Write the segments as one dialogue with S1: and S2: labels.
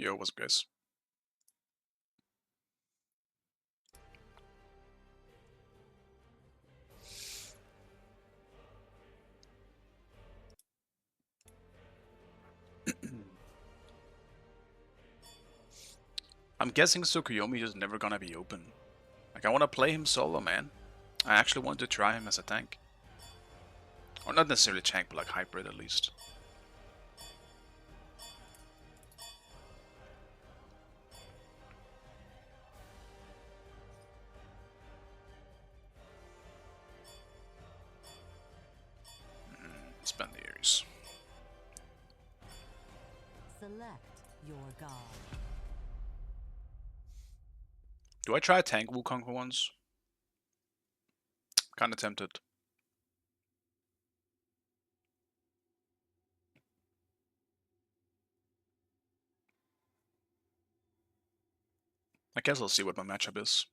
S1: Yo, what's up, guys? I'm guessing Tsukuyomi is never gonna be open. Like, I want to play him solo, man. I actually want to try him as a tank. Or not necessarily tank, but like hybrid at least. Spend the Ares.
S2: Select your god.
S1: Do I try a tank Wukong for once? Kinda tempted. I guess I'll see what my matchup is.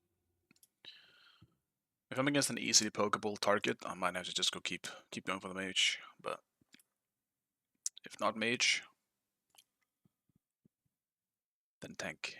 S1: If I'm against an easily pokeable target, I might have to just go keep going for the mage. But if not mage, then tank.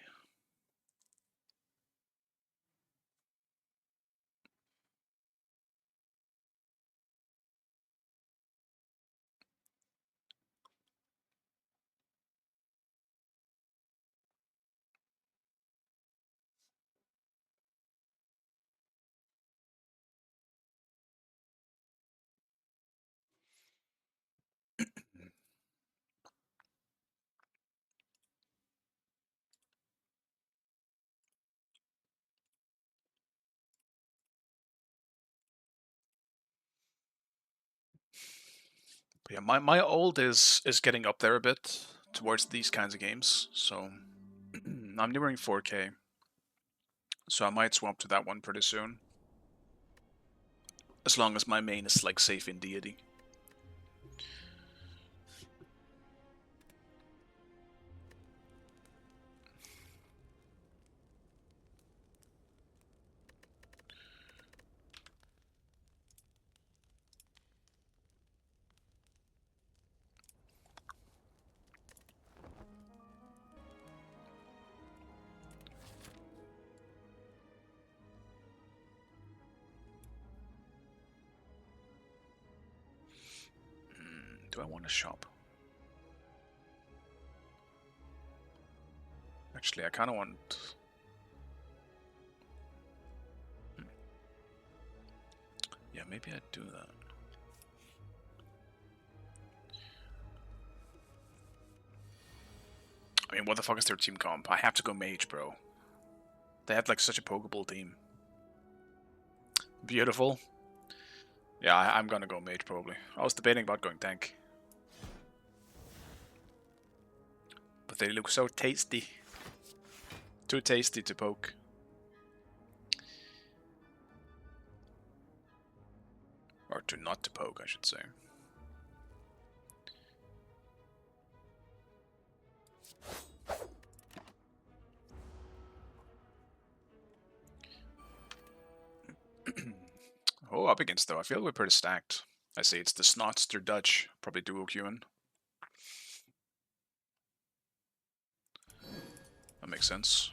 S1: But yeah, my ult is getting up there a bit towards these kinds of games, so I'm nearing 4K. So I might swap to that one pretty soon. As long as my main is like safe in deity. Do I want to shop? Actually, I kind of want... Yeah, maybe I'd do that. I mean, what the fuck is their team comp? I have to go mage, bro. They have like such a pokeball team. Beautiful. Yeah, I'm gonna go mage probably. I was debating about going tank. But they look so tasty. Too tasty to poke. Or to not to poke, I should say. Oh, up against though. I feel we're pretty stacked. I see it's the Snotster Dutch, probably duo queuing. That makes sense.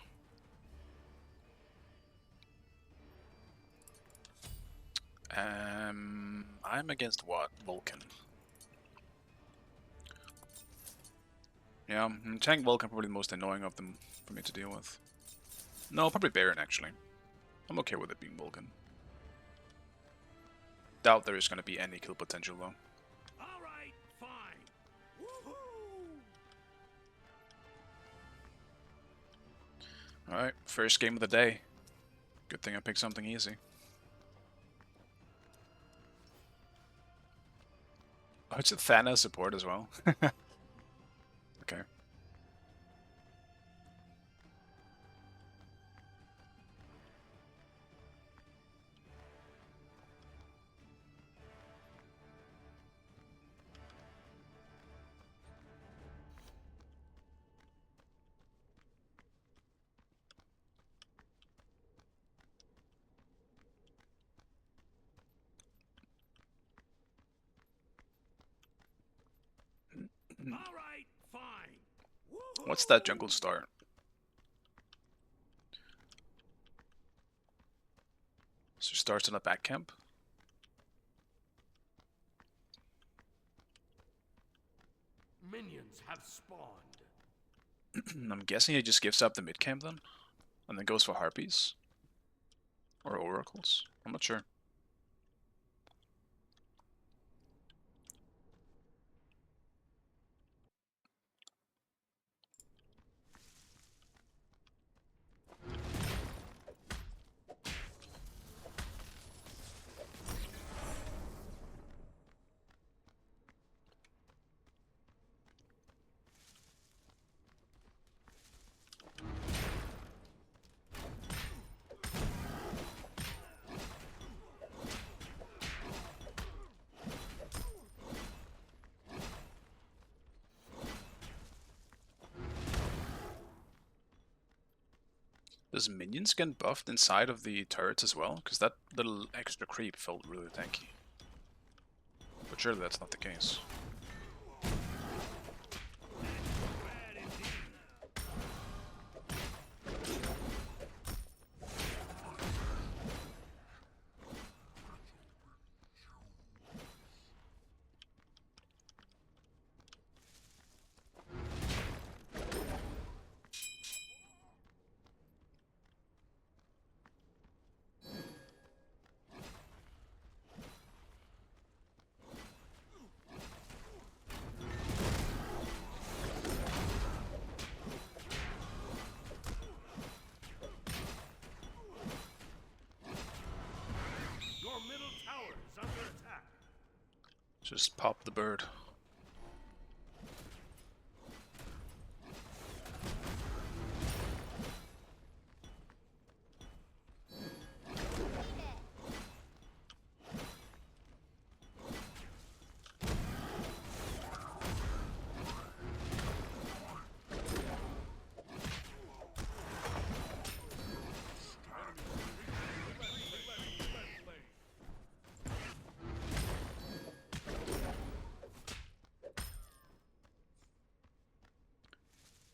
S1: I'm against what? Vulcan. Yeah, tank Vulcan probably the most annoying of them for me to deal with. No, probably Baron actually. I'm okay with it being Vulcan. Doubt there is going to be any kill potential though.
S3: Alright, fine. Woohoo!
S1: Alright, first game of the day. Good thing I picked something easy. Oh, it's a Thanos support as well. Okay.
S3: Alright, fine.
S1: What's that jungle start? So he starts in a back camp.
S3: Minions have spawned.
S1: I'm guessing he just gives up the mid camp then, and then goes for harpies or oracles. I'm not sure. Does minions get buffed inside of the turrets as well? Because that little extra creep felt really tanky. But surely that's not the case.
S3: Bad indeed. Your middle tower is under attack.
S1: Just pop the bird.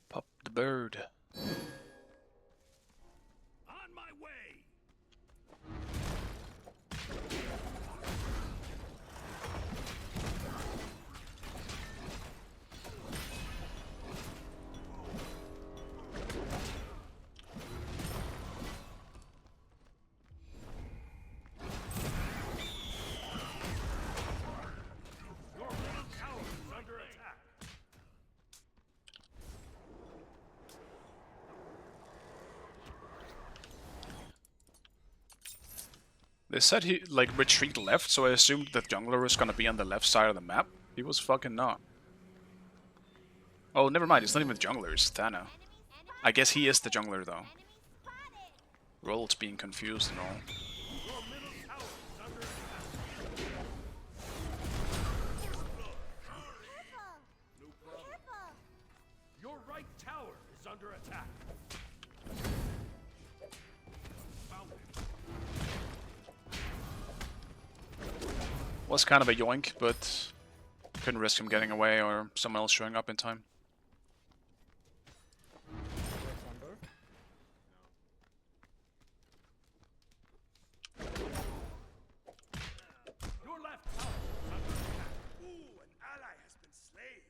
S1: Pop the bird.
S3: On my way. Your middle tower is under attack.
S1: They said he, like, retreat left, so I assumed the jungler was gonna be on the left side of the map. He was fucking not. Oh, never mind, it's not even the jungler, it's Thana. I guess he is the jungler, though. Roles being confused and all.
S3: Your middle tower is under attack. No problem. Your right tower is under attack. Found it.
S1: Was kind of a yoink, but couldn't risk him getting away or someone else showing up in time.
S3: Your left tower is under attack. Ooh, an ally has been slain.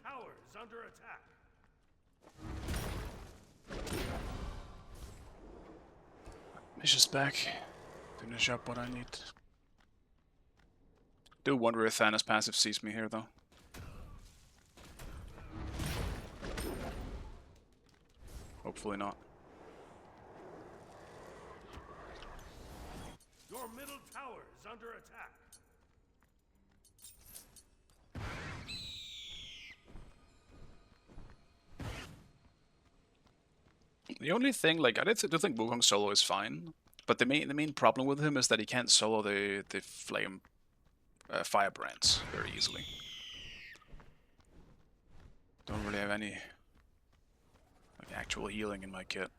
S3: tower is under attack.
S1: Mission's back. Finish up what I need. Do wonder if Thanos' passive sees me here, though. Hopefully not.
S3: Your middle tower is under attack.
S1: The only thing, like, I do think Wukong solo is fine, but the main problem with him is that he can't solo the flame firebrands very easily. Don't really have any like actual healing in my kit,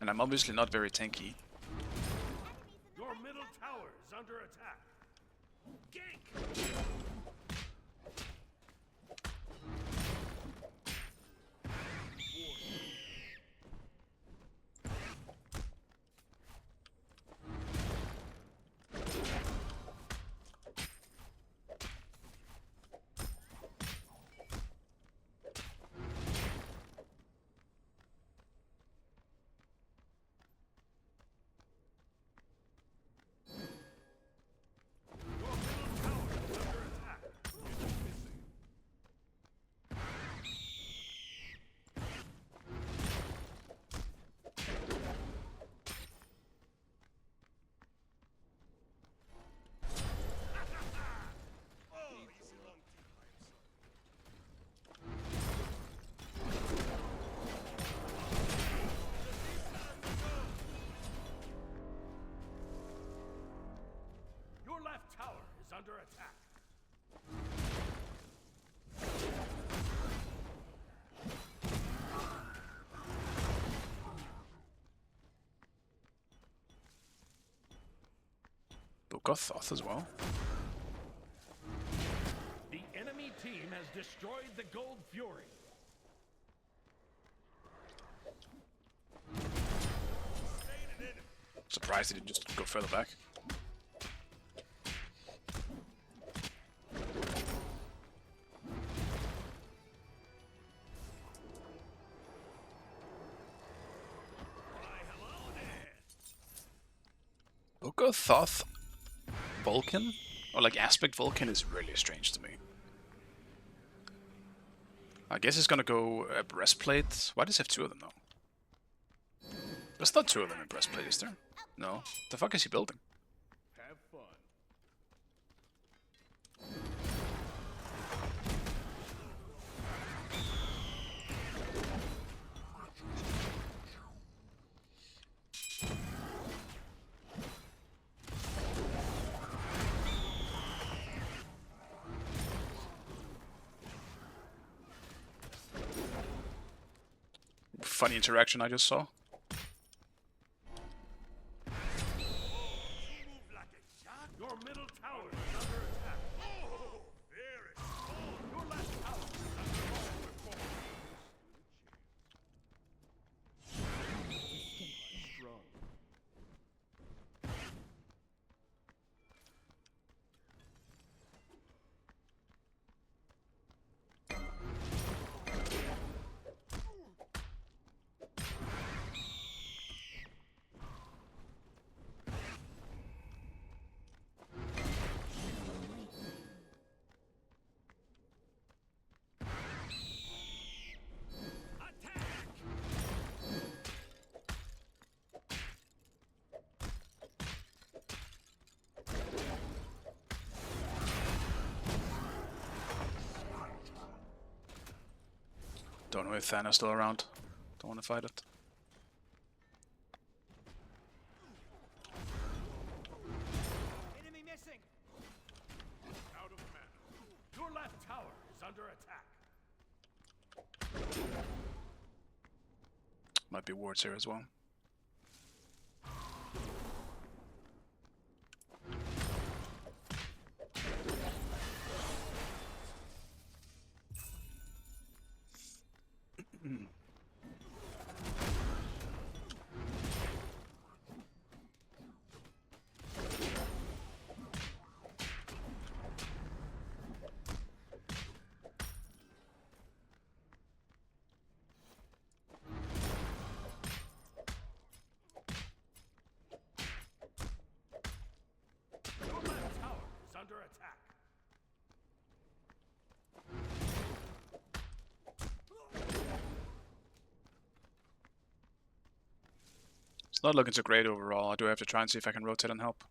S1: and I'm obviously not very tanky.
S3: Your middle tower is under attack. Gank! Your left tower is under attack.
S1: Book of Thoth as well.
S3: The enemy team has destroyed the Gold Fury.
S1: Surprised he didn't just go further back. Book of Thoth Vulcan? Or like Aspect Vulcan is really strange to me. I guess it's gonna go Breastplate. Why does he have two of them though? There's not two of them in Breastplate, is there? No. The fuck is he building?
S3: Have fun.
S1: Funny interaction I just saw.
S3: Your middle tower is under attack. Oh, very strong. Your left tower is under attack. Strong.
S1: Don't know if Thanos still around. Don't want to fight it.
S3: Enemy missing. Out of mana. Your left tower is under attack.
S1: Might be wards here as well. Not looking so great overall. I do have to try and see if I can rotate and help.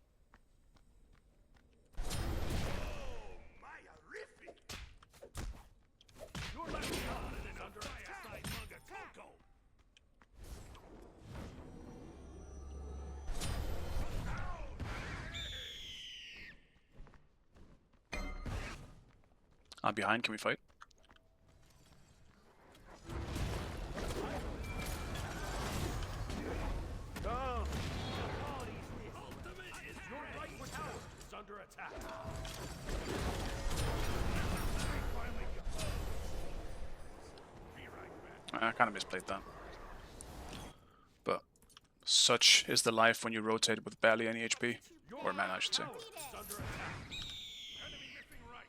S3: Your left tower is under attack.
S1: I'm behind. Can we fight?
S3: Your right tower is under attack.
S1: I kind of misplayed that. But such is the life when you rotate with barely any HP. Or mana, I should say.
S3: Tower is under attack. Enemy missing right.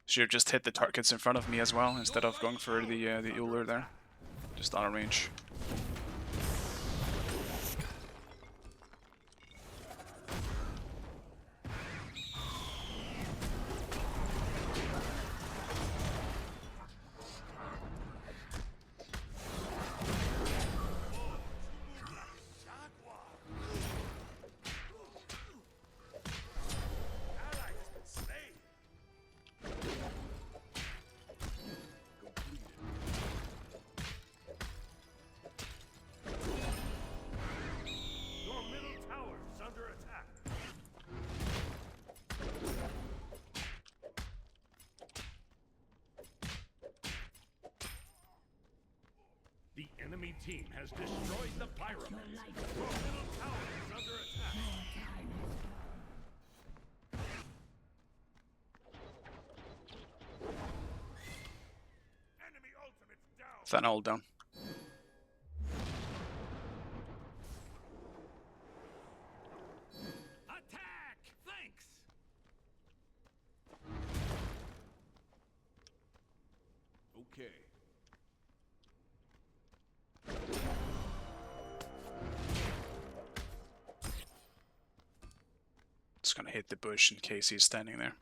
S1: Should have just hit the targets in front of me as well, instead of going for the Uller there. Just out of range.
S3: Your middle tower is under attack. The enemy team has destroyed the pyramids. Your middle tower is under attack. Enemy ultimate's down.
S1: Then all down.
S3: Attack! Thanks. Okay.
S1: Just gonna hit the bush in case he's standing there.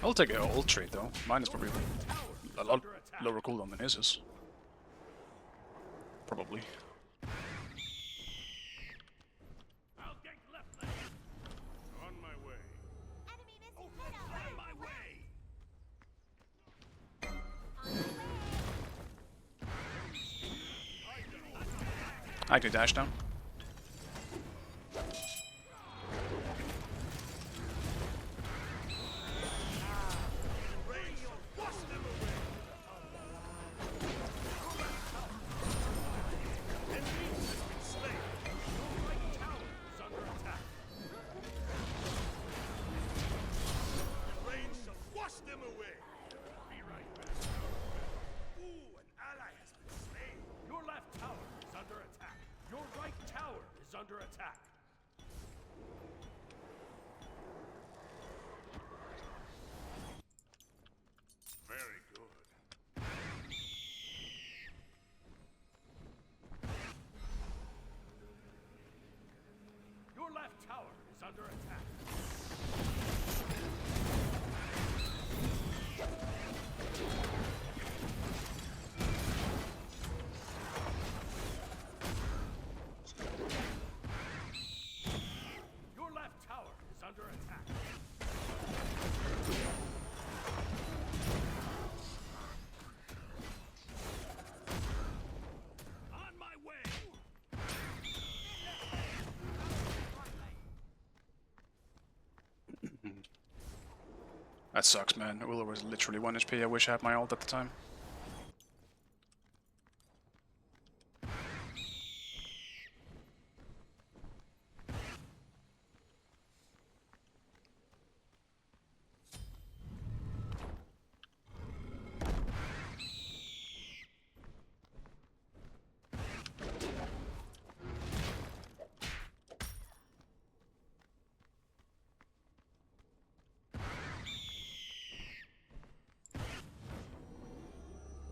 S1: I'll take an ult trade though. Mine is probably a lot lower cooldown than his is. Probably.
S3: I'll gank left lane. On my way. On my way.
S1: I can dash down.
S3: Your left tower is under attack. Your right tower is under attack. Very good. Your left tower is under attack. Your left tower is under attack. On my way.
S1: That sucks, man. Uller was literally 1 HP. I wish I had my ult at the time.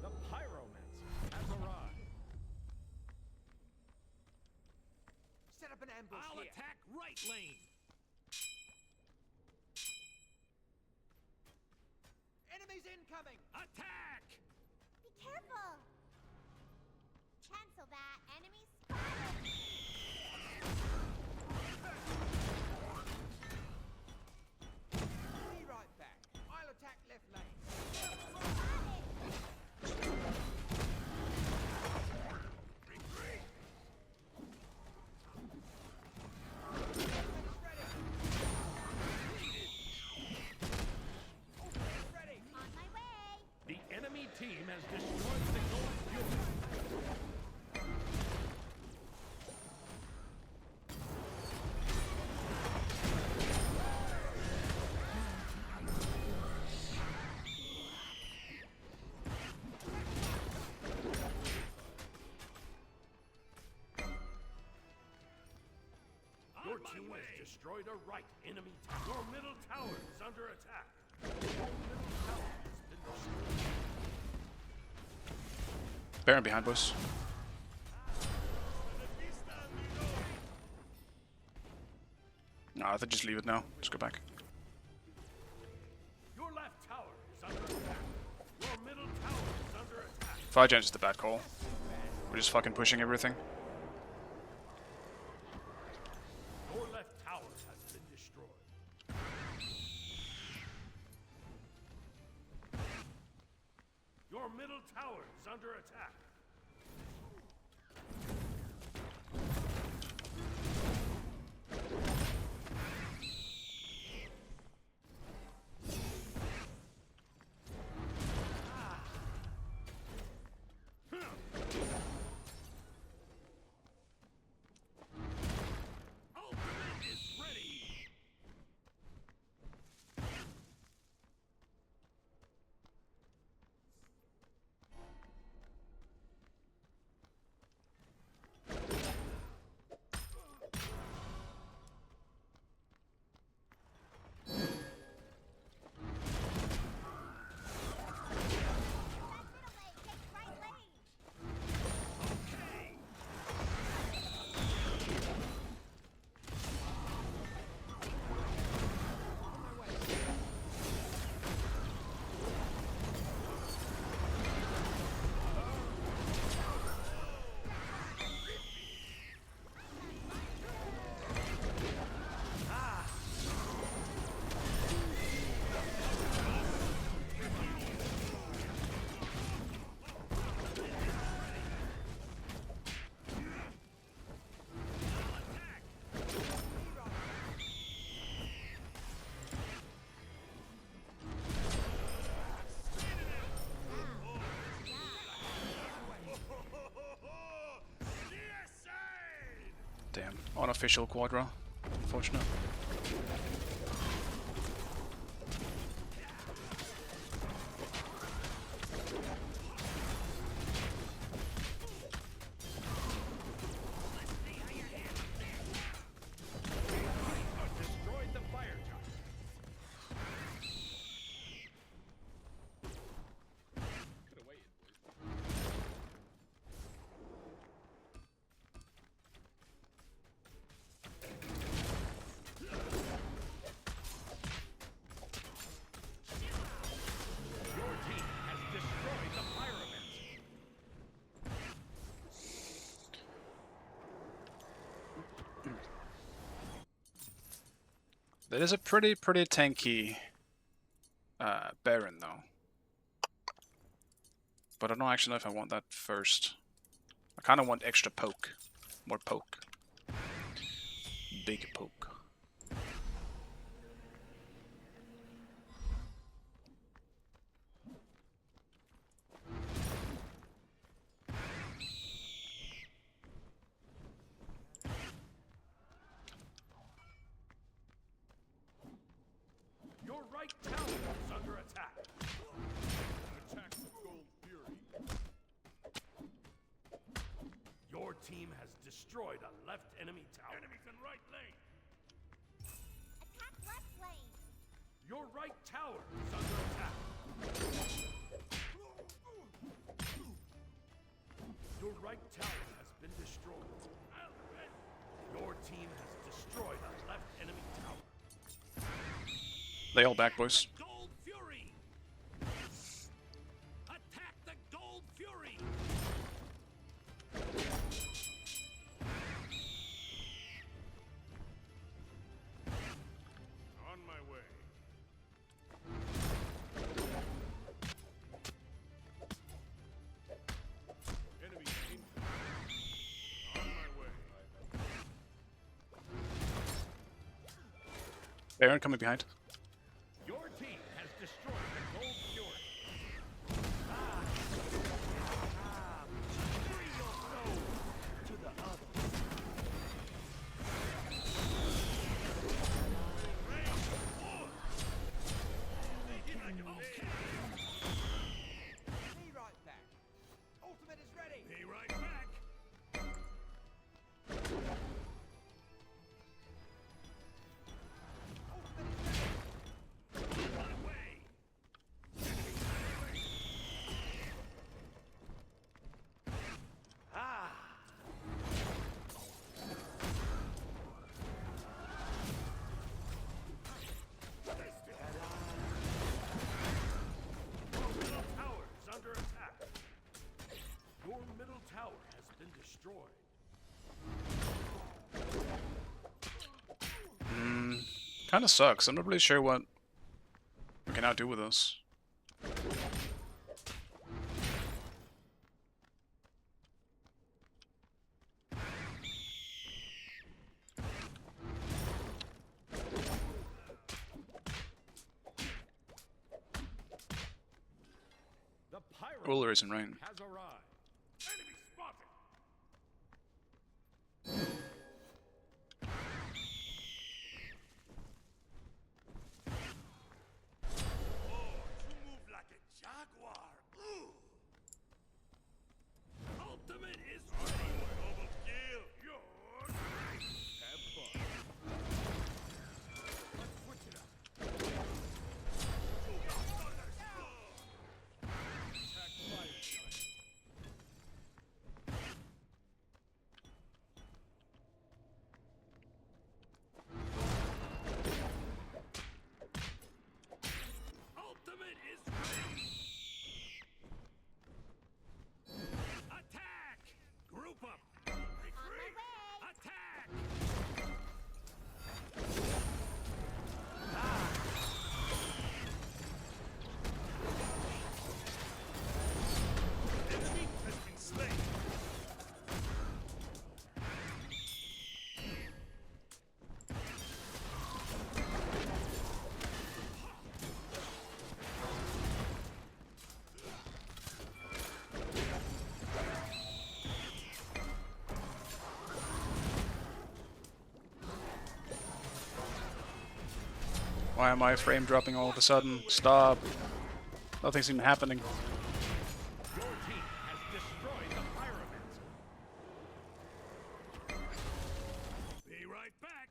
S3: The pyromancer has arrived.
S4: Set up an ambush
S3: I'll
S4: here.
S3: attack right lane.
S4: incoming!
S3: Attack!
S5: Be careful! Cancel that. Enemy spotted!
S4: Be right back. I'll attack left lane.
S5: Spotted!
S3: Retreat!
S4: Ready!
S5: On my way!
S3: The enemy team has destroyed the gold fuel. Your team has destroyed a right enemy tower. Your middle tower is under attack. Your middle tower has been destroyed.
S1: Baron behind, boys. No, I think just leave it now. Just go back.
S3: Your left tower is under attack. Your middle tower is under attack.
S1: 5 gens is the bad call. We're just fucking pushing everything.
S3: Your left tower has been destroyed. Your middle tower is under attack. Ultimate is ready.
S5: That middle lane! Take right lane!
S3: Okay.
S1: Damn. Unofficial Quadra. Unfortunate.
S3: Destroyed the fire giant. Your team has destroyed the pyramid.
S1: That is a pretty tanky Baron, though. But I don't actually know if I want that first. I kind of want extra poke. More poke. Big poke.
S3: Your right tower is under attack. Attack the Gold Fury. Your team has destroyed a left enemy tower. Enemies in right lane.
S5: Attack left lane!
S3: Your right tower is under attack. Your right tower has been destroyed. Your team has destroyed a left enemy tower.
S1: They all back, boys.
S3: Gold Fury.
S1: Baron coming behind.
S3: Your team has destroyed the Gold Fury. Free your soul to the other.
S4: Be right back. Ultimate is ready.
S3: Be right back.
S4: Ultimate is ready.
S3: My way. Ah. Your middle tower is under attack. Your middle tower has been destroyed.
S1: Kind of sucks. I'm not really sure what we can now do with this.
S3: The pirate
S1: Ruler isn't right.
S3: has arrived. Enemy spotted. Oh, you move like a jaguar. Ooh. Ultimate is ready. Double kill. You're great. Have fun. Let's switch it up. Attack fire giant. Ultimate is ready. Attack! Group up. Retreat. Attack! Enemy has been slain.
S1: Why am I frame dropping all of a sudden? Stop. Nothing's even happening.
S3: Your team has destroyed the Pyromancer. Be right back.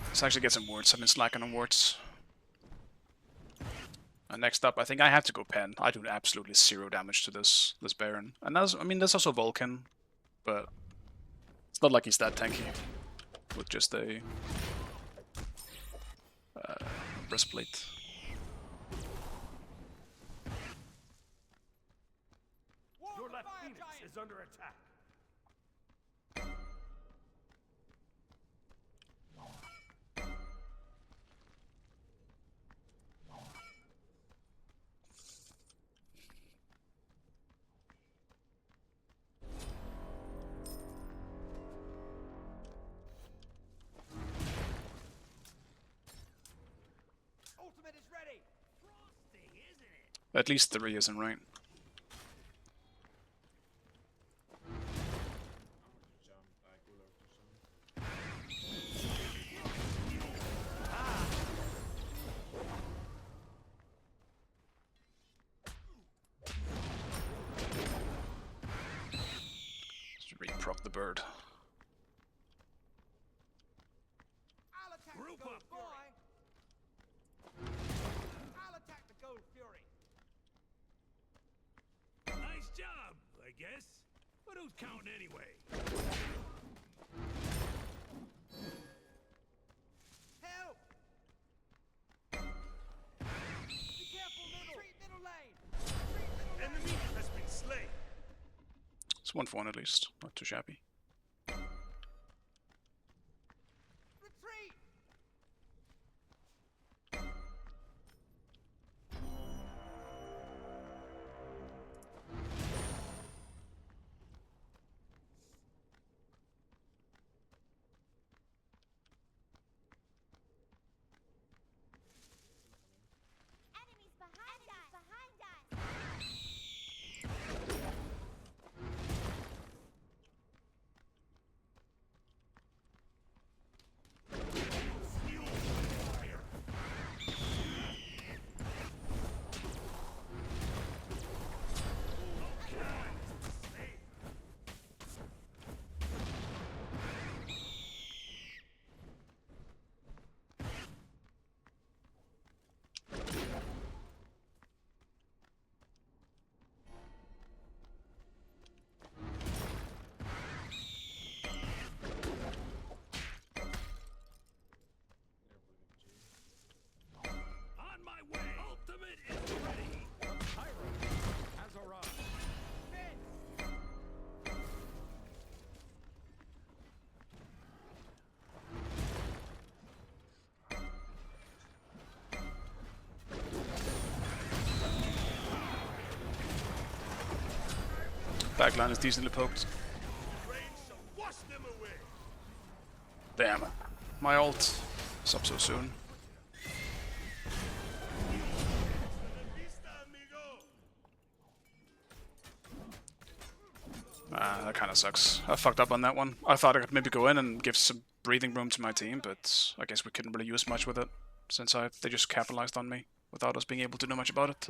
S1: Let's actually get some wards. I've been slacking on wards. And next up, I think I have to go Pen. I do absolutely zero damage to this Baron. And that's, I mean, there's also Vulcan, but it's not like he's that tanky with just a breastplate.
S4: War
S3: Your
S4: the
S3: left
S4: fire
S3: Phoenix
S4: giant.
S3: is under attack.
S4: Ultimate is ready.
S3: Frosty, isn't it?
S1: At least 3 isn't right. Just reprop the bird.
S4: I'll attack
S3: Group
S4: the Gold
S3: up.
S4: Fury. I'll attack the Gold Fury.
S3: Nice job, I guess. But who's counting anyway?
S4: Help! Be careful, middle. Retreat middle lane. Retreat middle lane.
S3: Enemy has been slain.
S1: It's 1 for 1 at least. Not too shabby.
S4: Retreat.
S1: Backline is decently poked.
S3: Rain shall wash them away.
S1: Damn. My ult is up so soon.
S3: Vista, amigo.
S1: That kind of sucks. I fucked up on that one. I thought I could maybe go in and give some breathing room to my team, but I guess we couldn't really use much with it, since they just capitalized on me without us being able to do much about it.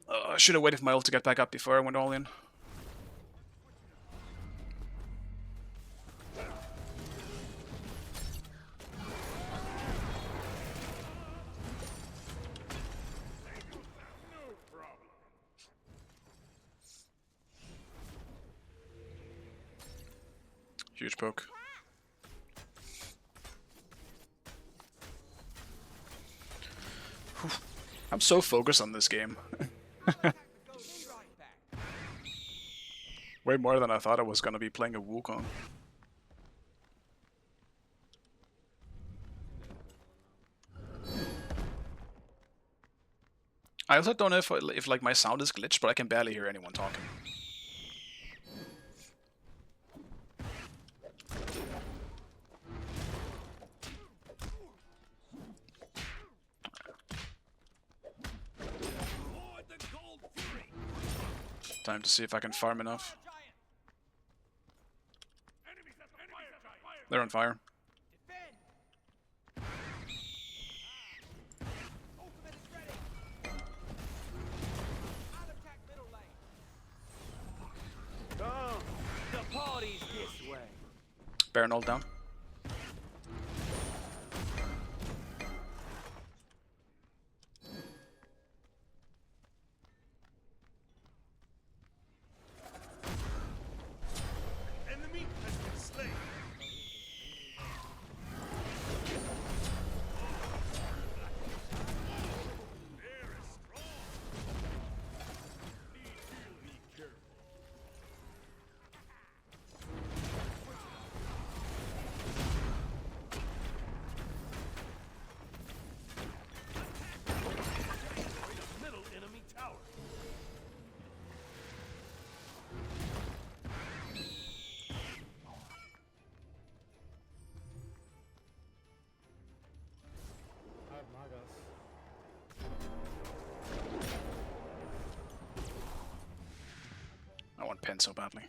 S1: I should have waited for my ult to get back up before I went all in.
S3: No problem.
S1: Huge poke. Whew. I'm so focused on this game. Way more than I thought I was gonna be playing a Wukong. I also don't know if like my sound is glitched, but I can barely hear anyone talking.
S3: Lord the Gold Fury.
S1: Time to see if I can farm enough.
S3: Enemies at the fire.
S1: They're on fire.
S4: Defend. Ultimate is ready. I'll attack middle lane. Come, the party's this way.
S1: Baron ult down.
S3: Enemy has been slain. Very strong. Need to be careful. Middle enemy tower.
S1: I want Pen so badly.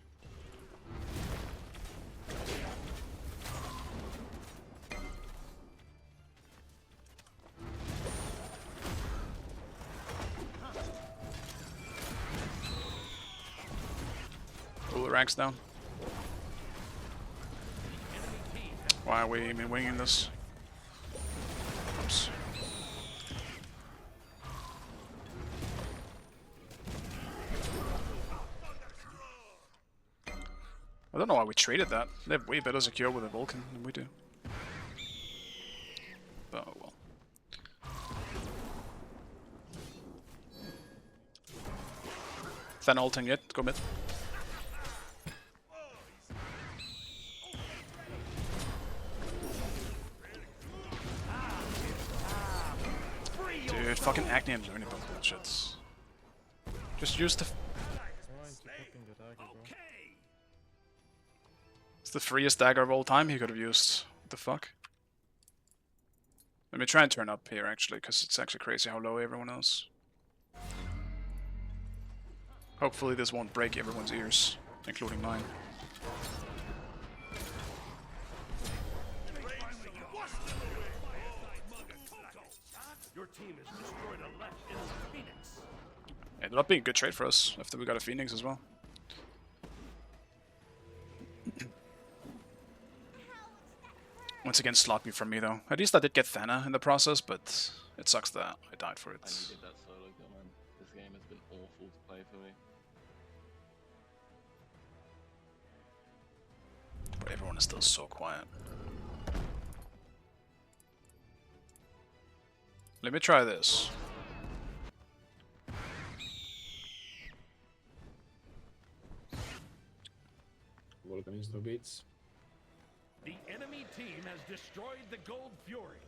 S1: Pull the ranks down. Why are we even winging this? Oops. I don't know why we traded that. They have way better secure with a Vulcan than we do. But oh well. Then ulting yet, go mid. Dude, fucking Acne and learning about bullshit. Just use the.
S3: Okay.
S1: It's the freest dagger of all time he could have used. What the fuck? Let me try and turn up here actually, because it's actually crazy how low everyone is. Hopefully this won't break everyone's ears, including mine.
S3: Your team has destroyed a left enemy Phoenix.
S1: Ended up being a good trade for us after we got a Phoenix as well. Once again, sloppy from me though. At least I did get Thana in the process, but it sucks that I died for it.
S6: I needed that solo kill, man. This game has been awful to play for me.
S1: But everyone is still so quiet. Let me try this.
S7: Vulcan is no beats.
S3: The enemy team has destroyed the Gold Fury.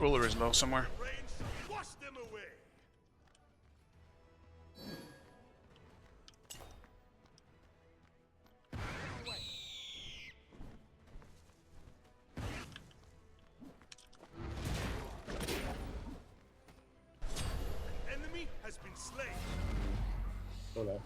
S1: Ruler is low somewhere.
S3: Rain shall wash them away. An enemy has been slain.
S7: Go left.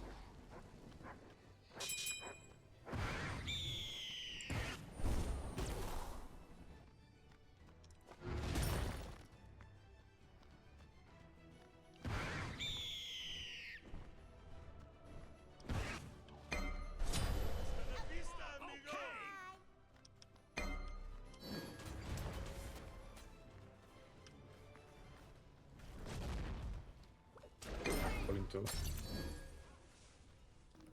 S3: Hasta la vista, amigo.
S7: Falling two.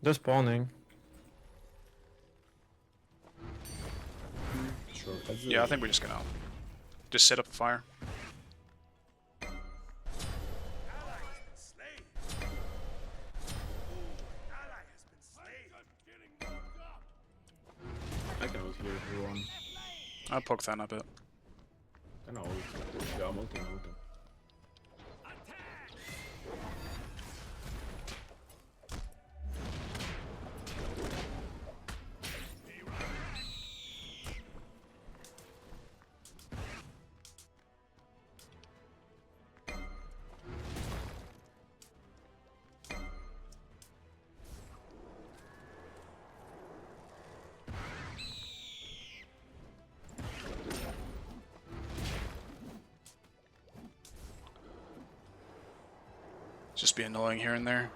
S8: They're spawning.
S7: Sure. That's
S1: Yeah, I think we're just gonna just set up a fire.
S3: Ally has been slain. Ally has been slain. Getting warmed up.
S7: I can ult here if you want.
S1: I'll poke that a bit.
S7: Can I ult? Yeah, I'm ulting, I'm ulting.
S1: Just be annoying here and there.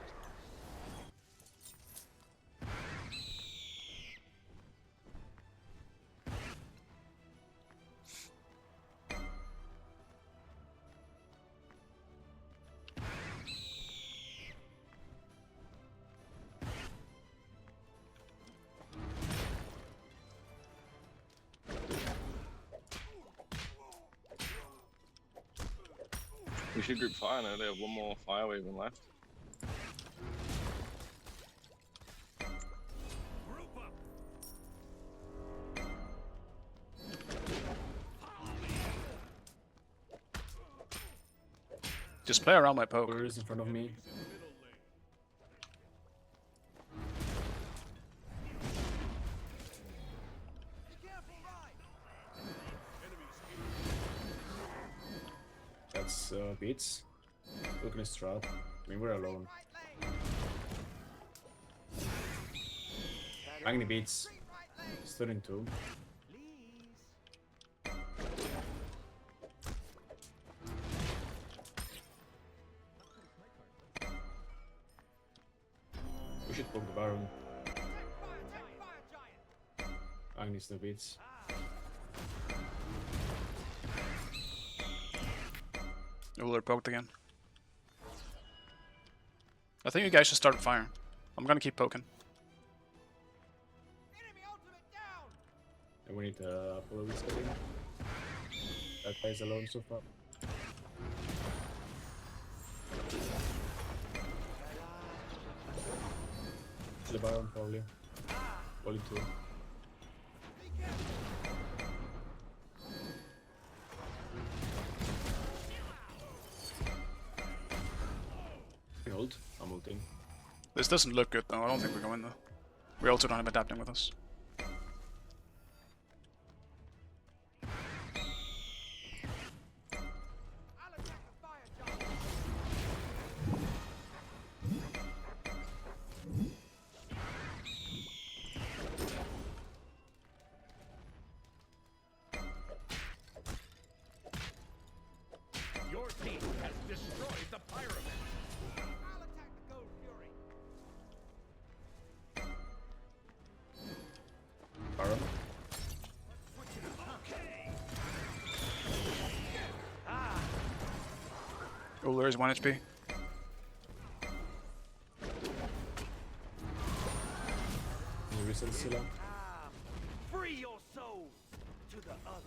S6: We should group fire now. They have one more fire waving left.
S3: Group up.
S1: Just play around my poke.
S7: Ruler is in front of me.
S4: Be careful, right.
S7: That's beats. Looking at strat. I mean, we're alone.
S4: Right lane.
S7: Bang the beats.
S4: Retreat right lane.
S7: Stood in two.
S4: Please.
S7: We should poke the Baron.
S4: Take fire, giant.
S7: Agnes no beats.
S1: Ruler poked again. I think you guys should start fire. I'm gonna keep poking.
S4: Enemy ultimate down.
S7: And we need to follow this setting. That guy's alone so far. The Baron probably. Only two.
S4: Be careful.
S7: Can ult. I'm ulting.
S1: This doesn't look good though. I don't think we're going though. We also don't have adapting with us.
S4: I'll attack the fire, giant.
S3: Your team has destroyed the pyramid.
S4: I'll attack the gold fury.
S7: Baron.
S1: Ruler is 1 HP.
S7: Can you reset Scylla?
S4: Free your souls to the others.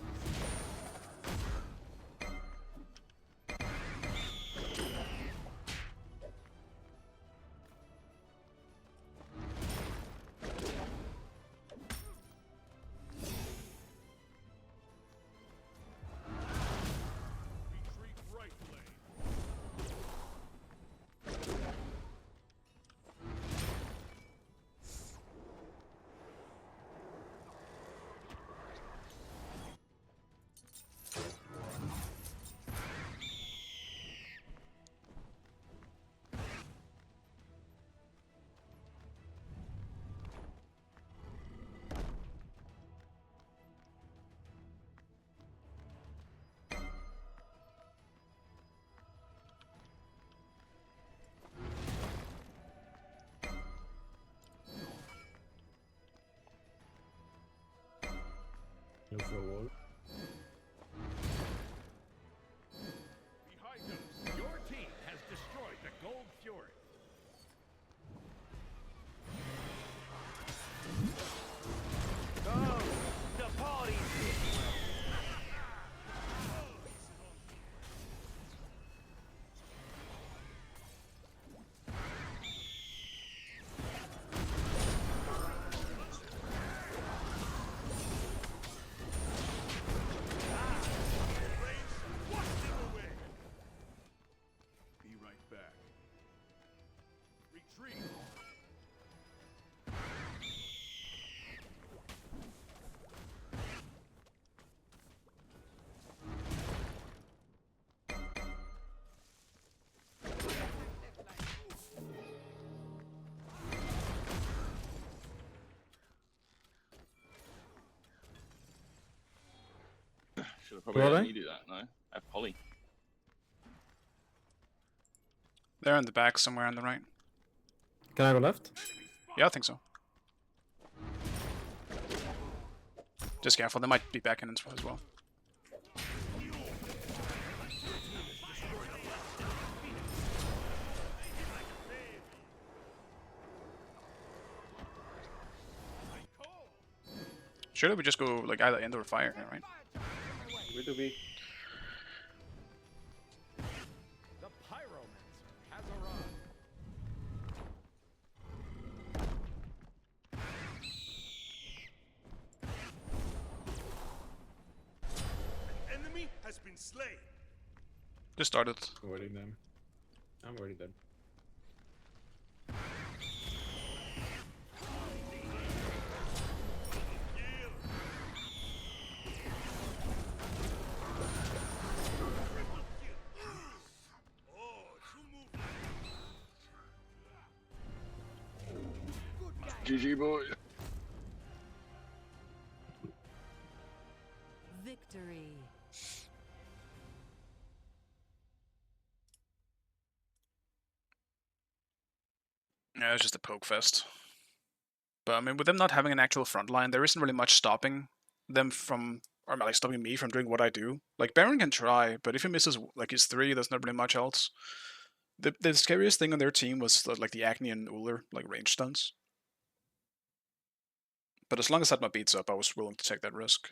S7: Reward.
S3: Behind us, your team has destroyed the Gold Fury.
S4: Oh, the party's here.
S3: Be right back. Retreat.
S6: Should have probably
S7: Were
S6: let
S7: they?
S6: me do that, no? Have Polly.
S1: They're in the back somewhere on the right.
S7: Can I go left?
S1: Yeah, I think so. Just careful, they might be back in as well. Surely we just go like either end or fire, right?
S7: We do be.
S3: The Pyromancer has arrived. An enemy has been slain.
S1: Just started.
S7: I'm waiting them. I'm already dead.
S6: GG boy.
S2: Victory.
S1: Yeah, it's just a poke fest. But I mean, with them not having an actual front line, there isn't really much stopping them from, or like stopping me from doing what I do. Like Baron can try, but if he misses like his 3, there's not really much else. The scariest thing on their team was like the Acne and Uller like range stunts. But as long as I had my beats up, I was willing to take that risk.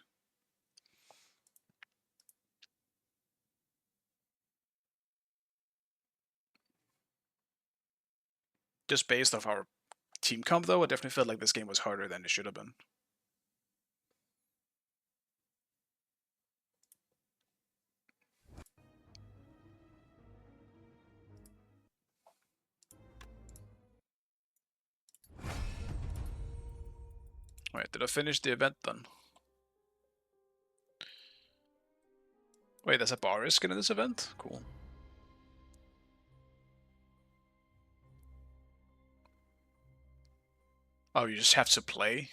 S1: Just based off our team comp, though, I definitely felt like this game was harder than it should have been. Wait, did I finish the event then? Wait, there's a bar skin in this event? Cool. Oh, you just have to play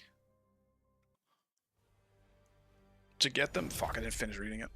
S1: to get them? Fuck, I didn't finish reading it.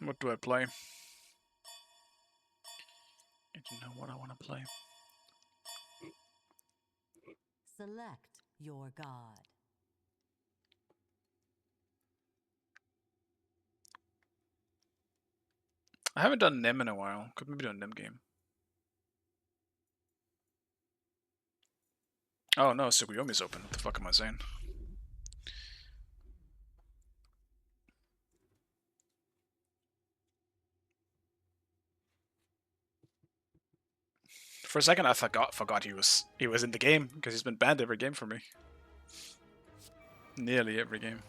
S1: What do I play? I don't know what I want to play.
S2: Select your god.
S1: I haven't done Nim in a while. Could maybe do a Nim game. Oh no, Tsukuyomi's open. What the fuck am I saying? For a second, I forgot he was in the game because he's been banned every game for me. Nearly every game.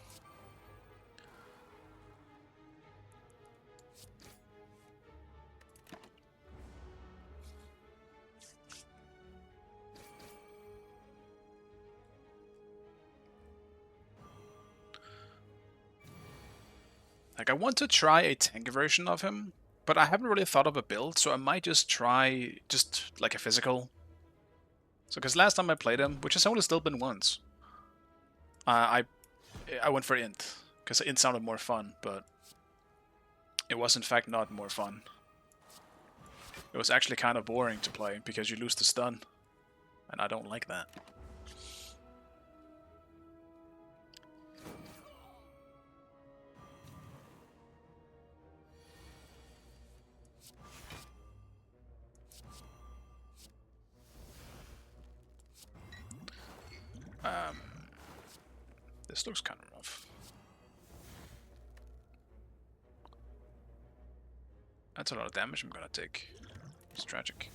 S1: Like, I want to try a tank version of him, but I haven't really thought of a build, so I might just try like a physical. So, because last time I played him, which has only still been once, I went for int because int sounded more fun, but it was in fact not more fun. It was actually kind of boring to play because you lose the stun, and I don't like that. This looks kind of rough. That's a lot of damage I'm gonna take. It's tragic.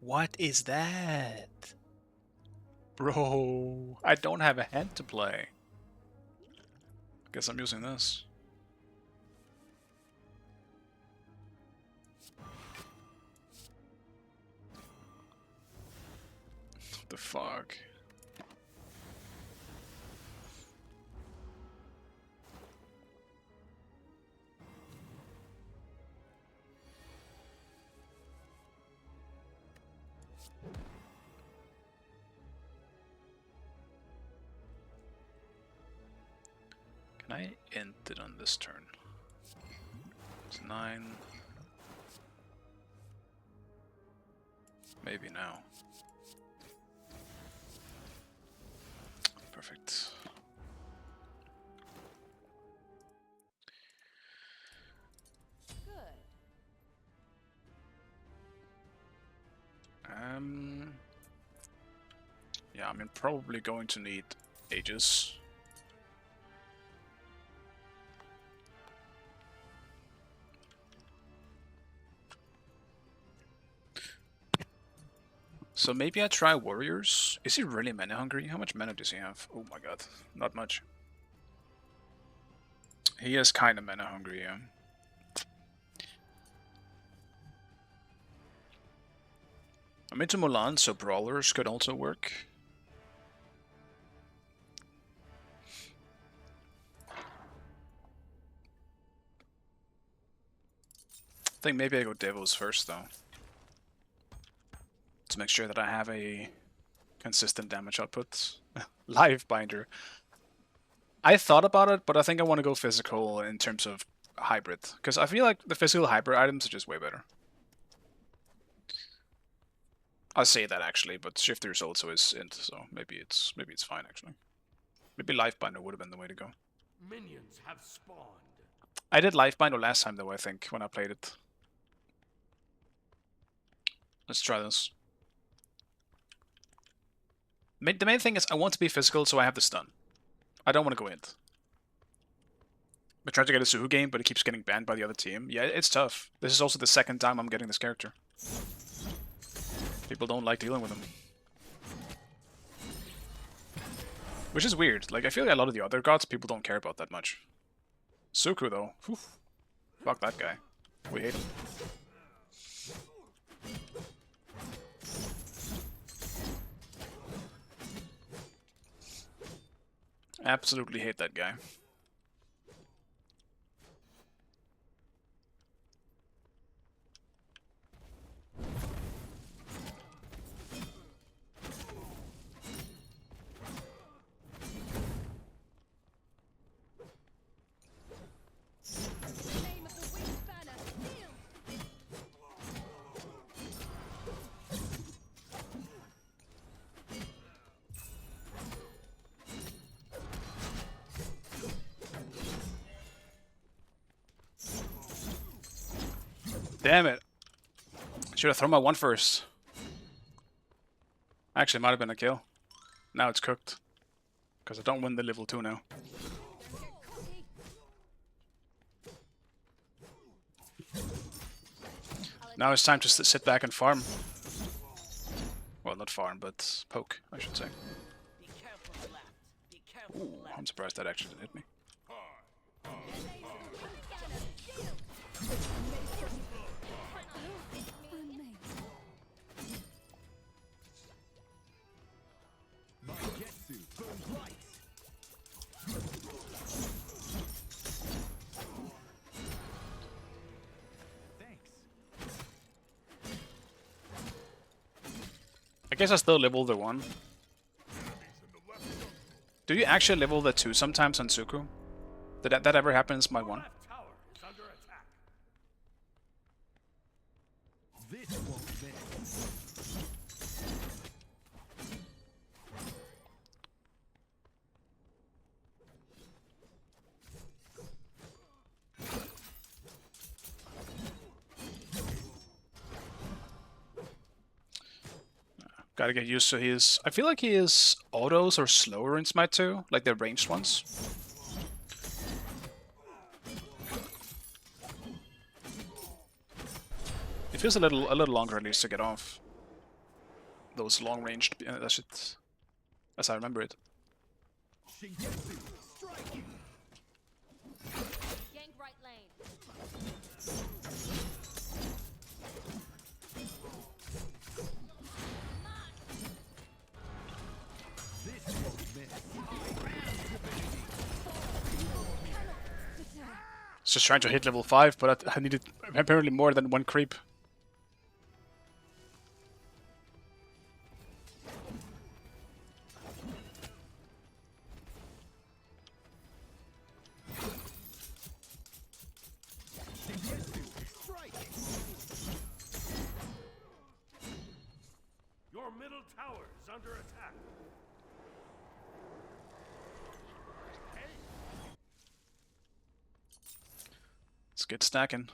S1: What is that? Bro, I don't have a hand to play. Guess I'm using this. What the fuck? Can I end it on this turn? It's 9. Maybe now. Perfect.
S2: Good.
S1: Yeah, I mean, probably going to need Aegis. So maybe I try Warriors. Is he really mana hungry? How much mana does he have? Oh my god, not much. He is kind of mana hungry, yeah. I'm into Mulan, so Brawlers could also work. I think maybe I go Devils first, though. To make sure that I have a consistent damage output. Live Binder. I thought about it, but I think I want to go physical in terms of hybrid. Because I feel like the physical hybrid items are just way better. I'll say that actually, but Shifters also is int, so maybe it's fine actually. Maybe Life Binder would have been the way to go.
S3: Minions have spawned.
S1: I did Life Binder last time though, I think, when I played it. Let's try this. The main thing is I want to be physical so I have the stun. I don't want to go int. I tried to get a Suhu game, but it keeps getting banned by the other team. Yeah, it's tough. This is also the second time I'm getting this character. People don't like dealing with him. Which is weird. Like, I feel like a lot of the other gods people don't care about that much. Suku, though. Whew. Fuck that guy. We hate him. Absolutely hate that guy.
S4: Name of the winged banner. Heal.
S1: Damn it. Should have thrown my one first. Actually, it might have been a kill. Now it's cooked. Because I don't win the level 2 now. Now it's time to sit back and farm. Well, not farm, but poke, I should say.
S4: Be careful left. Be careful
S1: Ooh, I'm surprised that actually didn't hit me. I guess I still level the 1. Do you actually level the 2 sometimes on Suku? Did that ever happens my 1?
S3: Left tower is under attack.
S8: This won't miss.
S1: Gotta get used to his... I feel like his autos are slower in Smite 2, like the ranged ones. It feels a little longer at least to get off. Those long ranged that shit, as I remember it.
S8: Shingetsu, strike!
S5: Gang right lane.
S8: This won't miss.
S1: It's just trying to hit level 5, but I needed apparently more than 1 creep.
S8: Shingetsu, strike!
S3: Your middle tower is under attack.
S1: Let's get stacking.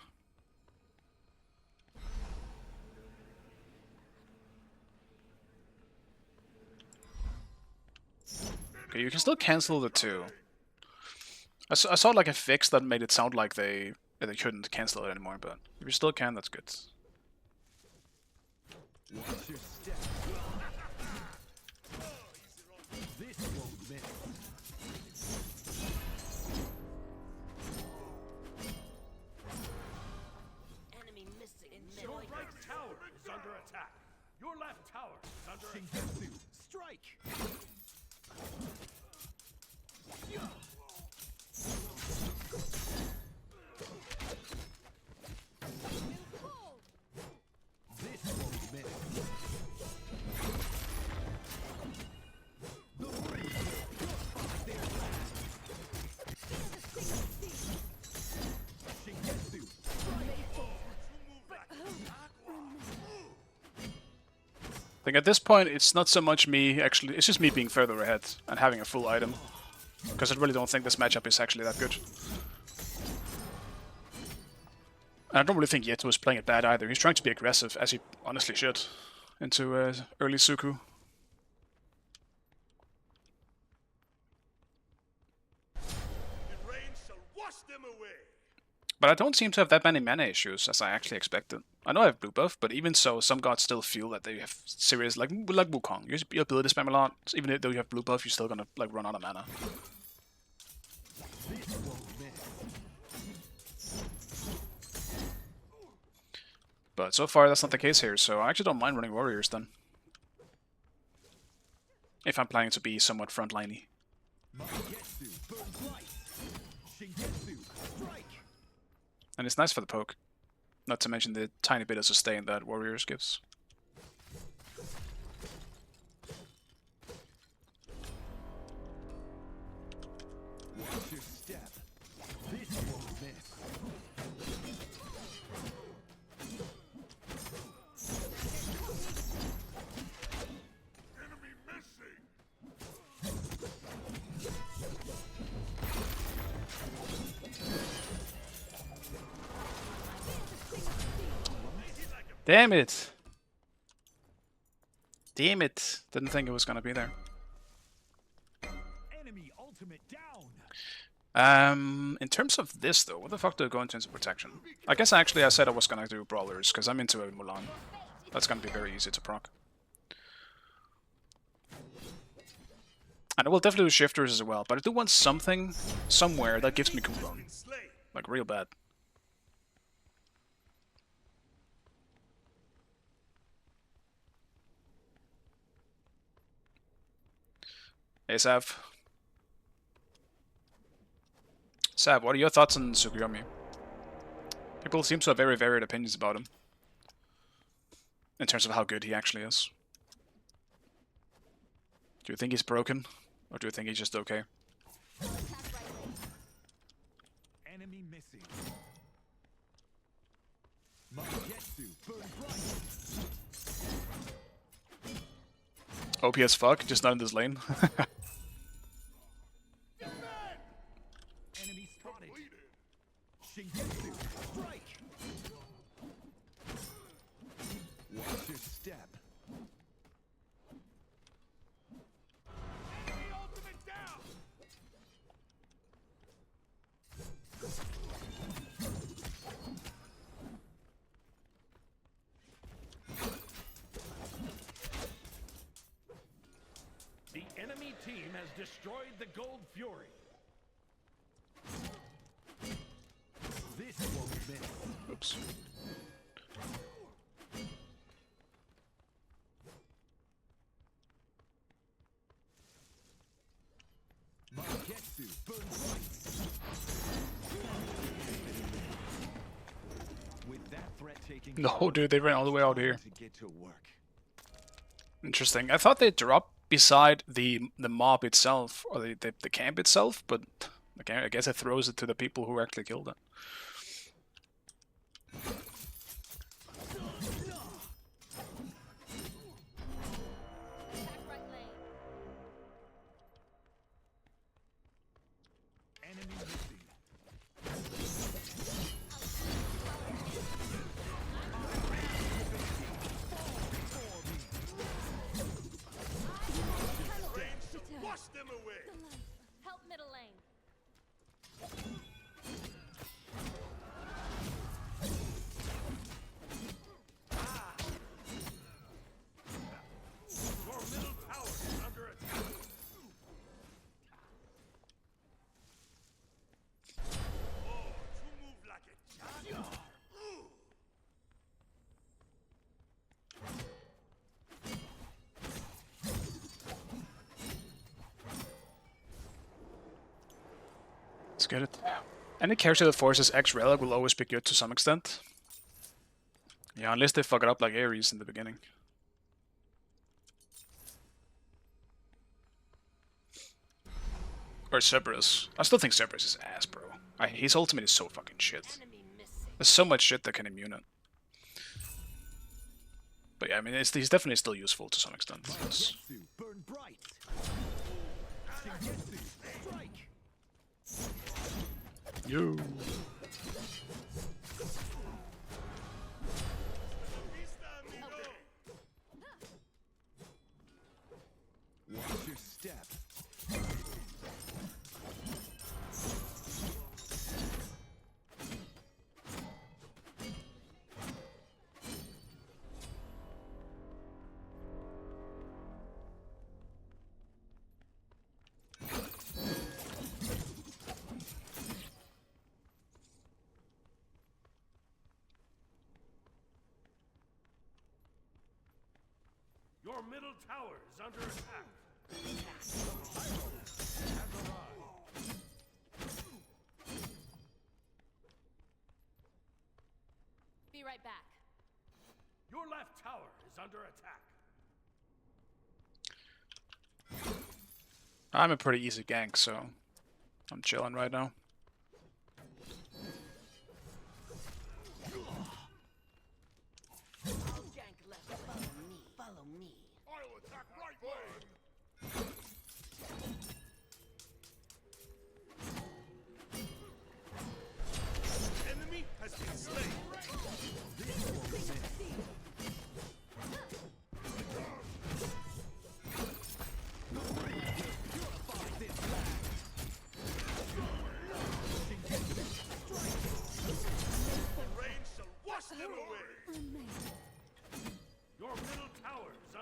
S1: Okay, you can still cancel the 2. I saw like a fix that made it sound like they couldn't cancel it anymore, but if you still can, that's good.
S8: Watch your step. This won't miss.
S4: Enemy missing in
S3: Your
S4: mid.
S3: right tower is under attack. Your left tower is under attack.
S8: Shingetsu, strike! This won't miss. The ring will their land. Shingetsu,
S1: I think at this point it's not so much me actually, it's just me being further ahead and having a full item. Because I really don't think this matchup is actually that good. And I don't really think Yeto is playing it bad either. He's trying to be aggressive, as he honestly should, into early Suku.
S3: And rain shall wash them away.
S1: But I don't seem to have that many mana issues as I actually expected. I know I have blue buff, but even so, some gods still feel that they have serious, like Wukong. You ability spam a lot, even though you have blue buff, you're still gonna like run out of mana.
S8: this won't miss.
S1: But so far that's not the case here, so I actually don't mind running warriors then. If I'm planning to be somewhat frontliney.
S8: Magetsu burns light. Shingetsu, strike!
S1: And it's nice for the poke. Not to mention the tiny bit of sustain that warriors gives.
S8: Watch your step. This won't miss.
S3: Enemy missing.
S1: Damn it! Damn it! Didn't think it was gonna be there.
S8: Enemy ultimate down.
S1: In terms of this though, what the fuck do I go in terms of protection? I guess actually I said I was gonna do brawlers because I'm into a Mulan. That's gonna be very easy to proc. And I will definitely do shifters as well, but I do want something somewhere that gives me cooldown, like real bad. Hey Sav. Sav, what are your thoughts on Tsukuyomi? People seem to have very varied opinions about him. In terms of how good he actually is. Do you think he's broken? Or do you think he's just okay?
S8: Enemy missing. Magetsu, burn bright.
S1: OP as fuck, just not in this lane.
S8: Enemy spotted. Shingetsu, strike. Watch your step.
S3: Enemy ultimate down. The enemy team has destroyed the Gold Fury.
S8: This won't miss.
S1: Oops.
S8: Magetsu, burn bright. With that threat taking
S1: No, dude, they ran all the way out here.
S8: to get to work.
S1: Interesting. I thought they dropped beside the mob itself, or the camp itself, but I guess it throws it to the people who actually killed it.
S5: Attack right lane.
S8: Enemy missing.
S3: Wash them away.
S5: Help middle lane.
S3: Your middle tower is under attack. Oh, you move like a champion.
S1: Let's get it. Any character that forces X relic will always be good to some extent. Yeah, unless they fuck it up like Ares in the beginning. Or Cerberus. I still think Cerberus is ass, bro. His ultimate is so fucking shit.
S5: Enemy missing.
S1: There's so much shit that can immune it. But yeah, I mean, he's definitely still useful to some extent. It's-
S8: Magetsu, burn bright. Shingetsu, strike.
S1: Yo.
S3: Vista, amigo.
S8: Watch your step.
S3: Your middle tower is under attack.
S5: Be right back.
S3: Your left tower is under attack.
S1: I'm a pretty easy gank, so I'm chilling right now.
S4: Gank left. Follow me. Follow me.
S3: I'll attack right lane. Enemy has been slain.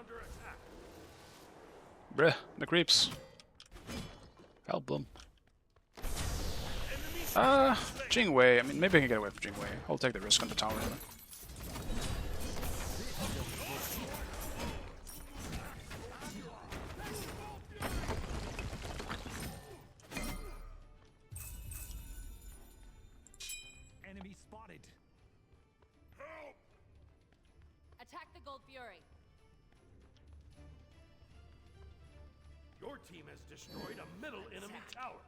S3: under attack.
S1: Bruh, the creeps. Help them. Jingwei. I mean, maybe I can get away from Jingwei. I'll take the risk on the tower. Anyway.
S8: Enemy spotted.
S3: Help!
S5: Attack the Gold Fury.
S3: Your team has destroyed a middle enemy tower.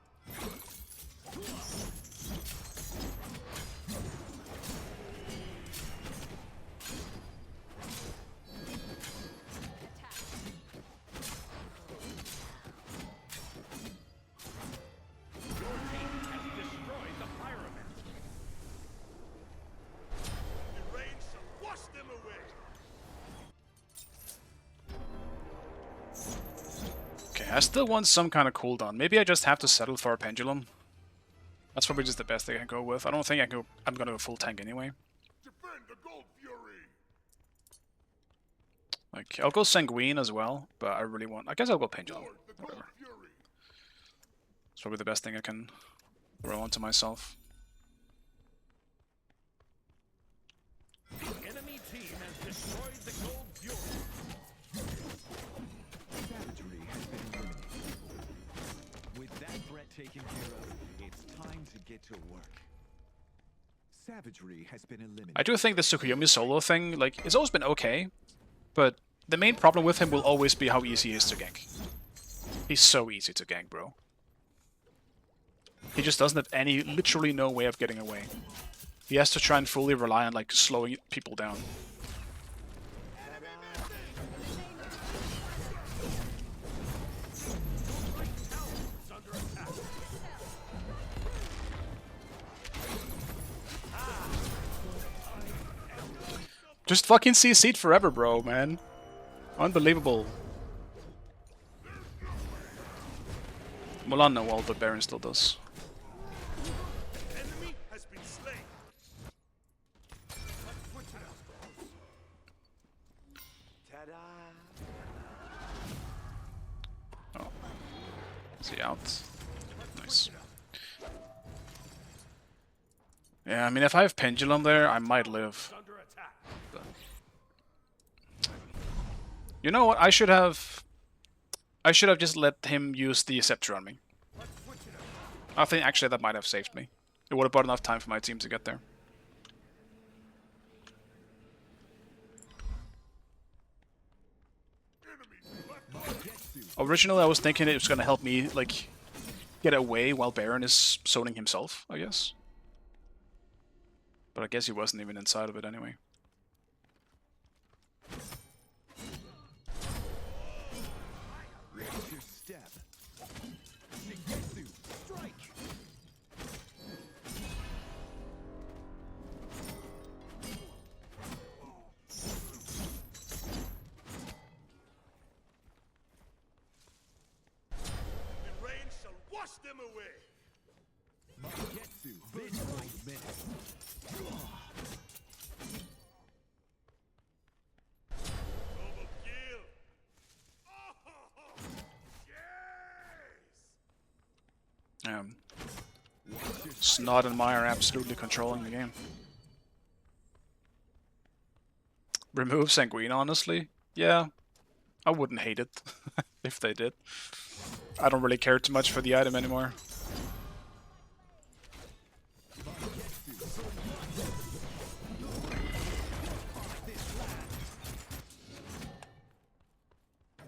S5: Attack.
S3: Your team has destroyed the pyramid. The rain shall wash them away.
S1: Okay, I still want some kind of cooldown. Maybe I just have to settle for a pendulum. That's probably just the best I can go with. I don't think I'm gonna go full tank anyway.
S3: Defend the Gold Fury.
S1: Like, I'll go Sanguine as well, but I really want... I guess I'll go pendulum.
S3: Lord, the Gold
S1: Whatever.
S3: Fury.
S1: It's probably the best thing I can throw onto myself.
S3: The enemy team has destroyed the Gold Fury.
S8: Savagery has been eliminated. With that threat taken care of, it's time to get to work. Savagery has been eliminated.
S1: I do think the Tsukuyomi solo thing, like, it's always been okay, but the main problem with him will always be how easy he is to gank. He's so easy to gank, bro. He just doesn't have literally no way of getting away. He has to try and fully rely on, like, slowing people down.
S3: It's under attack.
S1: Just fucking CC'd forever, bro, man. Unbelievable. Mulan no wall, but Baron still does.
S3: Enemy has been slain. Let's switch it up.
S1: Oh. Is he out? Nice. Yeah, I mean, if I have Pendulum there, I might live.
S3: It's under attack.
S1: You know what? I should have just let him use the Scepter on me.
S3: Let's switch it up.
S1: I think actually that might have saved me. It would have bought enough time for my team to get there. Originally, I was thinking it was gonna help me like get away while Baron is zoning himself, I guess. But I guess he wasn't even inside of it anyway.
S8: Raise your step. Ninjutsu, strike.
S3: The rain shall wash them away.
S8: Magetsu, midnight minute.
S3: Double kill. Oh, yes.
S1: Snot and Meyer absolutely controlling the game. Remove Sanguine, honestly? Yeah, I wouldn't hate it if they did. I don't really care too much for the item anymore.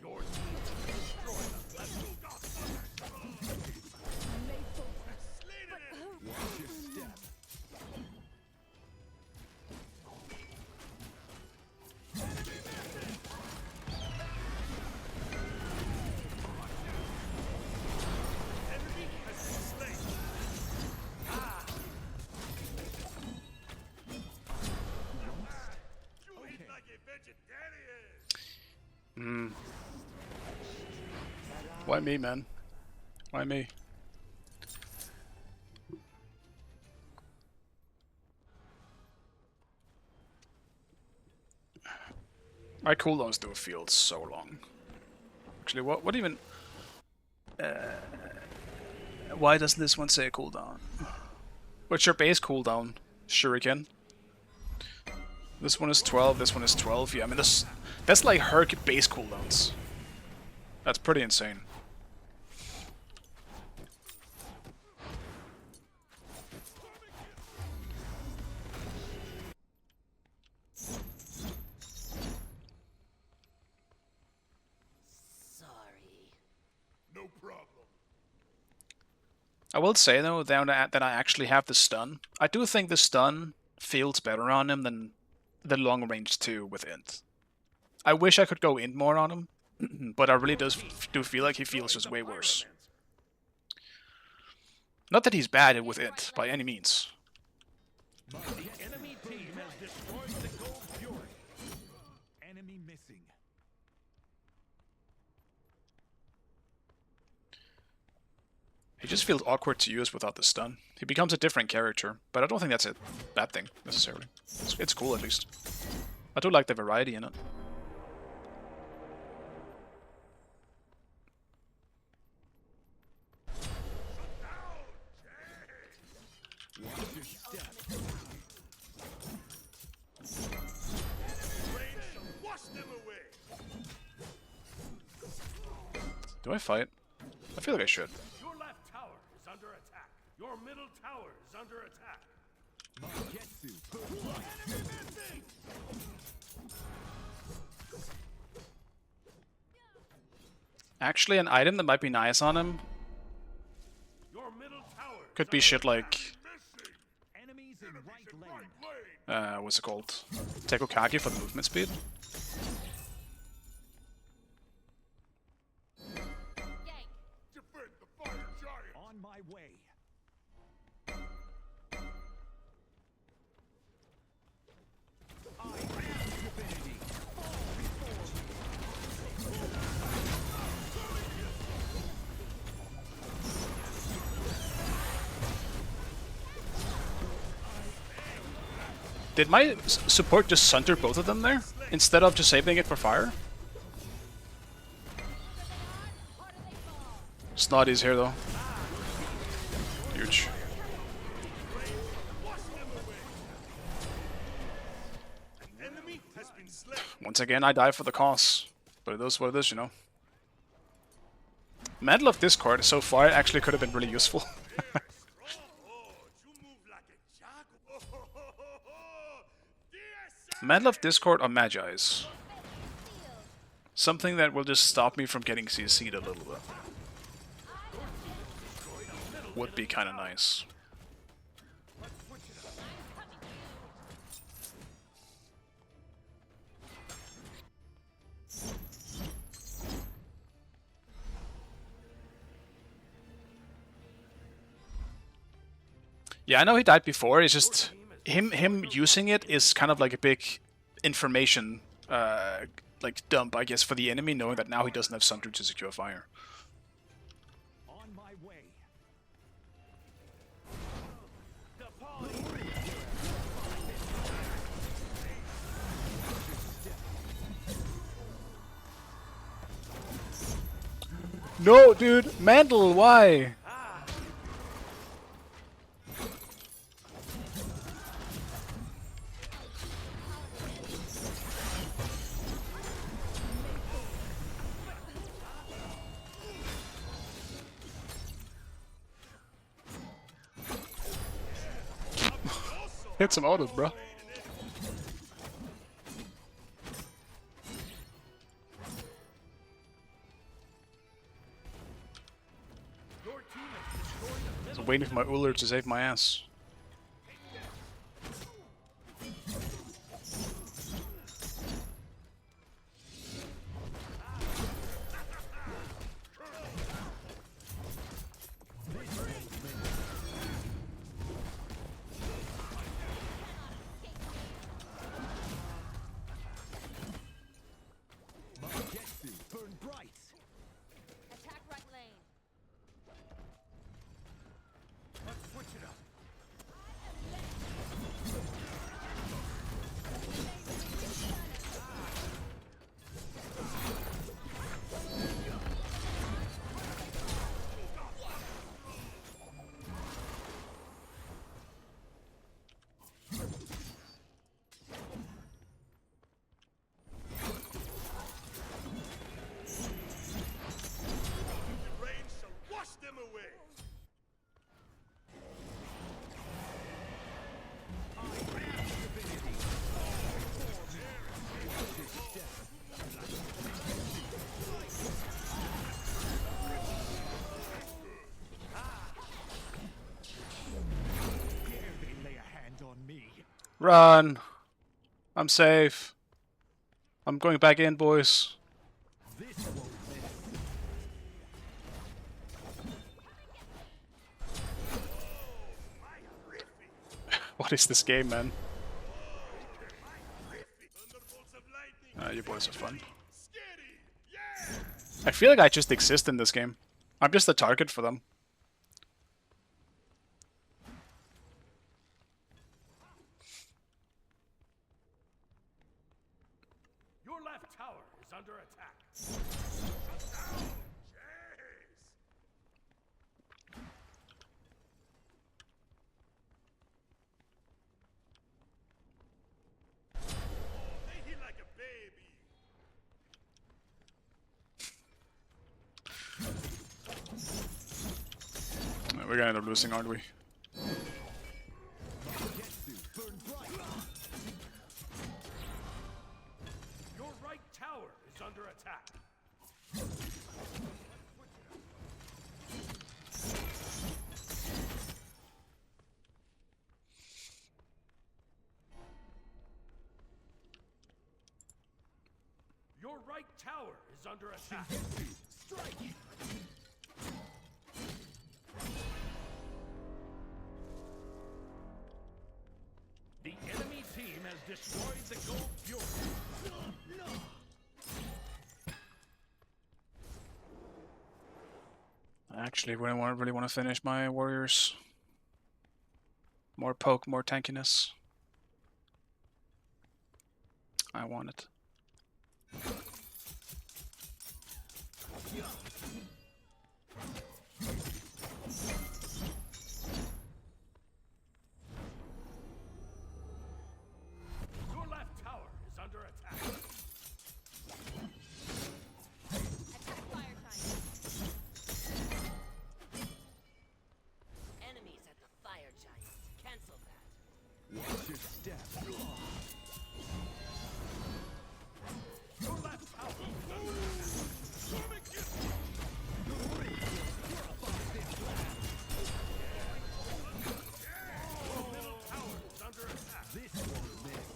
S3: Your team has destroyed a Lezuga slain an enemy.
S8: Watch your step.
S3: Enemy has been slain. You eat like a vegetarian.
S1: Why me, man? Why me? My cooldowns do feel so long. Actually, what even? Why doesn't this one say cooldown? What's your base cooldown, Shuriken? This one is 12. This one is 12. Yeah, I mean that's like Herc base cooldowns. That's pretty insane.
S4: Sorry.
S3: No problem.
S1: I will say though that I actually have the stun. I do think the stun feels better on him than the long range 2 with int. I wish I could go int more on him, but I really do feel like he feels just way worse. Not that he's bad with int by any means.
S8: The enemy team has destroyed the gold fury. Enemy missing.
S1: He just feels awkward to use without the stun. He becomes a different character, but I don't think that's a bad thing necessarily. It's cool at least. I do like the variety in it.
S8: Watch your step.
S3: Rain shall wash them away.
S1: Do I fight? I feel like I should.
S3: Your left tower is under attack. Your middle tower is under attack.
S8: Getsu.
S3: Enemy missing.
S1: Actually, an item that might be nice on him
S3: Your middle tower
S1: could be shit like
S3: missing.
S8: Enemies in right lane.
S3: Right lane.
S1: what's it called? Tekokage for the movement speed.
S5: Yank.
S3: Defend the fire giant.
S8: On my way. I am divinity.
S1: Did my support just sunter both of them there instead of just saving it for fire? Snotty's here though. Huge.
S3: Enemy has been slain.
S1: Once again, I die for the cause. But it is what it is, you know. Mantle of Discord so far actually could have been really useful.
S3: Oh, you move like a jackal.
S1: Mantle of Discord or Magi's. Something that will just stop me from getting CC'd a little bit. Would be kind of nice. Yeah, I know he died before. It's just him using it is kind of like a big information like dump, I guess, for the enemy, knowing that now he doesn't have Sunder to secure fire.
S8: On my way.
S1: No, dude, Mantle, why? Hit some autos, bro.
S3: Your team has destroyed a middle.
S1: I'm waiting for my Uller to save my ass.
S8: Getsu. Burn bright.
S5: Attack right lane.
S3: Let's switch it up.
S1: Run! I'm safe. I'm going back in, boys.
S8: This won't miss.
S1: What is this game, man?
S3: Thunderbolts of lightning.
S1: You boys are fun.
S3: Scary. Yeah.
S1: I feel like I just exist in this game. I'm just a target for them.
S3: Your left tower is under attack. Shut down. Jeez. They hit like a baby.
S1: We're gonna end up losing, aren't we?
S3: Your right tower is under attack. Your right tower is under attack. Strike! The enemy team has destroyed the Gold Fury.
S1: I actually really want to finish my warriors. More poke, more tankiness. I want it.
S3: Your left tower is under attack.
S5: Attack fire giant. Enemies at the fire giant. Cancel that.
S8: Watch your step.
S3: Your left tower is under attack. Sonic hit. Your middle tower is under attack.
S8: This won't miss.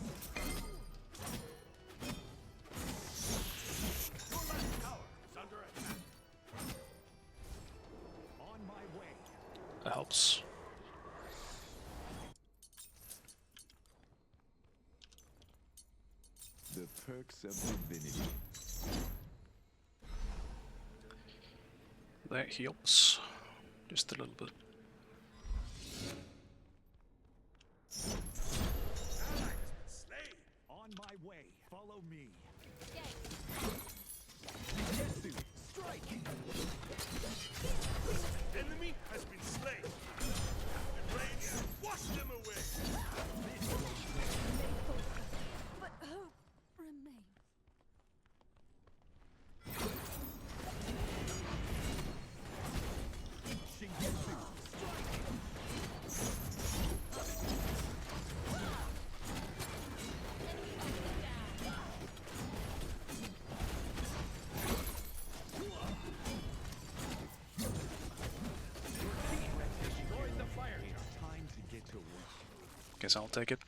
S3: Your left tower is under attack.
S8: On my way.
S1: That helps.
S8: The perks of divinity.
S1: That helps. Just a little bit.
S3: Ally has been slain.
S8: On my way. Follow me.
S5: Gang.
S8: Gengetsu, strike!
S3: Enemy has been slain. Captain Radiant, wash them away.
S2: But hope remains.
S8: Shingetsu, strike!
S3: Destroyed the fire here.
S8: Time to get to work.
S1: Guess I'll take it.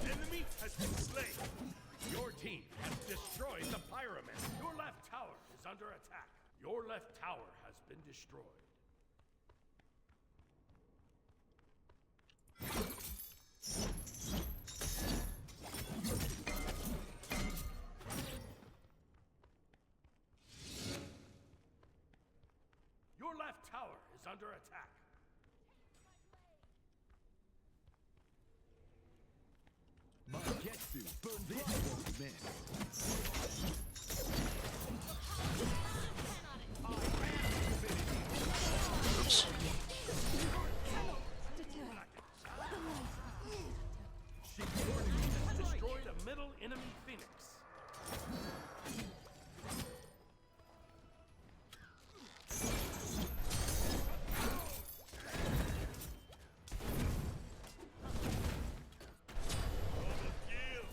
S3: Enemy has been slain. Your team has destroyed the pyramid. Your left tower is under attack. Your left tower has been destroyed. Your left tower is under attack.
S8: Mangetsu, burn this won't miss.
S1: Oops.
S3: Destroyed a middle enemy phoenix.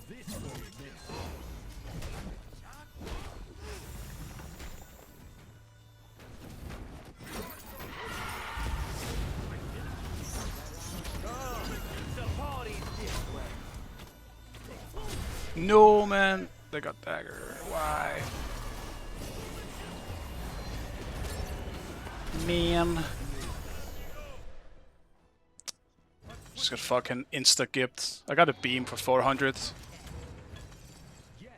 S8: This won't miss.
S1: No, man. They got dagger. Why? Man. Just got fucking insta-gipped. I got a beam for 400.
S8: Yes.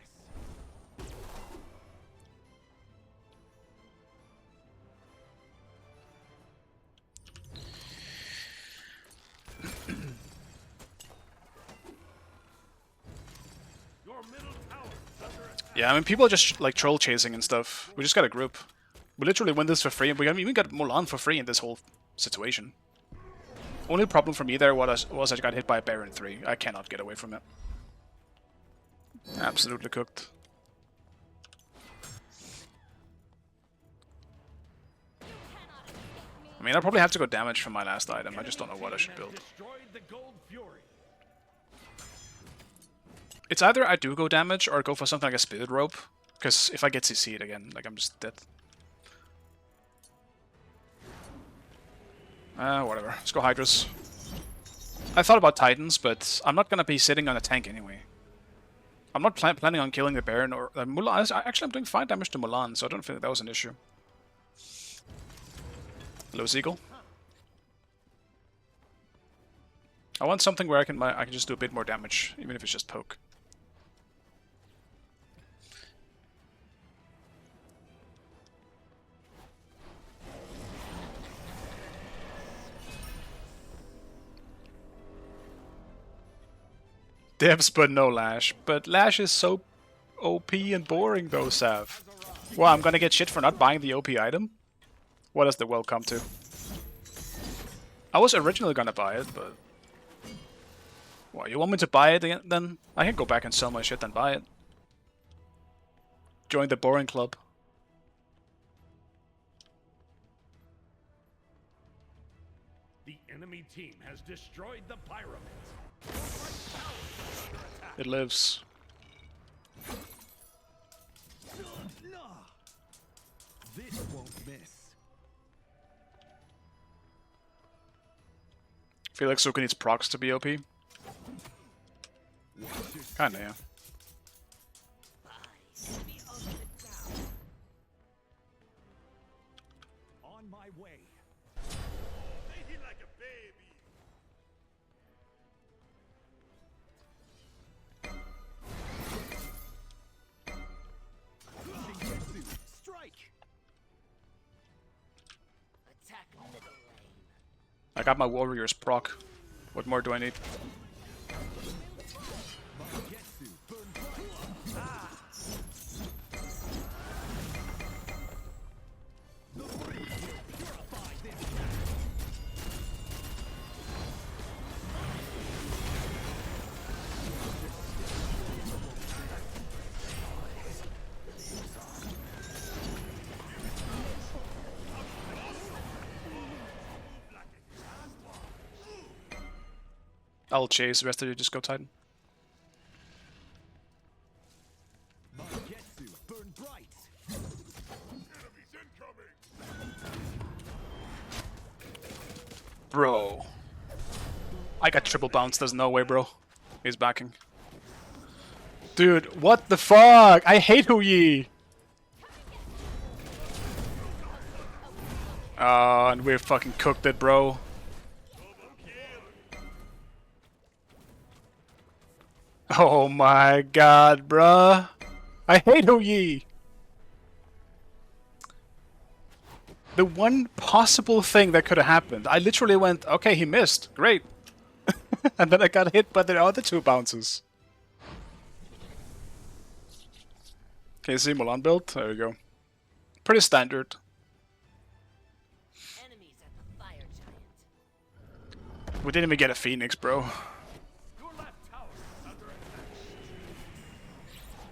S3: Your middle tower is under attack.
S1: Yeah, I mean, people are just like troll chasing and stuff. We just got a group. We literally win this for free, and we even got Mulan for free in this whole situation. Only problem for me there was I got hit by a Baron 3. I cannot get away from it. Absolutely cooked. I mean, I probably have to go damage for my last item. I just don't know what I should build.
S3: Destroyed the Gold Fury.
S1: It's either I do go damage or go for something like a Spirit Rope. Because if I get CC'd again, like, I'm just dead. Whatever. Let's go Hydras. I thought about Titans, but I'm not gonna be sitting on a tank anyway. I'm not planning on killing the Baron or Mulan. Actually, I'm doing 5 damage to Mulan, so I don't think that was an issue. Hello, Seagull. I want something where I can just do a bit more damage, even if it's just poke. Devs, but no Lash. But Lash is so OP and boring though, Sav. Well, I'm gonna get shit for not buying the OP item? What does the world come to? I was originally gonna buy it, but... Well, you want me to buy it again, then? I can go back and sell my shit and buy it. Join the boring club.
S3: The enemy team has destroyed the pyramids. Your right tower is under attack.
S1: It lives.
S8: This won't miss.
S1: I feel like Suka needs procs to be OP. Kinda, yeah.
S5: Enemy ultimate down.
S8: On my way.
S3: Take it like a baby.
S8: Strike.
S5: Attack middle lane.
S1: I got my warriors proc. What more do I need?
S8: Getsu, burn bright. The breeze will purify this land.
S1: I'll chase, the rest of you just go Titan.
S8: Getsu, burn bright.
S3: Enemies incoming.
S1: Bro. I got triple bounce, there's no way, bro. He's backing. Dude, what the fuck? I hate Hu Yi! And we're fucking cooked it, bro. Oh my god, bruh. I hate Hu Yi! The one possible thing that could have happened, I literally went, okay, he missed, great. And then I got hit by the other 2 bounces. Can you see Mulan build? There we go. Pretty standard.
S5: Enemies at the fire giant.
S1: We didn't even get a Phoenix, bro.
S3: Your left tower is under attack.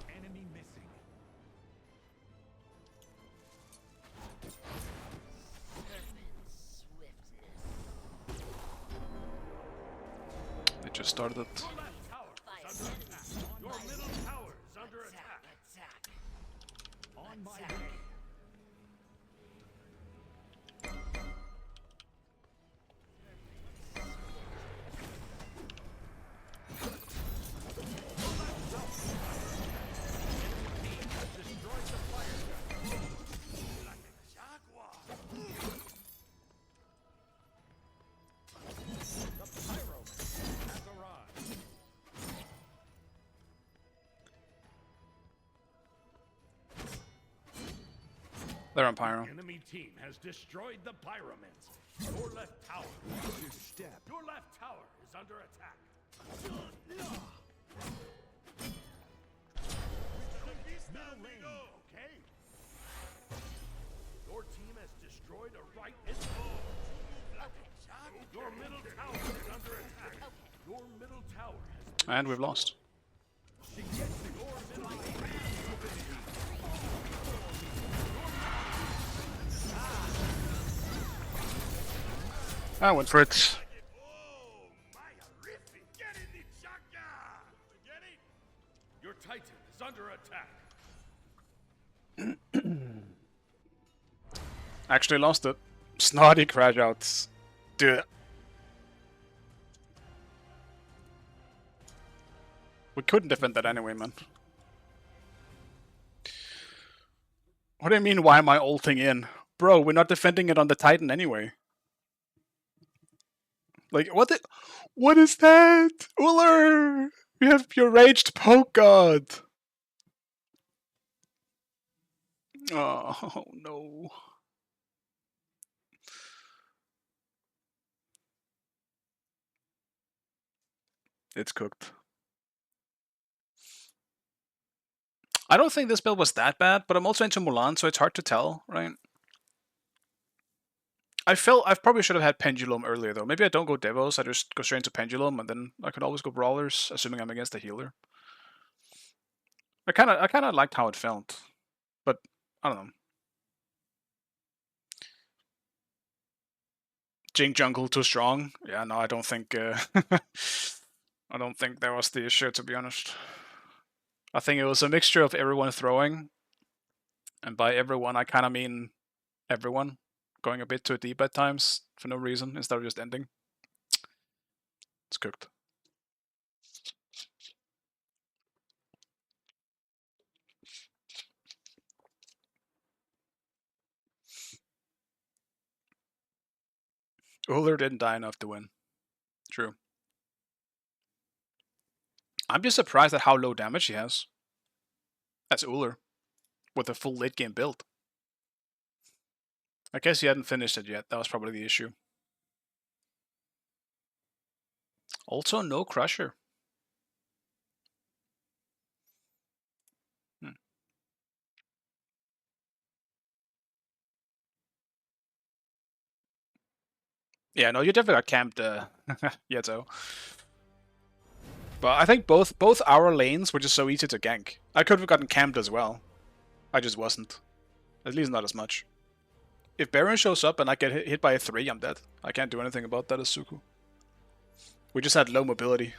S8: Enemy missing.
S5: Serpent swiftness.
S1: They just started it.
S3: Your left tower
S5: Fire
S3: is under attack.
S5: enemies.
S3: Your middle tower is under
S5: Attack.
S3: attack.
S5: Attack.
S8: On my
S5: Attack.
S8: way.
S1: They're on Pyro.
S3: Enemy team has destroyed the pyramids. Your left tower.
S8: Your step.
S3: Your left tower is under attack. Okay. Your team has destroyed a right in. Your middle tower is under attack. Your middle tower has been
S1: And we've lost. I went for it.
S3: Oh, my horrific! Get in the chaka! Get it? Your Titan is under attack.
S1: Actually lost it. Snotty crash outs. Dude. We couldn't defend that anyway, man. What do you mean, why am I ulting in? Bro, we're not defending it on the Titan anyway. Like, what is that? Uller! You have your raged poke god! Oh, no. It's cooked. I don't think this build was that bad, but I'm also into Mulan, so it's hard to tell, right? I probably should have had Pendulum earlier, though. Maybe I don't go Devos, I just go straight into Pendulum, and then I can always go Brawlers, assuming I'm against a healer. I kind of liked how it felt, but I don't know. Jing Jungle too strong? Yeah, no, I don't think. I don't think that was the issue, to be honest. I think it was a mixture of everyone throwing, and by everyone I kind of mean everyone going a bit too deep at times for no reason instead of just ending. It's cooked. Uller didn't die enough to win. True. I'm just surprised at how low damage he has. That's Uller. With a full late game build. I guess he hadn't finished it yet. That was probably the issue. Also, no Crusher. Yeah, no, you definitely got camped, Yeto. But I think both our lanes were just so easy to gank. I could have gotten camped as well. I just wasn't. At least not as much. If Baron shows up and I get hit by a 3, I'm dead. I can't do anything about that as Suku. We just had low mobility.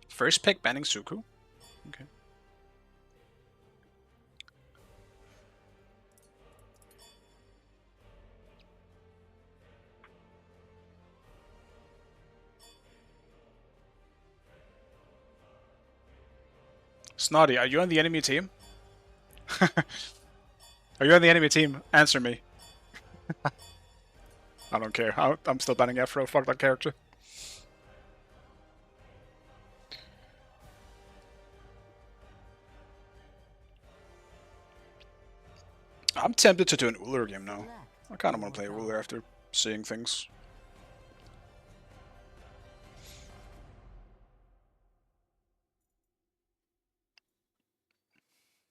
S1: First pick banning Suku? Okay. Snotty, are you on the enemy team? Are you on the enemy team? Answer me. I don't care. I'm still banning Afro. Fuck that character. I'm tempted to do an Uller game now. I kind of want to play Uller after seeing things.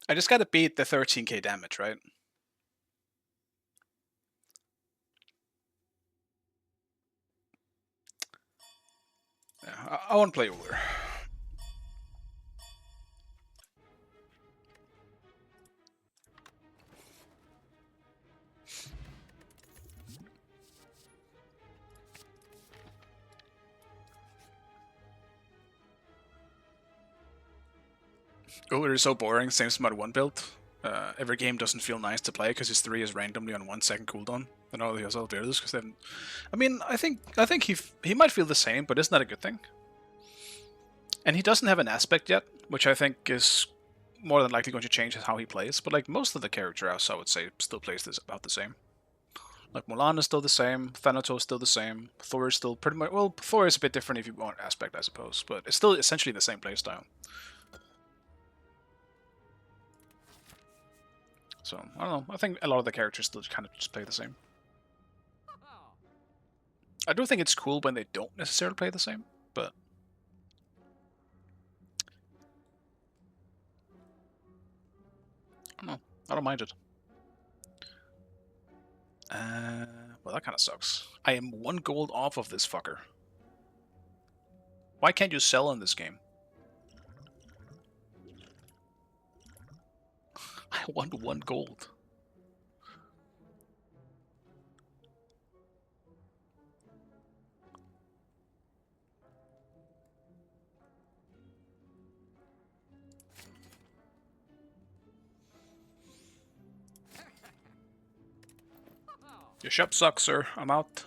S1: I just gotta beat the 13k damage, right? Yeah, I want to play Uller. Uller is so boring, same as Mod 1 build. Every game doesn't feel nice to play because his 3 is randomly on 1 second cooldown. And all the other others because they haven't... I mean, I think he might feel the same, but isn't that a good thing? And he doesn't have an aspect yet, which I think is more than likely going to change how he plays. But like most of the characters, I would say, still plays this about the same. Like Mulan is still the same, Thanatos is still the same, Thor is still pretty much... Well, Thor is a bit different if you want aspect, I suppose, but it's still essentially the same playstyle. So, I don't know. I think a lot of the characters still kind of just play the same. I do think it's cool when they don't necessarily play the same, but... I don't know. I don't mind it. Well, that kind of sucks. I am 1 gold off of this fucker. Why can't you sell in this game? I want 1 gold. Your shop sucks, sir. I'm out.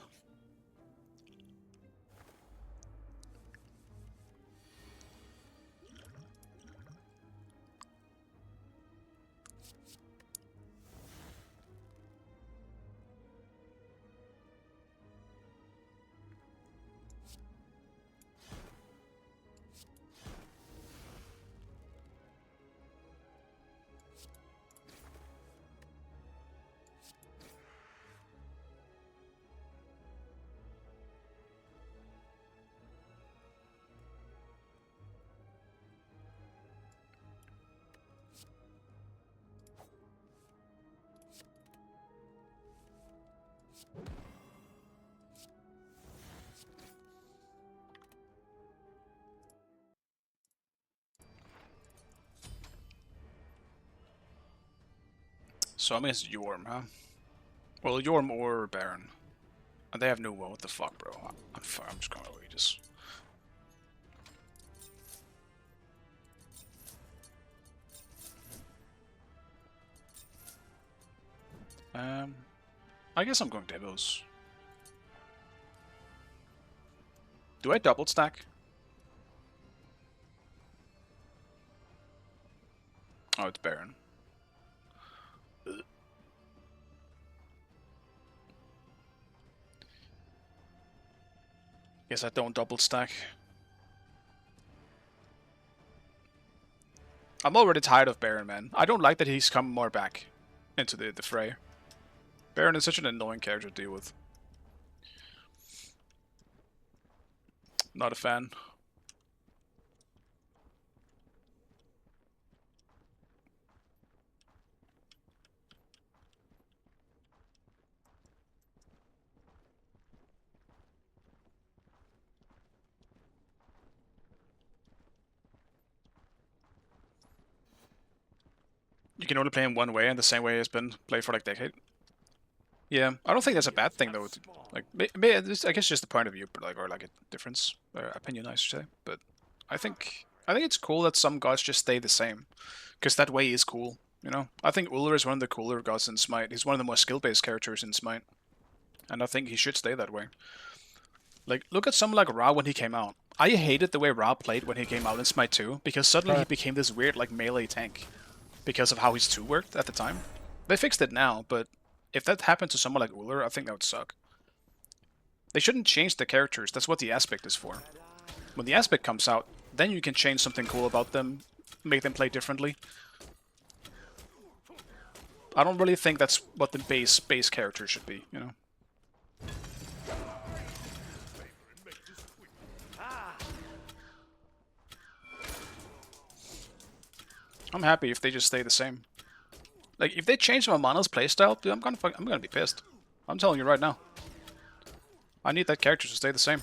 S1: So I mean it's Yorm, huh? Well, Yorm or Baron. And they have no what the fuck, bro? I'm just gonna read this. I guess I'm going Devils. Do I double stack? Oh, it's Baron. Guess I don't double stack. I'm already tired of Baron, man. I don't like that he's come more back into the fray. Baron is such an annoying character to deal with. Not a fan. You can only play him one way, and the same way it's been played for like a decade. Yeah, I don't think that's a bad thing though. Like, I guess just the point of view, but like, or like a difference, or opinion, I should say. But I think it's cool that some gods just stay the same, because that way is cool. You know, I think Ullr is one of the cooler gods in Smite. He's one of the more skill-based characters in Smite, and I think he should stay that way. Like, look at someone like Ra when he came out. I hated the way Ra played when he came out in Smite 2, because suddenly he became this weird like melee tank, because of how his 2 worked at the time. They fixed it now, but if that happened to someone like Ullr, I think that would suck. They shouldn't change the characters, that's what the aspect is for. When the aspect comes out, then you can change something cool about them, make them play differently. I don't really think that's what the base character should be, you know? I'm happy if they just stay the same. Like, if they change Mamana's playstyle, dude, I'm gonna be pissed. I'm telling you right now. I need that character to stay the same.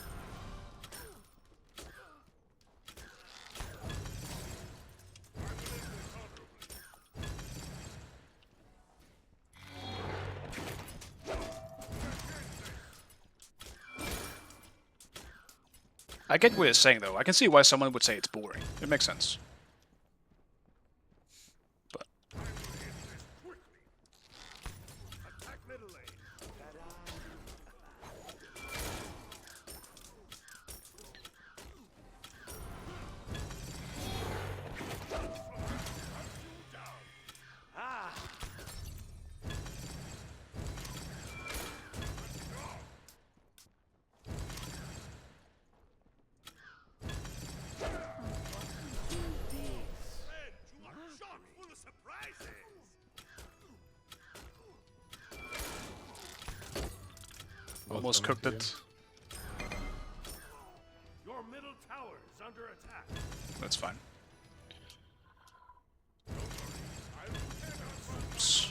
S1: I get what you're saying, though. I can see why someone would say it's boring. It makes sense. But
S3: Attack middle lane.
S1: almost
S7: coming
S1: cooked
S7: to you.
S1: it.
S3: Your middle tower is under attack.
S1: That's fine.
S2: Be
S1: Oops.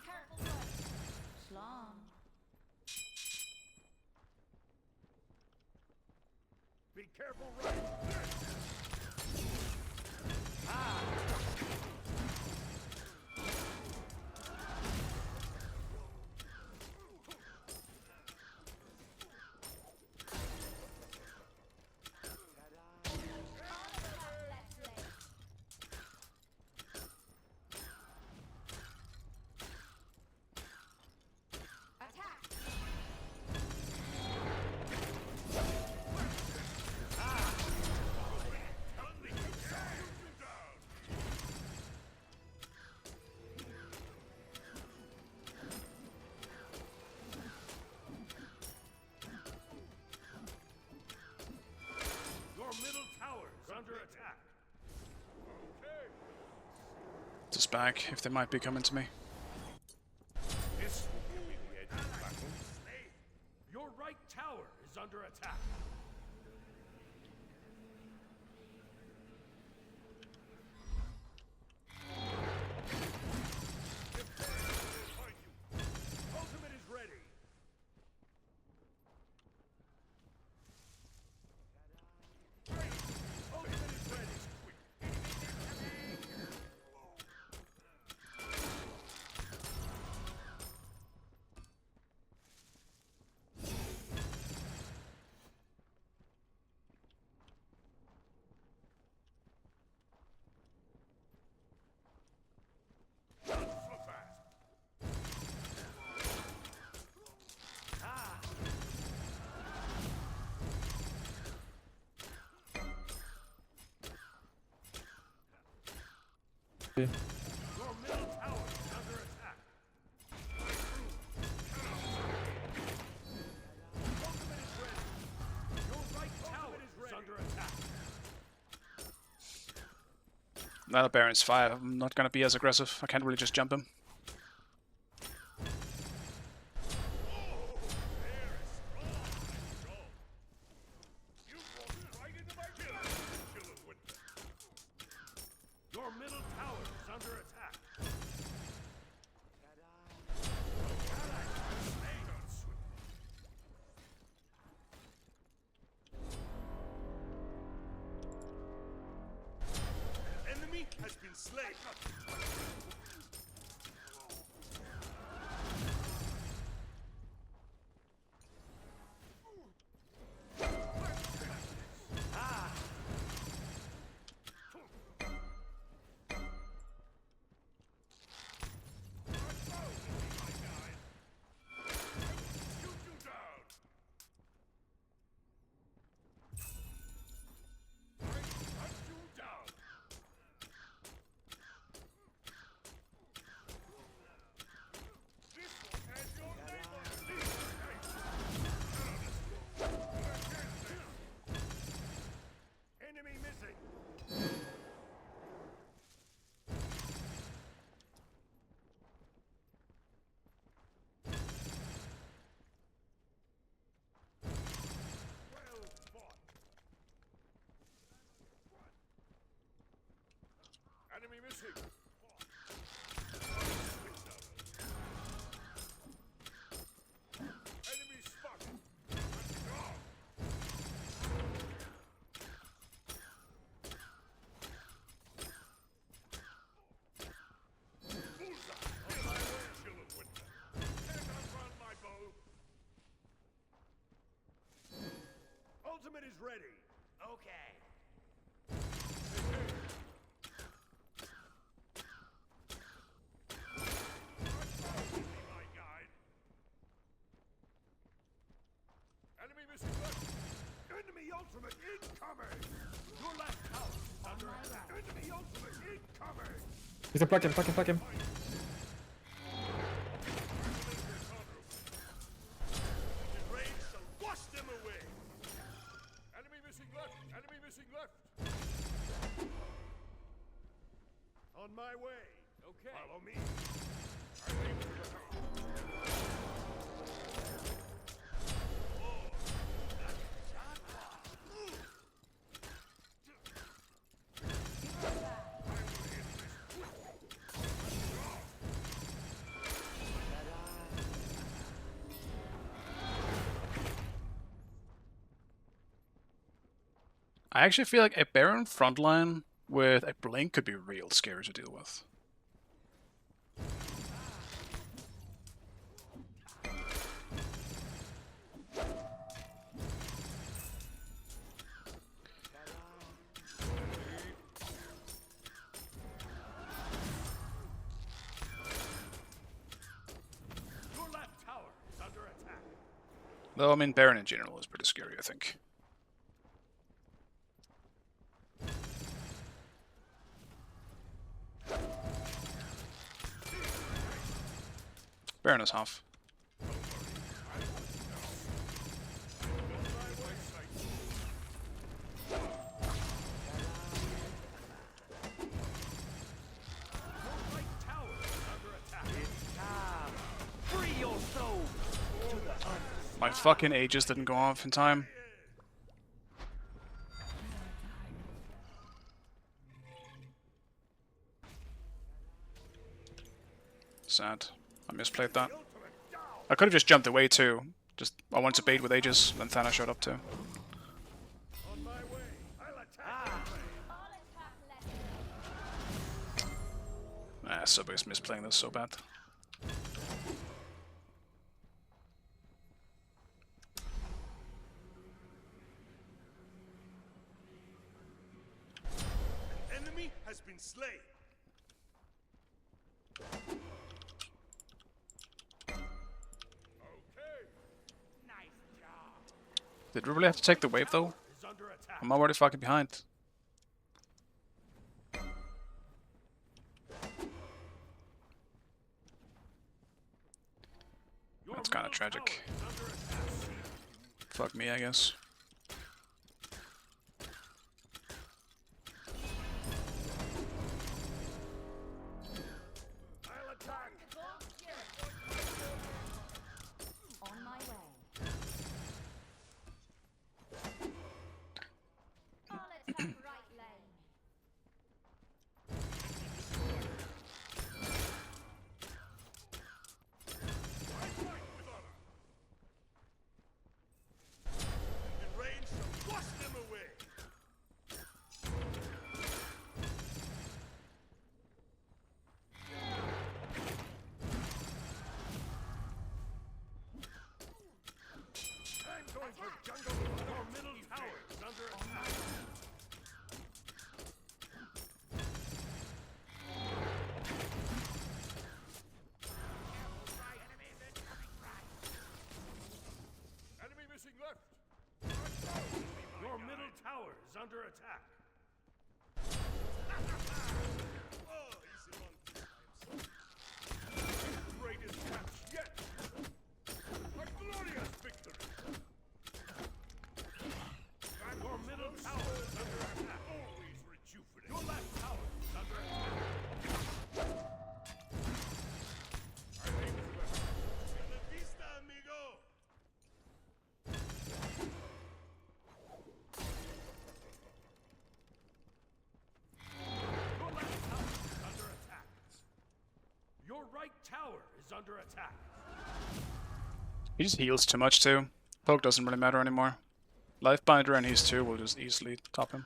S2: careful, right? Slam.
S3: Be careful, right?
S2: Attack!
S3: Your middle tower is under attack. Okay.
S1: Just back if they might be coming to me.
S3: This will be the edge of the battle. Your right tower is under attack. Ultimate is ready. Ultimate is ready. Not so fast. Your middle tower is under attack. Ultimate is ready. Your right tower is under attack.
S1: Now that Baron's 5, I'm not gonna be as aggressive. I can't really just jump him.
S3: You walked right into my killer window. Your middle tower is under attack. Enemy has been slain. Shoot you down. I hunt you down. This will end your name on the enemy missing. Well fought. Enemy missing. Enemy spotted. Dog. Bullseye. On my way, killer window. Can't outrun my bow. Ultimate is ready. Okay. My guide. Enemy missing left. Enemy ultimate incoming. Your left tower is under attack. Enemy ultimate incoming.
S7: He's a pluck him, pluck him, pluck him.
S3: The rain shall wash them away. Enemy missing left. Enemy missing left. On my way. Okay. Follow me. I aim for the tower.
S1: I actually feel like a Baron frontline with a Blink could be real scary to deal with.
S3: Your left tower is under attack.
S1: Though, I mean, Baron in general is pretty scary, I think. Baron is half.
S3: Right tower is under attack.
S4: Free your soul to the
S1: My fucking Aegis didn't go off in time. Sad. I misplayed that. I could have just jumped away too. I wanted to bait with Aegis, then Thanos showed up too.
S3: On my way. I'll attack.
S1: Ah, Subway's misplaying this so bad.
S3: An enemy has been slain. Okay.
S4: nice job.
S1: Did we really have to take the wave though?
S3: Is under attack.
S1: I'm already fucking behind.
S3: Your
S1: That's kinda
S3: middle
S1: tragic.
S3: tower is under attack.
S1: Fuck me, I guess.
S3: I'll attack.
S2: On my way. I'll attack right lane.
S3: In range, so wash them away. I'm going for jungle. Your middle tower is under attack. Enemy missing left. Your middle tower is under attack. Oh, easy one. Greatest match yet. A glorious victory. Your middle tower is under attack. Always rejuvenate. Your left tower is under attack. I aim to left. Hasta la vista, amigo. Your left tower is under attack. Your right tower is under attack.
S1: He just heals too much too. Poke doesn't really matter anymore. Lifebinder and he's 2 will just easily top him.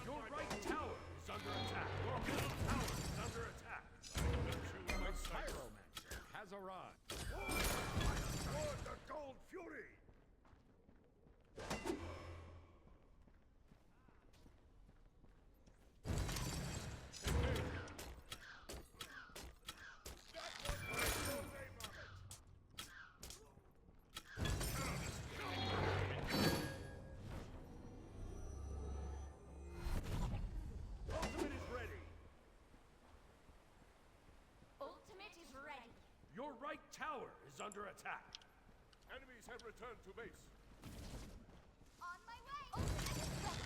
S3: Your right tower is under attack. Your middle tower is under attack. My pyromancer has arrived. Oh, the gold fury! Ultimate is ready.
S2: Ultimate is ready.
S3: Your right tower is under attack. Enemies have returned to base.
S2: On my way. Ultimate is ready.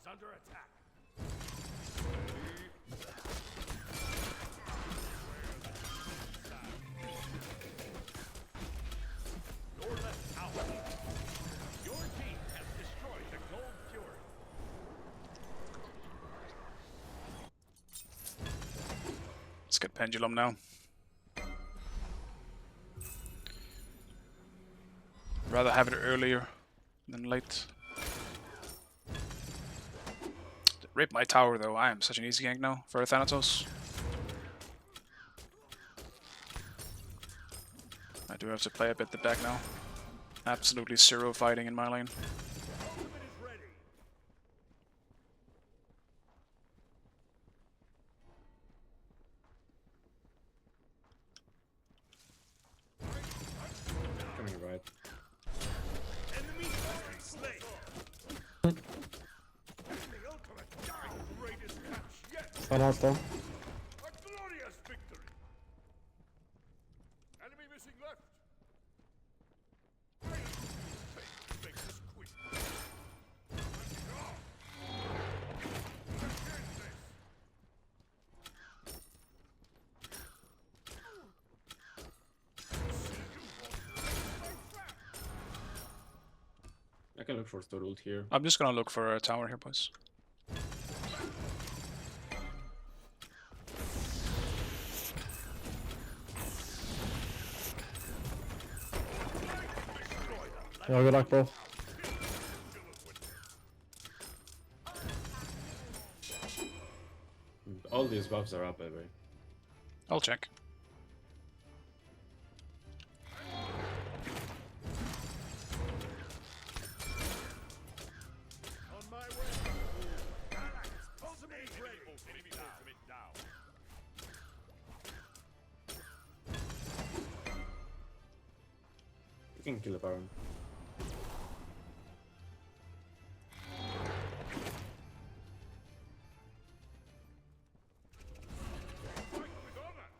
S3: is under attack. Your left tower. Your team has destroyed the Gold Fury.
S1: Let's get Pendulum now. Rather have it earlier than late. Rip my tower though, I am such an easy gank now for a Thanatos. I do have to play a bit the back now. Absolutely zero fighting in my lane.
S3: Ultimate is ready.
S7: Coming right.
S3: Enemy has been slain. The ultimate greatest match yet.
S9: One house though.
S3: A glorious victory. Enemy missing left. Make this quick.
S7: I can look for third ult here.
S1: I'm just gonna look for a tower here, boys.
S9: Yeah, good luck, bro.
S7: All these buffs are up, by the way.
S1: I'll check.
S3: On my way. Ultimate is ready. Enemy ultimate down.
S7: You can kill a Baron.
S3: Fight with honor.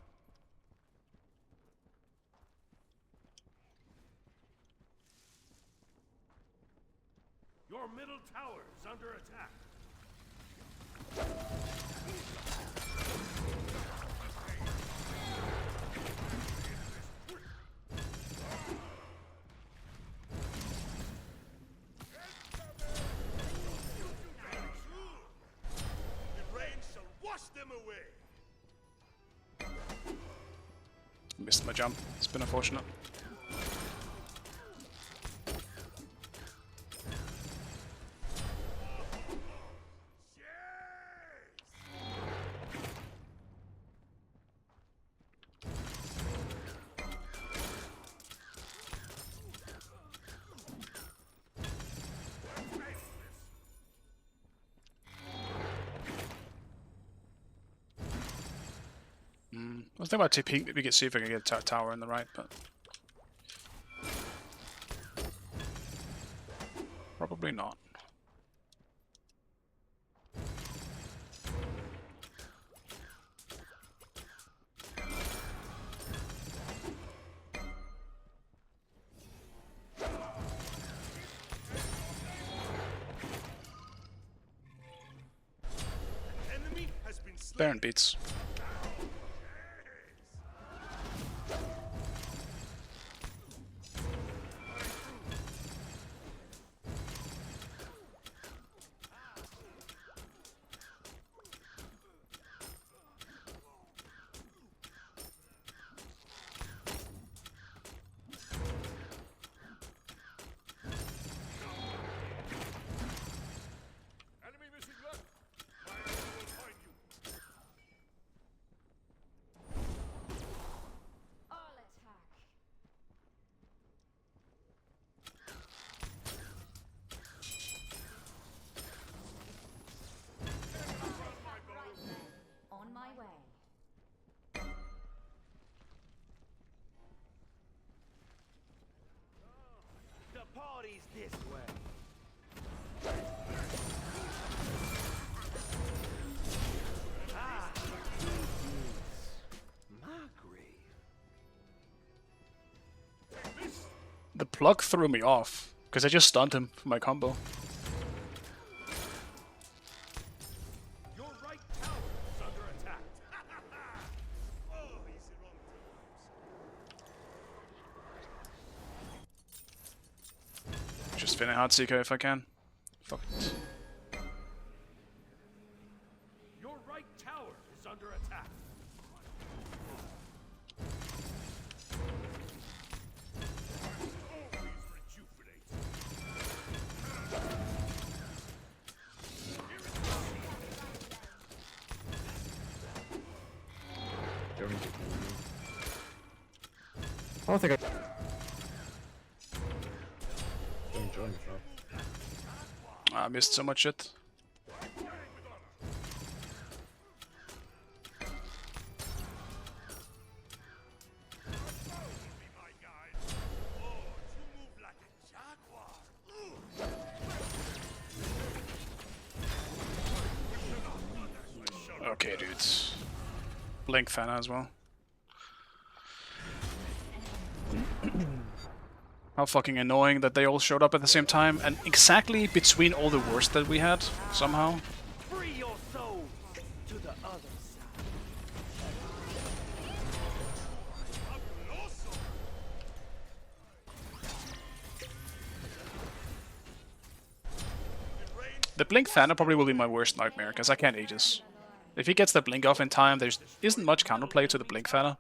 S3: Your middle tower is under attack. The rain shall wash them away.
S1: Missed my jump. It's been unfortunate. I was thinking about TP, maybe see if I can get a tower in the right, but probably not.
S3: Enemy has been slain.
S1: Baron beats.
S3: Enemy missing left. My enemy will find you.
S2: All attack. On my way.
S4: The party's this way. Ah, my grave.
S1: The plug threw me off because I just stunned him for my combo. just finish Hatsika if I can. Fuck it.
S3: Your right tower is under attack. Always rejuvenate.
S9: I don't think I.
S7: Join, bro.
S1: I missed so much shit. Okay, dudes. Blink Fana as well. How fucking annoying that they all showed up at the same time and exactly between all the worst that we had, somehow.
S4: Free your souls to the other side.
S1: The Blink Fana probably will be my worst nightmare, because I can't Aegis. If he gets the Blink off in time, there isn't much counterplay to the Blink Fana.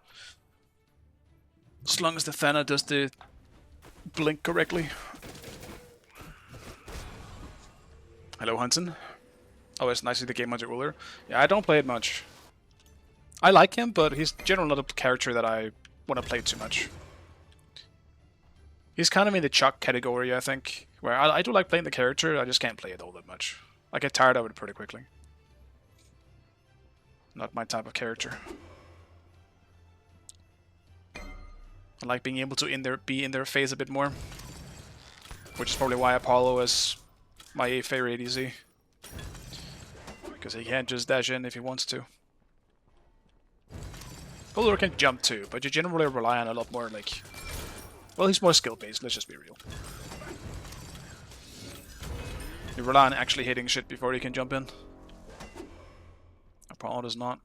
S1: As long as the Fana does the Blink correctly. Hello, Hunton. Oh, it's nice to see the Gamehunter ruler. Yeah, I don't play it much. I like him, but he's generally not a character that I want to play too much. He's kind of in the Chuck category, I think, where I do like playing the character, I just can't play it all that much. I get tired of it pretty quickly. Not my type of character. I like being able to be in their face a bit more. Which is probably why Apollo is my favorite ADC. Because he can't just dash in if he wants to. Polar can jump too, but you generally rely on a lot more, like... Well, he's more skill-based, let's just be real. You rely on actually hitting shit before he can jump in. Apollo does not.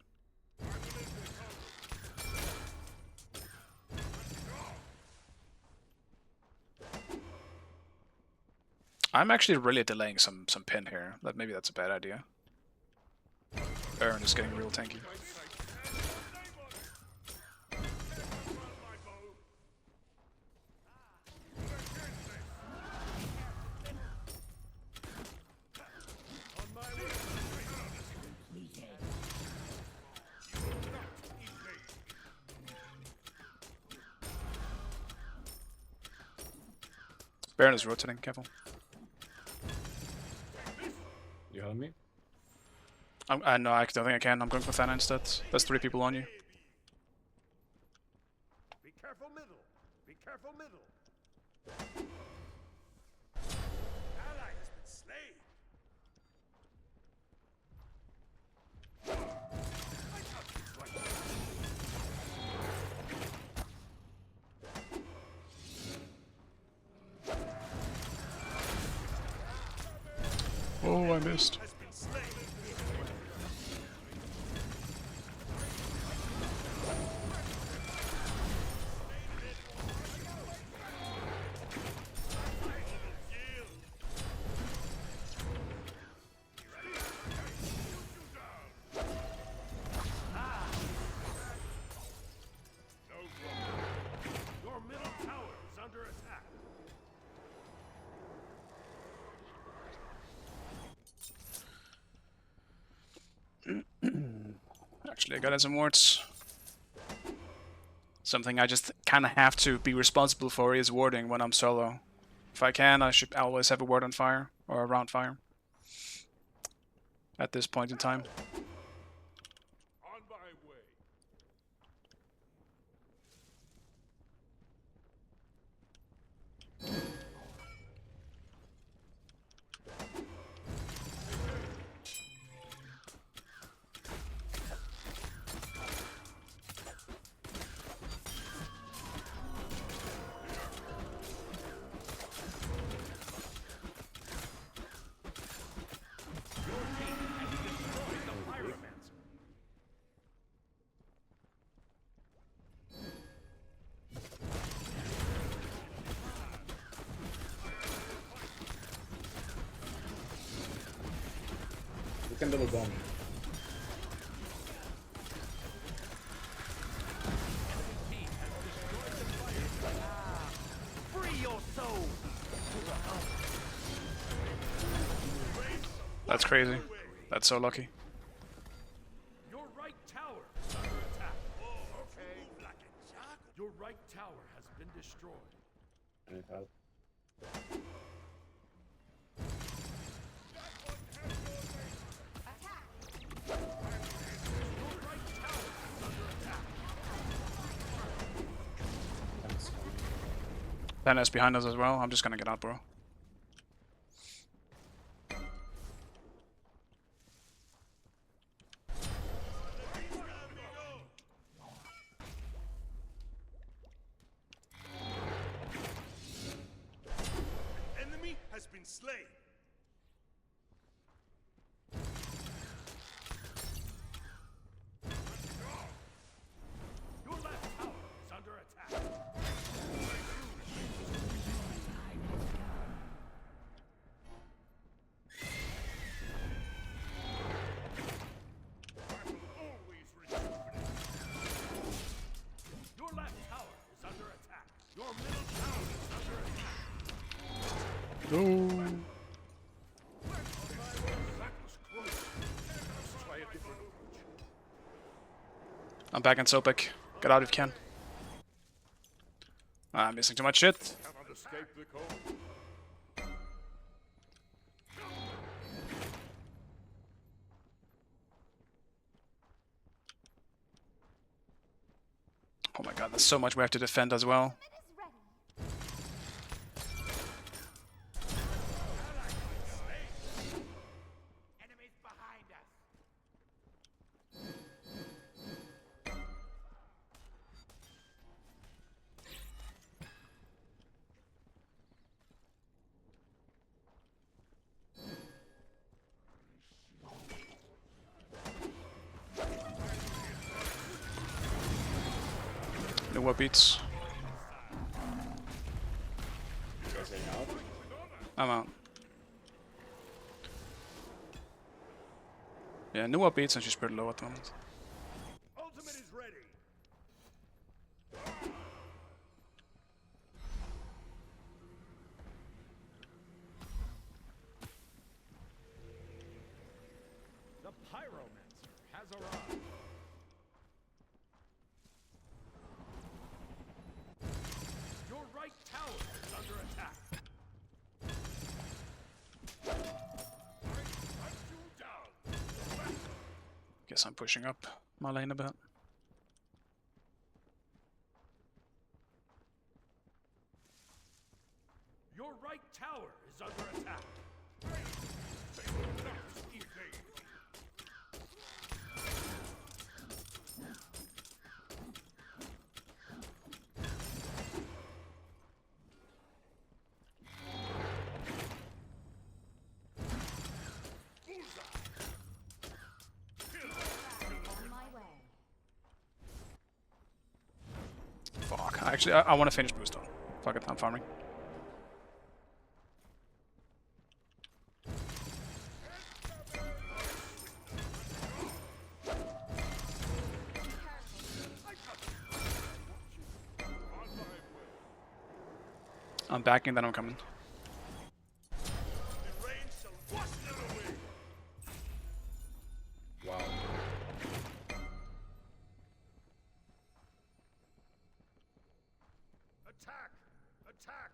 S1: I'm actually really delaying some pin here. Maybe that's a bad idea. Baron is getting real tanky. Baron is rotating, careful.
S7: You heard me?
S1: No, I don't think I can. I'm going for Thana instead. There's 3 people on you.
S3: Be careful middle. Be careful middle. Ally has been slain.
S1: Oh, I missed.
S3: Your middle tower is under attack.
S1: Actually, I got some wards. Something I just kind of have to be responsible for is warding when I'm solo. If I can, I should always have a ward on fire, or around fire. At this point in time.
S3: On my way.
S7: can double bomb.
S4: Free your soul.
S1: That's crazy. That's so lucky.
S3: Your right tower is under attack. Your right tower has been destroyed.
S7: And it has.
S2: Attack.
S3: Your right tower is under attack.
S7: That's fine.
S1: Thanos behind us as well. I'm just gonna get out, bro.
S3: Enemy has been slain. Your left tower is under attack. Always rejuvenate. Your left tower is under attack. Your middle tower is under attack.
S1: No.
S3: That was close. Let's try a different approach.
S1: I'm back in Sopic. Get out if you can. I'm missing too much shit.
S3: Cannot escape the cold.
S1: Oh my god, there's so much we have to defend as well.
S2: It is ready.
S4: Enemies behind us.
S1: No what beats.
S7: You guys hang out.
S1: I'm out. Yeah, no what beats and she's pretty low at the moment.
S3: Ultimate is ready. The Pyromancer has arrived. Your right tower is under attack. Hunt you down.
S1: Guess I'm pushing up my lane a bit.
S3: Your right tower is under attack. Evade.
S2: On my way.
S1: Fuck. Actually, I want to finish boost though. Fuck it, I'm farming. I'm backing, then I'm coming.
S3: The rain shall wash them away.
S7: Wow.
S3: Attack! Attack!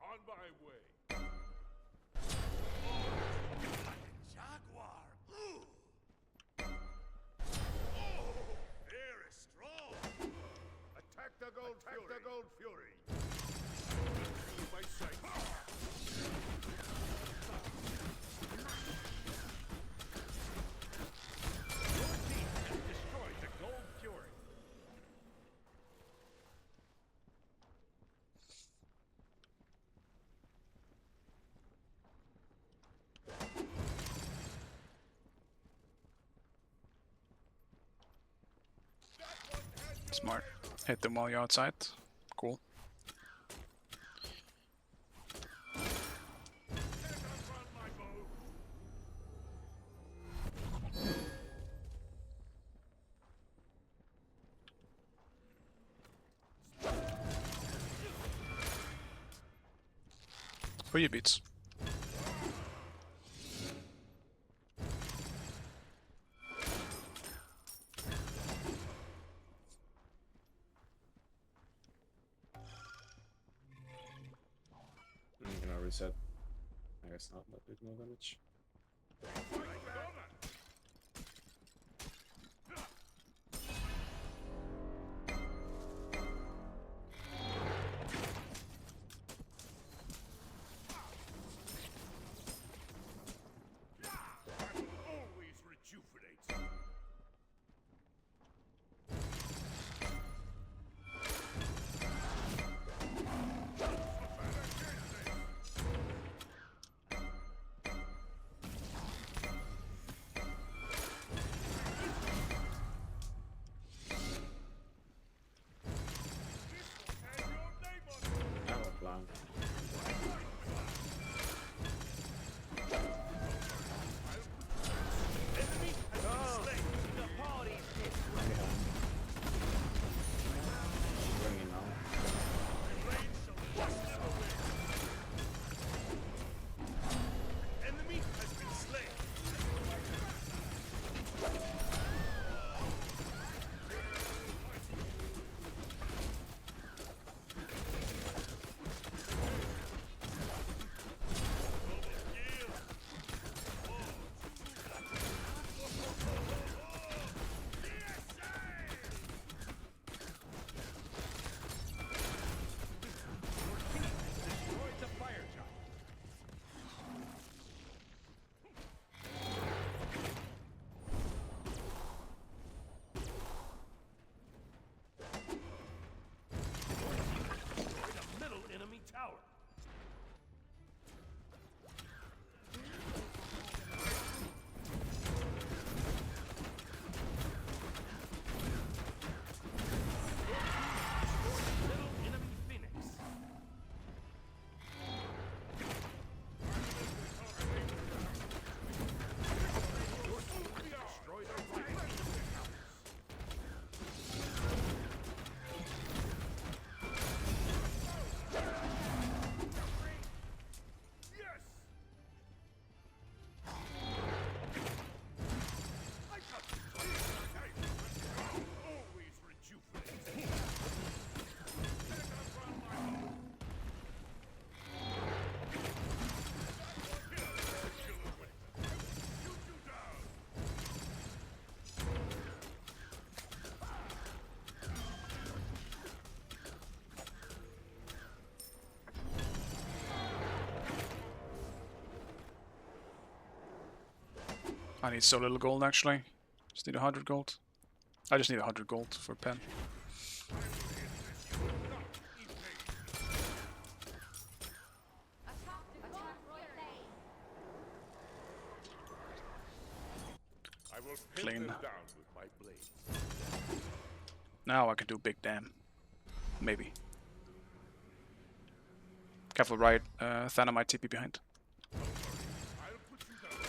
S3: On my way. Like a jaguar. Very strong. Attack the gold fury. By sight. Your team has destroyed the gold fury.
S1: Smart. Hit them while you're outside. Cool. For you beats.
S7: I'm gonna reset. I guess not, but with no damage.
S3: Always rejuvenate.
S7: I have a plan.
S4: The party's
S7: I'm behind. Going in now.
S3: Enemy has been slain.
S8: Destroyed the fire giant.
S3: Destroyed a middle enemy tower. Middle enemy Phoenix. Destroyed a right enemy tower. Yes! I got you. Always rejuvenate. Shoot you down.
S1: I need so little gold actually. Just need 100 gold. I just need 100 gold for pen.
S2: Attack right lane.
S3: I will pin
S1: Clean.
S3: them down with my blades.
S1: Now I can do big damn. Maybe. Careful, right? Thana might TP behind.
S3: I'll put you down.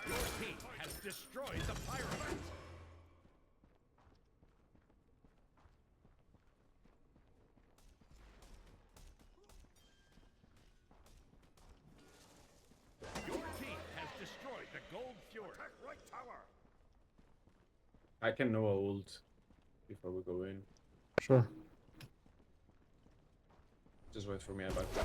S8: Your team has destroyed the pyramid. Your team has destroyed the gold fjord.
S3: Attack right tower.
S7: I can know a ult before we go in.
S9: Sure.
S7: Just wait for me. I back to the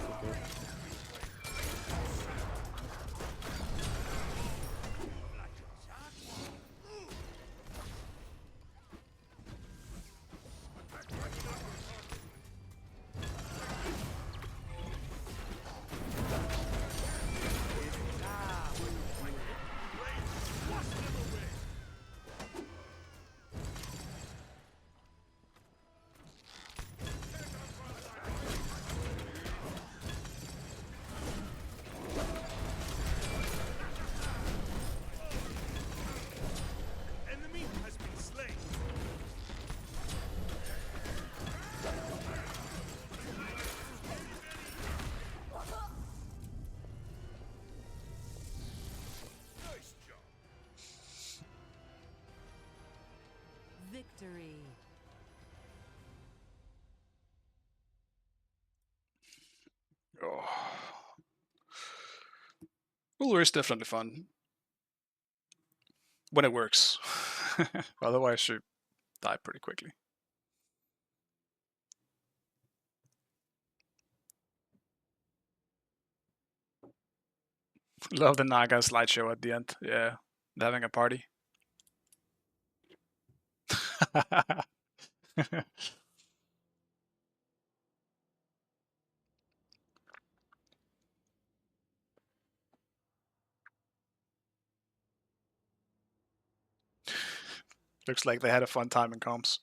S5: victory.
S1: Oh. Ruler is definitely fun. When it works. Otherwise you die pretty quickly. Love the Naga slideshow at the end. Yeah. They're having a party. Looks like they had a fun time in comps.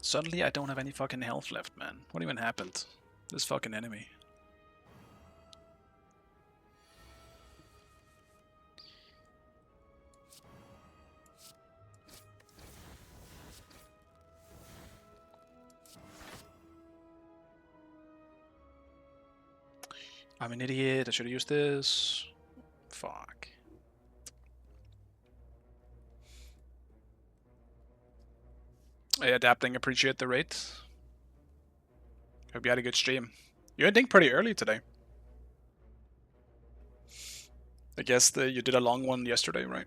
S1: Suddenly I don't have any fucking health left, man. What even happened? This fucking enemy. I'm an idiot. I should have used this. Fuck. Hey, adapting, appreciate the rate. Hope you had a good stream. You ending pretty early today. I guess you did a long one yesterday, right?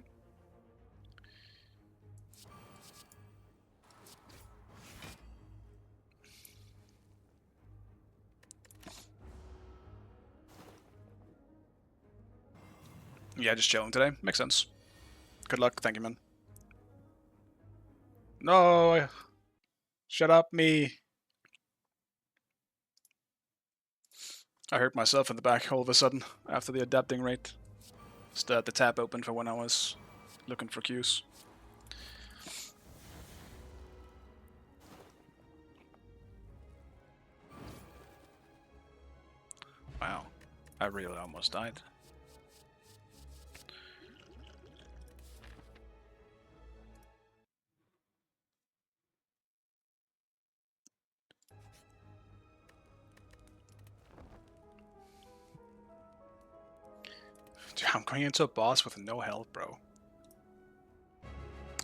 S1: Yeah, just chilling today. Makes sense. Good luck. Thank you, man. No! Shut up, me! I hurt myself in the back all of a sudden after the adapting rate. Just the tab opened for when I was looking for cues. Wow. I really almost died. Dude, I'm going into a boss with no health, bro.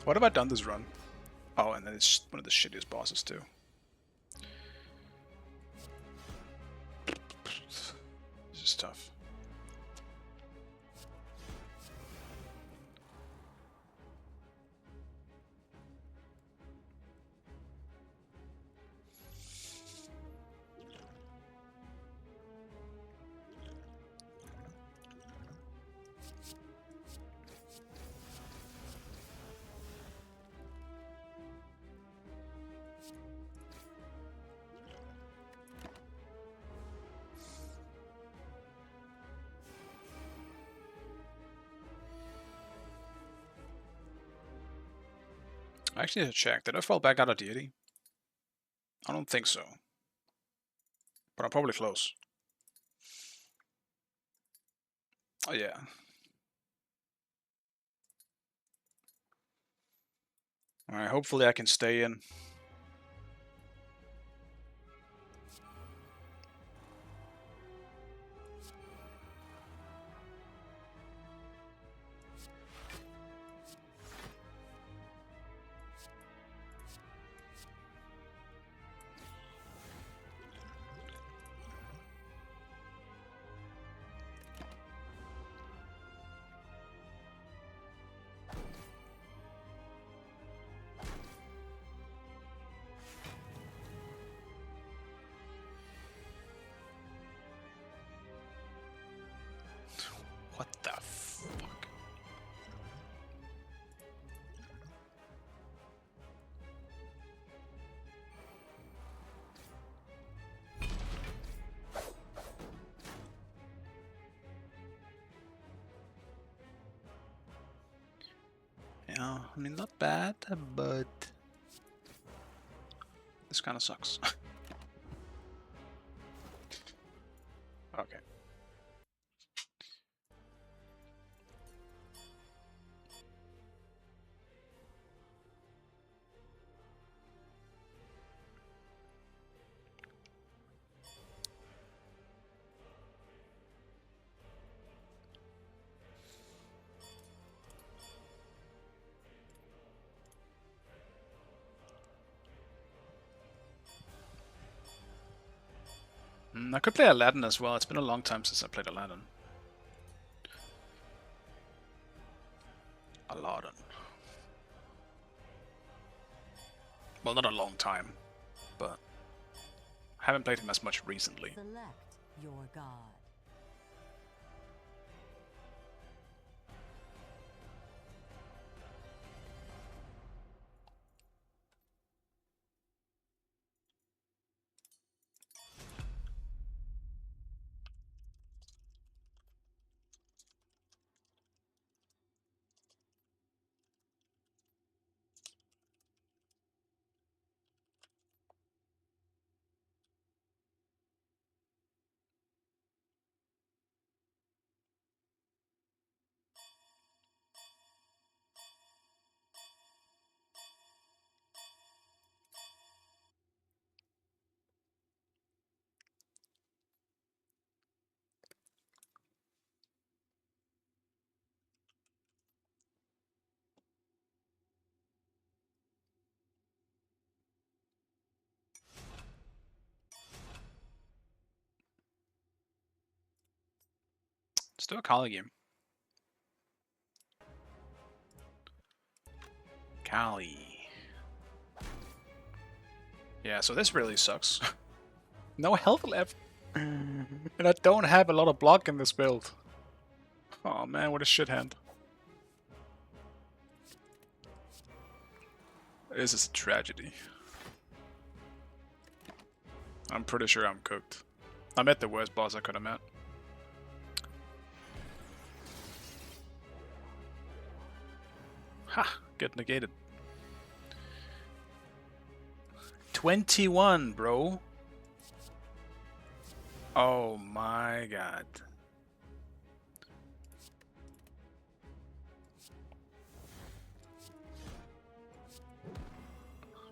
S1: What have I done this run? Oh, and then it's one of the shittiest bosses, too. This is tough. I actually need to check. Did I fall back out of deity? I don't think so. But I'm probably close. Oh, yeah. Alright, hopefully I can stay in. What the fuck? Yeah, I mean, not bad, but This kind of sucks. Okay. I could play Aladdin as well. It's been a long time since I played Aladdin. Aladdin. Well, not a long time, but I haven't played him as much recently.
S10: Select your god.
S1: Let's do a Kali game. Kali. Yeah, so this really sucks. No health left. And I don't have a lot of block in this build. Oh man, what a shit hand. This is a tragedy. I'm pretty sure I'm cooked. I met the worst boss I could have met. Ha! Get negated. 21, bro. Oh my god.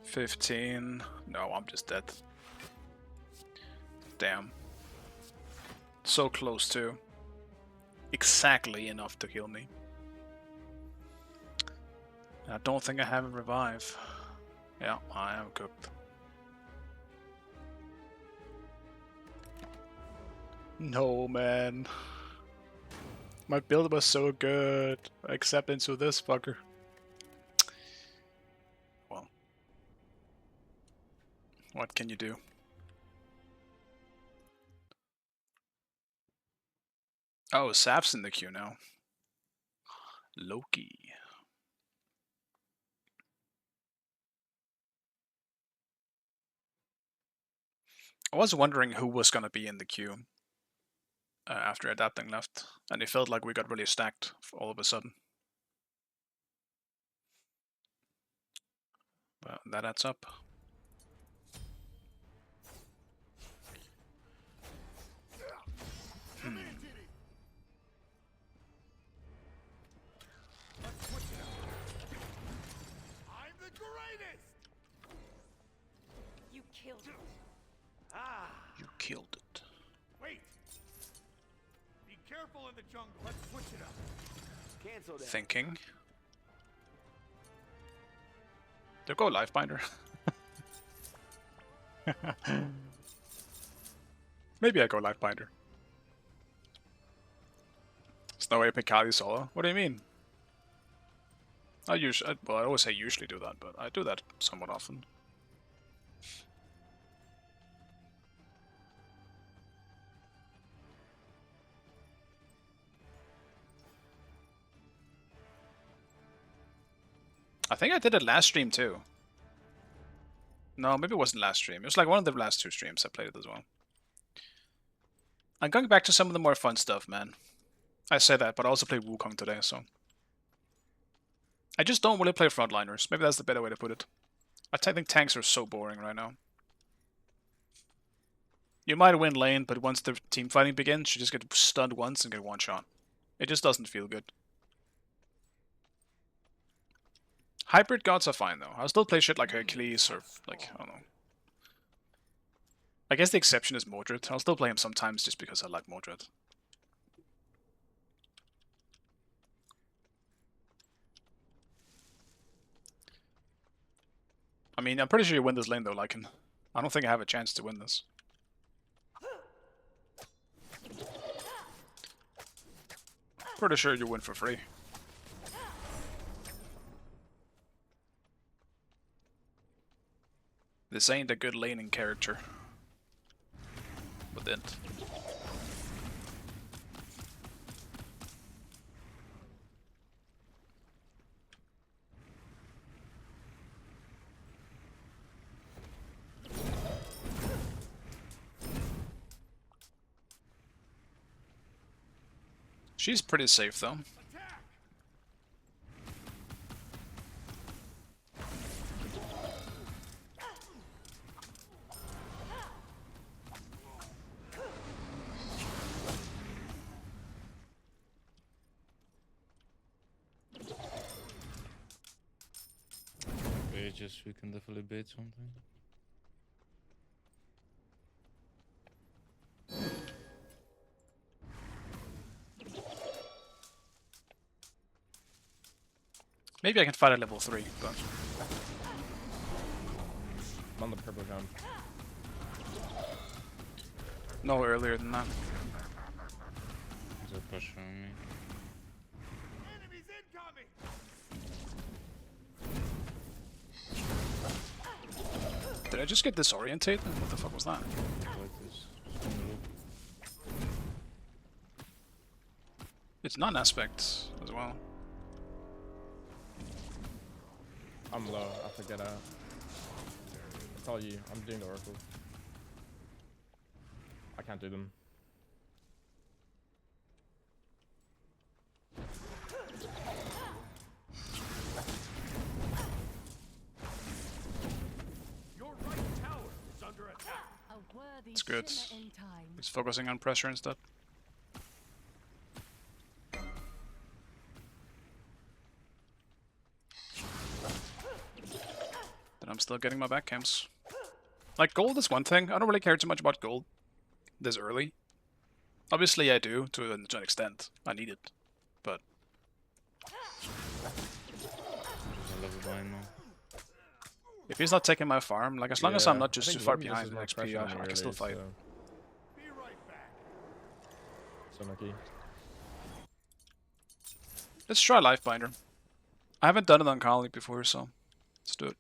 S1: $15. No, I'm just dead. Damn. So close too. Exactly enough to kill me. I don't think I have a revive. Yeah, I am cooked. No, man. My build was so good, except into this fucker. Well. What can you do? Oh, Sap's in the queue now. Loki. I was wondering who was gonna be in the queue after Adapting left, and it felt like we got really stacked all of a sudden. But that adds up.
S3: I'm the greatest!
S4: You killed it.
S3: Ah,
S1: You killed it.
S3: wait! Be careful in the jungle. Let's switch it up.
S4: Cancel that.
S1: Thinking. Do go Lifebinder. Maybe I go Lifebinder. There's no epic Kali solo. What do you mean? Well, I always say usually do that, but I do that somewhat often. I think I did it last stream too. No, maybe it wasn't last stream. It was like one of the last 2 streams I played it as well. I'm going back to some of the more fun stuff, man. I say that, but I also played Wukong today, so... I just don't really play frontliners. Maybe that's the better way to put it. I think tanks are so boring right now. You might win lane, but once the team fighting begins, you just get stunned once and get one shot. It just doesn't feel good. Hybrid gods are fine though. I'll still play shit like Hercules or like, I don't know. I guess the exception is Mordred. I'll still play him sometimes just because I like Mordred. I mean, I'm pretty sure you win this lane though, Lycan. I don't think I have a chance to win this. Pretty sure you win for free. This ain't a good laning character. But then. She's pretty safe though.
S10: Just we can definitely bait something.
S1: Maybe I can fight at level 3, but
S9: I'm on the purple jump.
S1: no earlier than that.
S10: There's a pressure on me.
S4: Enemies incoming!
S1: Did I just get disorientated? What the fuck was that?
S10: Like this. Just on the loop.
S1: It's non-aspect as well.
S9: I'm low. I forget out. It's all you. I'm doing the oracle. I can't do them.
S3: Your right tower is under attack.
S2: A worthy
S1: It's good.
S2: sinner in time.
S1: He's focusing on pressure instead. Then I'm still getting my back camps. Like, gold is one thing. I don't really care too much about gold this early. Obviously I do, to an extent. I need it. But
S10: There's a level behind now.
S1: if he's not taking my farm, like as long as I'm not just
S9: I
S1: too
S9: think
S1: far
S9: Lumius
S1: behind
S9: is
S1: in
S9: more
S1: XP,
S9: pressure on me
S1: I can still
S9: early,
S1: fight.
S3: Be right back.
S9: So lucky.
S1: Let's try Lifebinder. I haven't done it on Kali before, so let's do it.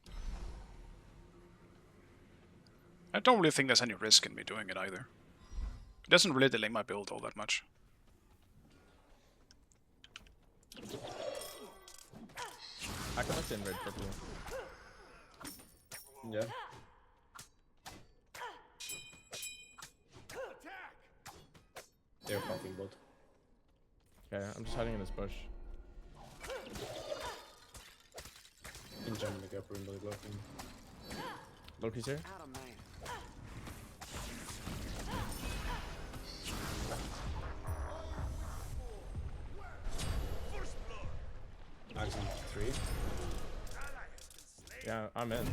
S1: I don't really think there's any risk in me doing it either. It doesn't really delay my build all that much.
S9: I can look in red purple. Yeah.
S3: Attack!
S7: They're popping bot.
S9: Okay, I'm just hiding in this bush.
S7: In jumping the gap room by the blocking.
S9: Loki's here.
S4: Out of man.
S7: Axon 3.
S9: Yeah, I'm in.
S3: Your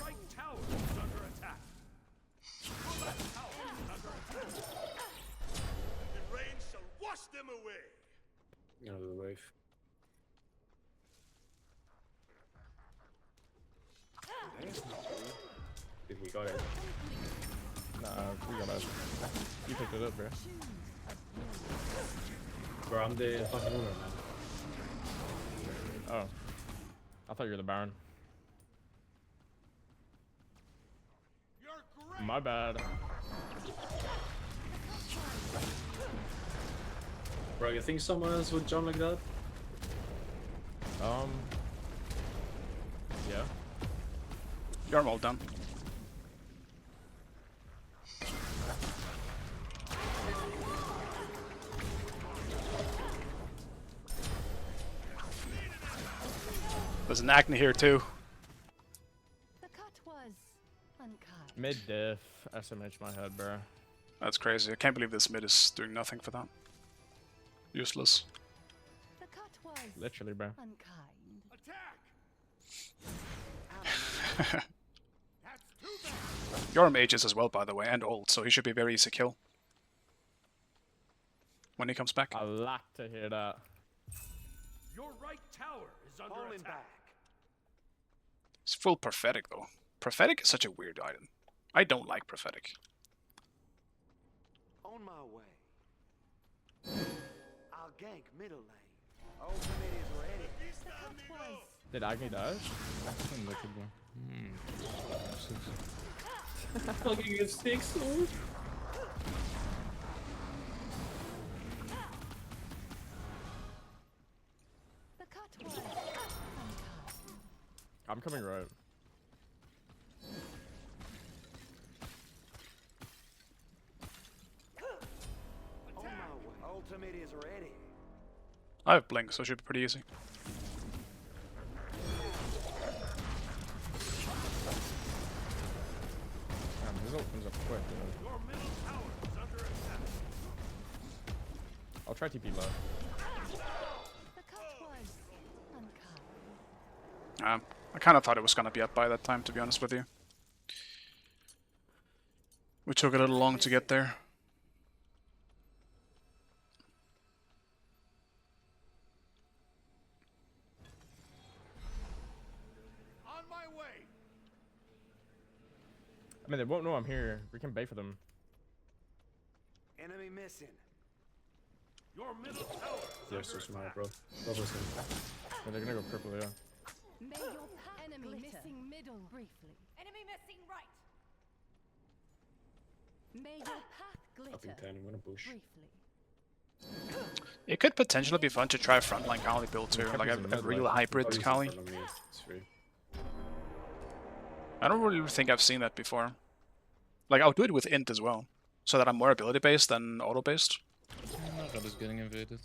S3: right tower is under attack. Your left tower is under attack. The rain shall wash them away.
S7: Another wave. Think we got it.
S9: Nah, we got it. You picked it up, bro.
S7: Bro, I'm the fucking owner, man.
S9: Oh. I thought you were the Baron.
S3: You're great.
S9: My bad.
S7: Bro, you think someone else would jump like that?
S9: Yeah.
S1: You're all done. There's an acne here too.
S2: The cut was unkind.
S9: Mid diff, SMH my head, bro.
S1: That's crazy. I can't believe this mid is doing nothing for that. Useless.
S2: The cut was
S9: Literally, bro.
S2: unkind.
S3: Attack! That's too bad.
S1: Your mages as well, by the way, and old, so he should be very easy kill. When he comes back.
S9: I like to hear that.
S3: Your right tower is under
S4: Falling
S3: attack.
S4: back.
S1: It's full prophetic though. Prophetic is such a weird item. I don't like prophetic.
S4: On my way. I'll gank middle lane. Ultimate is ready.
S2: The cut was
S9: Did Agni die?
S10: Unluckable.
S7: Fucking a 6 sword.
S2: the cut was unkind.
S9: I'm coming right.
S4: On my way. Ultimate is ready.
S1: I have blink, so it should be pretty easy.
S9: Damn, his ult comes up quick, dude.
S3: Your middle tower is under attack.
S9: I'll try TP low.
S2: The cut was unkind.
S1: I kind of thought it was gonna be up by that time, to be honest with you. We took a little long to get there.
S3: On my way.
S9: I mean, they won't know I'm here. We can bait for them.
S4: Enemy missing.
S3: Your middle tower is
S7: Yes,
S3: under
S7: so smart,
S3: attack.
S7: bro. Robert's in.
S9: Yeah, they're gonna go purple, yeah.
S2: May your path enemy missing middle briefly.
S5: Enemy missing right.
S2: May your path
S7: Up in
S2: glitter
S7: 10, I'm gonna push.
S2: briefly.
S1: It could potentially be fun to try frontline Kali build too, like
S9: Keppel's in
S1: a
S9: mid,
S1: real
S9: like,
S1: hybrid
S7: Oh, he's in
S1: Kali.
S7: front of me. It's free.
S1: I don't really think I've seen that before. Like, I'll do it with int as well, so that I'm more ability based than auto based.
S10: God is getting invaded.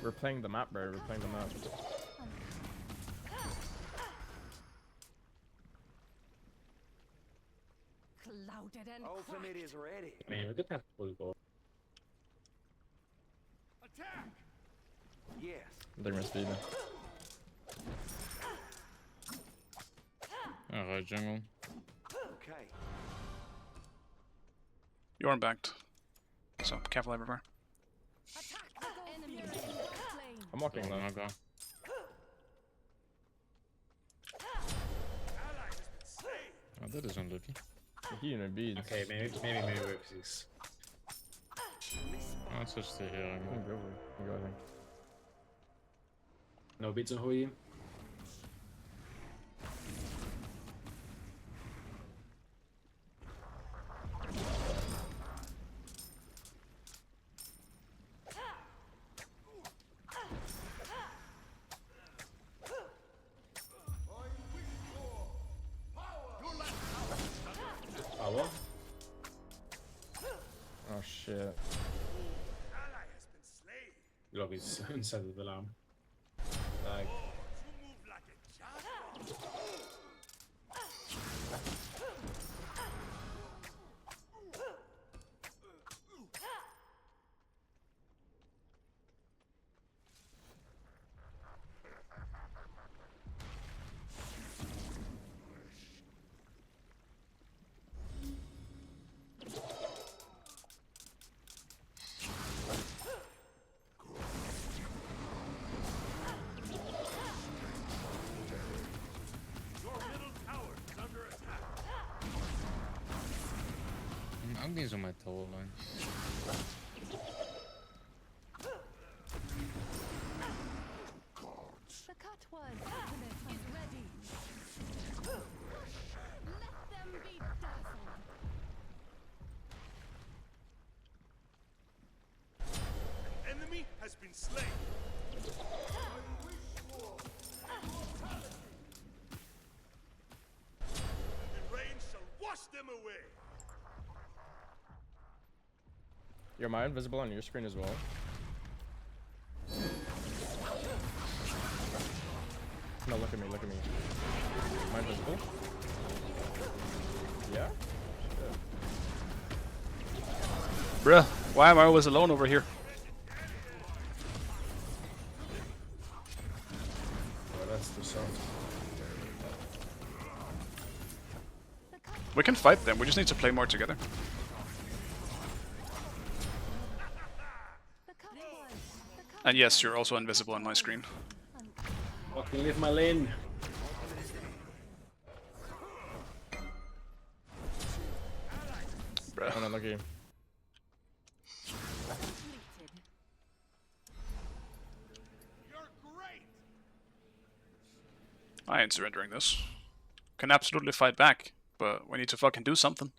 S9: We're playing the map, bro. We're playing the map.
S2: Clouded and
S4: Ultimate
S2: cracked.
S4: is ready.
S7: Man, we could have full goal.
S3: Attack!
S4: Yes.
S9: They're gonna speed me.
S10: Alright, jungle.
S4: Okay.
S1: You're backed. So, careful everywhere.
S2: Attack the enemy in the flame.
S9: I'm walking
S10: Oh
S9: low.
S10: my god.
S3: Ally has been slain.
S10: Oh, that is unlucky.
S9: He in a bead.
S7: Okay, maybe with this.
S10: Oh, it's just a hero.
S9: I can go, I think.
S7: No beats on Hui. Power?
S9: Oh shit.
S3: Ally has been slain.
S7: Log is inside of the lamp. Like,
S3: Oh, you move like a jaguar. Your middle tower is under attack.
S10: Agni's on my tower line.
S2: The cut was ultimate is ready. Let them be dazzled.
S3: Enemy has been slain. The rain shall wash them away.
S9: Yo, am I invisible on your screen as well? No, look at me, look at me. Am I invisible? Yeah?
S1: Bruh, why am I always alone over here?
S7: Oh, that's too soft.
S1: We can fight them, we just need to play more together. And yes, you're also invisible on my screen.
S7: Fucking leave my lane.
S1: Bruh.
S9: Oh no, look at you.
S3: You're great!
S1: I ain't surrendering this. Can absolutely fight back, but we need to fucking do something.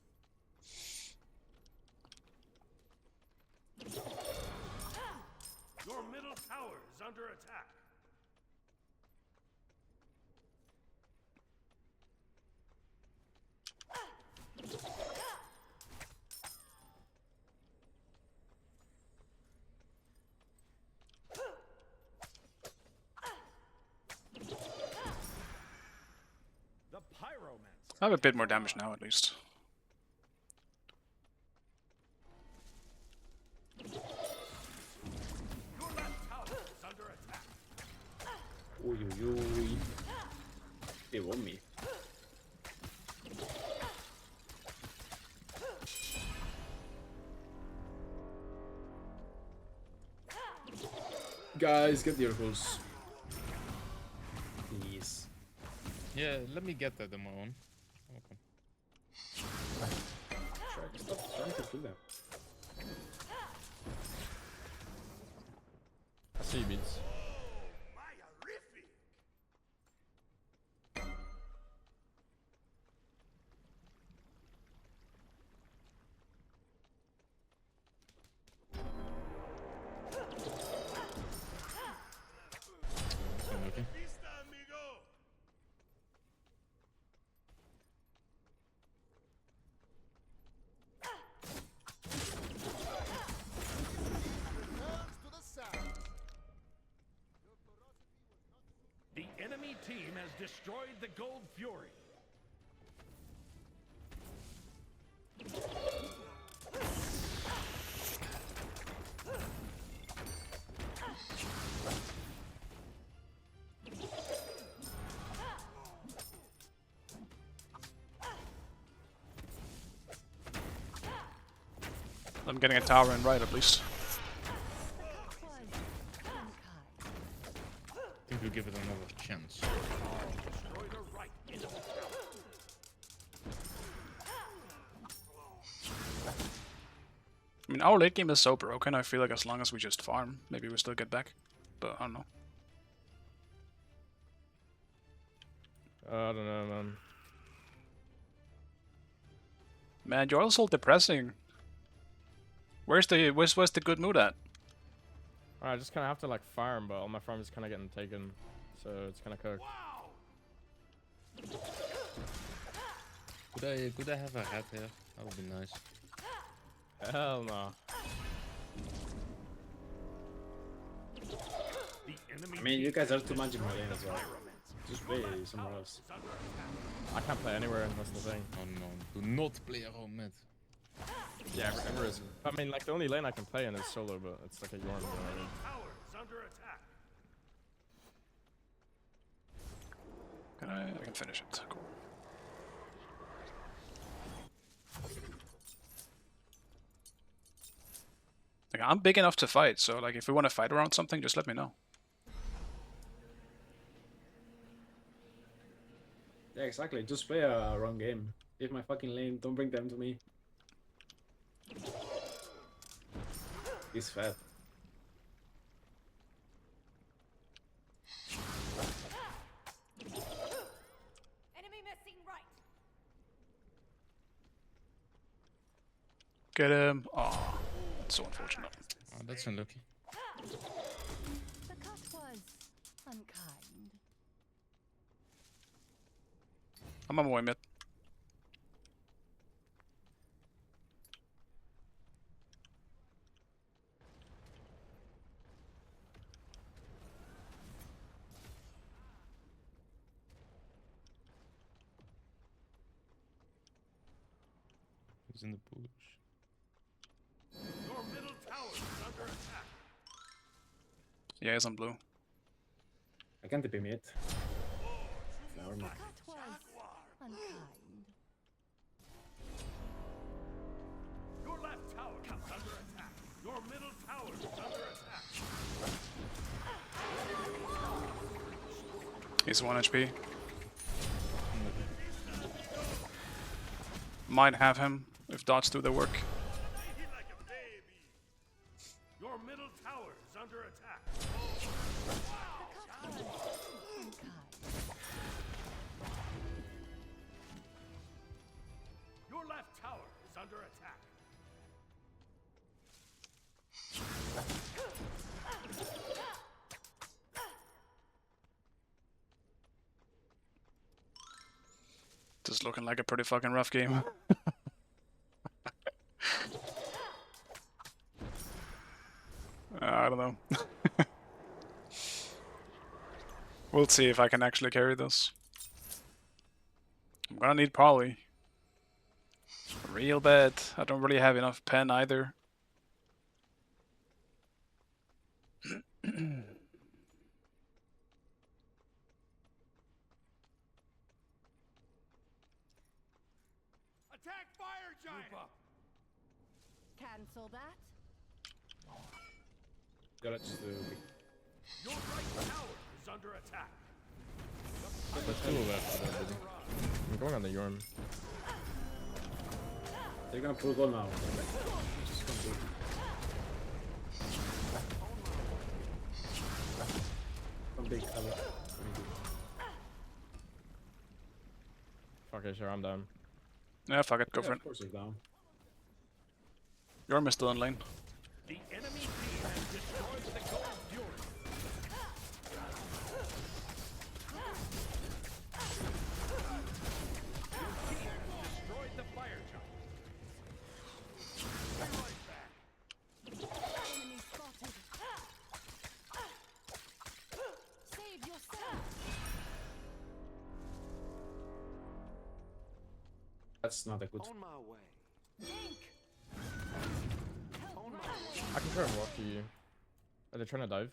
S3: Your middle tower is under attack. The pyromancer.
S1: I have a bit more damage now, at least.
S3: Your left tower is under attack.
S7: Oi, oi, oi. They want me. Guys, get the oracles. Please.
S10: Yeah, let me get that on my own. Okay.
S7: Stop trying to do that.
S9: I see you, Beats.
S3: Myrific!
S10: Okay.
S3: Vista, amigo! The enemy team has destroyed the Gold Fury.
S1: I'm getting a tower in right, at least.
S10: I think we'll give it another chance.
S3: Destroy the right into the tower.
S1: I mean, our late game is so broken, I feel like as long as we just farm, maybe we still get back. But I don't know.
S9: I don't know, man.
S1: Man, you're also depressing. Where's the good mood at?
S9: Alright, I just kind of have to like farm, but all my farm is kind of getting taken, so it's kind of cooked.
S10: Could I have a hat here? That would be nice.
S9: Hell no.
S3: The enemy
S7: I mean, you
S3: team
S7: guys are
S3: has
S7: too much in my
S3: destroyed
S7: lane
S3: the
S7: as well.
S3: pyromancer.
S7: Just play somewhere else.
S3: Is under attack.
S9: I can't play anywhere, that's the thing.
S10: Oh no, do not play around mid.
S9: Yeah, ever is. I mean, like the only lane I can play in is solo, but it's like a Yorm. You know what I mean?
S3: Tower is under attack.
S1: Can I can finish it. Cool. Like, I'm big enough to fight, so like if we want to fight around something, just let me know.
S7: Yeah, exactly. Just play a wrong game. Leave my fucking lane. Don't bring them to me. He's fat.
S2: Enemy missing right.
S1: Get him. Oh, that's so unfortunate.
S10: Oh, that's unlucky.
S2: The cut was unkind.
S1: I'm on my way mid.
S10: He's in the bush.
S3: Your middle tower is under attack.
S1: Yeah, he's on blue.
S7: I can't TP mid. Never mind.
S2: That was unkind.
S3: Your left tower is under attack. Your middle tower is under attack.
S1: He's 1 HP. Might have him if dots do the work.
S3: Play like a baby. Your middle tower is under attack. Your left tower is under attack.
S1: This is looking like a pretty fucking rough game. I don't know. We'll see if I can actually carry this. I'm gonna need Polly. Real bad. I don't really have enough pen either.
S3: Attack fire giant.
S2: Cancel that.
S7: Gotta just
S3: Your right tower is under attack.
S9: There's two left. I'm going on the Yorm.
S7: They're gonna pull goal now. Just gonna do. Some big cover.
S9: Okay, sure, I'm down.
S1: Yeah, fuck it, go for it.
S7: Of course he's down.
S1: Yorm is still in lane.
S3: The enemy team has destroyed the gold fury. Your team destroyed the fire giant. Be right back.
S2: Enemy spotted. Save yourself.
S7: That's not a good.
S4: On my way.
S9: I can try and walk to you. Are they trying to dive?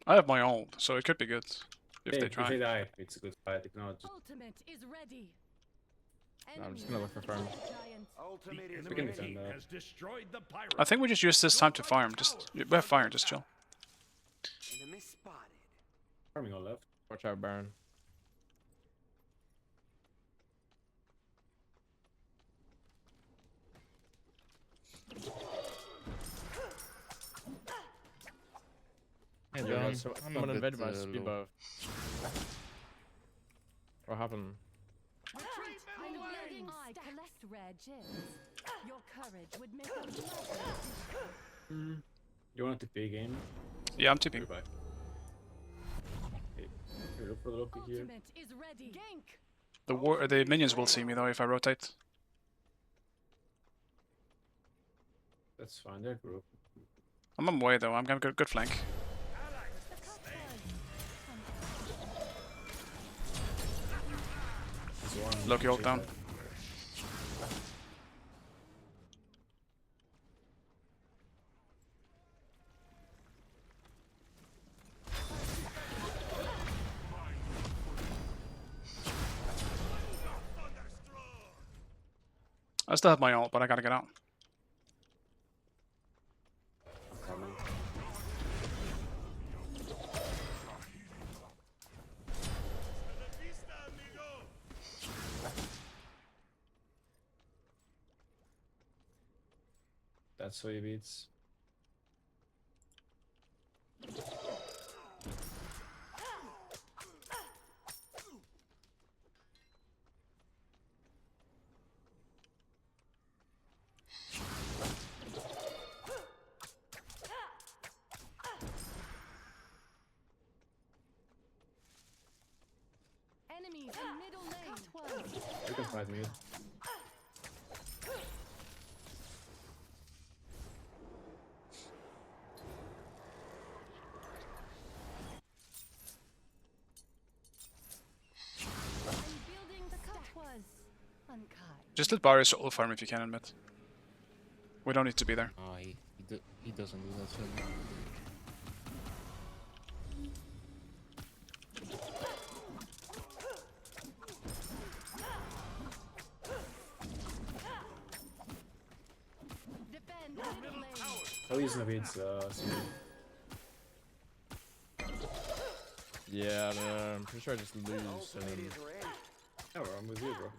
S1: I have my ult, so it could be good. If
S7: Hey,
S1: they
S7: if they
S1: try.
S7: die, it's a good fight. If not, just
S2: Ultimate is ready.
S9: No, I'm just gonna look for farm.
S2: Giant.
S4: Ultimate
S3: The
S4: is
S3: enemy
S7: can
S4: ready.
S7: defend
S3: team
S7: that.
S3: has destroyed the pirate.
S1: I think we just use this time to farm. Just we have fire, just chill.
S4: Enemy spotted.
S7: farming all left.
S9: Watch out, Baron.
S10: Hey,
S9: Yeah,
S10: Don,
S9: so
S10: I'm
S9: someone
S10: a bit
S9: invaded my speed
S10: low.
S9: buff. What happened?
S3: Retreat
S2: I'm
S3: middle lane.
S2: building I collect rare gems. Your courage would make a lovely
S7: You want a TP game?
S1: Yeah, I'm tipping.
S7: Goodbye. Hey, here, look for the Loki here.
S2: Ultimate is ready. Gank.
S1: The minions will see me though if I rotate.
S7: That's fine. They're group.
S1: I'm on my way though. I'm gonna get a good flank.
S7: There's one.
S1: Loki ult down. I still have my ult, but I gotta get out.
S7: Coming. That's how he beats.
S2: Enemies in middle lane.
S7: You can fight me.
S2: I'm building the that was unkind.
S1: Just let Barry solo farm if you can, admit. We don't need to be there.
S10: Oh, he doesn't do that. So.
S2: Defend middle lane.
S7: I'll use Navid's CD.
S9: Yeah, I'm pretty sure I just lose.
S7: Yeah, bro, I'm with you, bro.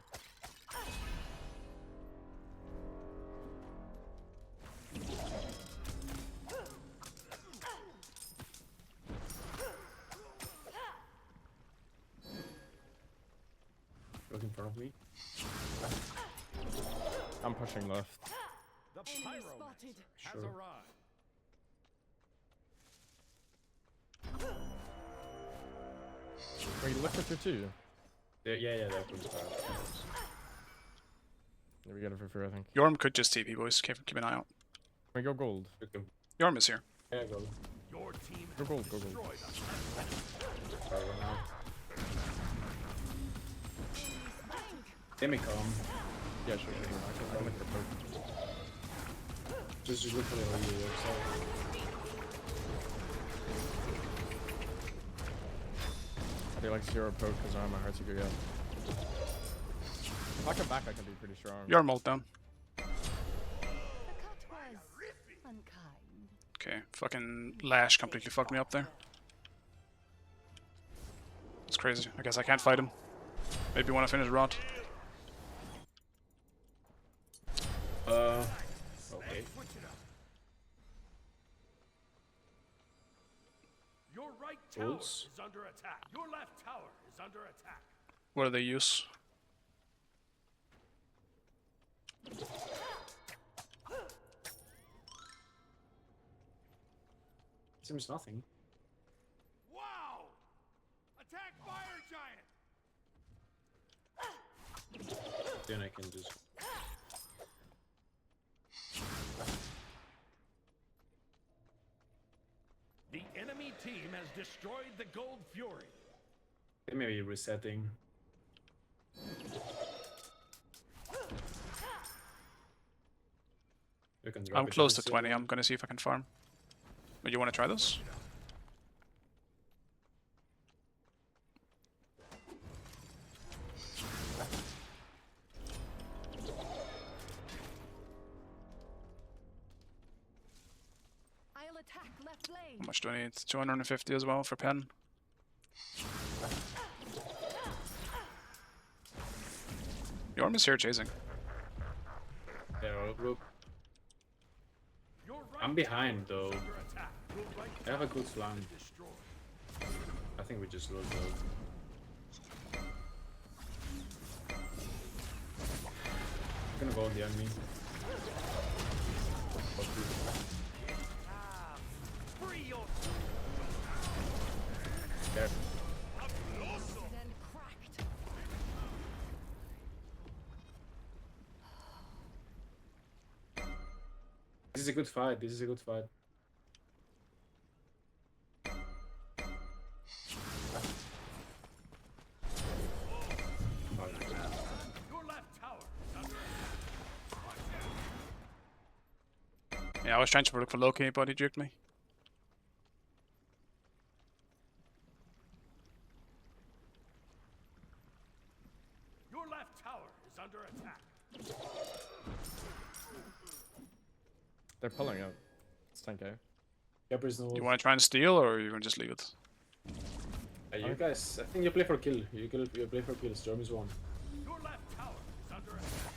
S7: Look in front of me.
S9: I'm pushing left.
S3: The
S2: Enemy
S3: pyromancer
S2: spotted.
S3: has
S7: Sure.
S3: arrived.
S9: Wait, you looked at your two.
S7: Yeah, that was bad.
S9: Yeah, we get it for free, I think.
S1: Yorm could just TP, boys. Keep an eye out.
S9: We go gold.
S7: Took him.
S1: Yorm is here.
S7: Yeah, go.
S3: Your team
S9: Go
S3: has
S9: gold, go gold.
S3: destroyed us.
S7: Fire run out. Let me come.
S9: Yeah, sure. I can look at the poke.
S7: Just look for the OU website.
S9: I do like 0 poke because I'm a hard to go out. If I come back, I can be pretty strong.
S1: Yorm ult down.
S2: The cut was unkind.
S1: Okay, fucking Lash completely fucked me up there. It's crazy. I guess I can't fight him. Maybe want to finish Rod.
S7: Okay.
S3: Switch it up. Your right tower
S7: Ults.
S3: is under attack. Your left tower is under attack.
S1: What do they use?
S7: Seems nothing.
S3: Wow! Attack fire giant.
S7: Then I can just.
S3: The enemy team has destroyed the Gold Fury.
S7: They may be resetting. You can drop
S1: I'm
S7: it
S1: close to
S7: if you
S1: 20.
S7: want.
S1: I'm gonna see if I can farm. But you want to try this?
S2: I'll attack left lane.
S1: How much do I need? 250 as well for pen. Yorm is here chasing.
S7: Yeah, I'll group.
S3: Your right
S7: I'm behind though.
S3: under attack. Your right
S7: I have a good flank.
S3: destroyed.
S7: I think we just lost though. I'm gonna go on the enemy.
S3: Free your
S7: There.
S2: Then cracked.
S7: This is a good fight. This is a good fight.
S3: Your left tower is under attack.
S1: Yeah, I was trying to look for Loki, but he juked me.
S3: Your left tower is under attack.
S9: They're pulling out. It's 10k.
S7: Capper's no.
S1: You want to try and steal, or you gonna just leave it?
S7: You guys, I think you play for kill. You play for kill. Storm is one.
S3: Your left tower is under attack.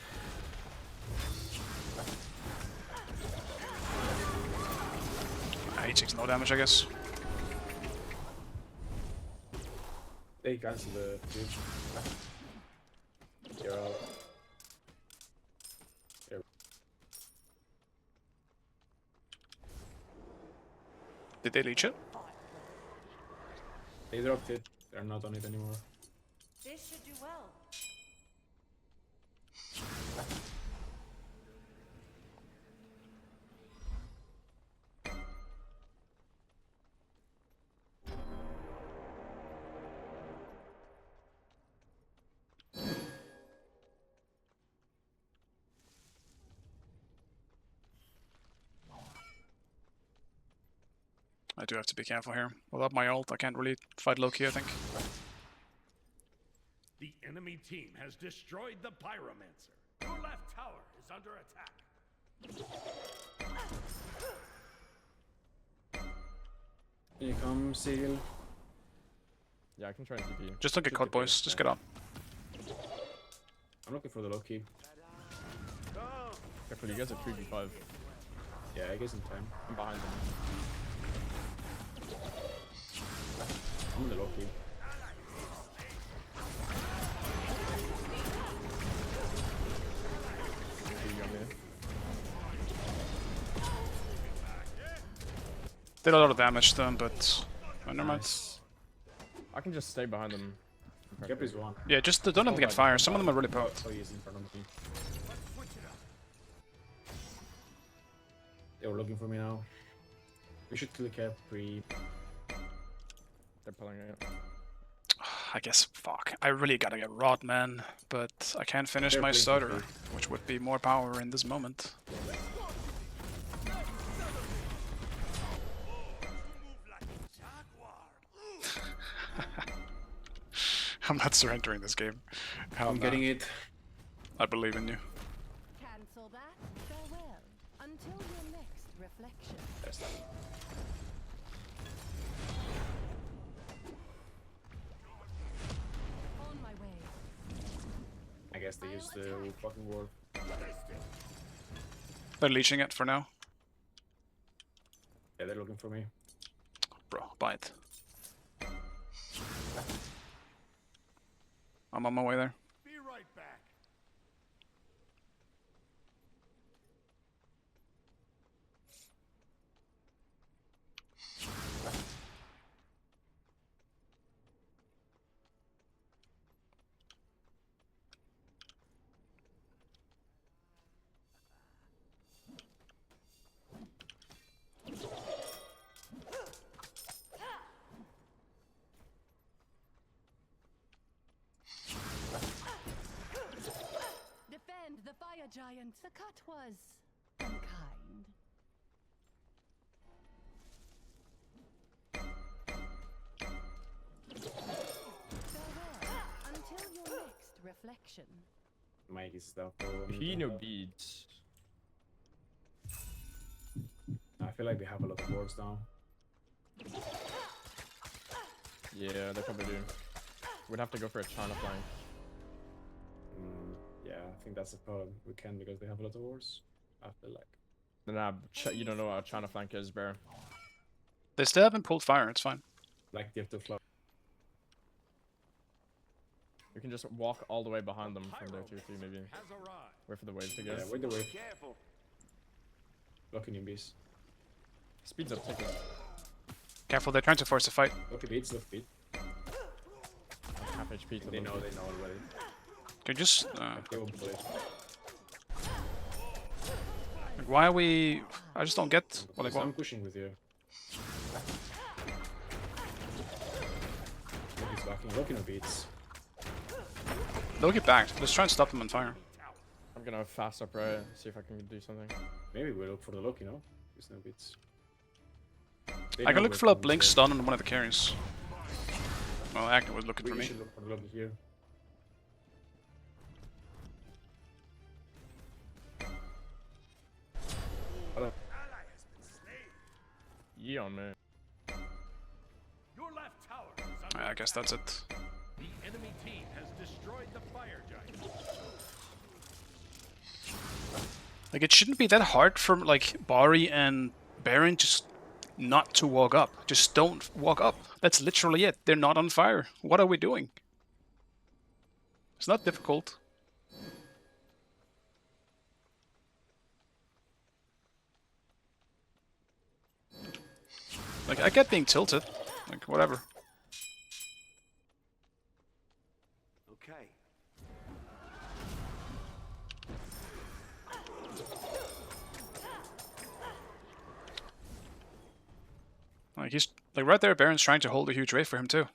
S1: He takes no damage, I guess.
S7: They cancel the dude. You're out.
S1: Did they leech it?
S7: They dropped it. They're not on it anymore.
S5: This should do well.
S1: I do have to be careful here. Without my ult, I can't really fight Loki, I think.
S3: The enemy team has destroyed the Pyromancer. Your left tower is under attack.
S7: Can you come, Seal?
S9: Yeah, I can try and TP.
S1: Just don't get
S7: Should
S1: caught,
S7: be
S1: boys.
S7: good,
S1: Just
S7: yeah.
S1: get on.
S7: I'm looking for the Loki.
S9: Careful, you guys are 3v5.
S7: Yeah, I guess in time.
S9: I'm behind them.
S7: I'm in the Loki.
S9: You got me.
S1: Did a lot of damage to them, but never mind.
S7: Nice.
S9: I can just stay behind them.
S7: Gap is one.
S1: Yeah, just don't let them get fire. Some of them are really potent.
S7: Oh, he's in front of me. They were looking for me now. We should kill the cap pre.
S9: They're pulling it.
S1: I guess, fuck. I really gotta get Rod, man. But I can't finish
S7: They're
S1: my
S7: playing
S1: starter,
S7: for
S1: which would be more power in this moment. I'm not surrendering this game. Hell
S7: I'm
S1: no.
S7: getting it.
S1: I believe in you.
S2: Cancel that. Farewell. Until your next reflection.
S7: There's that.
S2: On my way.
S7: I guess they used the fucking ward.
S1: They're leeching it for now.
S7: Yeah, they're looking for me.
S1: Bro, bite. I'm on my way there.
S3: Be right back.
S2: Defend the fire giant. The cut was unkind. Farewell. Until your next reflection.
S7: Mike is stuff for
S9: He no beads.
S7: I feel like they have a lot of wards now.
S9: Yeah, they probably do. We'd have to go for a China flank.
S7: Yeah, I think that's the problem. We can because they have a lot of wards. I feel like.
S9: Nah, you don't know what a China flank is, bear.
S1: They still haven't pulled fire, it's fine.
S7: Like they have to fly.
S9: You can just walk all the way behind them from their 2-3 maybe.
S3: Has arrived.
S9: Wait for the wave to go.
S7: Yeah, wait the wave.
S4: Careful.
S7: Locking in bees.
S9: Speeds up tickets.
S1: Careful, they're trying to force a fight.
S7: Look beats, look beat.
S9: Half HP to
S7: They
S9: them.
S7: know already.
S1: Can you just...
S7: They won't play.
S1: like, why are we... I just don't get what they
S7: I'm
S1: want.
S7: pushing with you. Look, he's backing. Look no beats.
S1: They'll get back. Let's try and stop them on fire.
S9: I'm gonna fast up right, see if I can do something.
S7: Maybe we'll look for the look, you know? There's no beats. They
S1: I can
S7: know
S1: look
S7: we're
S1: for a
S7: coming
S1: blink
S7: here.
S1: stun on one of the carries. Well, Acne was looking for
S7: We
S1: me.
S7: should look for the look here.
S9: Yeah, on me.
S3: Your left tower is under
S1: I guess that's it.
S3: The enemy team has destroyed the fire giant.
S1: Like, it shouldn't be that hard for, like, Bari and Baron just not to walk up. Just don't walk up. That's literally it. They're not on fire. What are we doing? It's not difficult. Like, I get being tilted. Like, whatever.
S4: Okay.
S1: Like, he's... Like, right there, Baron's trying to hold a huge wave for him, too.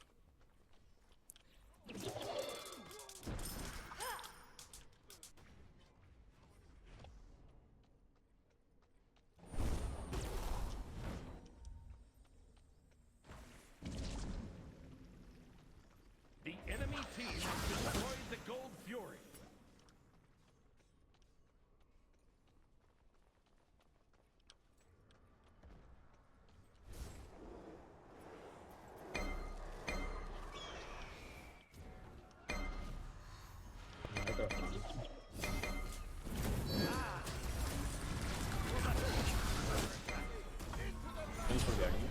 S7: Thanks for the agony.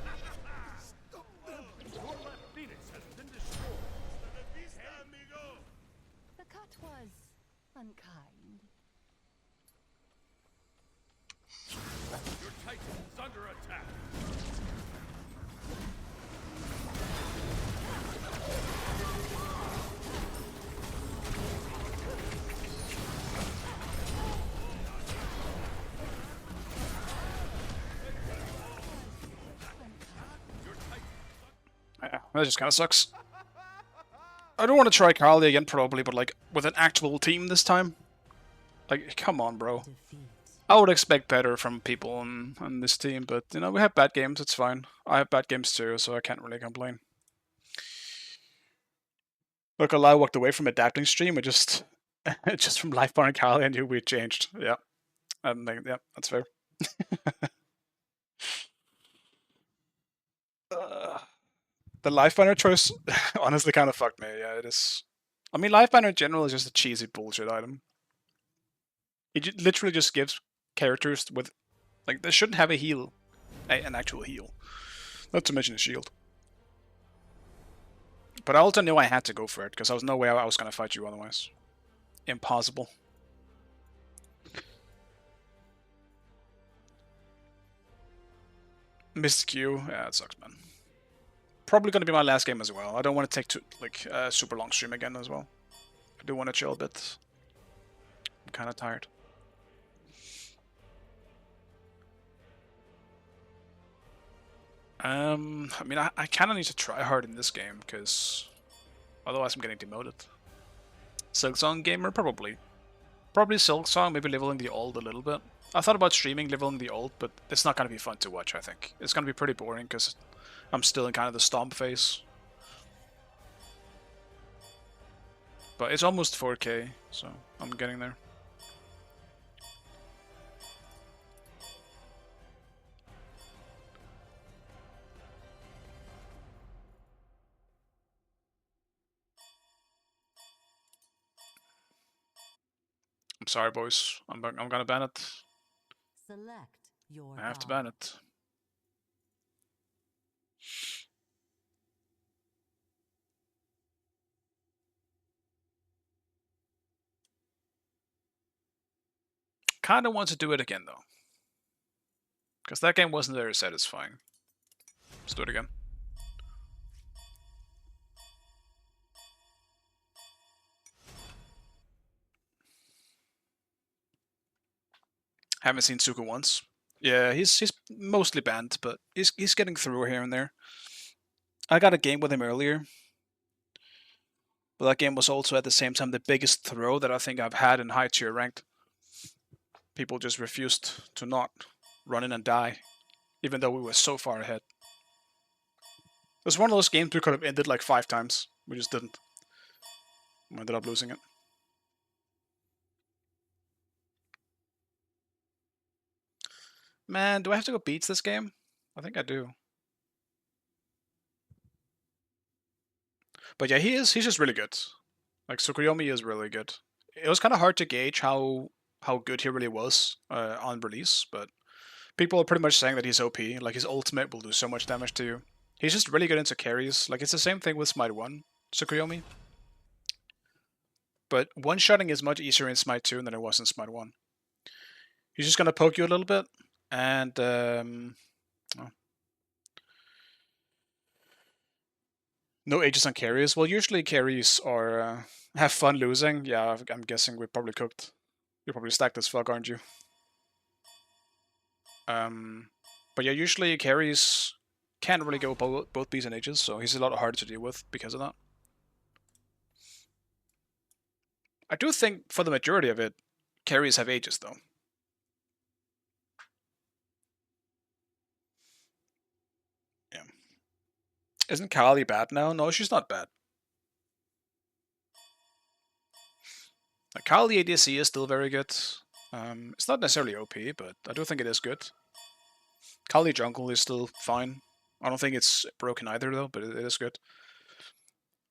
S3: Your left Phoenix has been destroyed.
S2: The cut was unkind.
S3: Your Titan is under attack.
S1: Yeah, that just kind of sucks. I don't want to try Carly again, probably, but like with an actual team this time. Like, come on, bro. I would expect better from people on this team, but you know, we have bad games, it's fine. I have bad games too, so I can't really complain. Look, I walked away from adapting stream, I just just from Life Bar and Carly I knew we changed. Yeah. Yeah, that's fair. The life banner choice honestly kind of fucked me. Yeah, it is. I mean, life banner in general is just a cheesy bullshit item. It literally just gives characters with, like, they shouldn't have a heal, an actual heal. Not to mention a shield. But I also knew I had to go for it because there was no way I was gonna fight you otherwise. Impossible. Missed Q. Yeah, it sucks, man. Probably gonna be my last game as well. I don't want to take a super long stream again as well. I do want to chill a bit. I'm kind of tired. I mean, I kind of need to try hard in this game because otherwise I'm getting demoted. Silksong gamer, probably. Probably Silksong, maybe leveling the ult a little bit. I thought about streaming leveling the ult, but it's not gonna be fun to watch. I think it's gonna be pretty boring because I'm still in kind of the stomp phase. But it's almost 4K, so I'm getting there. I'm sorry, boys. I'm gonna ban it.
S2: Select your
S1: I have to ban it. Kinda want to do it again though. Because that game wasn't very satisfying. Let's do it again. Haven't seen Suka once. Yeah, he's mostly banned, but he's getting through here and there. I got a game with him earlier. But that game was also at the same time the biggest throw that I think I've had in high tier ranked. People just refused to not run in and die, even though we were so far ahead. It was one of those games we could have ended like 5 times. We just didn't. We ended up losing it. Man, do I have to go beats this game? I think I do. But yeah, he's just really good. Like, Tsukuyomi is really good. It was kind of hard to gauge how good he really was on release, but people are pretty much saying that he's OP. Like, his ultimate will do so much damage to you. He's just really good into carries. Like, it's the same thing with Smite 1, Tsukuyomi. But one-shotting is much easier in Smite 2 than it was in Smite 1. He's just gonna poke you a little bit, and no ages on carries. Well, usually carries are have fun losing. Yeah, I'm guessing we're probably cooked. You're probably stacked as fuck, aren't you? But yeah, usually carries can't really go both Bs and H's, so he's a lot harder to deal with because of that. I do think for the majority of it, carries have H's though. Yeah. Isn't Kali bad now? No, she's not bad. Kali ADC is still very good. It's not necessarily OP, but I do think it is good. Kali jungle is still fine. I don't think it's broken either though, but it is good.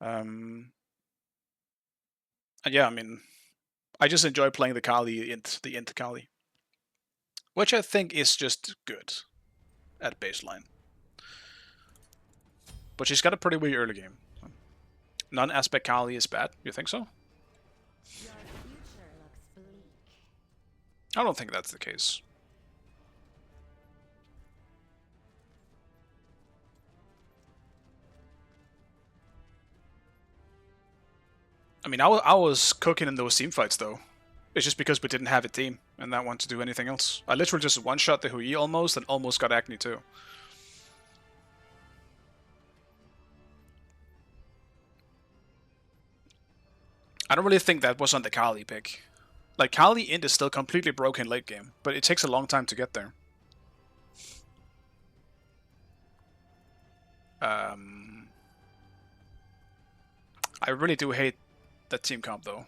S1: And yeah, I mean, I just enjoy playing the Kali the int Kali, which I think is just good at baseline. But she's got a pretty weak early game. Non-aspect Kali is bad. You think so?
S2: Your future looks bleak.
S1: I don't think that's the case. I mean, I was cooking in those team fights though. It's just because we didn't have a team and not want to do anything else. I literally just one-shot the Hui almost and almost got acne too. I don't really think that was on the Kali pick. Like, Kali Int is still completely broken late game, but it takes a long time to get there. I really do hate that team comp though.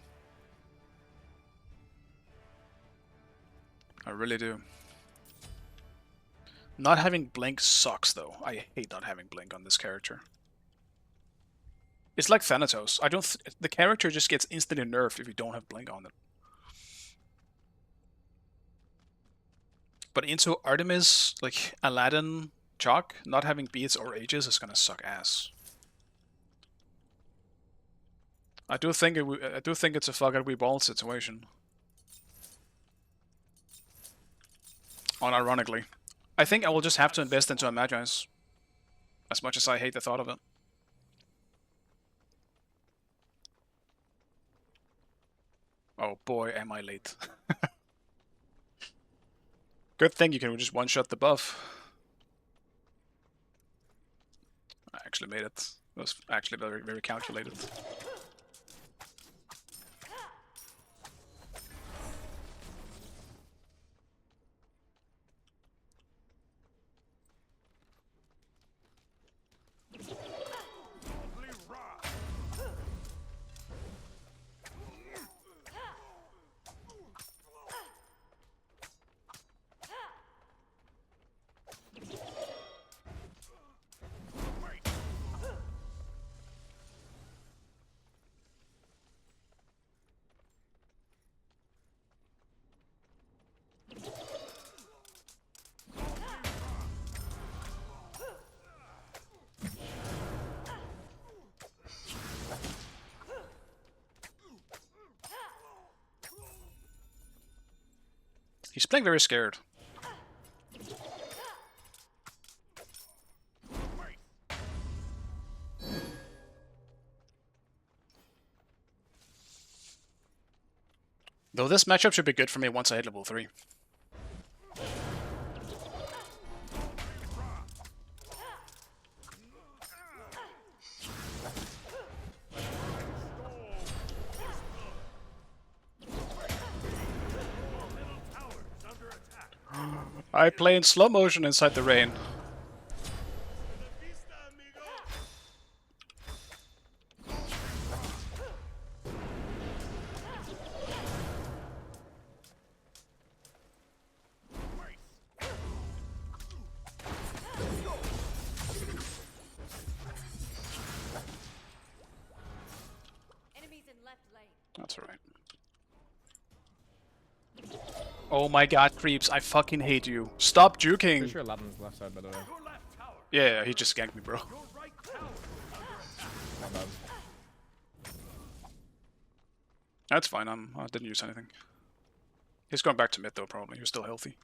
S1: I really do. Not having Blink sucks though. I hate not having Blink on this character. It's like Thanatos. The character just gets instantly nerfed if you don't have Blink on it. But into Artemis, like Aladdin, Chalk, not having beats or ages is gonna suck ass. I do think it's a fuck it we ball situation. Unironically. I think I will just have to invest into a Magi's. As much as I hate the thought of it. Oh boy, am I late. Good thing you can just one-shot the buff. I actually made it. It was actually very, very calculated. He's playing very scared. Though this matchup should be good for me once I hit level 3. I play in slow motion inside the rain.
S2: Enemies in left lane.
S1: That's alright. Oh my god, creeps, I fucking hate you. Stop juking!
S9: Pretty sure Aladdin's left side, by the way.
S1: Yeah, he just ganked me, bro.
S9: Not bad.
S1: That's fine, I didn't use anything. He's going back to mid though, probably. He's still healthy.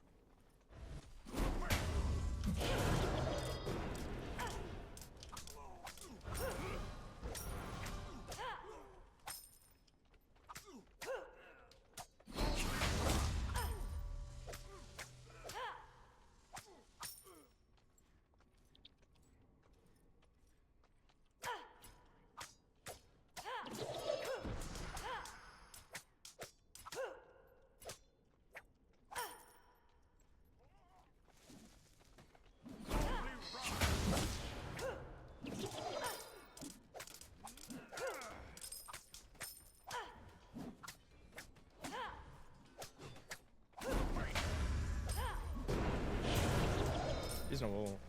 S9: He's no wall.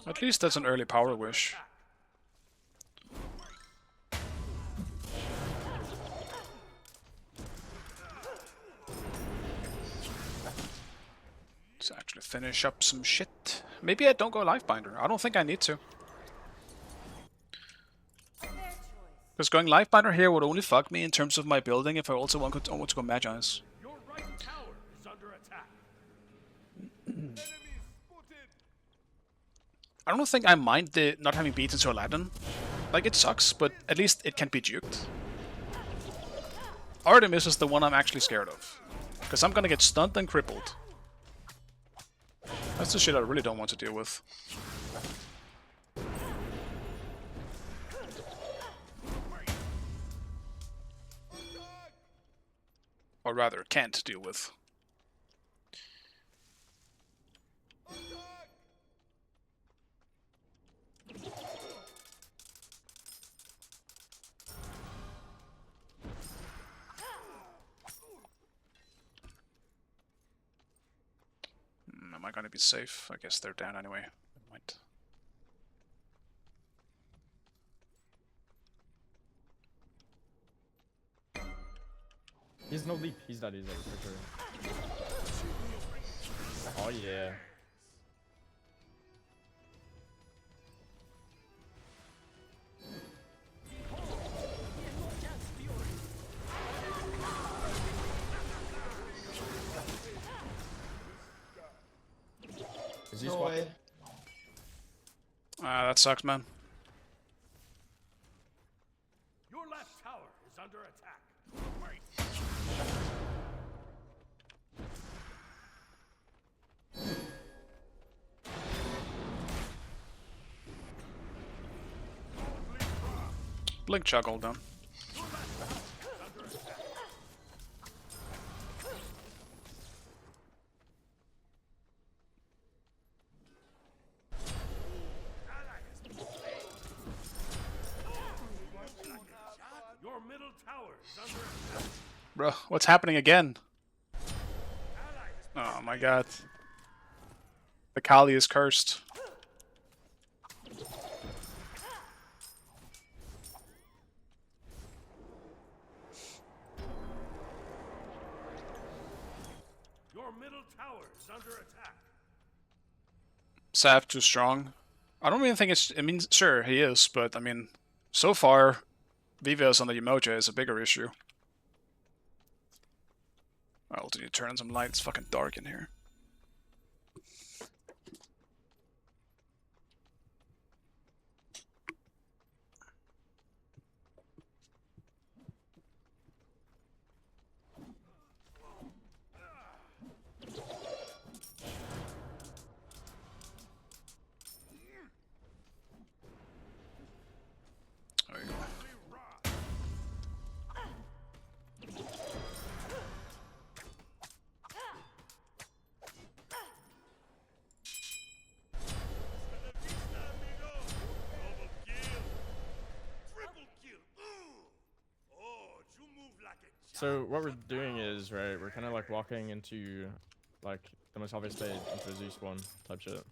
S1: At least that's an early power wish. Let's actually finish up some shit. Maybe I don't go Lifebinder. I don't think I need to. Because going Lifebinder here would only fuck me in terms of my building if I also want to go Magi's.
S3: Your right tower is under attack.
S1: I don't think I mind the not having beaten to Aladdin. Like, it sucks, but at least it can be juked. Artemis is the one I'm actually scared of. Because I'm gonna get stunned and crippled. That's the shit I really don't want to deal with. Or rather, can't deal with. Am I gonna be safe? I guess they're down anyway. Never mind.
S9: He's no leap. He's dead. He's dead for sure. Oh yeah. Is he swapped?
S1: That sucks, man.
S3: Your left tower is under attack.
S1: Blink chug all down.
S3: Your middle tower is under attack.
S1: Bro, what's happening again? Oh my god. The Kali is cursed.
S3: Your middle tower is under attack.
S1: Sav too strong. I don't even think it's... I mean, sure, he is, but I mean, so far, Vivos on the Umoja is a bigger issue. I'll need to turn on some light. It's fucking dark in here. There you go.
S9: So what we're doing is, right, we're kind of like walking into like the most obvious state into a Zeus one type shit.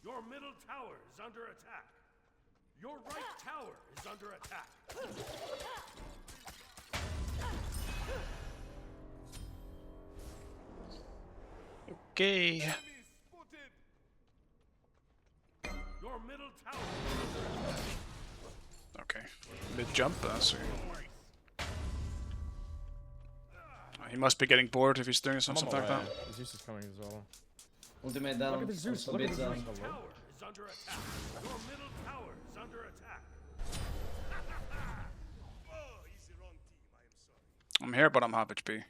S3: Your middle tower is under attack. Your right tower is under attack.
S1: Okay.
S3: Your middle tower is under attack.
S1: Okay. Mid jump, so he must be getting bored if he's doing something like that.
S9: Zeus is coming as well.
S11: Ultimate down.
S9: Look at the Zeus.
S11: Also
S9: Look at
S11: mid
S9: the
S11: down.
S9: Zeus.
S3: Tower is under attack. Your middle tower is under attack.
S1: I'm here, but I'm half HP.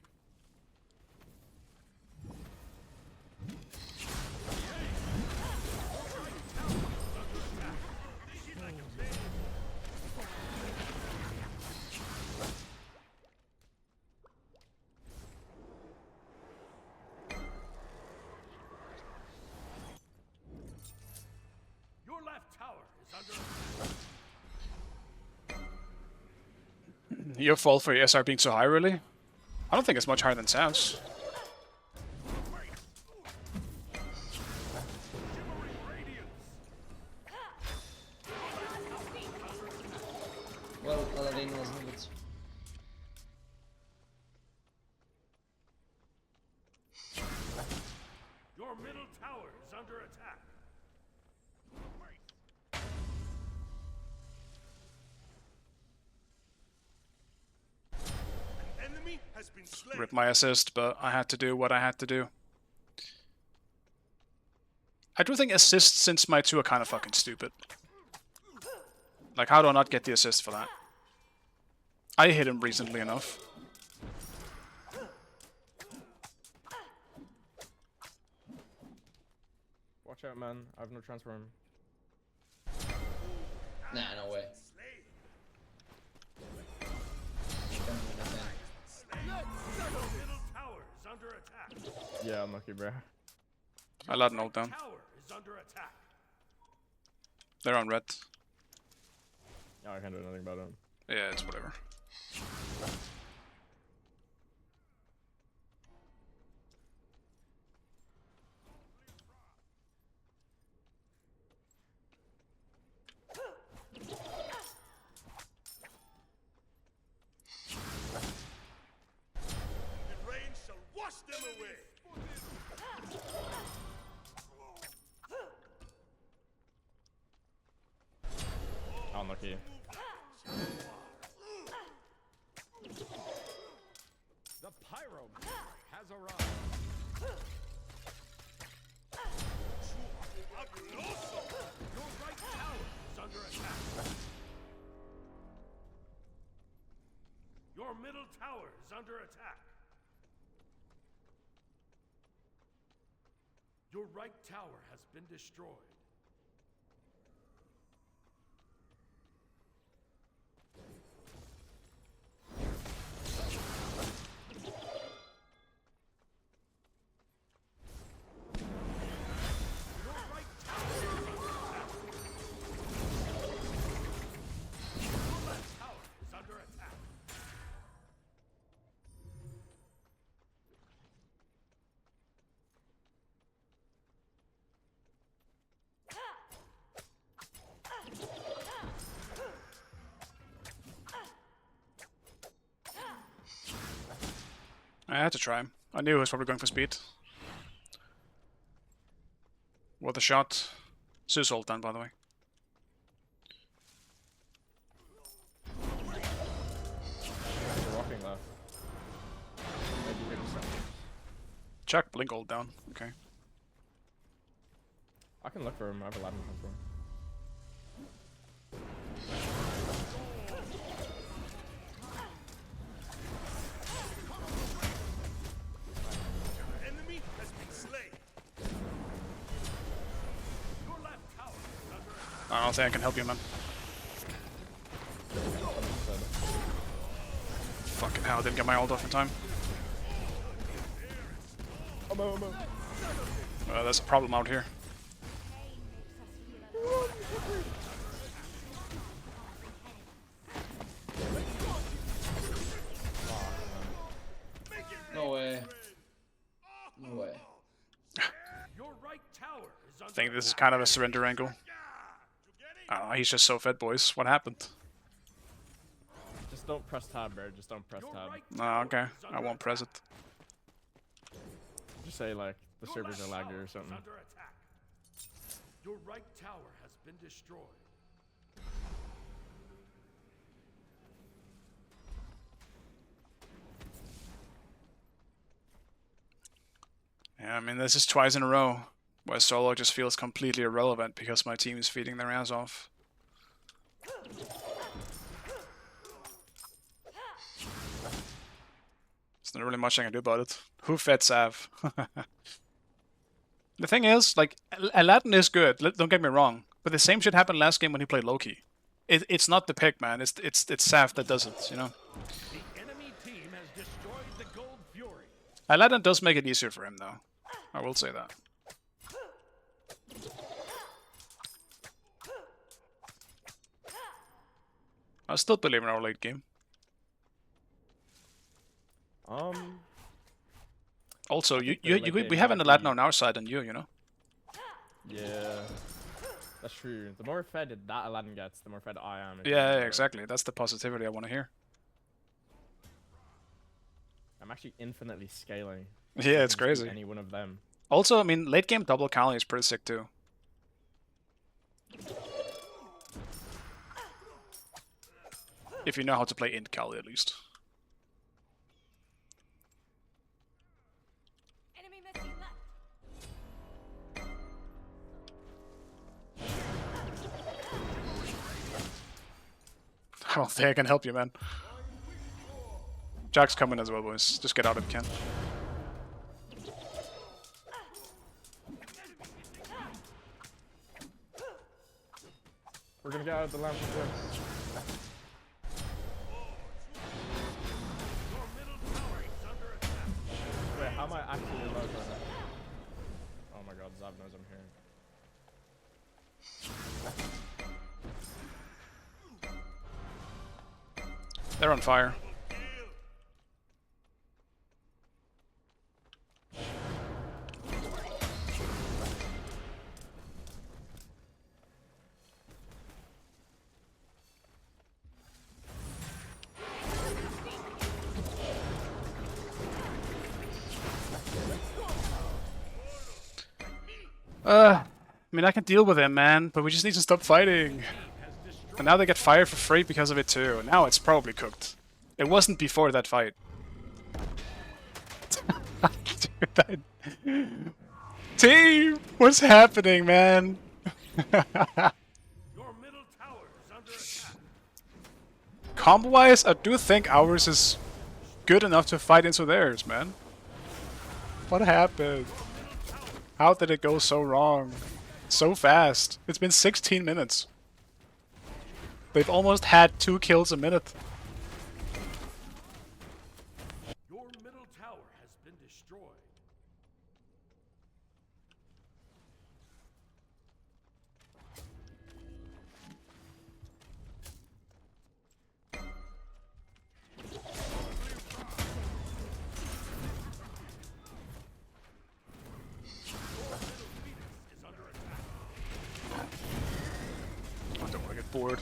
S3: Your left tower is under attack.
S1: Your fault for your SR being so high, really? I don't think it's much higher than Sav's.
S3: tower is under attack. An enemy has been slain.
S1: Rip my assist, but I had to do what I had to do. I do think assists since my 2 are kind of fucking stupid. Like, how do I not get the assist for that? I hit him recently enough.
S9: Watch out, man. I have no transform.
S11: Nah, no way.
S3: Middle tower is under attack.
S9: Yeah, unlucky, bro.
S1: I let an ult down.
S3: Tower is under attack.
S1: They're on red.
S9: Yeah, I can't do nothing about it.
S1: Yeah, it's whatever.
S3: The rain shall wash them away.
S9: Unlucky.
S8: The pyromancer has arrived.
S3: Fabuloso! Your right tower is under attack. Your middle tower is under attack. Your right tower has been destroyed. Your right tower is under attack. Your left tower is under attack.
S1: I had to try him. I knew he was probably going for speed. What a shot. Zeus ult down, by the way.
S9: You're walking left. Maybe you can send-
S1: Check, blink ult down. Okay.
S9: I can look for him. I have a Aladdin transform.
S3: Enemy has been slain. Your left tower is under attack.
S1: I don't think I can help you, man. Fucking hell, I didn't get my ult off in time. There's a problem out here.
S11: No way. No way.
S3: Your right tower is under
S1: I think this is kind of a surrender angle. He's just so fed, boys. What happened?
S9: Just don't press tab, bro. Just don't press
S3: Your
S9: tab.
S3: right
S1: No,
S3: tower
S1: okay.
S3: is
S1: I
S3: under
S1: won't press it.
S3: attack.
S9: Just say like the
S3: Your
S9: servers are
S3: left
S9: laggy
S3: tower
S9: or
S3: is
S9: something.
S3: under attack. Your right tower has been destroyed.
S1: Yeah, I mean, this is twice in a row where solo just feels completely irrelevant because my team is feeding their ass off. There's not really much I can do about it. Who fed Sav? The thing is, like, Aladdin is good, don't get me wrong, but the same shit happened last game when he played Loki. It's not the pick, man, it's Sav that does it, you know?
S3: The enemy team has destroyed the Gold Fury.
S1: Aladdin does make it easier for him, though. I will say that. I still believe in our late game. Also,
S9: think the late
S1: we
S9: game
S1: have an
S9: might
S1: Aladdin
S9: be-
S1: on our side than you know?
S9: Yeah. That's true. The more fed that Aladdin gets, the more fed I am.
S1: Yeah, exactly. That's the positivity I want to hear.
S9: I'm actually infinitely scaling.
S1: Yeah, it's
S9: I can just beat
S1: crazy.
S9: Any one of them.
S1: Also, I mean, late game double Kali is pretty sick too. If you know how to play int Kali at least.
S2: Enemy missing left.
S1: I don't think I can help you, man. Jack's coming as well, boys. Just get out if you can.
S9: We're gonna get out of the lamp for this. Wait, how am I actually remote right now? Oh my god, Zav knows I'm here.
S1: They're on fire. I mean, I can deal with him, man, but we just need to stop fighting. And now they get fired for free because of it too. Now it's probably cooked. It wasn't before that fight. Dude, that... Team! What's happening, man?
S3: Your middle tower is under attack.
S1: Combo-wise, I do think ours is good enough to fight into theirs, man. What happened? How did it go so wrong? So fast. It's been 16 minutes. They've almost had 2 kills a minute.
S3: Your middle tower has been destroyed.
S1: I don't want to get bored.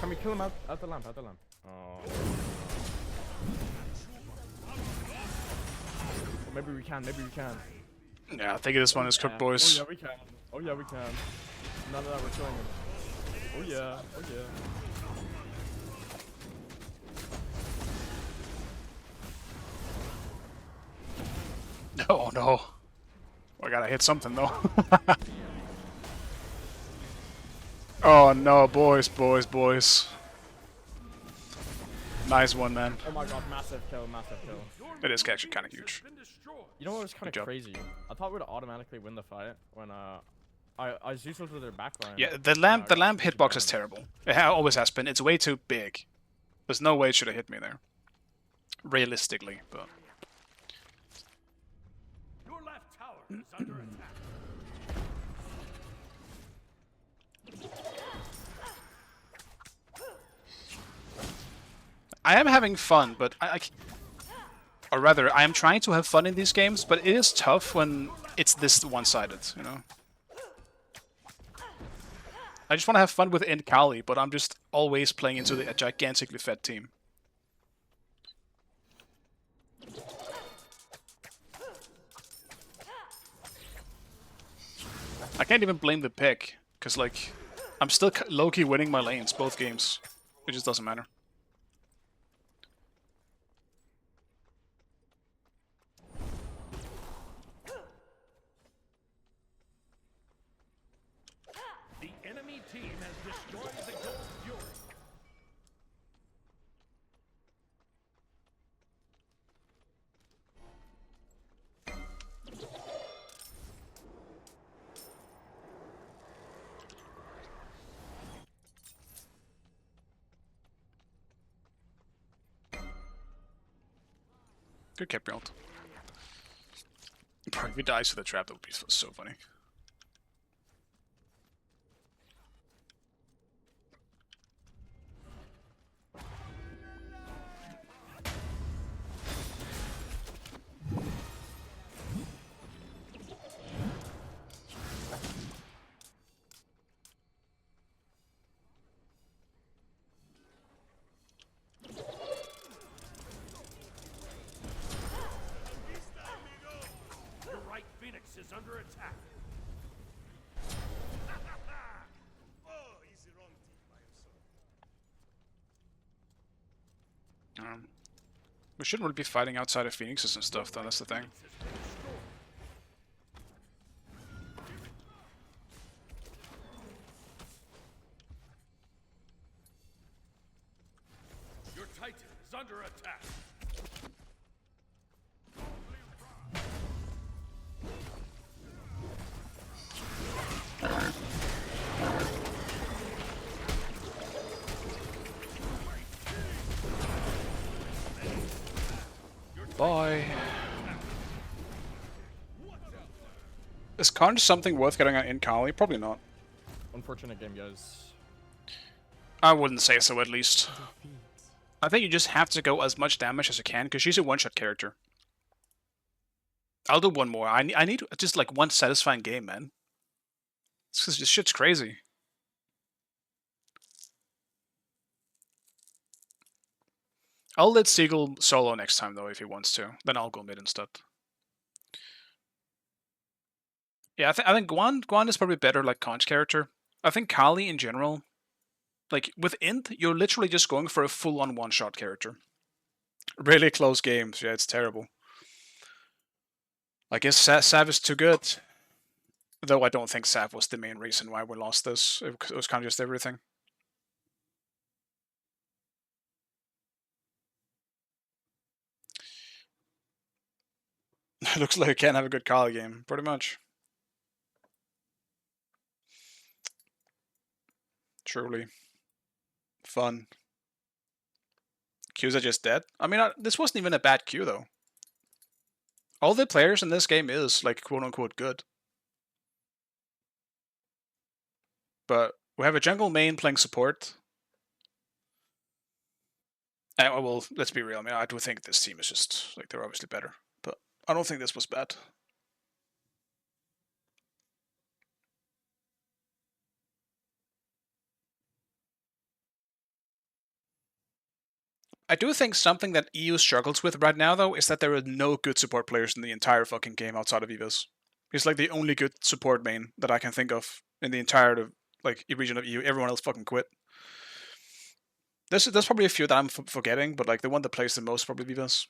S9: Can we kill him out the lamp, out the lamp? Oh. Or maybe we can, maybe we can.
S1: Yeah, I think this one is cooked, boys.
S9: Oh yeah, we can. Oh yeah, we can. None of that, we're killing him. Oh yeah, oh yeah.
S1: Oh no. I gotta hit something though. Oh no, boys, boys, boys. Nice one, man.
S9: Oh my god, massive kill, massive kill.
S1: It is actually kind of huge.
S9: You know what was kind
S1: Good
S9: of
S1: job.
S9: crazy? I thought we'd automatically win the fight when I was useless with their backline.
S1: Yeah, the lamp hitbox is terrible. It always has been. It's way too big. There's no way it should have hit me there. Realistically, but
S3: Your left tower is under attack.
S1: I am having fun, but or rather, I am trying to have fun in these games, but it is tough when it's this one-sided, you know? I just want to have fun with Int Kali, but I'm just always playing into a gigantically fed team. I can't even blame the pick, because, like, I'm still low-key winning my lanes, both games. It just doesn't matter.
S3: The enemy team has destroyed the Gold Fury.
S1: Good cap build. Bro, if he dies to the trap, that would be so funny. We shouldn't really be fighting outside of Phoenixes and stuff, though. That's the thing.
S3: Your Titan is under attack.
S1: Bye. Is Conch something worth getting on in Kali? Probably not.
S9: Unfortunate game, guys.
S1: I wouldn't say so, at least. I think you just have to go as much damage as you can, because she's a one-shot character. I'll do one more. I need just like one satisfying game, man. This shit's crazy. I'll let Seagull solo next time, though, if he wants to. Then I'll go mid instead. Yeah, I think Guan is probably better like Conch character. I think Kali in general, like with Int, you're literally just going for a full-on one-shot character. Really close games. Yeah, it's terrible. I guess Sav is too good. Though I don't think Sav was the main reason why we lost this. It was kind of just everything. Looks like you can't have a good Kali game, pretty much. Truly. Fun. Qs are just dead? I mean, this wasn't even a bad Q, though. All the players in this game is, like, quote-unquote good. But we have a jungle main playing support. And, well, let's be real. I mean, I do think this team is just, like, they're obviously better. But I don't think this was bad. I do think something that EU struggles with right now, though, is that there are no good support players in the entire fucking game outside of Eva's. He's like the only good support main that I can think of in the entire like region of EU. Everyone else fucking quit. There's probably a few that I'm forgetting, but like the one that plays the most probably Vivas.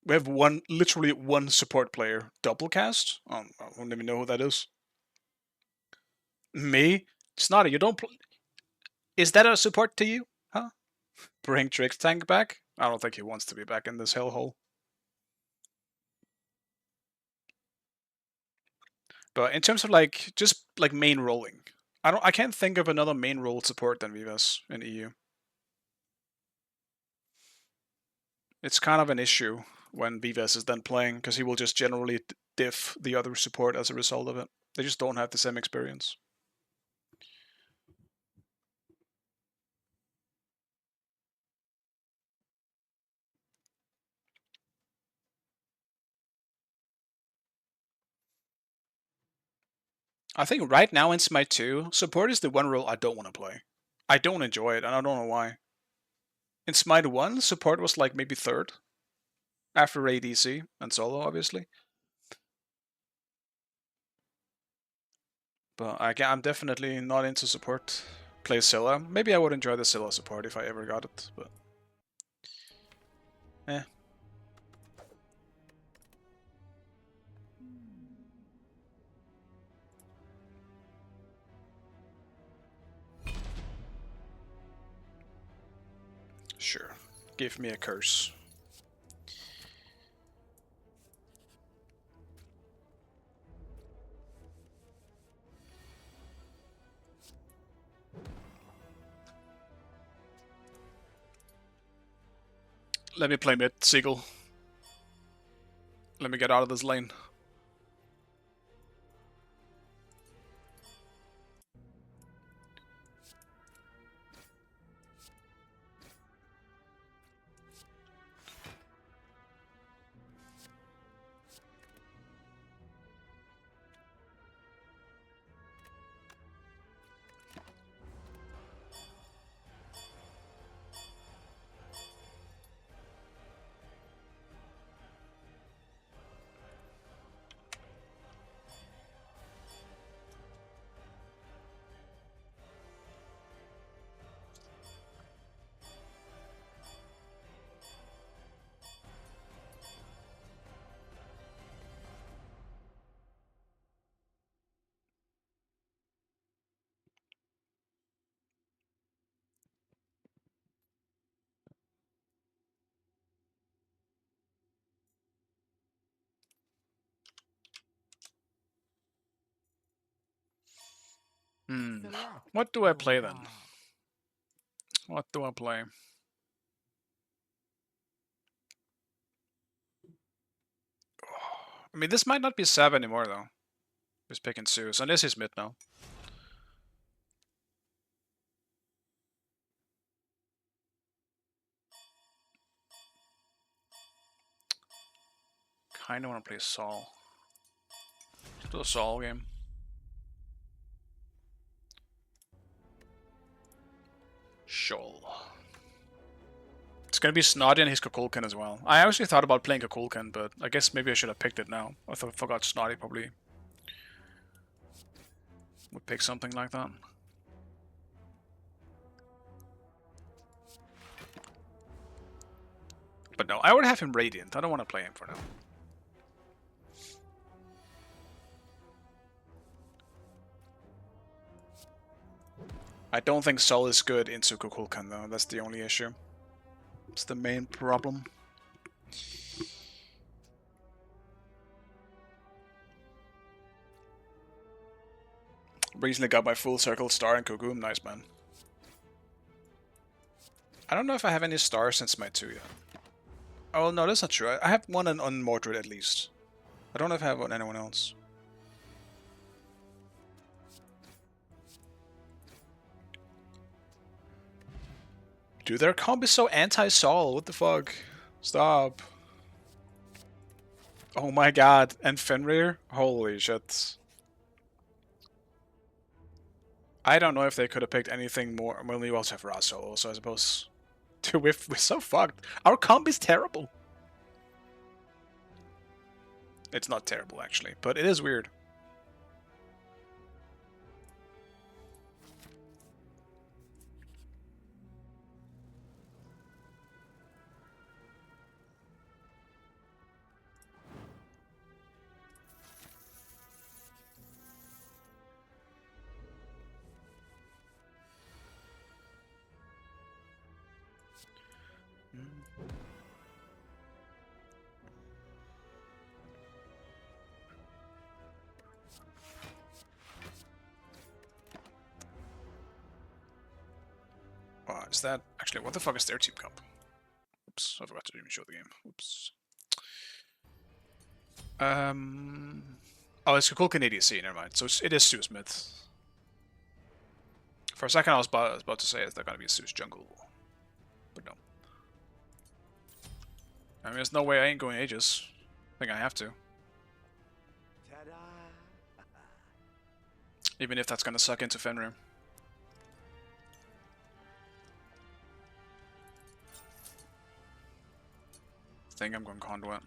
S1: We have literally one support player, Doublecast. I don't even know who that is. Me? Snotty, you don't. Is that a support to you? Huh? Bring Trick Tank back? I don't think he wants to be back in this hellhole. But in terms of like just like main rolling, I can't think of another main role support than Vivas in EU. It's kind of an issue when Vivas is then playing, because he will just generally diff the other support as a result of it. They just don't have the same experience. I think right now in Smite 2, support is the one role I don't want to play. I don't enjoy it, and I don't know why. In Smite 1, support was like maybe third. After ADC and solo, obviously. But I'm definitely not into support. Play Scylla. Maybe I would enjoy the Scylla support if I ever got it, but... eh. Sure. Give me a curse. Let me play mid, Seagull. Let me get out of this lane. Hmm.
S2: Select
S1: What do I
S2: your
S1: play then?
S2: path.
S1: What do I play? I mean, this might not be Sav anymore though. He's picking Zeus, unless he's mid now. Kinda wanna play Saul. Let's do a Saul game. Shoal. It's gonna be Snotty and his Kukulkan as well. I actually thought about playing Kukulkan, but I guess maybe I should have picked it now. I forgot Snotty probably would pick something like that. But no, I would have him Radiant. I don't want to play him for now. I don't think Sol is good into Kukulkan though. That's the only issue. It's the main problem. Recently got my full circle star in Kogum. Nice, man. I don't know if I have any stars since my 2 yet. Oh, no, that's not true. I have one on Mordred at least. I don't know if I have on anyone else. Dude, their comp is so anti-Sol. What the fuck? Stop. Oh my god. And Fenrir? Holy shit. I don't know if they could have picked anything more. Well, we also have Raso also, I suppose. Dude, we're so fucked. Our comp is terrible. It's not terrible, actually, but it is weird. Is that actually what the fuck is their team comp? Oops, I forgot to even show the game. Oops. Oh, it's Kukulkan ADC, never mind. So it is Zeus mid. For a second, I was about to say is there gonna be a Zeus jungle, but no. I mean, there's no way I ain't going Aegis. I think I have to.
S4: Ta-da!
S1: Even if that's gonna suck into Fenrir. I think I'm going Conduit.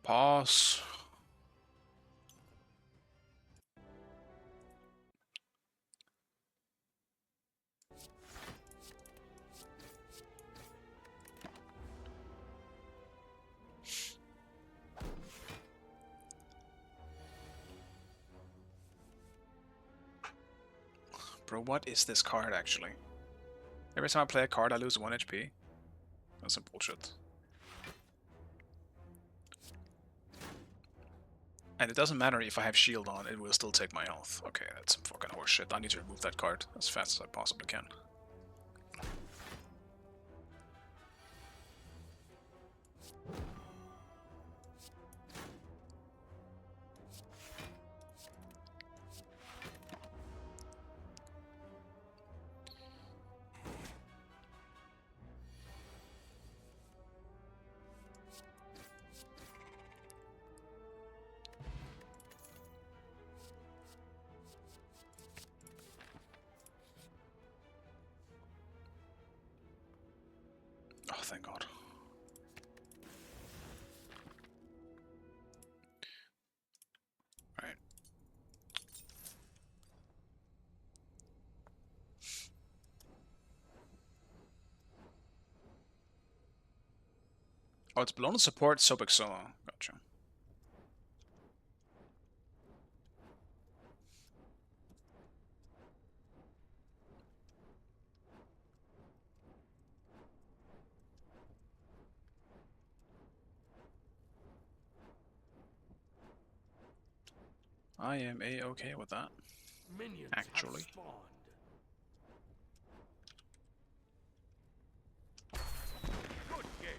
S1: Pause. Bro, what is this card actually? Every time I play a card, I lose 1 HP. That's some bullshit. And it doesn't matter if I have shield on, it will still take my health. Okay, that's some fucking horseshit. I need to remove that card as fast as I possibly can. Oh, thank God. Alright. Oh, it's below the support, Sobek Solo. Gotcha. I am a-okay with that.
S3: Minions
S1: Actually.
S3: have spawned. Good game.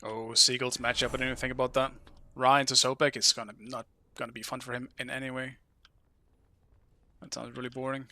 S1: Oh, Seagull's matchup, I didn't even think about that. Ryan to Sobek is not gonna be fun for him in any way. That sounds really boring.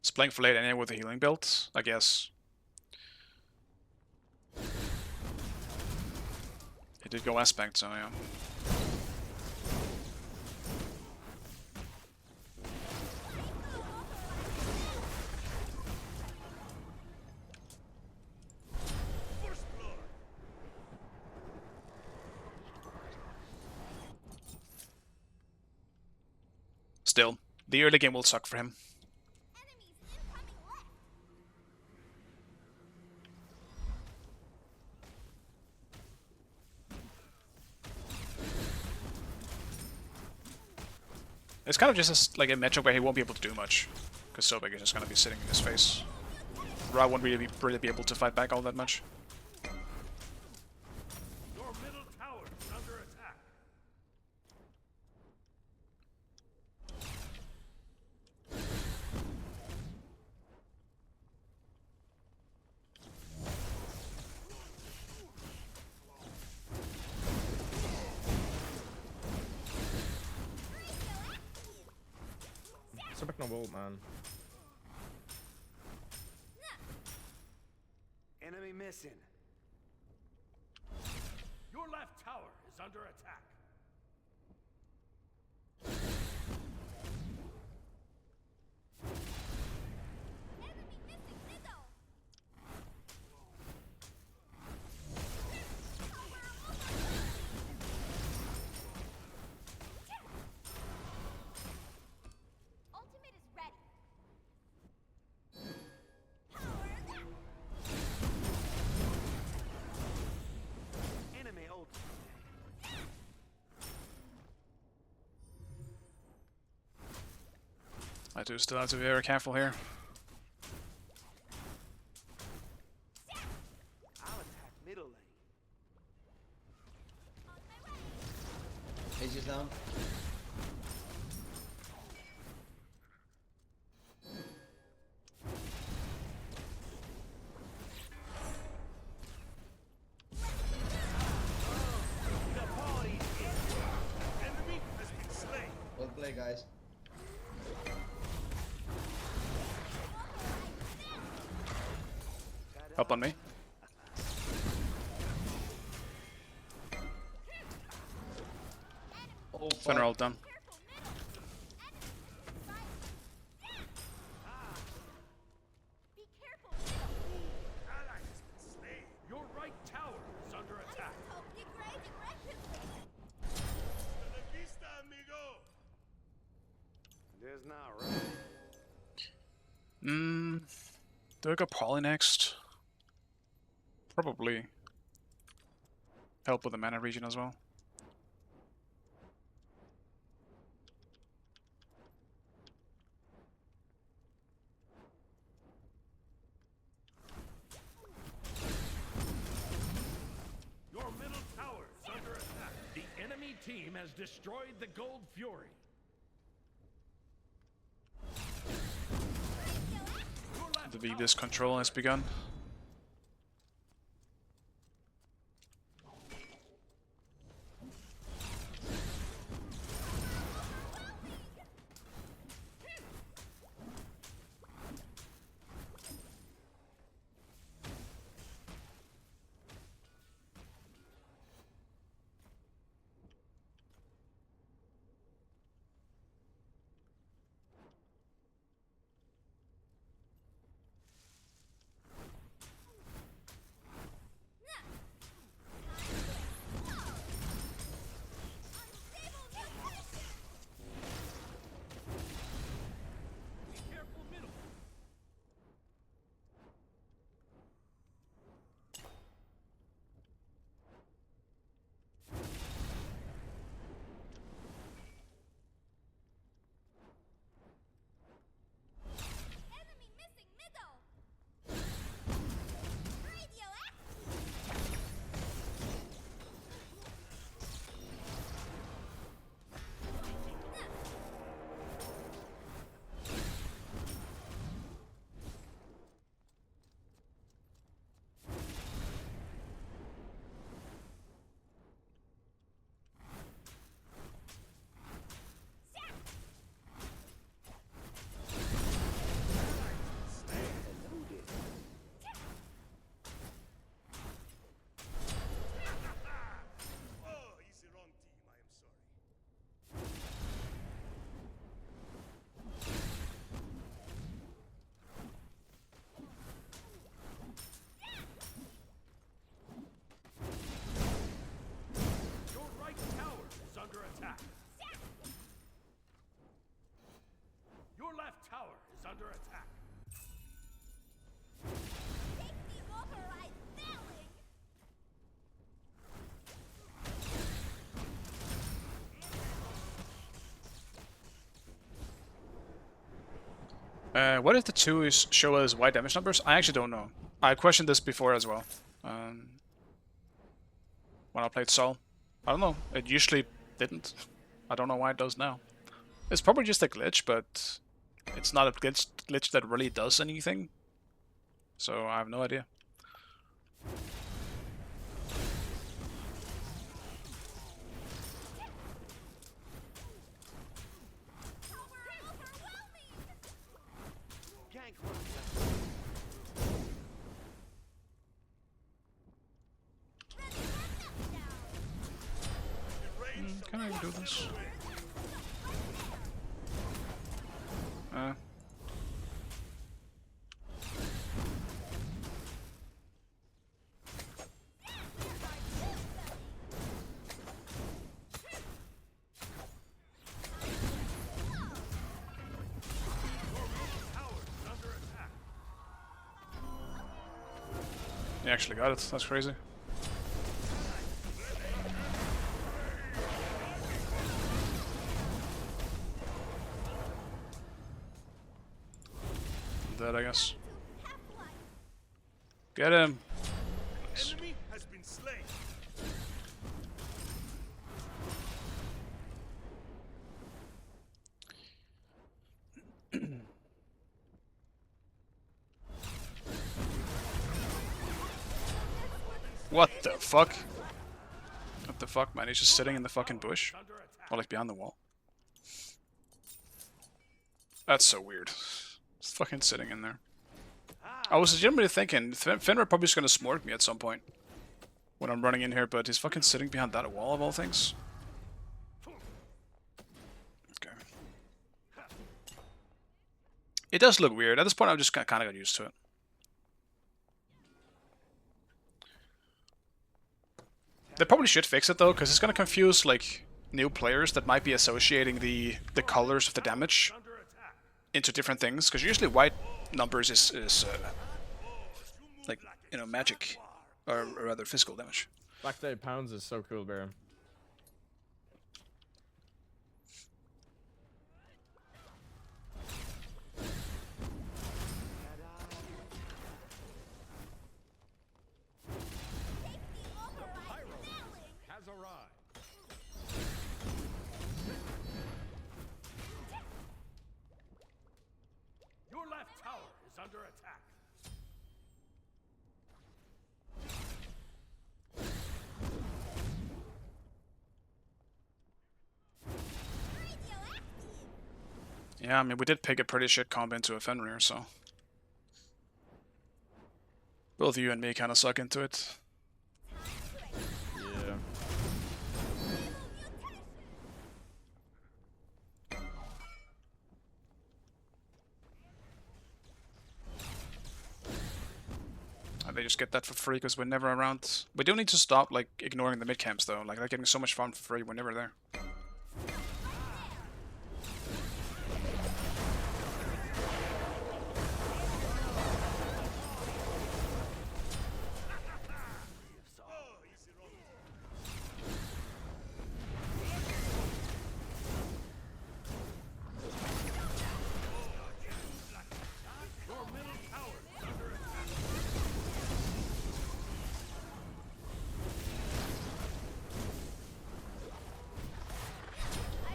S1: He's playing for late anyway with a healing build, I guess. He did go aspect, so yeah. Still, the early game will suck for him. It's kind of just like a matchup where he won't be able to do much, because Sobek is just gonna be sitting in his face. Ra won't really be able to fight back all that much.
S3: Your middle tower is under attack.
S9: Sobek no ult, man.
S4: Enemy missing.
S3: Your left tower is under attack.
S2: Ultimate is ready.
S4: Enemy ult.
S1: I do still have to be very careful here.
S4: I'll attack middle lane.
S11: He's just down.
S3: Enemy has been slain.
S11: Well played, guys.
S1: Up on me.
S11: Oh,
S1: Finna
S11: fuck.
S1: ult done.
S3: Ally has been slain. Your right tower is under attack. Hasta la vista, amigo.
S4: There's not right.
S1: Do I go Poly next? Probably. Help with the mana region as well.
S3: Your middle tower is under attack. The enemy team has destroyed the Gold Fury.
S1: The Vivus control has begun.
S3: Oh, he's the wrong team. I am sorry. Your right tower is under attack. Your left tower is under attack.
S1: What if the two is show us wide damage numbers? I actually don't know. I questioned this before as well. When I played Sol. I don't know. It usually didn't. I don't know why it does now. It's probably just a glitch, but it's not a glitch that really does anything. So I have no idea.
S4: Gank run.
S1: Can I do this? You actually got it. That's crazy. Dead, I guess. Get him.
S3: Enemy has been slain.
S1: What the fuck? What the fuck, man? He's just sitting in the fucking bush. Or like behind the wall. That's so weird. Just fucking sitting in there. I was legitimately thinking, Fenrir probably just gonna smorg me at some point. When I'm running in here, but he's fucking sitting behind that wall of all things. It does look weird. At this point, I'm just kind of got used to it. They probably should fix it though, because it's gonna confuse like new players that might be associating the colors of the damage into different things. Because usually white numbers is like, you know, magic, or rather physical damage.
S9: Black Day Pounds is so cool, bro.
S3: Has arrived. Your left tower is under attack.
S1: Yeah, I mean, we did pick a pretty shit comp into a Fenrir, so both you and me kind of suck into it.
S9: Yeah.
S1: They just get that for free because we're never around. We do need to stop like ignoring the mid camps though. Like they're getting so much fun for free. We're never there.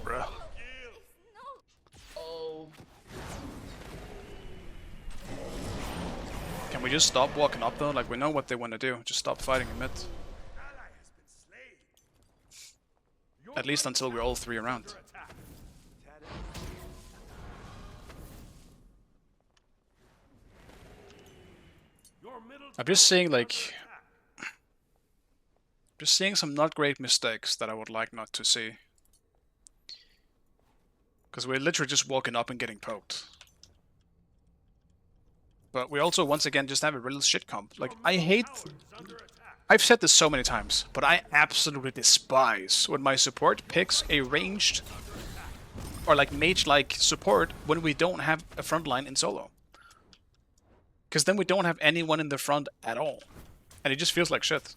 S1: Bruh.
S11: Oh.
S1: Can we just stop walking up though? Like we know what they want to do. Just stop fighting in mid. At least until we're all three around. I'm just seeing like, just seeing some not great mistakes that I would like not to see. Because we're literally just walking up and getting poked. But we also, once again, just have a real shit comp. Like, I hate... I've said this so many times, but I absolutely despise when my support picks a ranged or like mage-like support when we don't have a front line in solo. Because then we don't have anyone in the front at all. And it just feels like shit.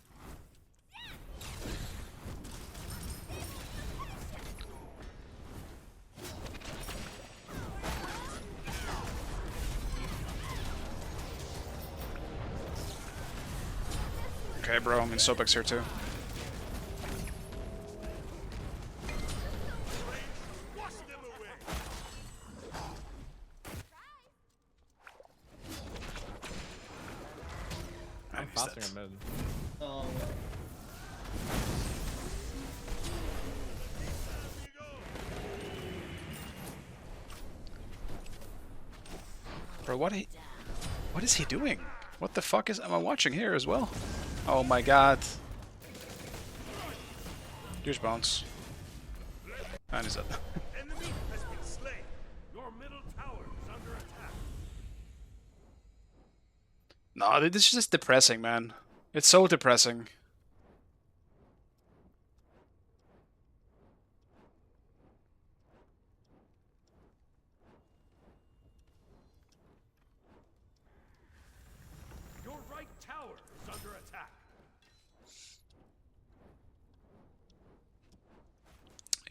S1: Okay, bro, I'm in Sobex here too.
S9: I'm fasting a mid.
S11: Oh.
S1: Bro, what is he doing? What the fuck am I watching here as well? Oh my god. Huge bounce. And he's up.
S3: Enemy has been slain. Your middle tower is under attack.
S1: No, this is just depressing, man. It's so depressing.
S3: Your right tower is under attack.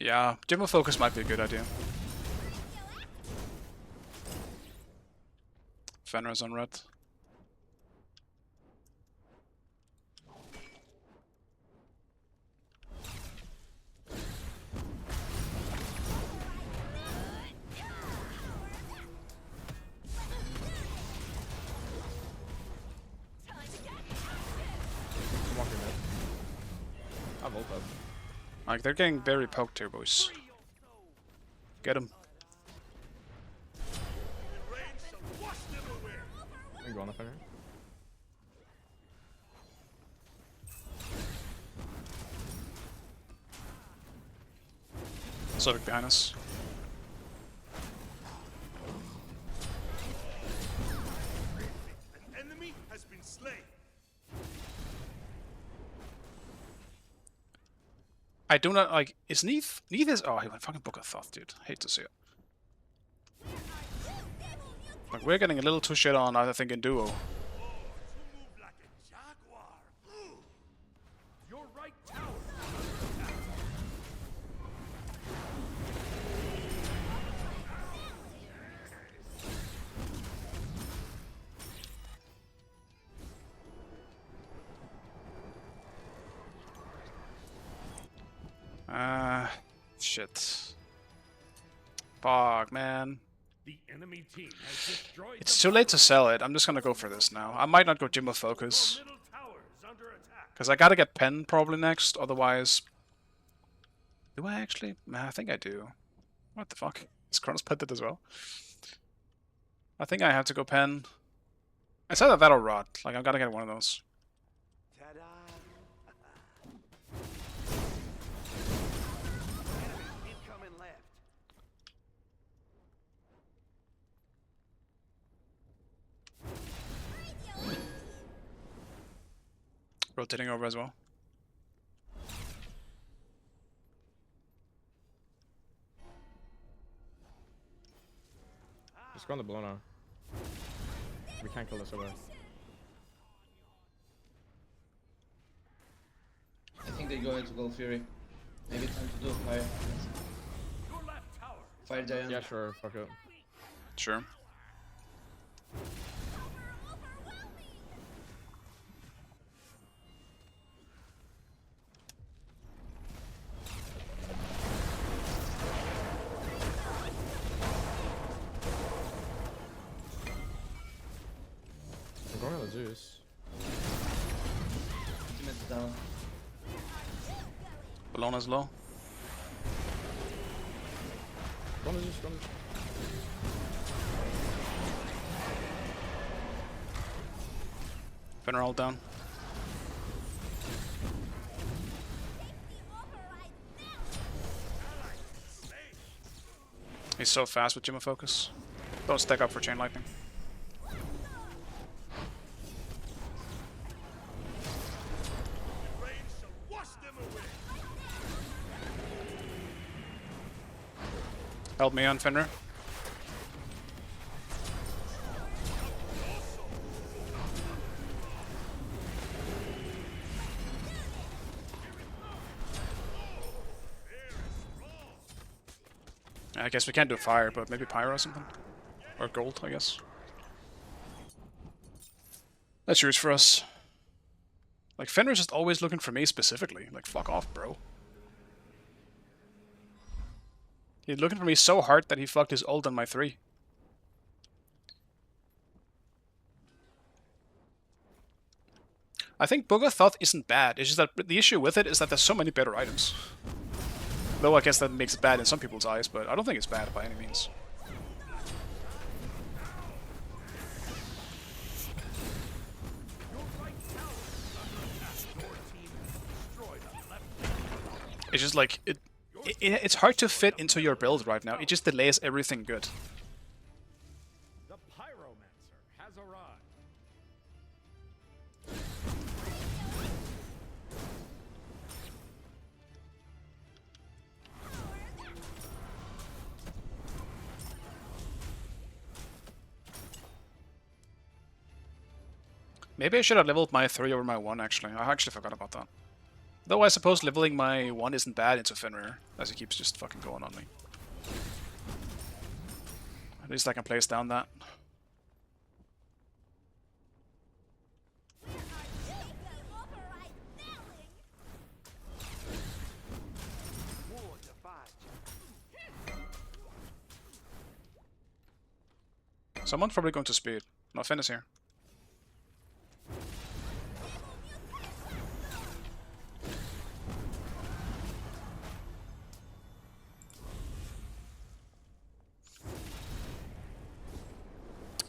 S1: Yeah, Demo Focus might be a good idea. Fenrir's on red.
S9: I'm walking mid. I have ult up.
S1: Like, they're getting very poked here, boys. Get him.
S9: I can go on the Fenrir.
S1: Sovic behind us.
S3: been slain.
S1: I do not like. Is Neith? Neith is. Oh, he went fucking Book of Thoth, dude. Hate to see it. Like, we're getting a little too shit on, I think, in duo.
S3: Oh, you move like a jaguar. Your right tower is under attack.
S1: Shit. Fuck, man.
S3: The enemy team has destroyed
S1: It's too late to sell it. I'm just gonna go for this now. I might not go Gym of Focus.
S3: Your middle tower is under attack.
S1: Because I gotta get Pen probably next, otherwise... Do I actually? Nah, I think I do. What the fuck? Is Kronos petted as well? I think I have to go Pen. I said that that'll rot. Like, I've gotta get one of those.
S4: Ta-da! Enemy incoming left.
S1: Rotating over as well.
S9: Just go on the blow now. We can't kill this over.
S11: I think they go into Gold Fury. Maybe time to do a fire.
S3: Your left tower.
S11: Fire Giant.
S9: Yeah, sure. Fuck it.
S1: Sure.
S9: I'm going on the Zeus.
S11: Ultimate is down.
S1: Bellona's low.
S9: Go on the Zeus. Go on the...
S1: Fenrir all down. He's so fast with Gym of Focus. Don't stack up for Chain Lightning.
S3: Rain shall wash them away.
S1: Help me on Fenrir. I guess we can't do fire, but maybe pyro or something. Or gold, I guess. That's yours for us. Like, Fenrir's just always looking for me specifically. Like, fuck off, bro. He's looking for me so hard that he fucked his ult on my 3. I think Book of Thoth isn't bad. It's just that the issue with it is that there's so many better items. Though I guess that makes it bad in some people's eyes, but I don't think it's bad by any means. It's just like, it's hard to fit into your build right now. It just delays everything good.
S3: The Pyromancer has arrived.
S1: Maybe I should have leveled my 3 over my 1, actually. I actually forgot about that. Though I suppose leveling my 1 isn't bad into Fenrir, as he keeps just fucking going on me. At least I can place down that.
S4: War to fight.
S1: Someone's probably going to speed. No, Fenn is here.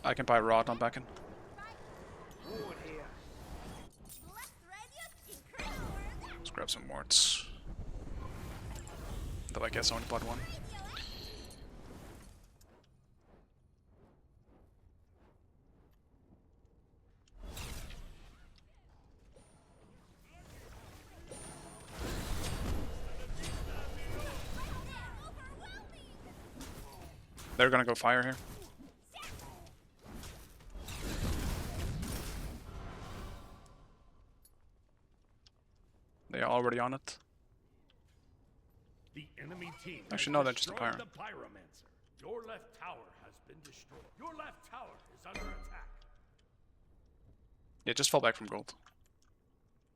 S1: I can buy Rod on back in.
S4: Ward here.
S1: Let's grab some wards. Though I guess I only bought 1. They're gonna go fire here. They are already on it.
S3: The enemy team
S1: Actually,
S3: has
S1: no, they're just a
S3: destroyed
S1: pyro.
S3: the pyromancer. Your left tower has been destroyed. Your left tower is under attack.
S1: Yeah, just fall back from gold.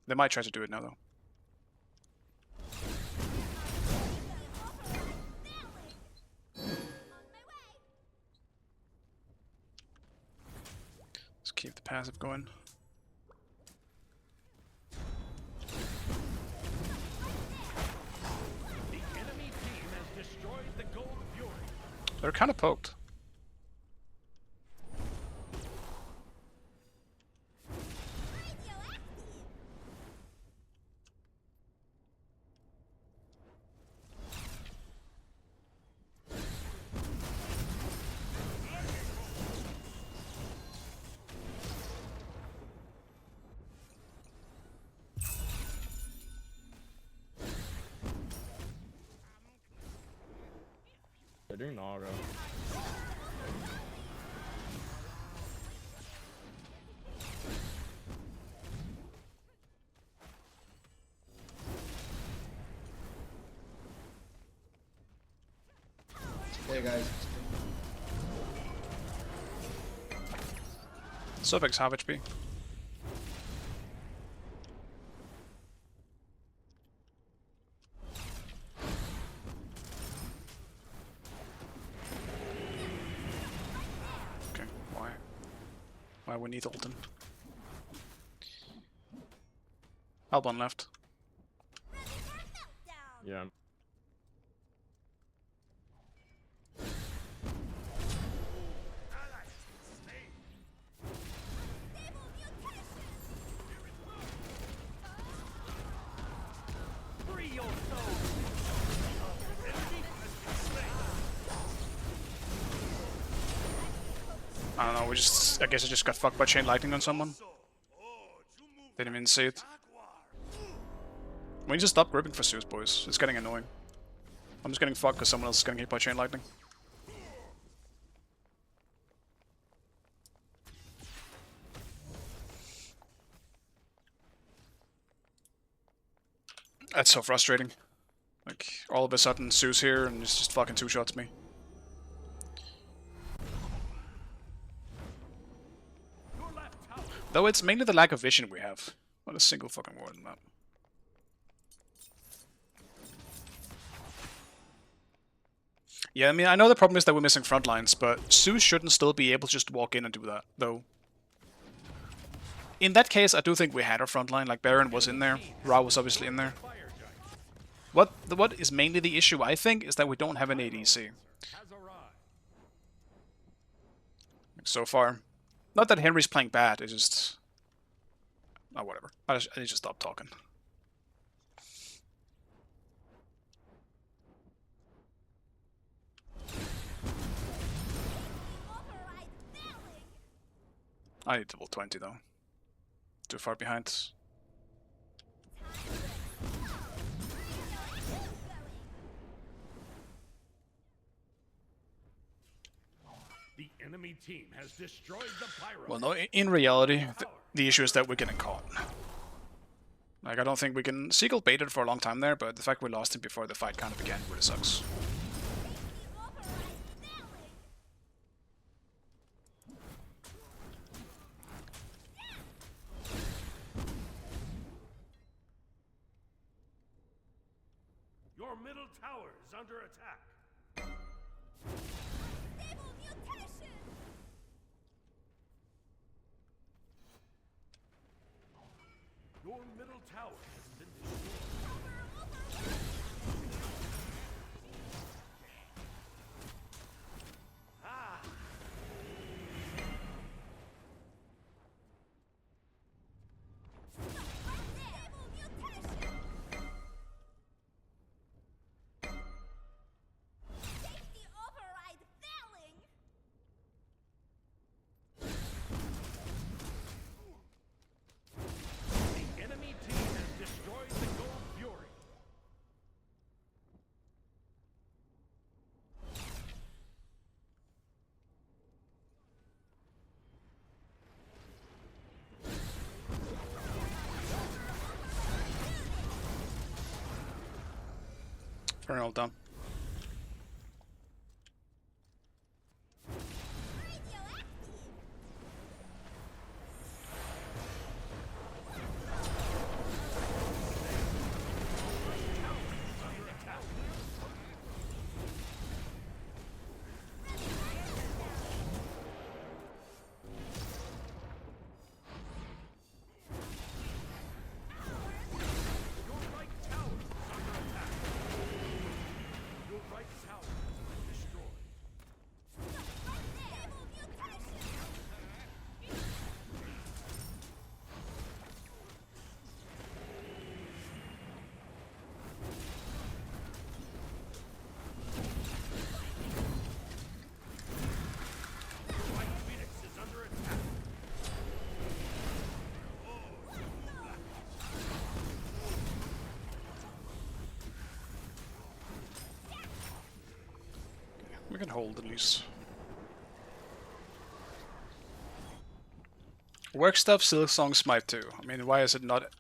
S1: They might try to do it now, though. Let's keep the passive going.
S3: The enemy team has destroyed the gold fury.
S1: They're kind of poked.
S9: They're doing Naga.
S11: There, guys.
S1: Suffolk's half HP. Okay, why? Why we need Alton? Albon left.
S9: Yeah.
S3: Free your soul.
S1: I don't know, I guess I just got fucked by chain lightning on someone. Didn't even see it. We need to stop gripping for Zeus, boys. It's getting annoying. I'm just getting fucked because someone else is getting hit by chain lightning. That's so frustrating. Like, all of a sudden, Zeus here and it's just fucking two-shots me. Though it's mainly the lack of vision we have. Not a single fucking ward in that. Yeah, I mean, I know the problem is that we're missing front lines, but Zeus shouldn't still be able to just walk in and do that, though. In that case, I do think we had our front line, like Baron was in there, Ra was obviously in there. What is mainly the issue, I think, is that we don't have an ADC. So far. Not that Henry's playing bad, it's just... Oh, whatever. I need to stop talking. I need level 20 though. Too far behind.
S3: The enemy team has destroyed the pyro.
S1: Well, no, in reality, the issue is that we're getting caught. Like, I don't think we can... Seagull baited for a long time there, but the fact we lost him before the fight kind of began really sucks.
S3: Your middle tower is under attack. Your middle tower has been destroyed. Ah! The enemy team has destroyed the gold
S1: Turn all down. We can hold at least. Work stuff, Silk Song, Smite too. I mean, why is it not?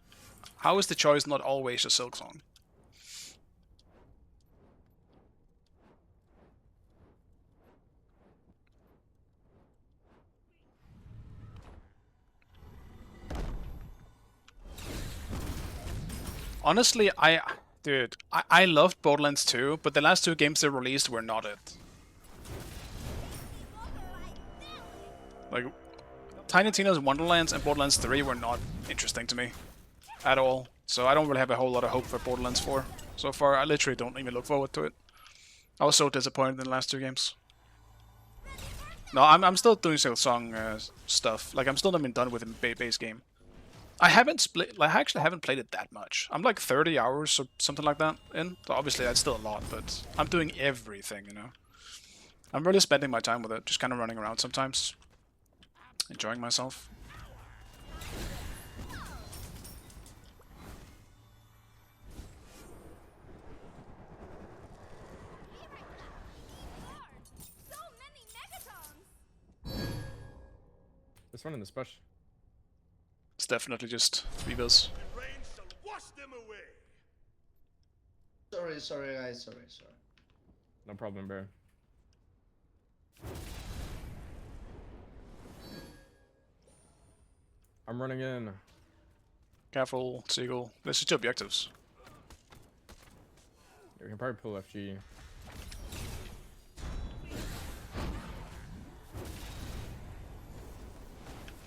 S1: How is the choice not always a Silk Song? Honestly, I loved Borderlands 2, but the last 2 games they released were not it. Like, Tiny Tina's Wonderlands and Borderlands 3 were not interesting to me at all. So I don't really have a whole lot of hope for Borderlands 4 so far. I literally don't even look forward to it. I was so disappointed in the last 2 games. No, I'm still doing Silksong stuff. Like, I'm still not even done with the base game. I actually haven't played it that much. I'm like 30 hours or something like that in. So obviously that's still a lot, but I'm doing everything, you know. I'm really spending my time with it, just kind of running around sometimes. Enjoying myself.
S9: This one in this bush.
S1: It's definitely just Reavers.
S11: Sorry guys, sorry.
S9: No problem, bro. I'm running in.
S1: Careful, Seagull. There's just 2 objectives.
S9: We can probably pull FG.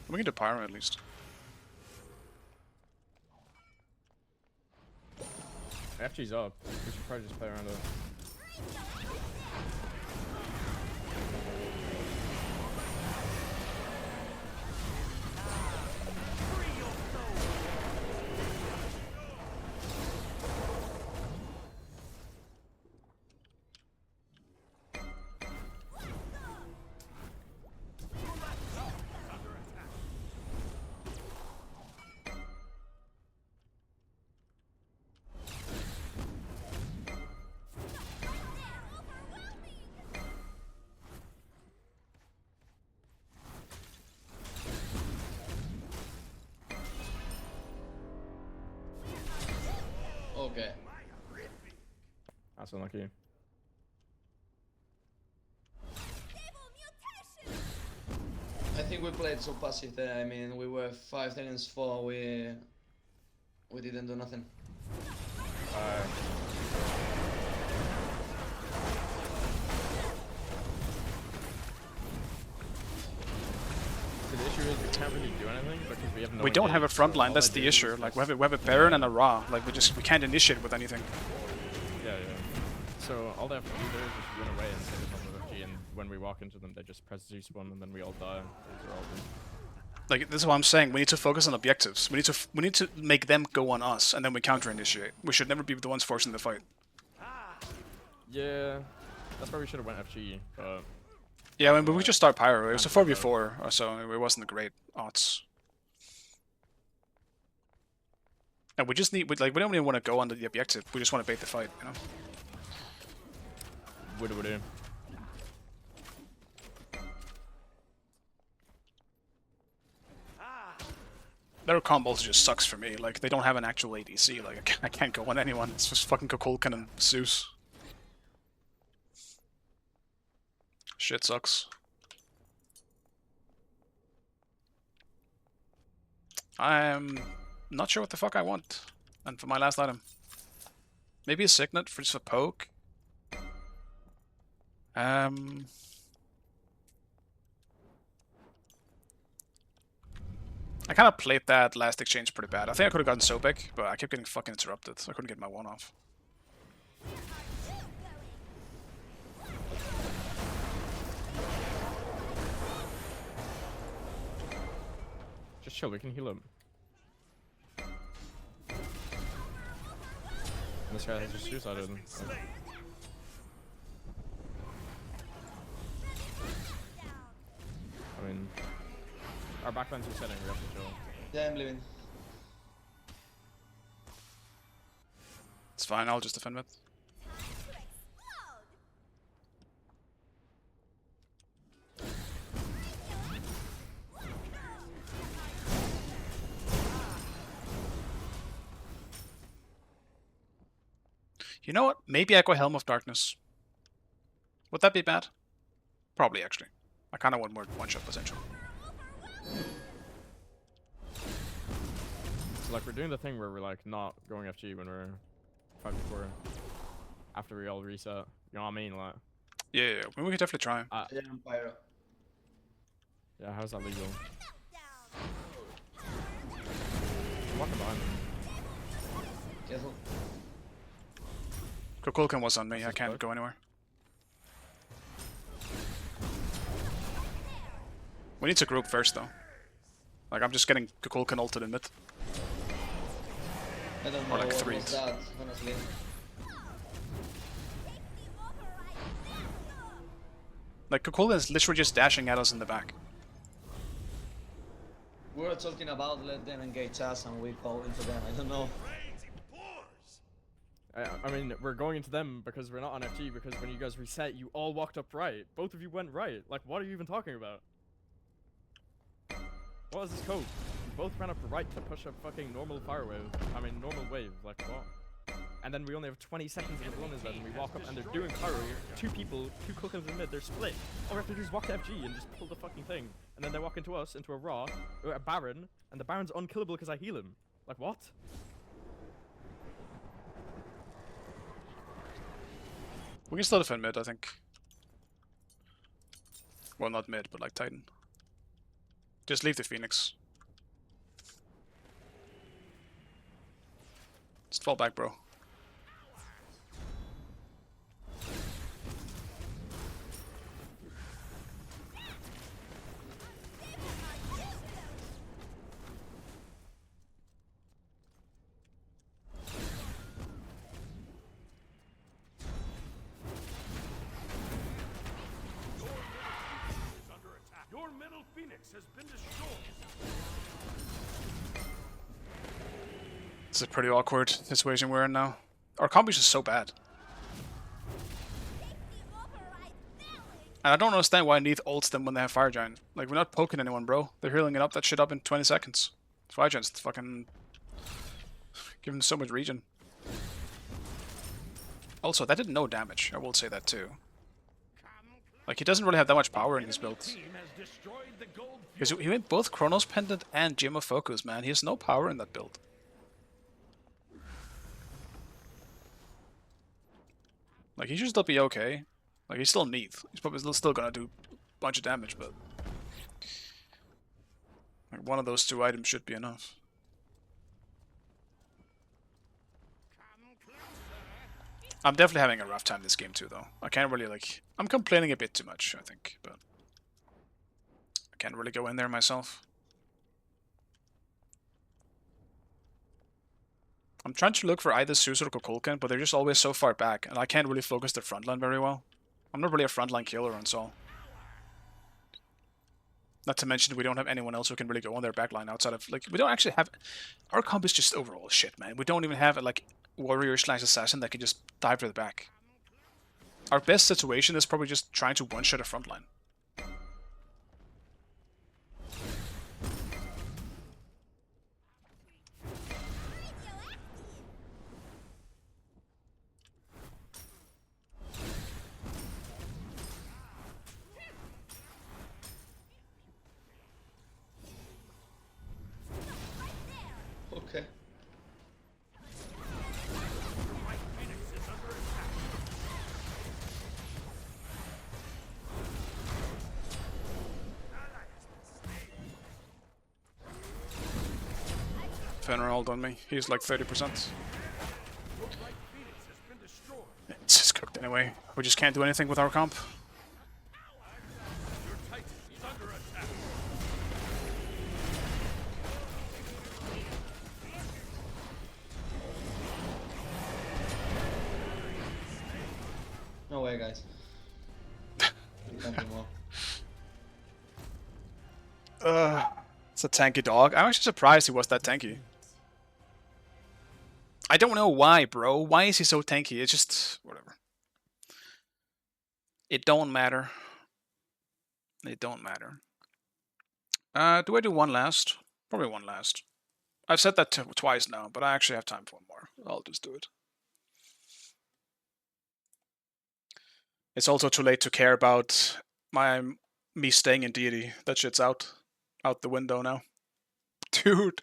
S1: We can do Pyro at least.
S9: FG's up. We should probably just play around it.
S11: Okay.
S9: That's unlucky.
S11: I think we played so passive there. I mean, we were 5 seconds for we didn't do nothing.
S9: So the issue is we can't really do anything because we have no.
S1: We don't have a
S9: engage,
S1: front
S9: so
S1: line.
S9: all
S1: That's
S9: I
S1: the
S9: do is
S1: issue. Like
S9: just-
S1: we have a Baron and a Ra. Like we can't initiate with anything.
S9: Yeah. So all they have to do there is just run away and stay on top of FG, and when we walk into them, they just press Z-spawn and then we all die. Those are all good.
S1: Like, this is what I'm saying. We need to focus on objectives. We need to make them go on us, and then we counter initiate. We should never be the ones forcing the fight.
S9: Yeah, that's why we should have went FG, but
S1: Yeah, I mean, we just start Pyro. It was a 4v4 or so. It wasn't a great odds. And we just need, we don't even want to go on the objective. We just want to bait the fight, you know?
S9: would do.
S1: Their combos just sucks for me. Like, they don't have an actual ADC. Like, I can't go on anyone. It's just fucking Kukulkan and Zeus. Shit sucks. I'm not sure what the fuck I want. And for my last item. Maybe a signet for just a poke. I kind of played that last exchange pretty bad. I think I could have gotten so big, but I kept getting fucking interrupted. I couldn't get my one off.
S9: Just chill, we can heal him. And this guy has just suicided. I mean, our backline's resetting, we have to chill.
S11: Yeah, I'm leaving.
S1: It's fine, I'll just defend it. You know what? Maybe I go Helm of Darkness. Would that be bad? Probably, actually. I kind of want more one-shot potential.
S9: So like we're doing the thing where we're like not going FG when we're 5v4 after we all reset. You know what I mean? Like.
S1: Yeah, we could definitely try.
S11: Yeah, I'm Pyro.
S9: Yeah, how's that legal? Walking behind him.
S11: Careful.
S1: Kukulkan was on me, I can't go anywhere. We need to group first though. Like I'm just getting Kukulkan ulted in mid.
S11: I don't know
S1: Or like
S11: what
S1: three.
S11: was that, honestly.
S1: Like Kukulkan is literally just dashing at us in the back.
S11: We were talking about let them engage us and we call into them, I don't know.
S9: I mean, we're going into them because we're not on FG, because when you guys reset, you all walked up right. Both of you went right. Like, what are you even talking about? What is this code? You both ran up right to push a fucking normal fire wave. I mean, normal wave. Like, what? And then we only have 20 seconds of the and we walk up and they're doing pyro. Two people, two cookers in the mid, they're split. All we have to do is walk to FG and just pull the fucking thing. And then they walk into us, into a Raw, or a Baron, and the Baron's unkillable because I heal him. Like, what?
S1: We can still defend mid, I think. Well, not mid, but like Titan. Just leave the Phoenix. Just fall back, bro.
S3: Your middle Phoenix has been destroyed.
S1: It's a pretty awkward situation we're in now. Our combo is just so bad. And I don't understand why Neath ults them when they have Fire Giant. Like, we're not poking anyone, bro. They're healing it up that shit up in 20 seconds. Fire Giant's fucking giving so much regen. Also, that did no damage. I will say that too. Like, he doesn't really have that much power in his builds. Because he went both Chronos Pendant and Gem of Focus, man. He has no power in that build. Like, he should still be okay. Like, he's still Neath. He's probably still gonna do a bunch of damage, but... like, one of those two items should be enough. I'm definitely having a rough time this game too, though. I can't really, like... I'm complaining a bit too much, I think, but... I can't really go in there myself. I'm trying to look for either Zeus or Kukulkan, but they're just always so far back, and I can't really focus the frontline very well. I'm not really a frontline killer on Sol. Not to mention we don't have anyone else who can really go on their backline outside of, like, we don't actually have... Our comp is just overall shit, man. We don't even have, like, warrior/assassin that can just dive to the back. Our best situation is probably just trying to one-shot a frontline.
S11: Okay.
S1: Fenrir ult on me. He's like 30%. It's just cooked anyway. We just can't do anything with our comp.
S11: No way, guys. You can't do more.
S1: It's a tanky dog. I'm actually surprised he was that tanky. I don't know why, bro. Why is he so tanky? It's just whatever. It don't matter. It don't matter. Do I do one last? Probably one last. I've said that twice now, but I actually have time for one more. I'll just do it. It's also too late to care about me staying in deity. That shit's out the window now. Dude,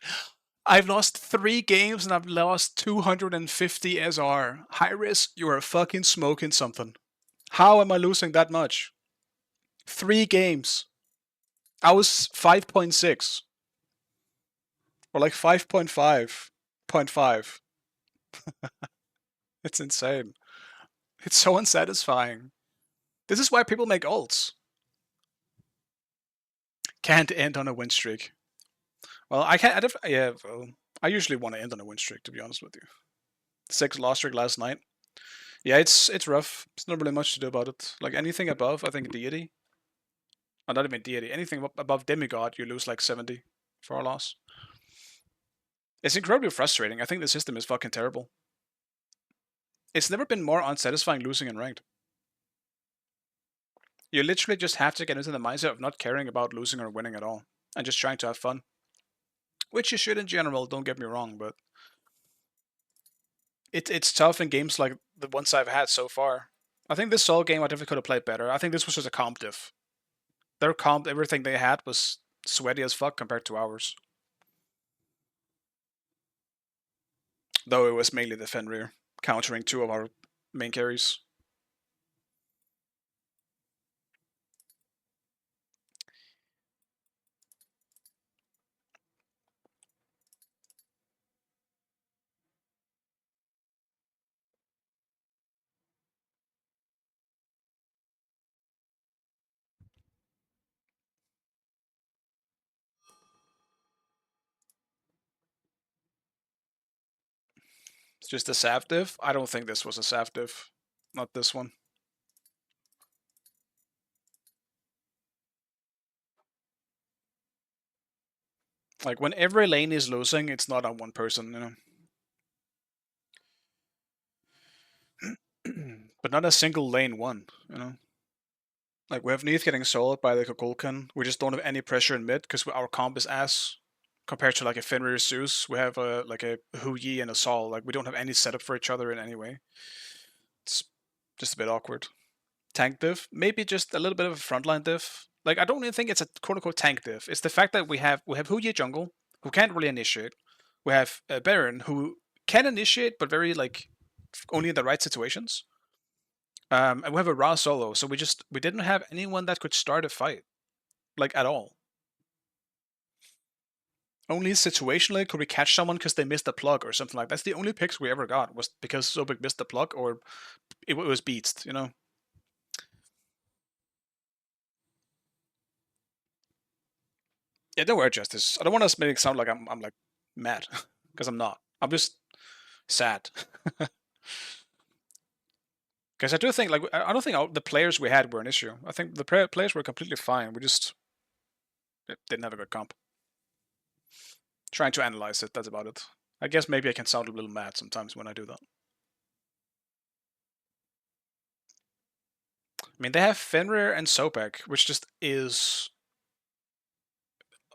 S1: I've lost 3 games and I've lost 250 SR. Hyris, you are fucking smoking something. How am I losing that much? 3 games. I was 5.6. Or like 5.5. It's insane. It's so unsatisfying. This is why people make ults. Can't end on a win streak. Well, I can't. Well, I usually want to end on a win streak, to be honest with you. 6 loss streak last night. Yeah, it's rough. There's not really much to do about it. Like anything above, I think deity. Oh, not even deity. Anything above demigod, you lose like 70 for a loss. It's incredibly frustrating. I think the system is fucking terrible. It's never been more unsatisfying losing in ranked. You literally just have to get into the mindset of not caring about losing or winning at all, and just trying to have fun. Which you should in general, don't get me wrong, but it's tough in games like the ones I've had so far. I think this Soul game I definitely could have played better. I think this was just a comp diff. Their comp, everything they had was sweaty as fuck compared to ours. Though it was mainly the Fenrir countering 2 of our main carries. It's just a Sav diff? I don't think this was a Sav diff. Not this one. Like, when every lane is losing, it's not on one person, you know? But not a single lane won, you know? Like, we have Neith getting soloed by the Kukulkan. We just don't have any pressure in mid, because our comp is ass. Compared to, like, a Fenrir Zeus, we have like a Hu Yi and a Sol. Like, we don't have any setup for each other in any way. It's just a bit awkward. Tank diff? Maybe just a little bit of a frontline diff. Like, I don't even think it's a quote-unquote tank diff. It's the fact that we have Hu Yi jungle, who can't really initiate. We have Baron, who can initiate, but very, like, only in the right situations. And we have a Ra solo, so we didn't have anyone that could start a fight. Like, at all. Only situationally could we catch someone because they missed a plug or something like that. That's the only picks we ever got, was because Sobek missed the plug or it was beats, you know? Yeah, don't worry, Justice. I don't want to make it sound like I'm like mad, because I'm not. I'm just sad. Because I do think, like, I don't think the players we had were an issue. I think the players were completely fine. We just didn't have a good comp. Trying to analyze it, that's about it. I guess maybe I can sound a little mad sometimes when I do that. I mean, they have Fenrir and Sobek, which just is...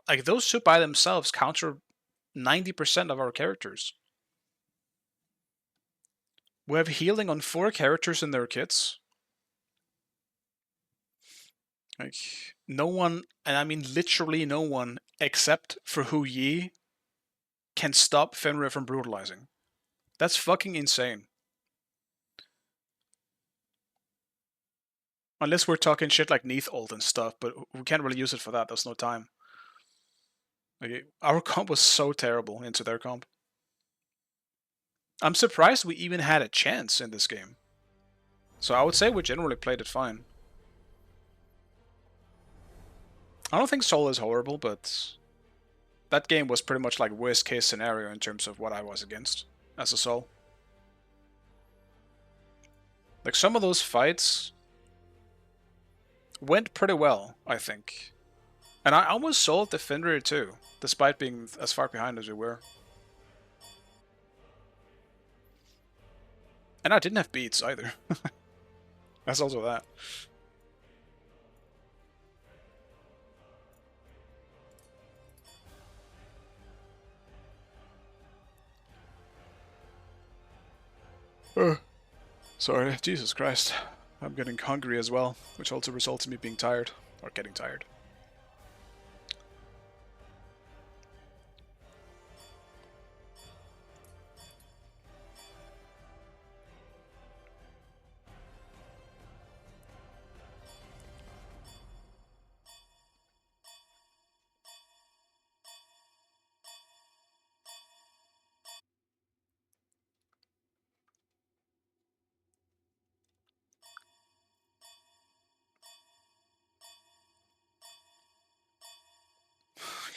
S1: Like, those 2 by themselves counter 90% of our characters. We have healing on 4 characters in their kits. Like, no one, and I mean literally no one, except for Hu Yi, can stop Fenrir from brutalizing. That's fucking insane. Unless we're talking shit like Neath ult and stuff, but we can't really use it for that. There's no time. Like, our comp was so terrible into their comp. I'm surprised we even had a chance in this game. So I would say we generally played it fine. I don't think Sol is horrible, but that game was pretty much like worst case scenario in terms of what I was against as a Sol. Like some of those fights went pretty well, I think. And I almost sold the Fenrir too, despite being as far behind as we were. And I didn't have beats either. That's also that. Sorry, Jesus Christ. I'm getting hungry as well, which also results in me being tired. Or getting tired.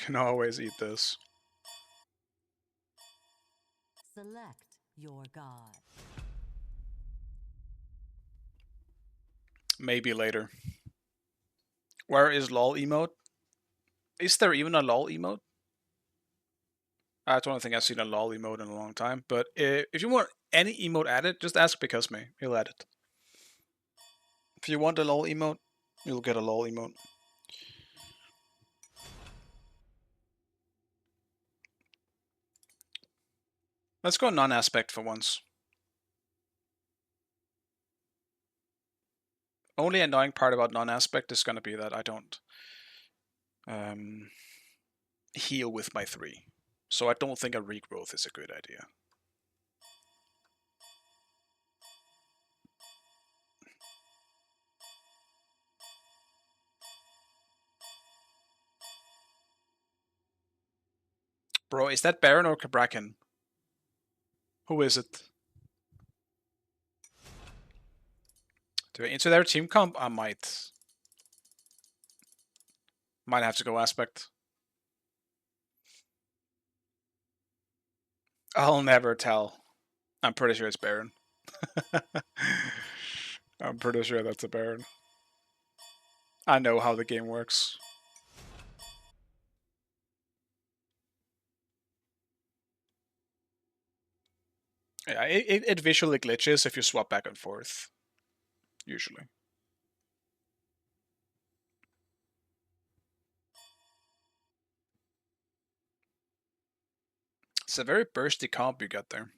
S1: Can always eat this.
S2: Select your god.
S1: Maybe later. Where is lol emote? Is there even a lol emote? I don't think I've seen a lol emote in a long time, but if you want any emote added, just ask Because Me. He'll add it. If you want a lol emote, you'll get a lol emote. Let's go non-aspect for once. Only annoying part about non-aspect is going to be that I don't heal with my 3. So I don't think a regrowth is a good idea. Bro, is that Baron or Cabrakan? Who is it? Do I into their team comp? I might. Might have to go aspect. I'll never tell. I'm pretty sure it's Baron. I'm pretty sure that's a Baron. I know how the game works. Yeah, it visually glitches if you swap back and forth. Usually. It's a very bursty comp you got there.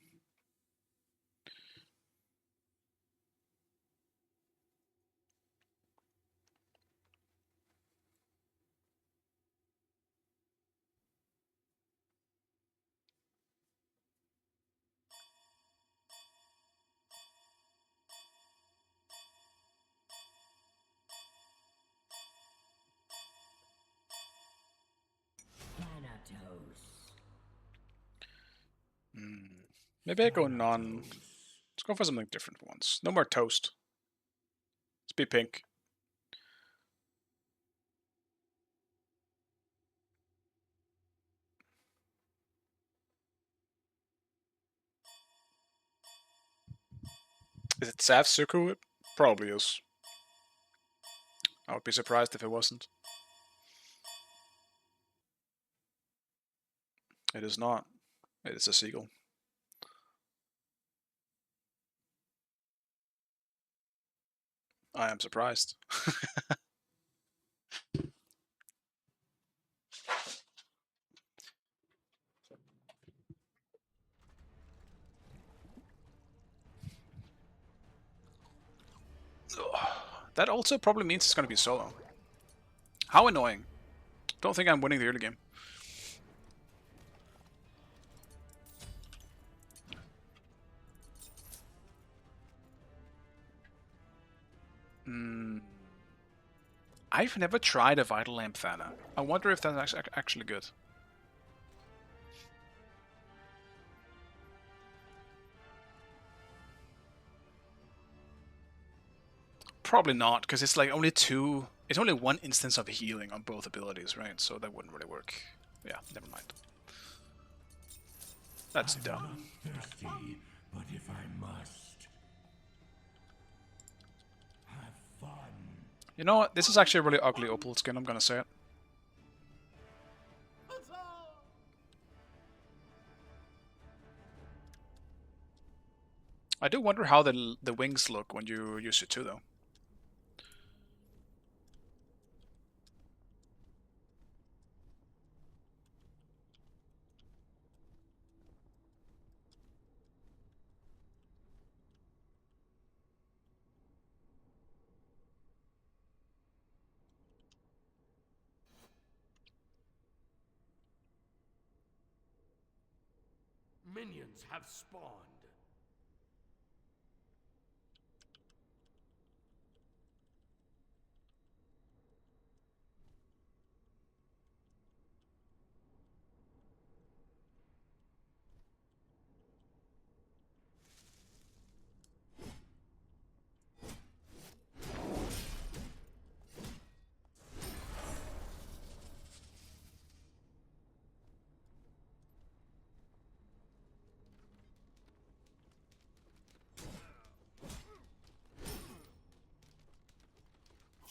S1: Maybe I go non... Let's go for something different once. No more toast. Let's be pink. Is it Sav Suku? It probably is. I would be surprised if it wasn't. It is not. It is a seagull. I am surprised. That also probably means it's going to be solo. How annoying. Don't think I'm winning the early game. I've never tried a Vital Lamp Thana. I wonder if that's actually good. Probably not, because it's like only two. It's only one instance of healing on both abilities, right? So that wouldn't really work. Yeah, never mind. That's dumb.
S3: Thirsty, but if I must, have fun.
S1: You know what? This is actually a really ugly opal skin, I'm gonna say it. I do wonder how the wings look when you use it too, though.
S3: Minions have spawned.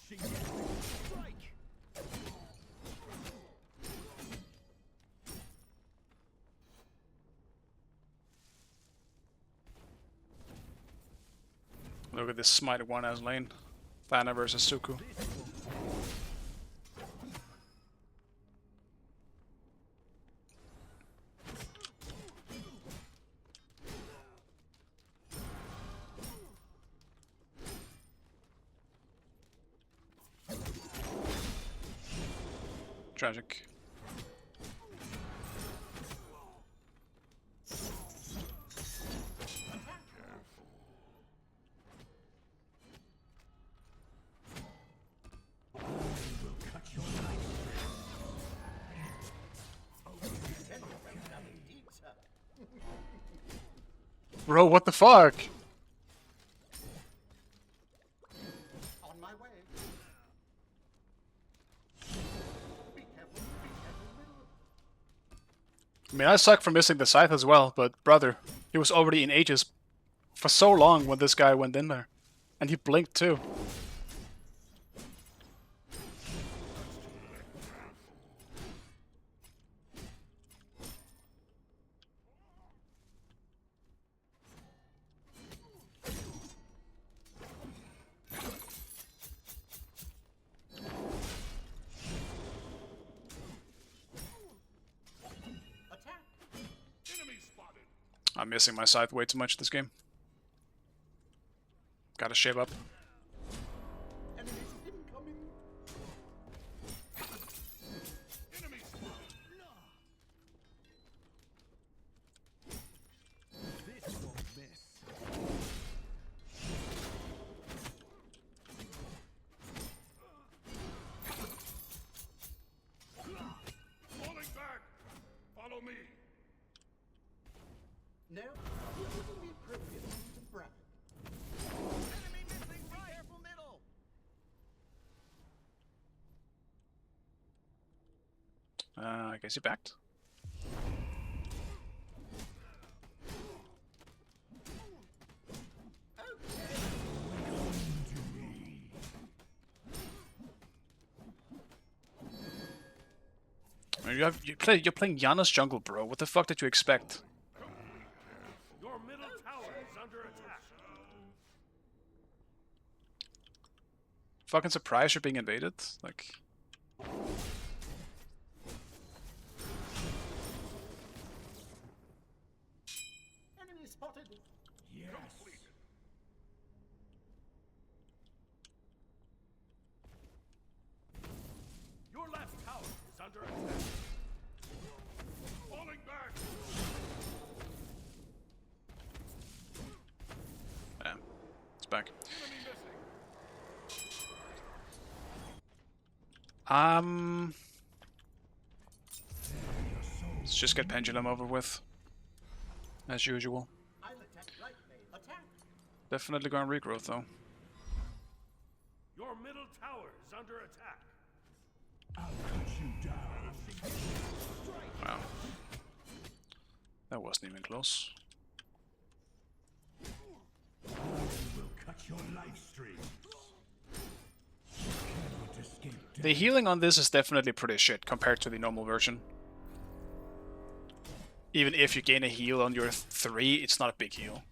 S8: Strike!
S1: Look at this smite one as lane. Thana versus Suku. Tragic. Bro, what the fuck?
S4: On my way. Be careful,
S1: I mean, I suck for missing the scythe as well, but brother, he was already in Aegis for so long when this guy went in there. And he blinked too.
S3: Enemy spotted.
S1: I'm missing my scythe way too much this game. Gotta shave up.
S4: Enemies incoming.
S3: Enemy spotted.
S8: This won't miss.
S3: Falling back. Follow me.
S4: No, it wouldn't be appropriate to brag.
S8: Enemy missing right. Careful middle.
S1: I guess he backed. I mean, you're playing Yana's jungle, bro. What the fuck did you expect?
S3: Your middle tower is under attack.
S1: Fucking surprised you're being invaded? Like,
S4: Enemy spotted.
S3: Yes. Your left tower is under attack. Falling back.
S1: yeah, it's back.
S3: Enemy missing.
S1: Let's just get Pendulum over with, as usual. Definitely going regrowth though.
S3: Your middle tower is under attack.
S1: Wow. That wasn't even close. The healing on this is definitely pretty shit compared to the normal version. Even if you gain a heal on your 3, it's not a big heal.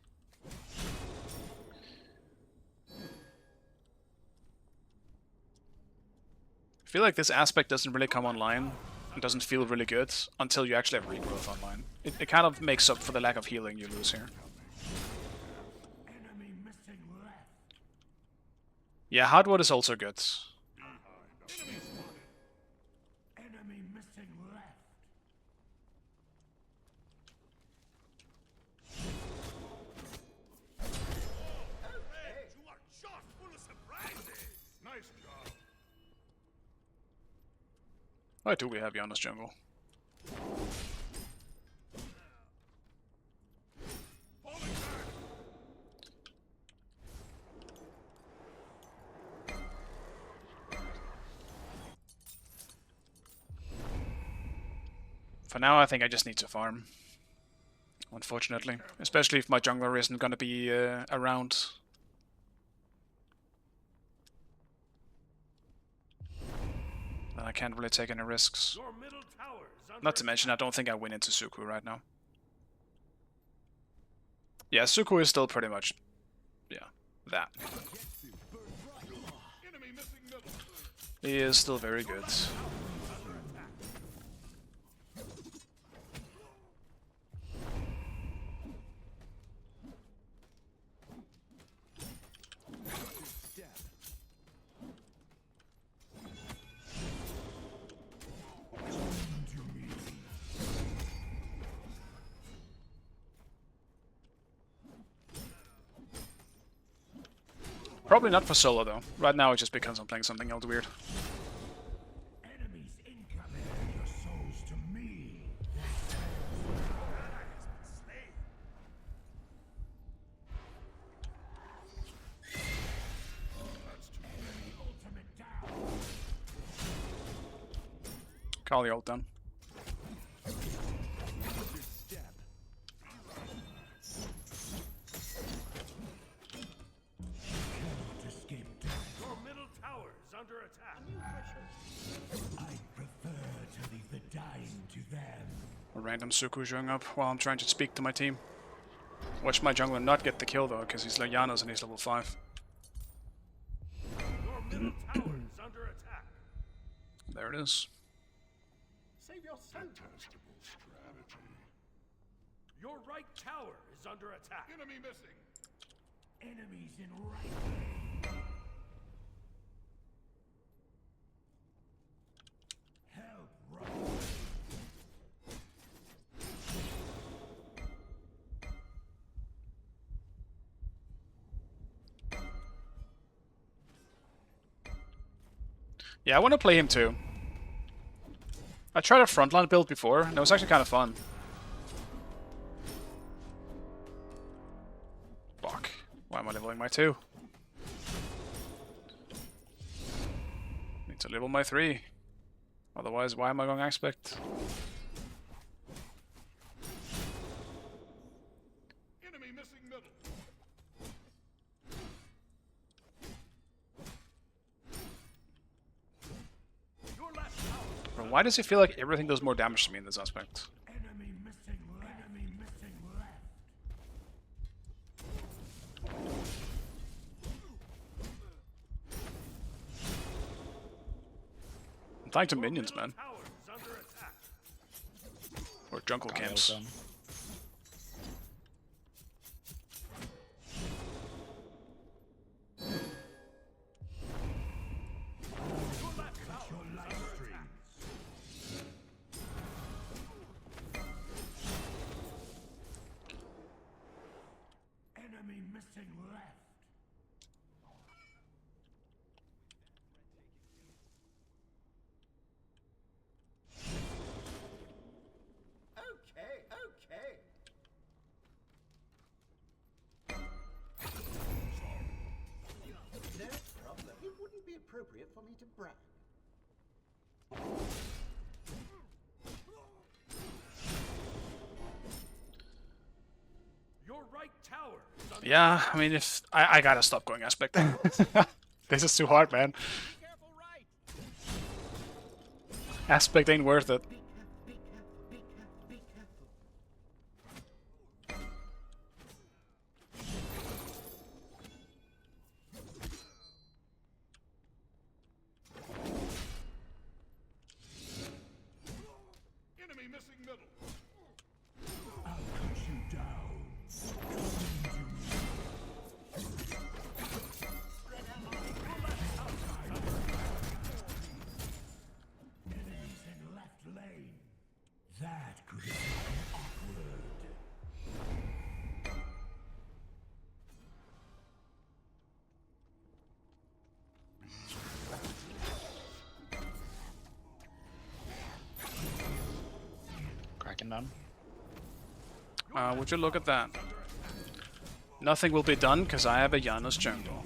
S1: I feel like this aspect doesn't really come online. It doesn't feel really good until you actually have regrowth online. It kind of makes up for the lack of healing you lose here. Yeah, Hardwood is also good.
S3: You are just full of surprises. Nice job.
S1: Why do we have Yana's jungle? For now, I think I just need to farm. Unfortunately. Especially if my jungler isn't gonna be around. Then I can't really take any risks.
S3: Your middle tower is under
S1: Not to mention, I don't think I win into Suku right now. Yeah, Suku is still pretty much... yeah, that.
S3: enemy missing middle.
S1: He is still very good. Probably not for solo though. Right now it just becomes I'm playing something else weird.
S3: Enemies incoming. Your souls to me. That's too many. Ultimate down.
S1: Call the ult done.
S3: Your middle tower is under attack. I prefer to leave the dying to them.
S1: A random Suku showing up while I'm trying to speak to my team. Watch my jungler not get the kill though, because he's Yana's and he's level 5.
S3: Your middle tower is under attack.
S1: There it is.
S3: Save your fantastical strategy. Your right tower is under attack. Enemy missing. Enemies in right lane. Help, right.
S1: Yeah, I want to play him too. I tried a frontline build before, and it was actually kind of fun. Fuck. Why am I leveling my 2? Need to level my 3. Otherwise, why am I going aspect?
S3: Enemy missing middle. Your left tower.
S1: Bro, why does it feel like everything does more damage to me in this aspect?
S3: Enemy missing left. Enemy missing left.
S1: I'm dying to minions, man.
S3: Tower is under attack.
S1: Or jungle camps.
S7: Done.
S3: Your life streams. Enemy missing left.
S4: for me to brag.
S3: Your right tower is under
S1: Yeah, I mean, if I gotta stop going aspect. This is too hard, man. Aspect ain't worth it.
S3: enemy missing middle.
S7: Cracking down.
S1: Would you look at that? Nothing will be done because I have a Janus jungle.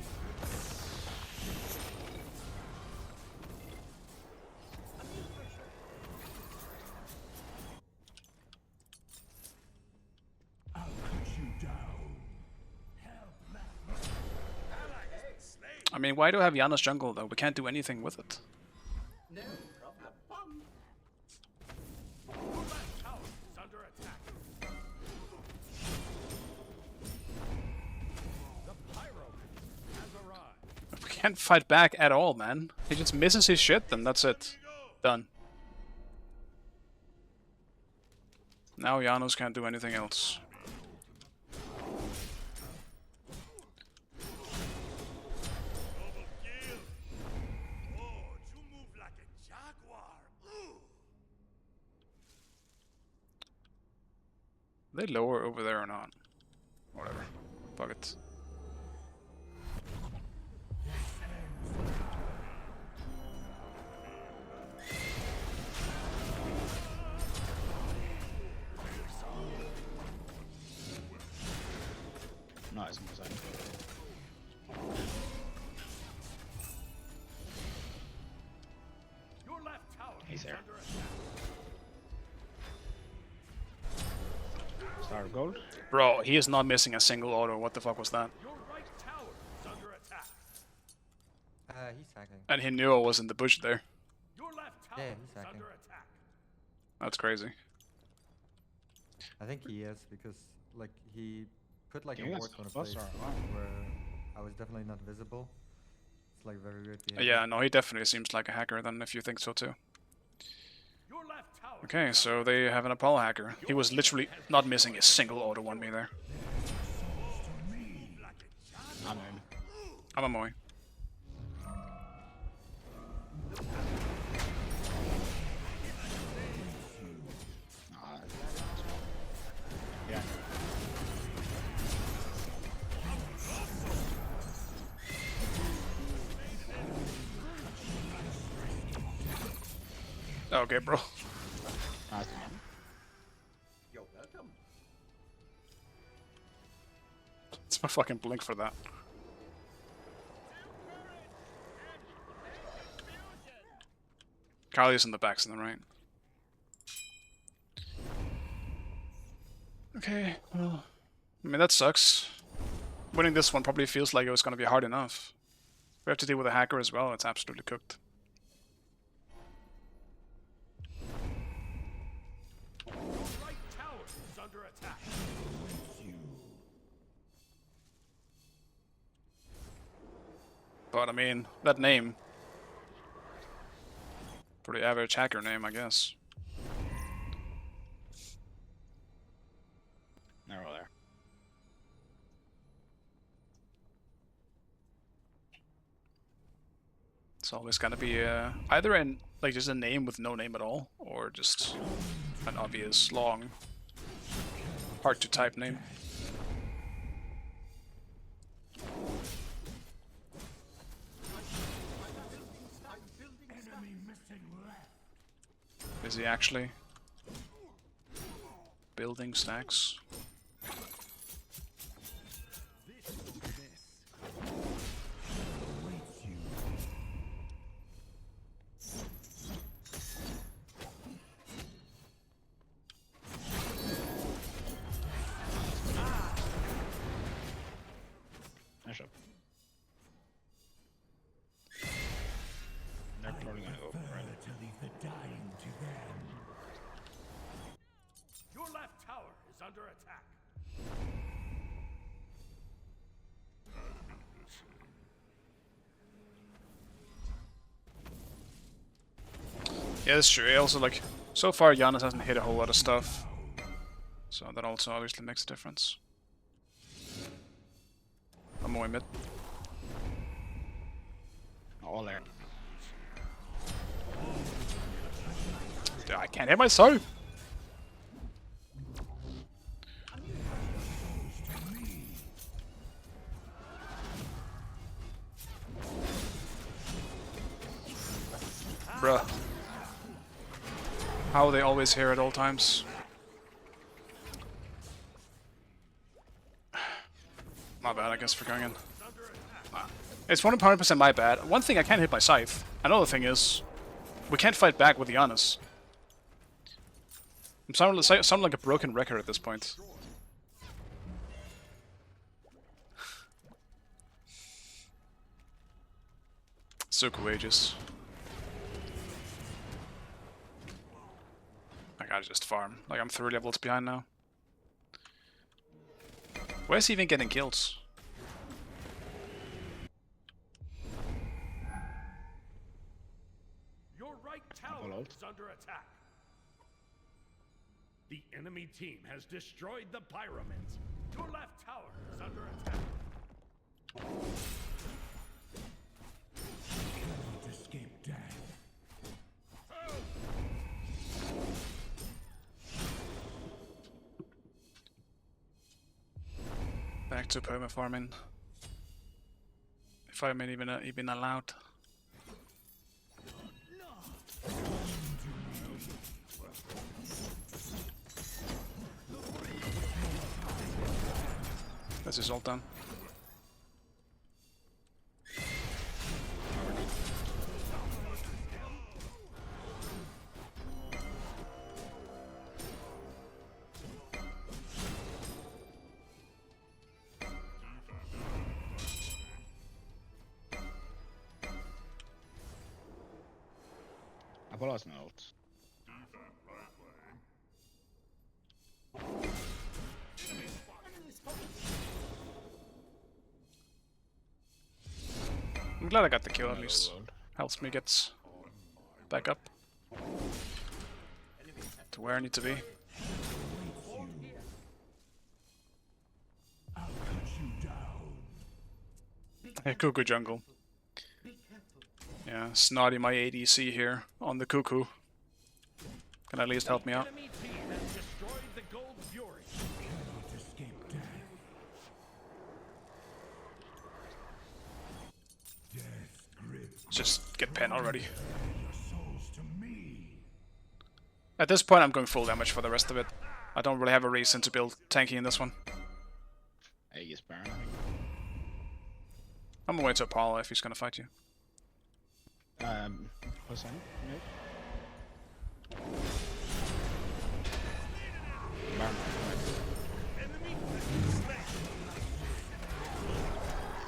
S1: I mean, why do I have Janus jungle though? We can't do anything with it.
S4: No problem.
S3: Your left tower is under attack. The pyro has arrived.
S1: We can't fight back at all, man. He just misses his shit, then that's it. Done. Now Janus can't do anything else. Are they lower over there or not? Whatever. Fuck it.
S7: Nice. Nice.
S3: Your left tower
S7: He's
S3: is
S7: there.
S3: under attack.
S7: Star of gold.
S1: Bro, he is not missing a single auto. What the fuck was that?
S3: Your right tower is under attack.
S12: He's hacking.
S1: And he knew I was in the bush there.
S3: Your left tower
S12: Yeah, he's
S3: is
S12: hacking.
S3: under attack.
S1: That's crazy.
S12: I think he is because like he put like
S7: You
S12: a
S7: guys
S12: ward on a
S7: plus
S12: place
S7: are alive.
S12: where I was definitely not visible. It's like very weird behavior.
S1: Yeah, no, he definitely seems like a hacker then, if you think so too.
S3: Your left tower.
S1: Okay, so they have an Apollo hacker. He was literally not missing a single auto on me there.
S7: I'm in.
S1: I'm a Moy.
S7: Yeah.
S1: Okay, bro.
S7: Nice.
S4: You're welcome.
S1: It's my fucking blink for that. Carly's in the backs in the right. Okay, well, I mean that sucks. Winning this one probably feels like it was gonna be hard enough. We have to deal with a hacker as well, it's absolutely cooked.
S3: Your right tower is under attack.
S1: But I mean, that name. Pretty average hacker name, I guess.
S7: They're all there.
S1: It's always gonna be either in like just a name with no name at all, or just an obvious long, hard to type name. Is he actually building stacks? Yeah, that's true. Also, like, so far Giannis hasn't hit a whole lot of stuff. So that also obviously makes a difference. I'm away mid.
S10: All there.
S1: Dude, I can't hit myself! Bruh. How are they always here at all times? My bad, I guess, for going in. It's 100% my bad. One thing, I can't hit my scythe. Another thing is, we can't fight back with Giannis. I'm sounding like a broken record at this point. So courageous. I gotta just farm. Like, I'm 3 levels behind now. Where's he even getting kills?
S3: Your right tower is under attack. The enemy team has destroyed the pyramids. Your left tower is under attack. Cannot escape death.
S1: Back to perma farming. If I may even allowed. That's his ult done.
S10: Apollo's no ult.
S1: I'm glad I got the kill at least. Helps me get back up to where I need to be. Hey, Cuckoo jungle. Yeah, snotty my ADC here on the Cuckoo. Can at least help me out.
S3: Enemy team has destroyed the gold fury. Cannot escape death. Death grips
S1: Just get pen already.
S3: your souls to me.
S1: At this point I'm going full damage for the rest of it. I don't really have a reason to build tanky in this one.
S10: Hey, he's Baron, I think.
S1: I'm gonna wait to Apollo if he's gonna fight you.
S10: What's that? Nope. Baron.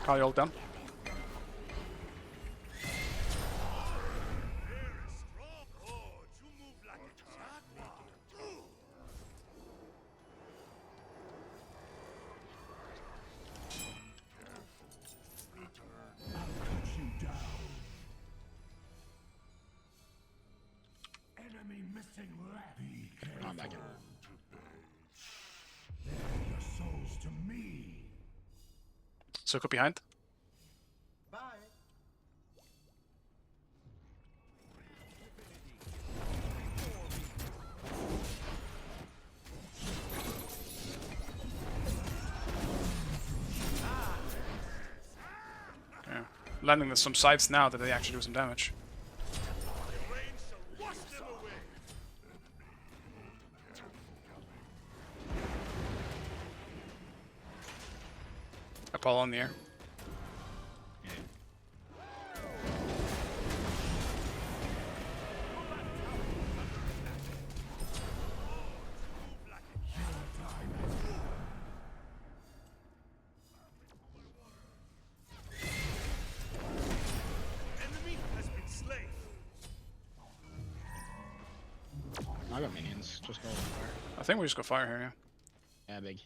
S1: Call your ult down.
S3: Enemy missing left.
S10: I'm back in.
S3: Your souls to me.
S1: Circle behind.
S4: Bye.
S1: Yeah. Landing with some scythes now that they actually do some damage. Apollo in the air.
S10: I got minions. Just go fire.
S1: I think we just go fire here, yeah.
S10: Yeah, big.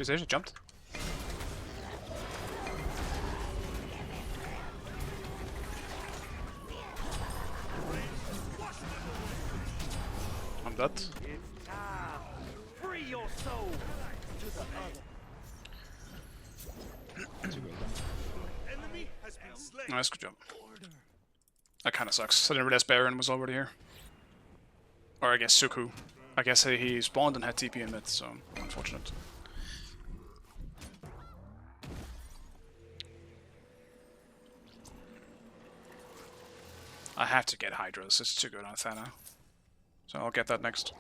S1: He jumped. I'm dead.
S4: It's time. Free your soul to the other.
S3: Enemy has been slain.
S1: Nice, good job. That kind of sucks. I didn't realize Baron was already here. Or I guess Suku. I guess he spawned and had TP in mid, so unfortunate. I have to get Hydras, it's too good on Thana. So I'll get that next.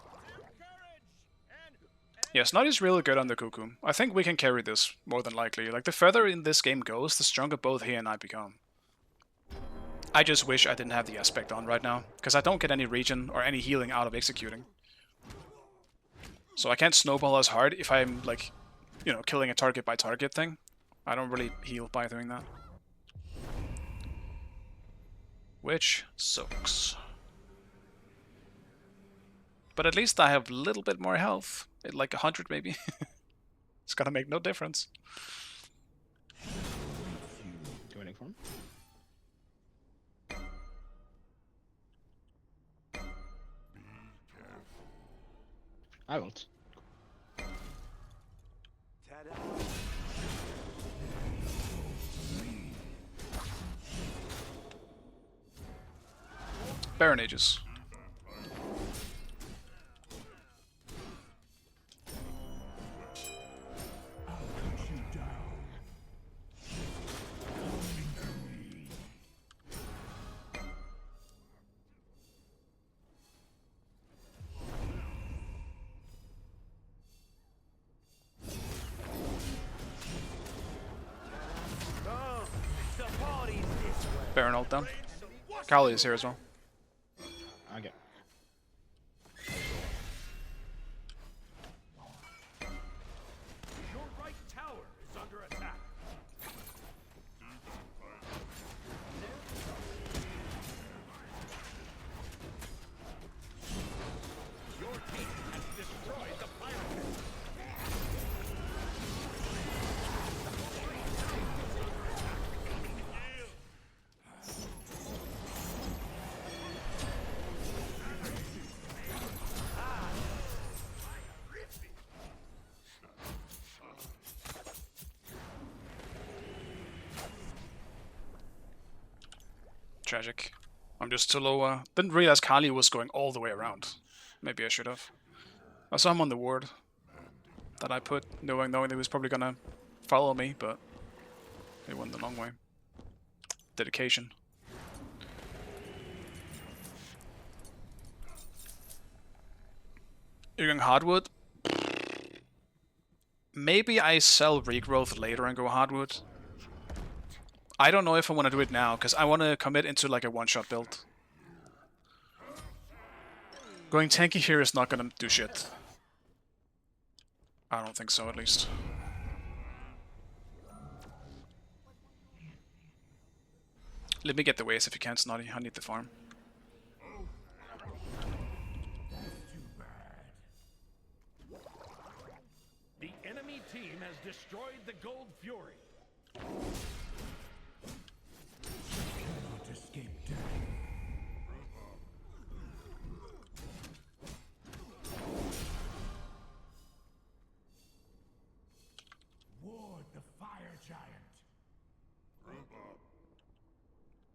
S1: Yeah, Snotty's really good on the Cuckoo. I think we can carry this, more than likely. Like, the further in this game goes, the stronger both he and I become. I just wish I didn't have the aspect on right now, because I don't get any regen or any healing out of executing. So I can't snowball as hard if I'm, like, you know, killing a target by target thing. I don't really heal by doing that. Which sucks. But at least I have a little bit more health. Like 100 maybe. It's gonna make no difference.
S10: Waiting for him. I won't.
S1: Baron Aegis. Baron ult down. Kali is here as well.
S10: I get.
S3: Your right tower is under attack. Your team has destroyed the pirate.
S1: Tragic. I'm just too low. Didn't realize Kali was going all the way around. Maybe I should have. I saw him on the ward that I put, knowing he was probably gonna follow me, but he went the long way. Dedication. You're going hardwood? Maybe I sell regrowth later and go hardwood. I don't know if I want to do it now, because I want to commit into like a one-shot build. Going tanky here is not going to do shit. I don't think so, at least. Let me get the waves if you can, Snotty. I need the farm.
S3: The enemy team has destroyed the Gold Fury. Cannot escape death. Ward the fire giant.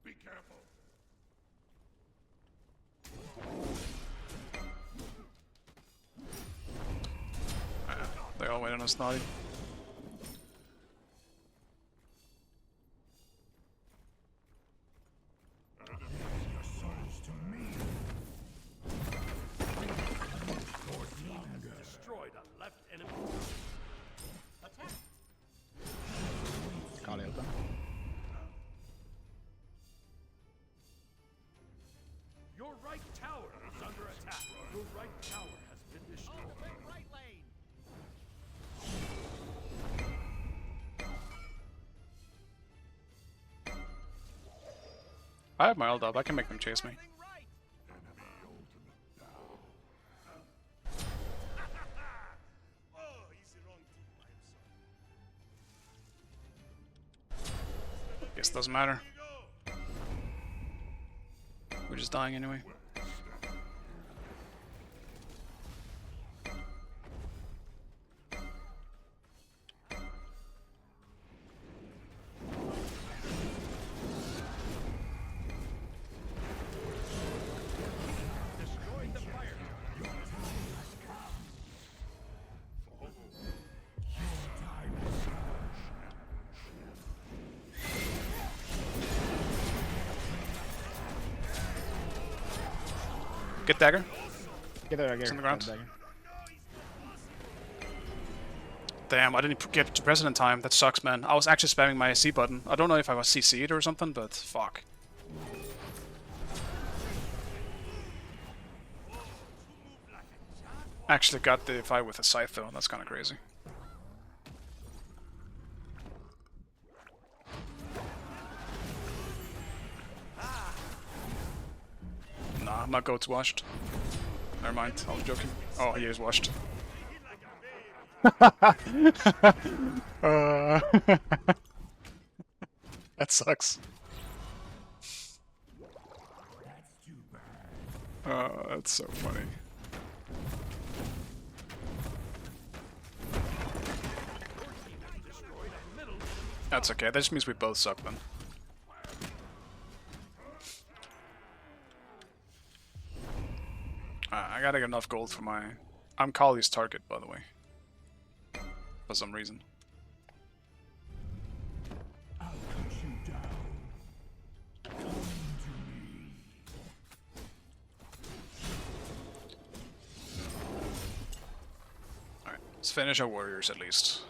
S3: Be careful.
S1: They all wait on us, Snotty.
S3: Your souls to me. Your team has destroyed a left enemy. Attack.
S10: Kali ult.
S3: Your right tower is under attack. Your right tower has been destroyed. Right lane.
S1: I have my ult up. I can make them chase me. Doesn't matter. We're just dying anyway. Get dagger.
S9: Get there,
S1: It's on the ground.
S9: dagger.
S1: Damn, I didn't get to press it in time. That sucks, man. I was actually spamming my C button. I don't know if I was CC'd or something, but fuck. Actually got the fight with a scythe though. That's kind of crazy. Nah, I'm not goat's washed. Never mind, I was joking. Oh, he is washed. That sucks. That's so funny. That's okay, that just means we both suck then. I gotta get enough gold for my... I'm Kali's target, by the way. For some reason.
S3: I'll cut you down. Come to me.
S1: Alright, let's finish our warriors at least.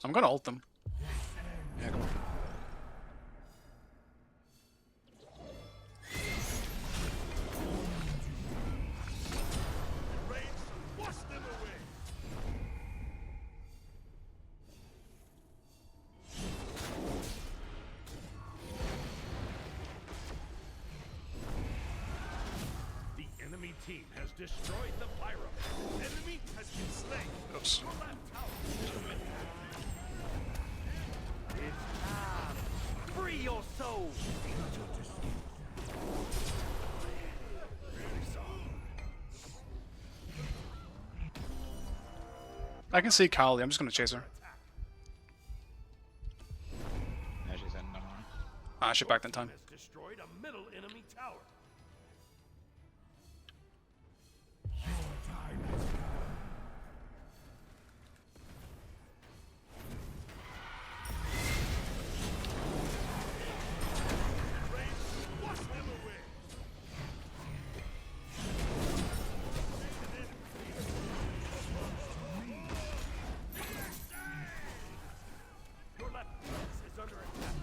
S1: I'm gonna ult them. Yeah, come on.
S3: The enemy team has destroyed the pyro. Enemy has been slain.
S1: Oops.
S3: Your left tower is It's time. Free your soul.
S1: I can see Kali, I'm just gonna chase her.
S10: Yeah, she's in no more.
S1: Ah, she backed in time.
S3: Has destroyed a middle enemy tower. Your left is under attack.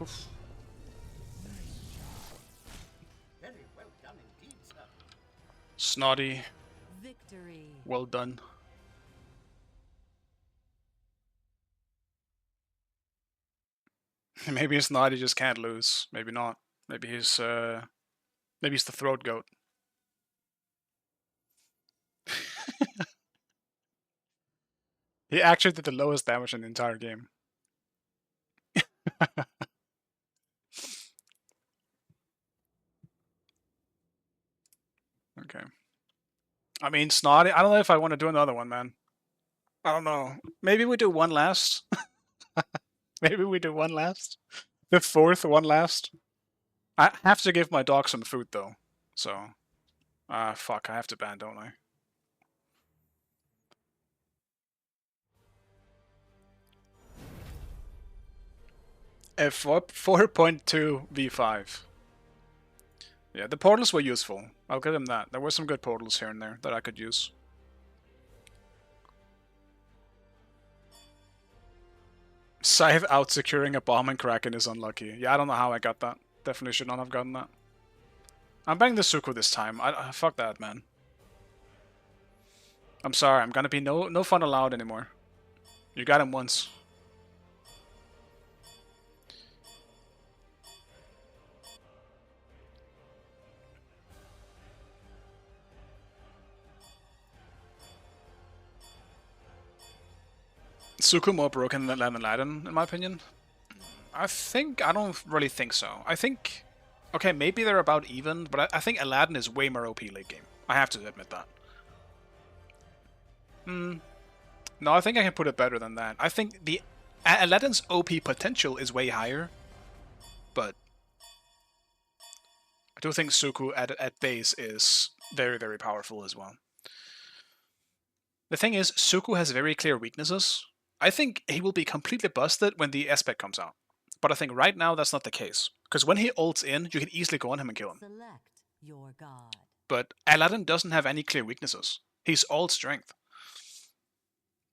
S1: Oof.
S4: Very well done indeed, sir.
S1: Snotty,
S2: Victory.
S1: well done. Maybe Snotty just can't lose. Maybe not. Maybe he's the throat goat. He actually did the lowest damage in the entire game. Okay. I mean, Snotty, I don't know if I want to do another one, man. I don't know. Maybe we do one last. Maybe we do one last. The fourth one last. I have to give my dog some food, though. So, fuck, I have to ban, don't I? A 4.2 V5. Yeah, the portals were useful. I'll give them that. There were some good portals here and there that I could use. Scythe out securing a bomb and Kraken is unlucky. Yeah, I don't know how I got that. Definitely should not have gotten that. I'm banging the Suku this time. Fuck that, man. I'm sorry, I'm gonna be no fun allowed anymore. You got him once. Suku more broken than Aladdin, in my opinion. I don't really think so. I think, okay, maybe they're about even, but I think Aladdin is way more OP late game. I have to admit that. No, I think I can put it better than that. I think the Aladdin's OP potential is way higher, but I do think Suku at base is very, very powerful as well. The thing is, Suku has very clear weaknesses. I think he will be completely busted when the aspect comes out. But I think right now that's not the case. Because when he ults in, you can easily go on him and kill him.
S2: Select your god.
S1: But Aladdin doesn't have any clear weaknesses. He's all strength.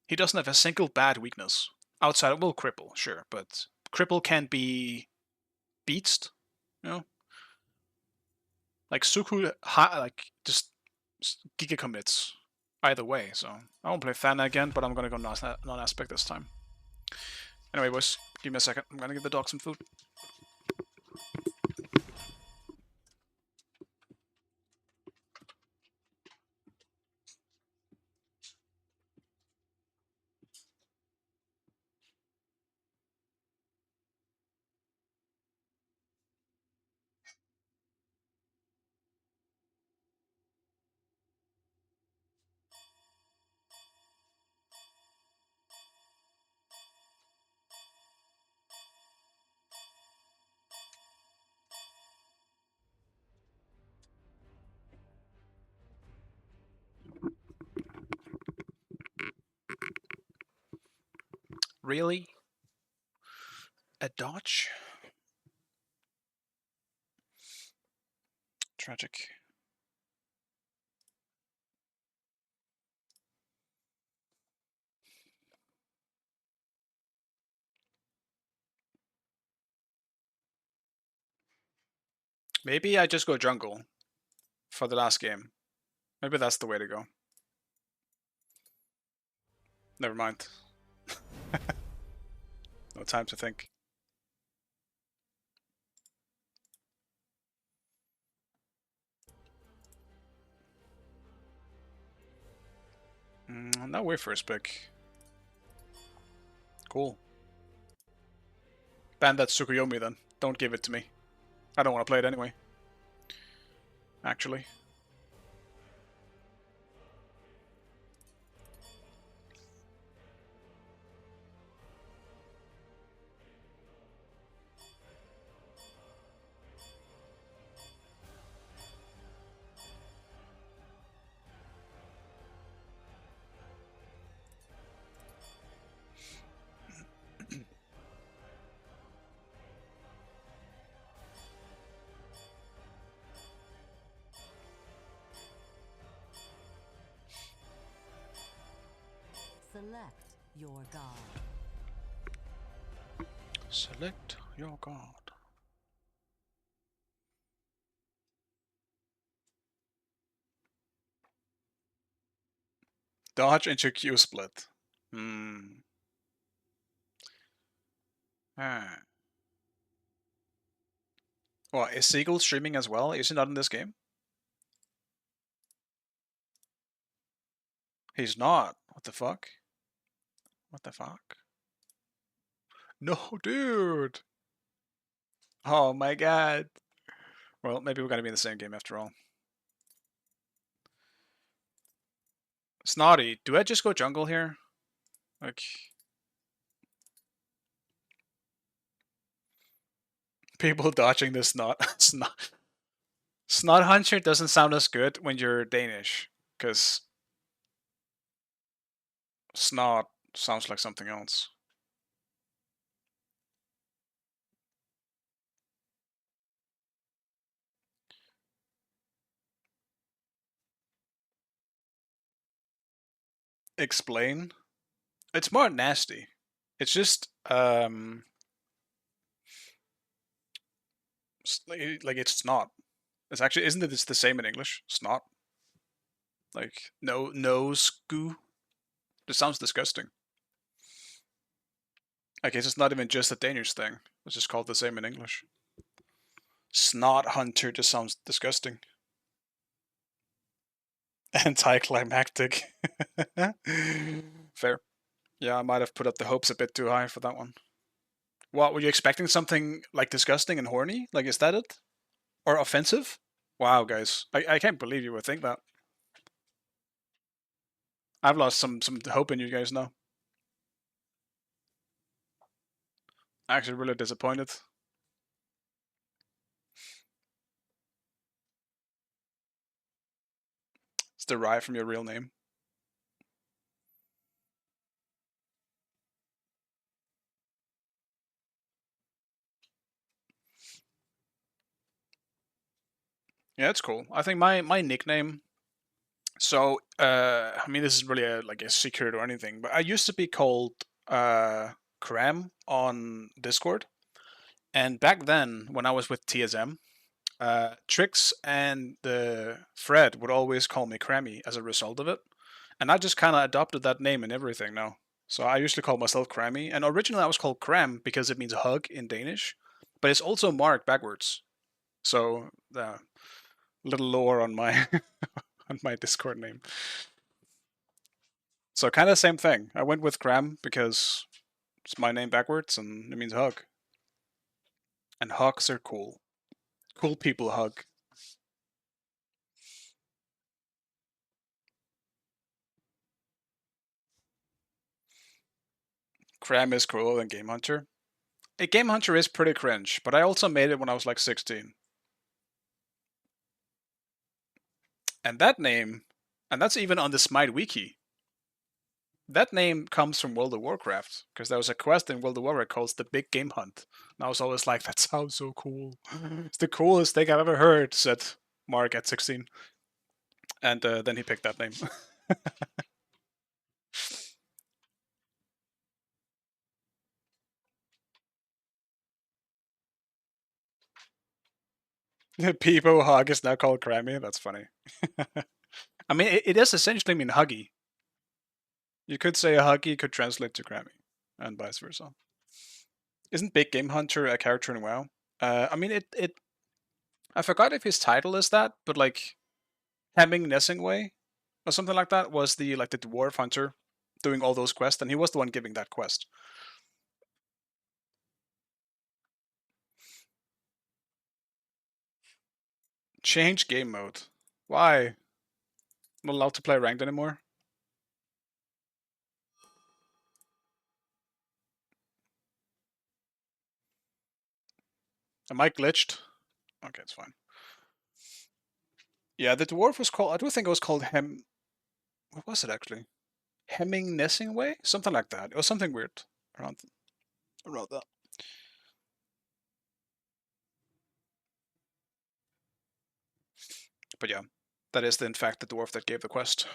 S1: He doesn't have a single bad weakness. Outside of, well, Cripple, sure, but Cripple can be beatsed, you know? Like, Suku, just Giga commits either way, so I won't play Thana again, but I'm gonna go non-aspect this time. Anyway, boys, give me a second. I'm gonna give the dog some food. Really? A dodge? Tragic. Maybe I just go jungle for the last game. Maybe that's the way to go. Never mind. No time to think. No way first pick. Cool. Ban that Tsukuyomi then. Don't give it to me. I don't want to play it anyway. Actually.
S2: Select your god.
S1: Select your god. Dodge into Q split. Ah. Well, is Seagull streaming as well? Is he not in this game? He's not. What the fuck? What the fuck? No, dude! Oh my god. Well, maybe we're gonna be in the same game after all. Snotty, do I just go jungle here? Like... People dodging this Snot Hunter doesn't sound as good when you're Danish, because Snot sounds like something else. explain. It's more nasty. It's just like it's snot. It's actually isn't it? It's the same in English. Snot. Like nose goo. This sounds disgusting. I guess it's not even just a Danish thing. It's just called the same in English. Snot hunter just sounds disgusting. Anticlimactic. Fair. Yeah, I might have put up the hopes a bit too high for that one. What, were you expecting something like disgusting and horny? Like, is that it? Or offensive? Wow, guys. I can't believe you would think that. I've lost some hope in you guys now. Actually, really disappointed. It's derived from your real name. Yeah, it's cool. I think my nickname. So, I mean, this is really like a secret or anything, but I used to be called Cram on Discord, and back then when I was with TSM, Trix and Fred would always call me Crammy as a result of it, and I just kind of adopted that name and everything now. So I usually call myself Crammy, and originally I was called Cram because it means hug in Danish, but it's also marked backwards. So, little lore on my on my Discord name. So kind of same thing. I went with Cram because it's my name backwards and it means hug. And hugs are cool. Cool people hug. Cram is cooler than Gamehunter. A Gamehunter is pretty cringe, but I also made it when I was like 16. And that name, and that's even on the Smite wiki. That name comes from World of Warcraft, because there was a quest in World of Warcraft called the Big Game Hunt. And I was always like, that sounds so cool. It's the coolest thing I've ever heard, said Mark at 16. And then he picked that name. Peebo Hug is now called Crammy. That's funny. I mean, it does essentially mean huggy. You could say a huggy could translate to Crammy, and vice versa. Isn't Big Game Hunter a character in WoW? I mean, I forgot if his title is that, but like Hemming Nessingway or something like that was the dwarf hunter doing all those quests, and he was the one giving that quest. Change game mode. Why? I'm not allowed to play ranked anymore. Am I glitched? Okay, it's fine. Yeah, the dwarf was called. I do think it was called Hem. What was it actually? Hemming Nessingway? Something like that. It was something weird around that. But yeah, that is in fact the dwarf that gave the quest.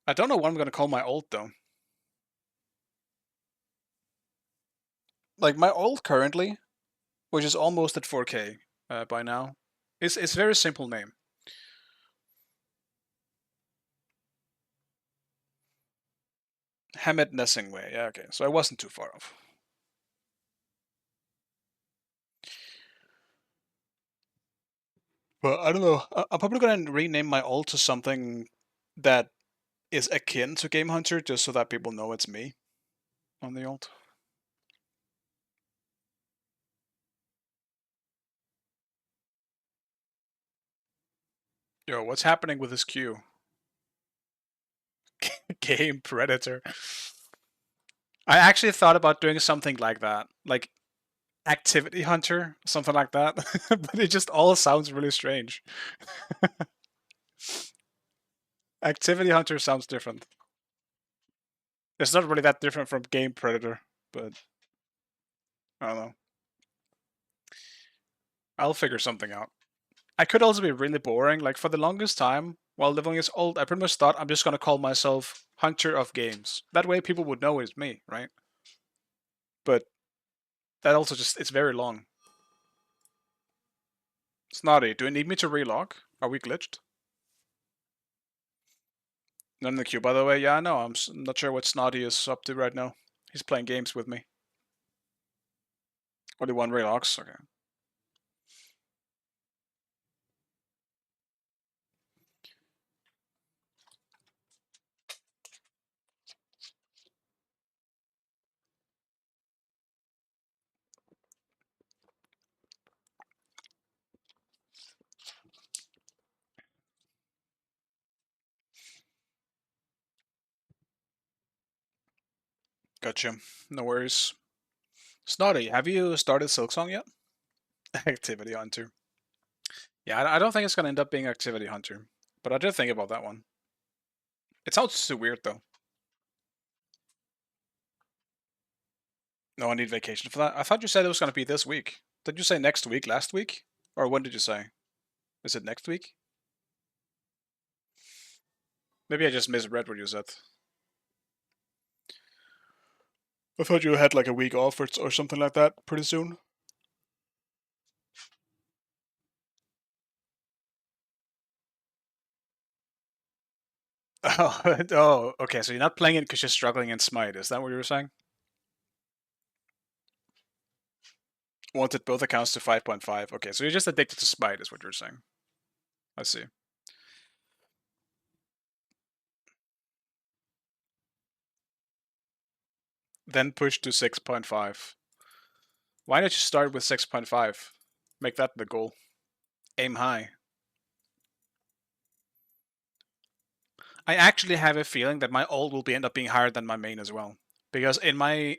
S1: I don't know what I'm going to call my ult though. Like my ult currently, which is almost at 4K by now, it's a very simple name. Hamed Nessingway. Yeah, okay. So I wasn't too far off. But I don't know. I'm probably going to rename my ult to something that is akin to Gamehunter, just so that people know it's me on the ult. Yo, what's happening with this queue? Game Predator. I actually thought about doing something like that. Like Activity Hunter, something like that. But it just all sounds really strange. Activity Hunter sounds different. It's not really that different from Game Predator, but I don't know. I'll figure something out. I could also be really boring. Like, for the longest time, while living as old, I pretty much thought I'm just gonna call myself Hunter of Games. That way people would know it's me, right? But that also just, it's very long. Snotty, do you need me to relog? Are we glitched? None in the queue, by the way. Yeah, I know. I'm not sure what Snotty is up to right now. He's playing games with me. Only one relogs? Okay. Gotcha. No worries. Snotty, have you started Silksong yet? Activity Hunter. Yeah, I don't think it's gonna end up being Activity Hunter, but I did think about that one. It sounds too weird though. No, I need vacation for that. I thought you said it was gonna be this week. Did you say next week, last week? Or when did you say? Is it next week? Maybe I just misread what you said. I thought you had like a week off or something like that pretty soon. Oh, oh, okay. So you're not playing it because you're struggling in Smite. Is that what you were saying? Wanted both accounts to 5.5. Okay, so you're just addicted to Smite, is what you're saying. I see. Then push to 6.5. Why don't you start with 6.5? Make that the goal. Aim high. I actually have a feeling that my ult will end up being higher than my main as well. Because in my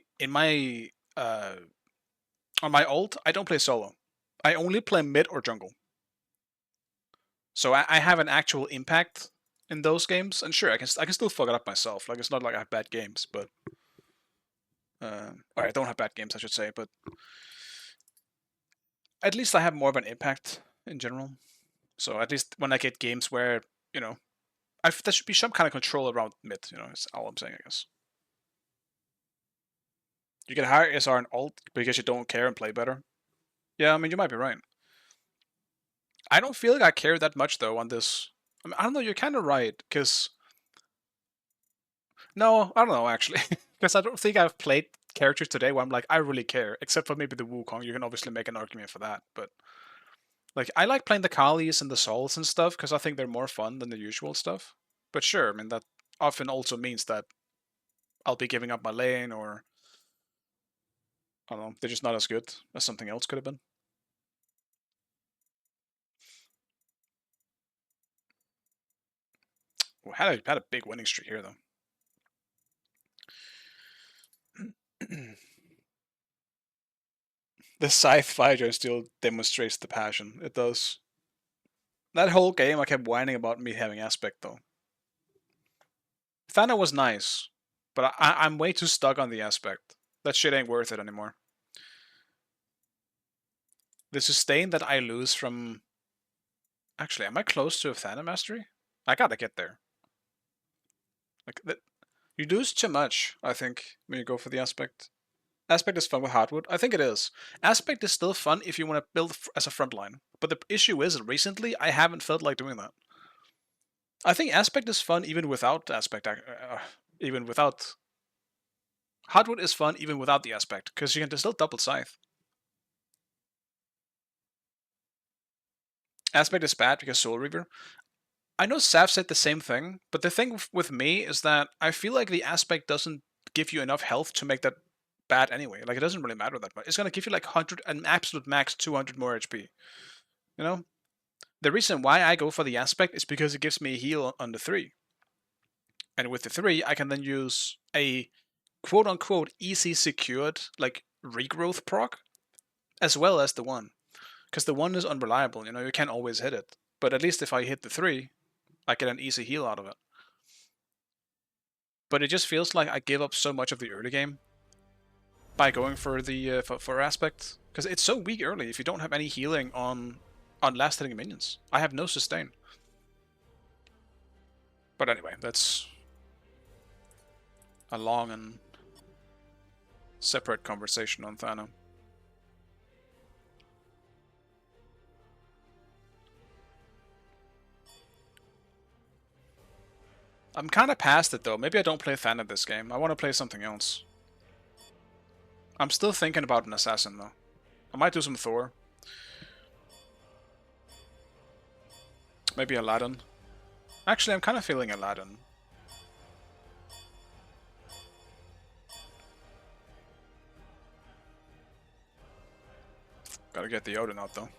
S1: on my ult, I don't play solo. I only play mid or jungle. So I have an actual impact in those games, and sure, I can still fuck it up myself. Like, it's not like I have bad games, but or I don't have bad games, I should say. But at least I have more of an impact in general. So at least when I get games where, you know, there should be some kind of control around mid. You know, that's all I'm saying, I guess. You get higher SR and ult because you don't care and play better. Yeah, I mean, you might be right. I don't feel like I care that much though on this. I mean, I don't know. You're kind of right, because no, I don't know actually, because I don't think I've played characters today where I'm like, I really care, except for maybe the Wukong. You can obviously make an argument for that, but like, I like playing the Kalis and the Souls and stuff because I think they're more fun than the usual stuff. But sure, I mean, that often also means that I'll be giving up my lane, or I don't know, they're just not as good as something else could have been. We had a big winning streak here though. The Scythe Fighter still demonstrates the passion. It does. That whole game I kept whining about me having aspect though. Thana was nice, but I'm way too stuck on the aspect. That shit ain't worth it anymore. The sustain that I lose from... Actually, am I close to a Thana mastery? I gotta get there. Like, you lose too much, I think, when you go for the aspect. Aspect is fun with hardwood. I think it is. Aspect is still fun if you want to build as a frontline. But the issue is, recently, I haven't felt like doing that. I think Aspect is fun even without Aspect. Even without... Hardwood is fun even without the Aspect, because you can still double Scythe. Aspect is bad because Soul Reaver. I know Sav said the same thing, but the thing with me is that I feel like the Aspect doesn't give you enough health to make that bad anyway. Like, it doesn't really matter that much. It's gonna give you like 100, an absolute max 200 more HP. You know? The reason why I go for the Aspect is because it gives me a heal on the 3. And with the 3, I can then use a quote-unquote easy secured, like, regrowth proc, as well as the 1. Because the 1 is unreliable, you know, you can't always hit it. But at least if I hit the 3, I get an easy heal out of it. But it just feels like I give up so much of the early game. by going for the for aspect, because it's so weak early if you don't have any healing on last hitting minions. I have no sustain. But anyway, that's a long and separate conversation on Thana. I'm kind of past it though. Maybe I don't play Thana this game. I want to play something else. I'm still thinking about an assassin though. I might do some Thor. Maybe Aladdin. Actually, I'm kind of feeling Aladdin. Gotta get the Odin out though.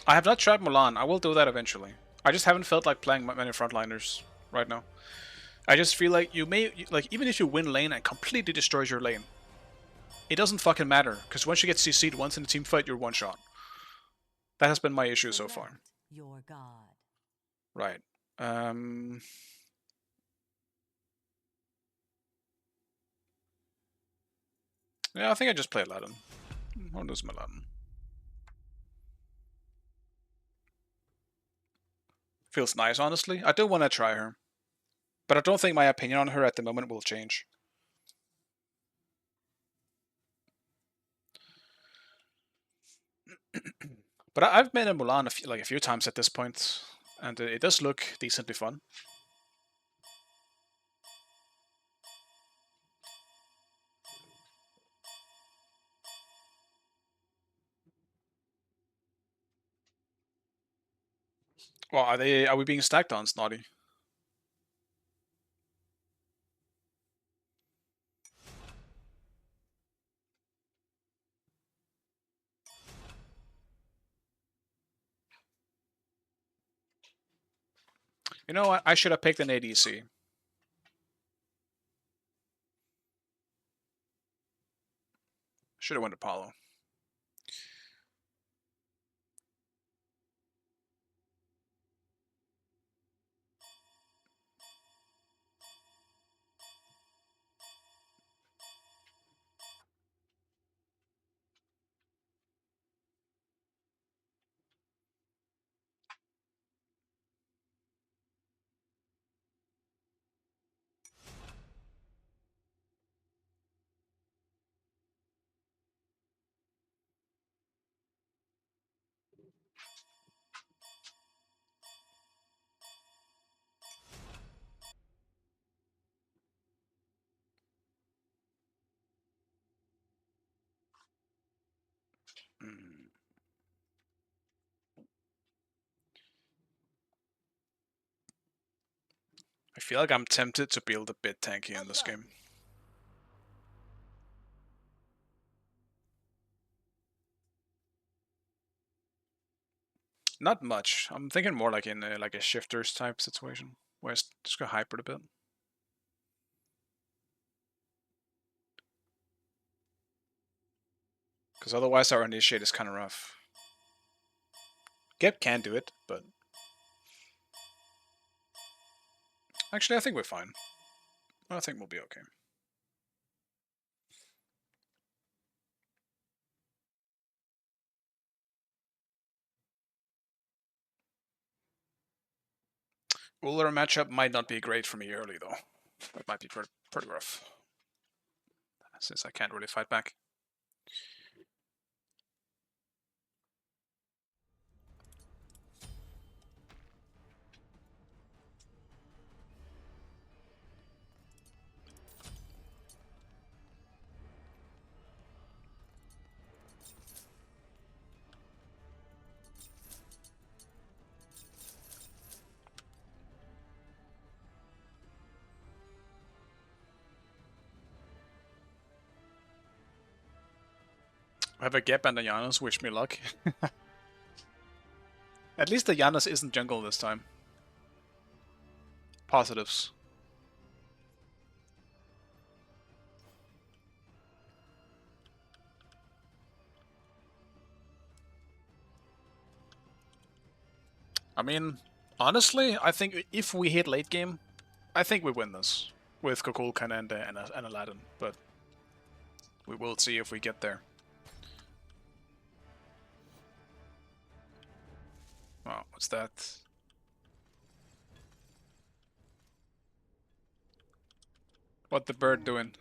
S1: I have not tried Mulan. I will do that eventually. I just haven't felt like playing many frontliners right now. I just feel like you may, like, even if you win lane and completely destroys your lane, it doesn't fucking matter, because once you get CC'd once in a team fight, you're one shot. That has been my issue so far.
S2: Your god.
S1: Right. Yeah, I think I just play Aladdin. I'll do some Aladdin. Feels nice, honestly. I do want to try her. But I don't think my opinion on her at the moment will change. But I've made a Mulan a few times at this point, and it does look decently fun. Well, are we being stacked on, Snotty? You know what? I should have picked an ADC. Should have went Apollo. I feel like I'm tempted to build a bit tanky in this game. Not much. I'm thinking more like in like a shifters type situation, where I just go hybrid a bit. Because otherwise our initiate is kind of rough. Gep can do it, but... Actually, I think we're fine. I think we'll be okay. Uller matchup might not be great for me early, though. That might be pretty rough. Since I can't really fight back. I have a Gep and a Janus, wish me luck. At least the Janus isn't jungle this time. Positives. I mean, honestly, I think if we hit late game, I think we win this with Kukulkan and Aladdin, but We will see if we get there. Oh, what's that? What the bird doing?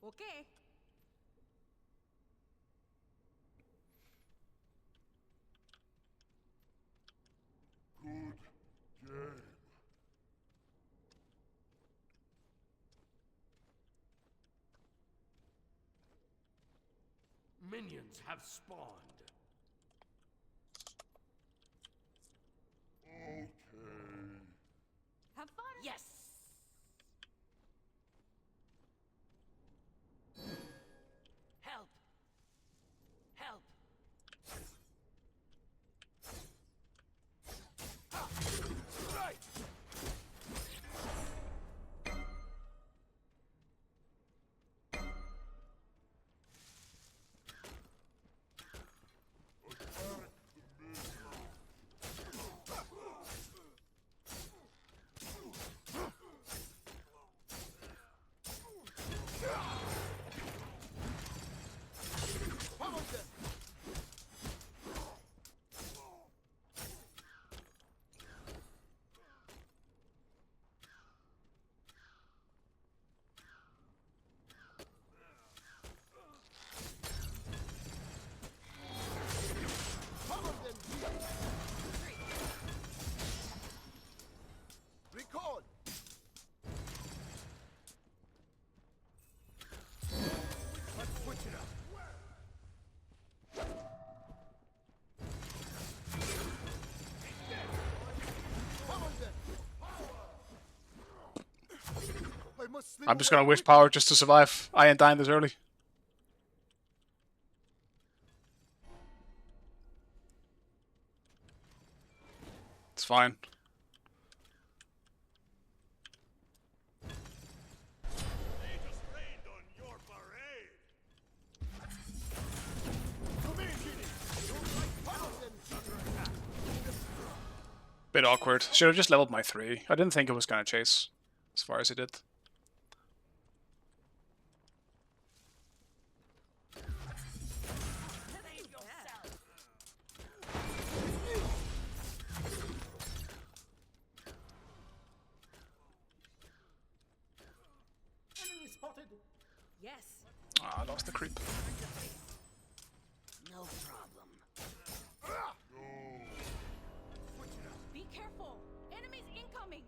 S2: Okay.
S3: Minions have spawned.
S2: Have fun.
S3: Yes. Help. Help. Right.
S1: I'm just gonna wish power just to survive. I ain't dying this early. It's fine. Bit awkward. Should have just leveled my 3. I didn't think it was gonna chase as far as it did.
S3: Enemy spotted.
S2: Yes.
S1: Ah, I lost the creep.
S3: No problem.
S2: Be careful. Enemies incoming.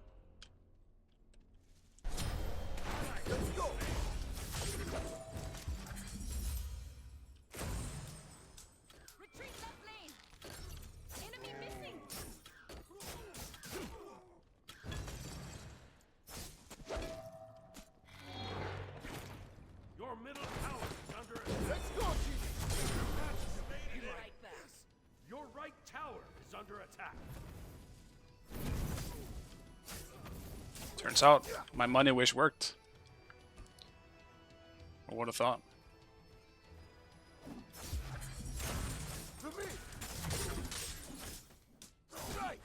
S3: Let's go.
S2: Retreat left lane. Enemy missing.
S3: Your middle tower is under attack. Let's go, right back. Your right tower is under attack.
S1: Turns out my money wish worked. I would have thought.
S3: To me. Right.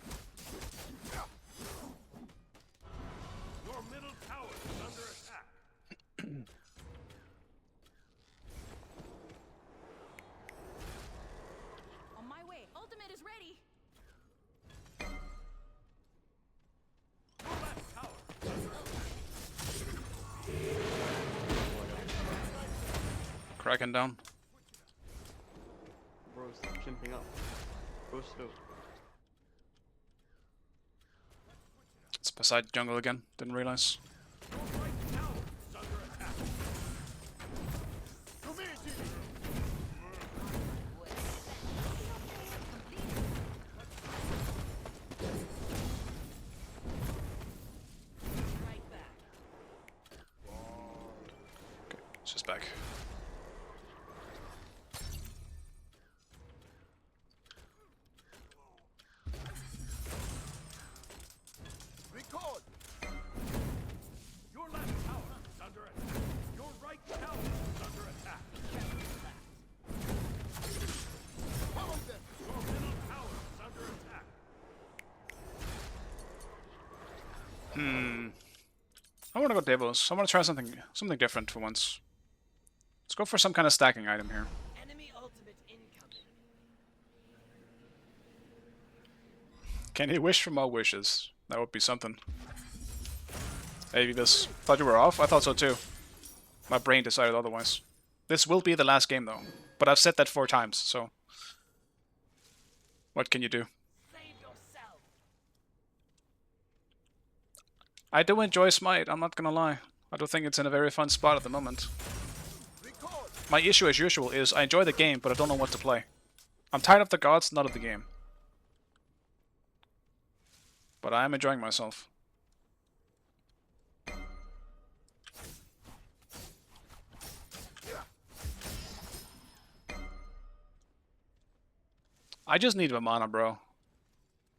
S3: Your middle tower is under attack.
S2: On my way. Ultimate is ready.
S3: Your left tower is under
S1: Cracking down.
S6: Bro, stop chimping up. Bro, slow.
S1: It's beside jungle again. Didn't realize.
S3: Your right tower is under attack. To me, Jimmy.
S2: Right back.
S1: Okay, it's just back.
S3: Recall. Your left tower is under attack. Your right tower is under attack. Follow them. Your middle tower is under attack.
S1: I want to go Devos. I want to try something different for once. Let's go for some kind of stacking item here.
S4: Enemy ultimate incoming.
S1: Can he wish for more wishes? That would be something. Maybe this. Thought you were off? I thought so too. My brain decided otherwise. This will be the last game though. But I've said that 4 times, so... What can you do?
S4: Save yourself.
S1: I do enjoy Smite, I'm not gonna lie. I do think it's in a very fun spot at the moment. My issue, as usual, is I enjoy the game, but I don't know what to play. I'm tired of the gods, not of the game. But I am enjoying myself. I just need Vamana, bro.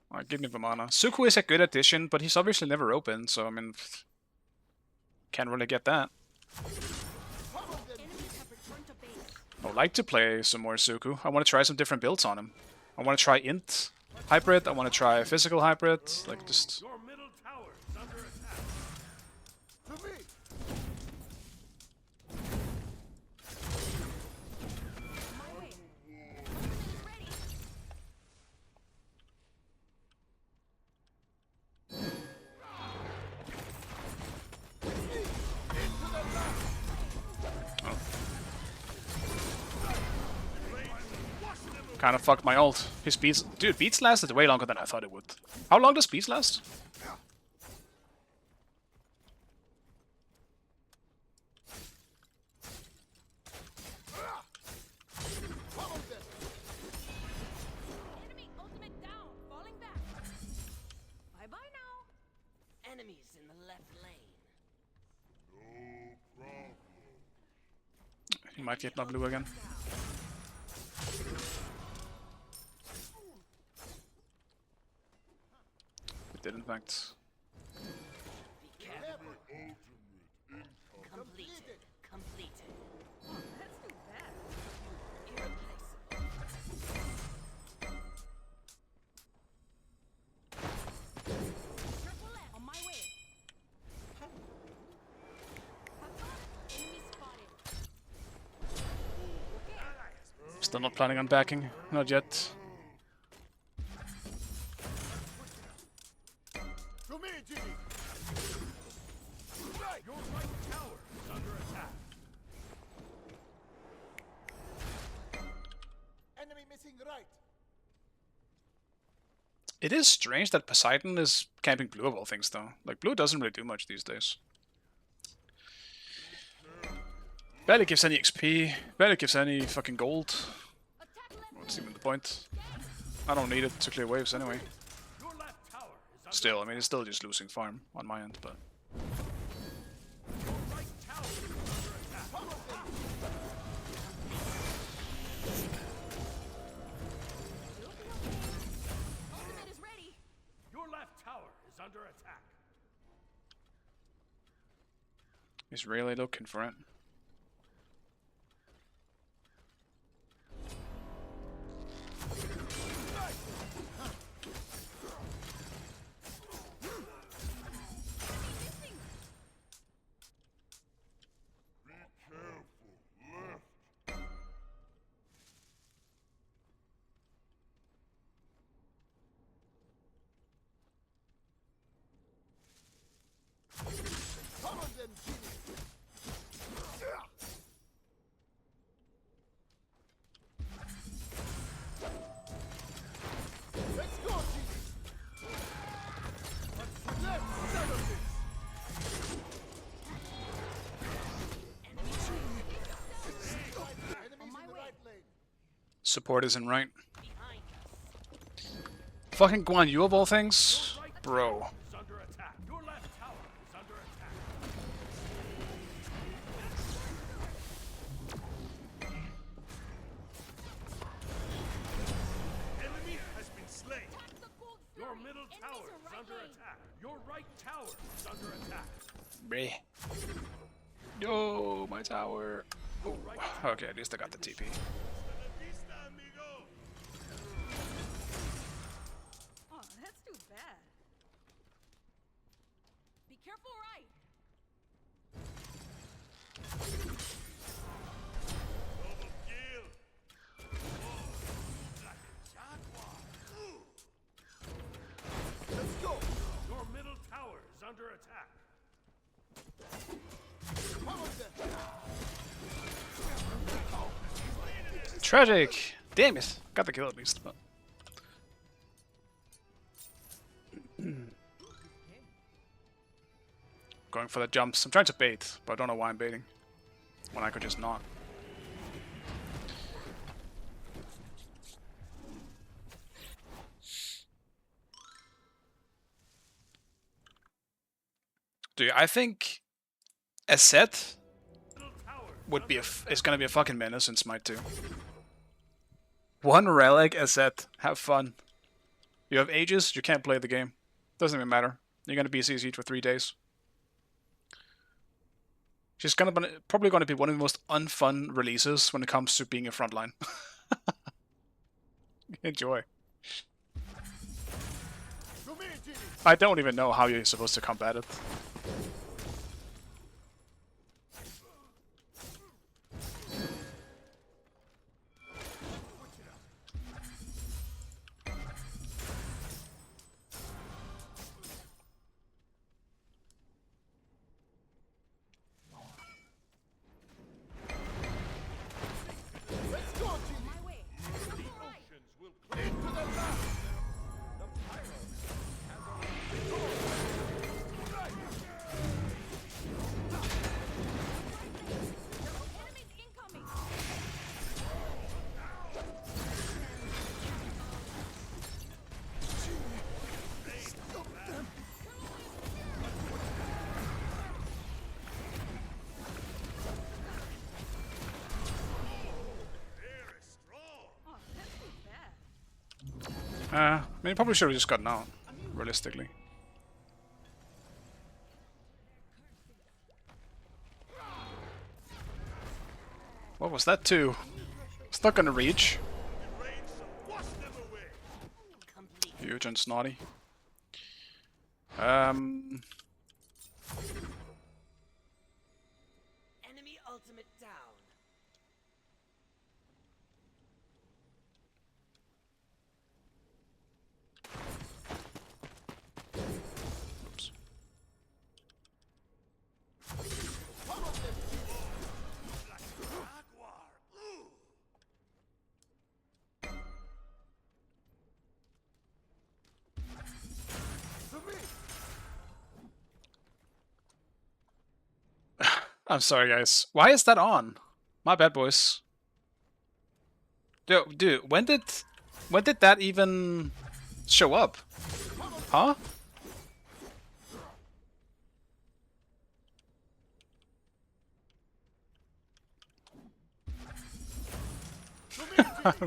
S1: Alright, give me Vamana. Suku is a good addition, but he's obviously never open, so I mean... Can't really get that. I would like to play some more Suku. I want to try some different builds on him. I want to try Int Hybrid, I want to try Physical Hybrid, like just...
S3: Your middle tower is under attack. To me.
S1: Kind of fucked my ult. His beats... Dude, beats lasted way longer than I thought it would. How long does beats last?
S2: Enemy ultimate down, falling back. Bye bye now.
S4: Enemies in the left lane.
S1: He might get my blue again. It did in fact.
S4: Be careful. Completed. Completed.
S2: Oh, that's too bad.
S4: Irreplaceable.
S2: Careful left. On my way. Enemy spotted.
S1: Still not planning on backing. Not yet.
S3: To me, Jimmy. Right. Your right tower is under attack. Enemy missing right.
S1: It is strange that Poseidon is camping blue of all things though. Like blue doesn't really do much these days. Barely gives any XP, barely gives any fucking gold. What's even the point? I don't need it to clear waves anyway.
S3: Your left tower is under
S1: Still, I mean, it's still just losing farm on my end, but...
S3: Your right tower is under attack.
S2: Ultimate is ready.
S3: Your left tower is under attack.
S1: He's really looking for it.
S3: Come on then, Jimmy. Let's go, Jimmy. Let's settle this. Enemies in the right lane.
S1: Support isn't right.
S4: Behind us.
S1: Fucking Guan Yu of all things? Bro.
S3: Is under attack. Your left tower is under attack. Enemy has been slain. Your middle tower is under attack. Your right tower is under attack.
S1: Bleh. Yo, my tower. Ooh. Okay, at least I got the TP.
S2: Oh, that's too bad. Be careful right.
S3: under attack.
S1: Tragic! Damn it! Got the kill at least, but... Going for the jumps. I'm trying to bait, but I don't know why I'm baiting. When I could just not. Dude, I think a set would be is gonna be a fucking menace in Smite 2. One relic a set. Have fun. You have ages, you can't play the game. Doesn't even matter. You're gonna be CC'd for 3 days. She's probably gonna be one of the most unfun releases when it comes to being a frontline. Enjoy. I don't even know how you're supposed to combat it. I mean, probably should have just gotten out, realistically. What was that too? It's not gonna reach. Huge and snotty.
S4: Enemy ultimate down.
S1: Oops. I'm sorry, guys. Why is that on? My bad, boys. Dude, when did that even show up? Huh?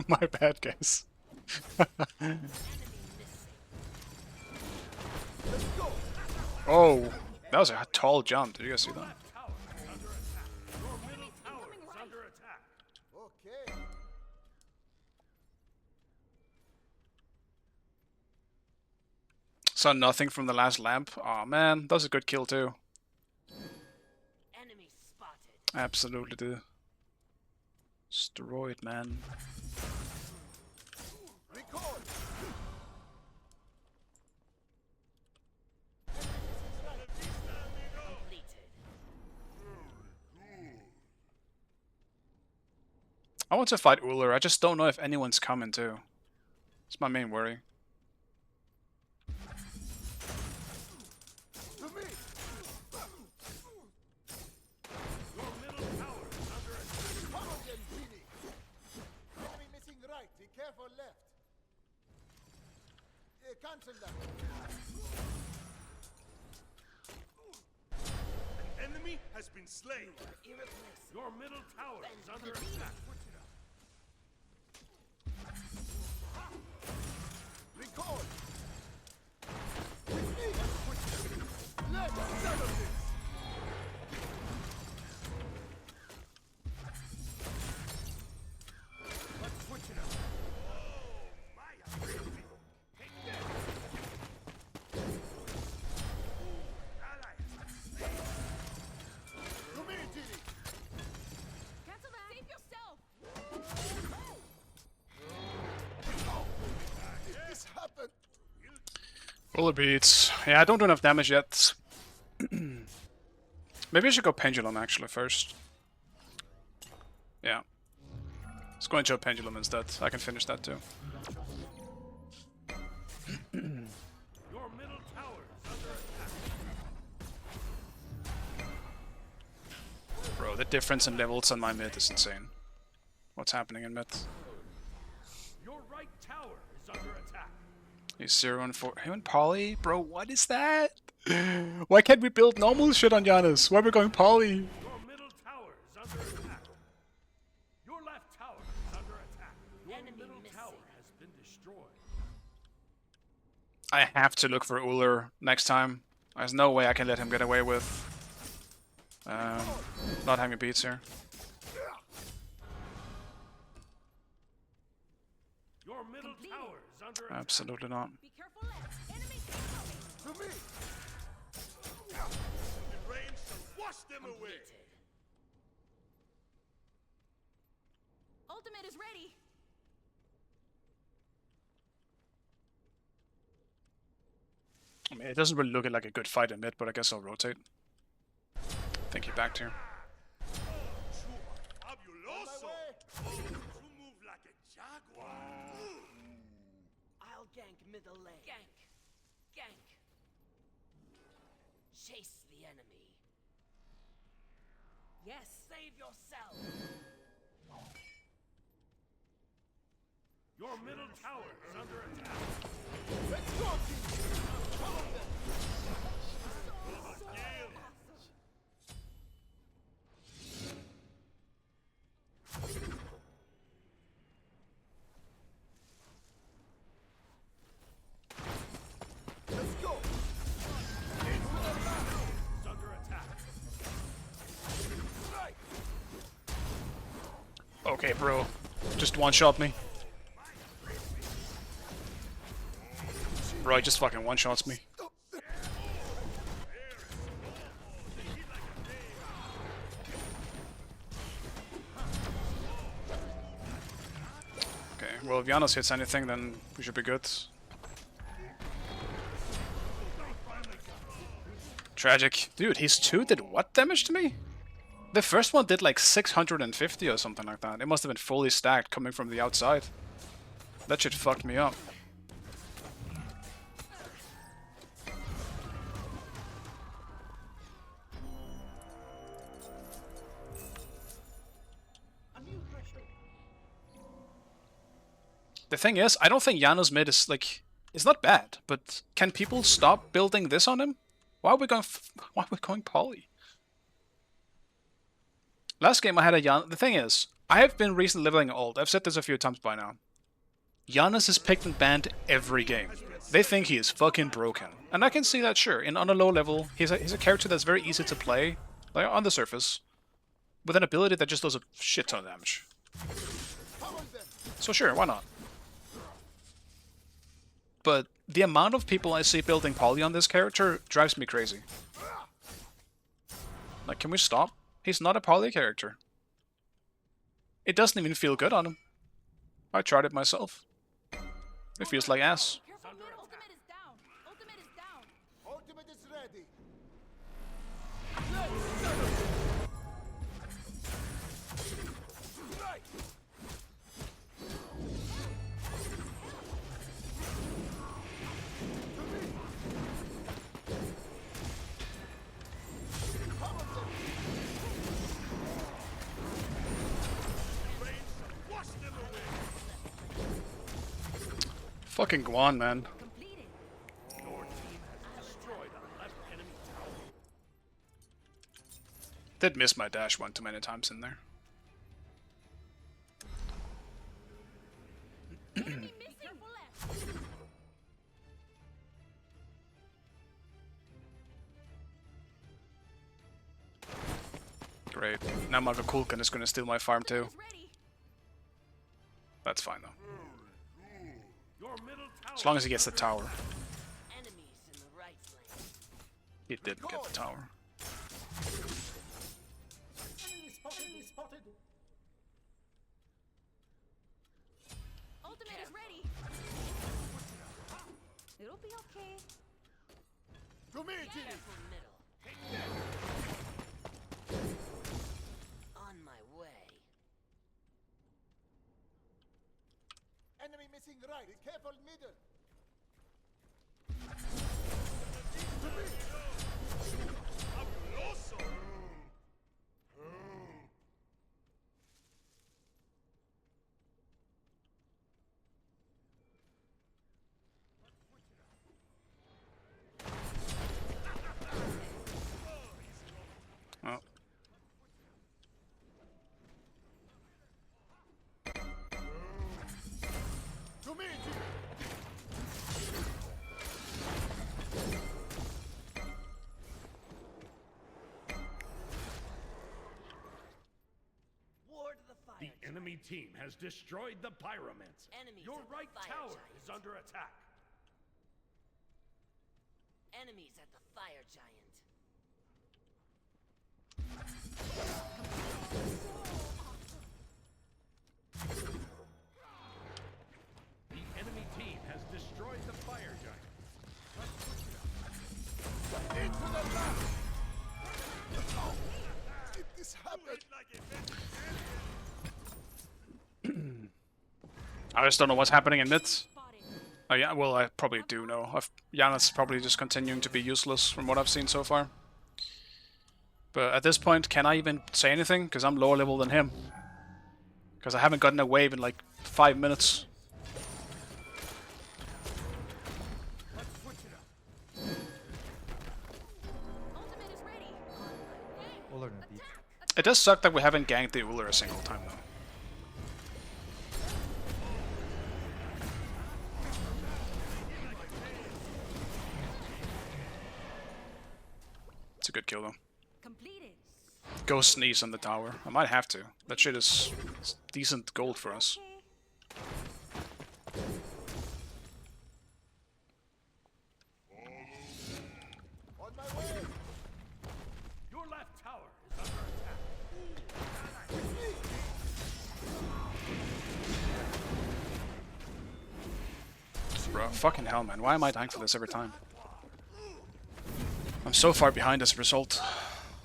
S1: My bad, guys. Oh, that was a tall jump. Did you guys see that? Saw nothing from the last lamp. Oh man, that was a good kill too.
S4: Enemy spotted.
S1: Absolutely, dude. Destroyed, man. I want to fight Uller. I just don't know if anyone's coming too. It's my main worry.
S3: An enemy has been slain. Your middle tower is under attack. Recall. Let's settle this. Let's switch it up. Oh, my ability. Take that. Ally has been slain. Humility.
S2: Cancel that. Save yourself.
S3: This happened.
S1: Uller beats. Yeah, I don't do enough damage yet. Maybe I should go Pendulum actually first. Yeah. Let's go into a Pendulum instead. I can finish that too.
S3: Your middle tower is under attack.
S1: Bro, the difference in levels on my mid is insane. What's happening in mid?
S3: Your right tower is under attack.
S1: He's 0 and 4. Him and Polly? Bro, what is that? Why can't we build normal shit on Giannis? Why are we going Polly?
S3: Your middle tower is under attack. Your left tower is under attack. Your middle tower has been destroyed.
S1: I have to look for Uller next time. There's no way I can let him get away with not having beats here.
S3: Your middle tower is under attack.
S1: Absolutely not.
S2: Be careful left. Enemy coming.
S3: To me. In range to wash them away.
S2: Ultimate is ready.
S1: I mean, it doesn't really look like a good fight in mid, but I guess I'll rotate. Think he backed here.
S3: Fabuloso. You move like a jaguar.
S4: I'll gank middle lane.
S5: Gank. Gank. Chase the enemy. Yes. Save yourself.
S3: Your middle tower is under attack. Let's go. It's under attack.
S1: Okay, bro. Just one-shot me. Bro, he just fucking one-shots me. Okay, well if Giannis hits anything then we should be good. Tragic. Dude, his 2 did what damage to me? The first one did like 650 or something like that. It must have been fully stacked coming from the outside. That shit fucked me up. The thing is, I don't think Janos mid is like... It's not bad, but can people stop building this on him? Why are we going Poly? Last game I had a Jan. The thing is, I have been recently leveling old. I've said this a few times by now. Giannis is picked and banned every game. They think he is fucking broken. And I can see that, sure. On a low level, he's a character that's very easy to play, like on the surface, with an ability that just does a shit ton of damage. So sure, why not? But the amount of people I see building Poly on this character drives me crazy. Like, can we stop? He's not a Poly character. It doesn't even feel good on him. I tried it myself. It feels like ass.
S2: Careful mid. Ultimate is down. Ultimate is down.
S3: Ultimate is ready.
S1: Fucking Guan, man.
S2: Completed.
S3: Your team has destroyed a left enemy tower.
S1: Did miss my dash one too many times in there.
S2: Enemy missing. Careful left.
S1: Great. Now Magakulkan is gonna steal my farm too.
S2: Is ready.
S1: That's fine though.
S3: Your middle tower.
S1: As long as he gets the tower.
S5: Enemies in the right lane.
S1: He didn't get the tower.
S2: Ultimate is ready. It'll be okay.
S3: To me,
S5: Careful middle.
S3: missing right. Be careful middle.
S1: Oh.
S3: To me,
S5: Ward the fire.
S3: the enemy team has destroyed the pyromancer.
S5: Enemies
S3: Your
S5: at the
S3: right
S5: fire
S3: tower
S5: giant.
S3: is under attack.
S5: Enemies at the fire giant.
S3: The enemy team has destroyed the fire giant. Into the lab! Did this happen?
S1: I just don't know what's happening in mid. Oh yeah, well I probably do know. Janus is probably just continuing to be useless from what I've seen so far. But at this point, can I even say anything? Because I'm lower level than him. Because I haven't gotten a wave in like 5 minutes.
S12: Uller and beat.
S1: It does suck that we haven't ganked the Uller a single time though. It's a good kill though. Go sneeze on the tower. I might have to. That shit is decent gold for us.
S3: On my way! Your left tower is under attack.
S1: Bro, fucking hell man. Why am I dying for this every time? I'm so far behind as a result.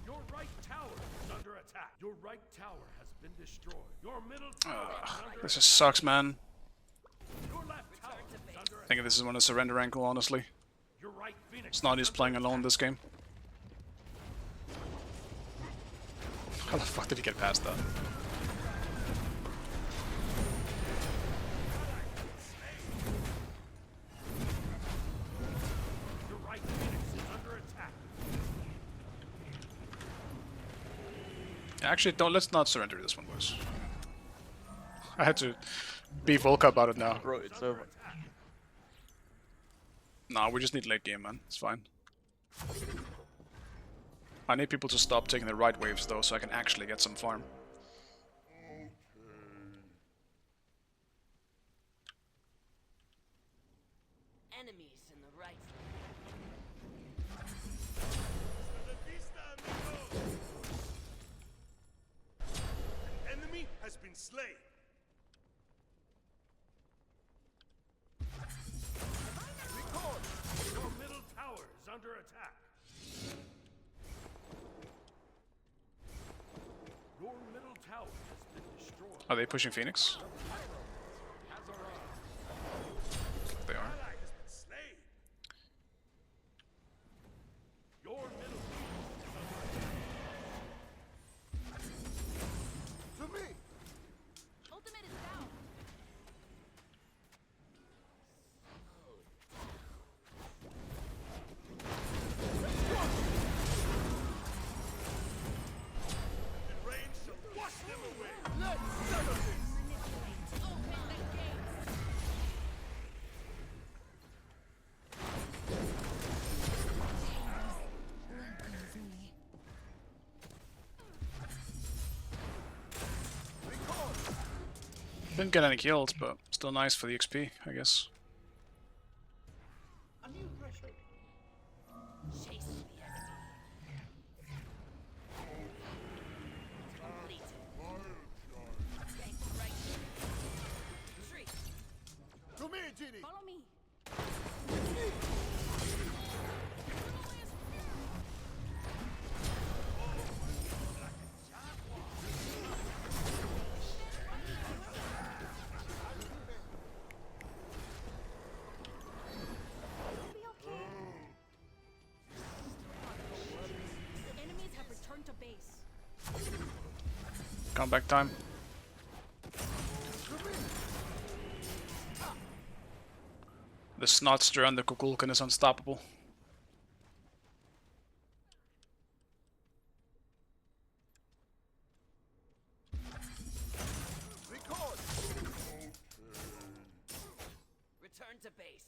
S3: Your right tower is under attack. Your right tower has been destroyed. Your middle tower is under
S1: This just sucks, man.
S3: Your left tower is under
S1: I think this is one of surrender ankle, honestly.
S3: Your right Phoenix.
S1: It's not he's playing alone this game. How the fuck did he get past that?
S3: Your right Phoenix is under attack.
S1: Actually, let's not surrender this one, boys. I had to be Volca about it now.
S6: Bro, it's over.
S1: Nah, we just need late game, man. It's fine. I need people to stop taking the right waves, though, so I can actually get some farm.
S5: Enemies in the right.
S3: Enemy has been slain. Record! Your middle tower is under attack. Your middle tower has been destroyed.
S1: Are they pushing Phoenix? They are.
S3: Ally has been slain. Your middle to me.
S2: Ultimate is down.
S3: In range to wash them away. Let's settle this.
S2: Open the gates.
S1: Didn't get any kills, but still nice for the XP, I guess.
S5: Chase the enemy. Complete. Gank right. Retreat.
S3: To me, Genie.
S2: Follow me.
S1: Comeback time. The Snotster and the Kukulkan is unstoppable.
S5: Return to base.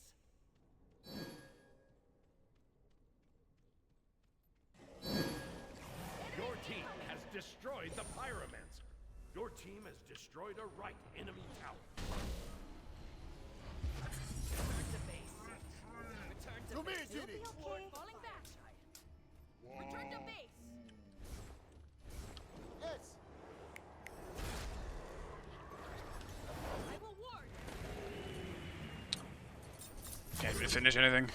S3: Your team has destroyed the Pyromancer. Your team has destroyed a right enemy tower.
S5: Return to base. Return to base.
S2: You'll be okay.
S5: Falling back. Return to base. I will ward.
S1: Can't really finish anything.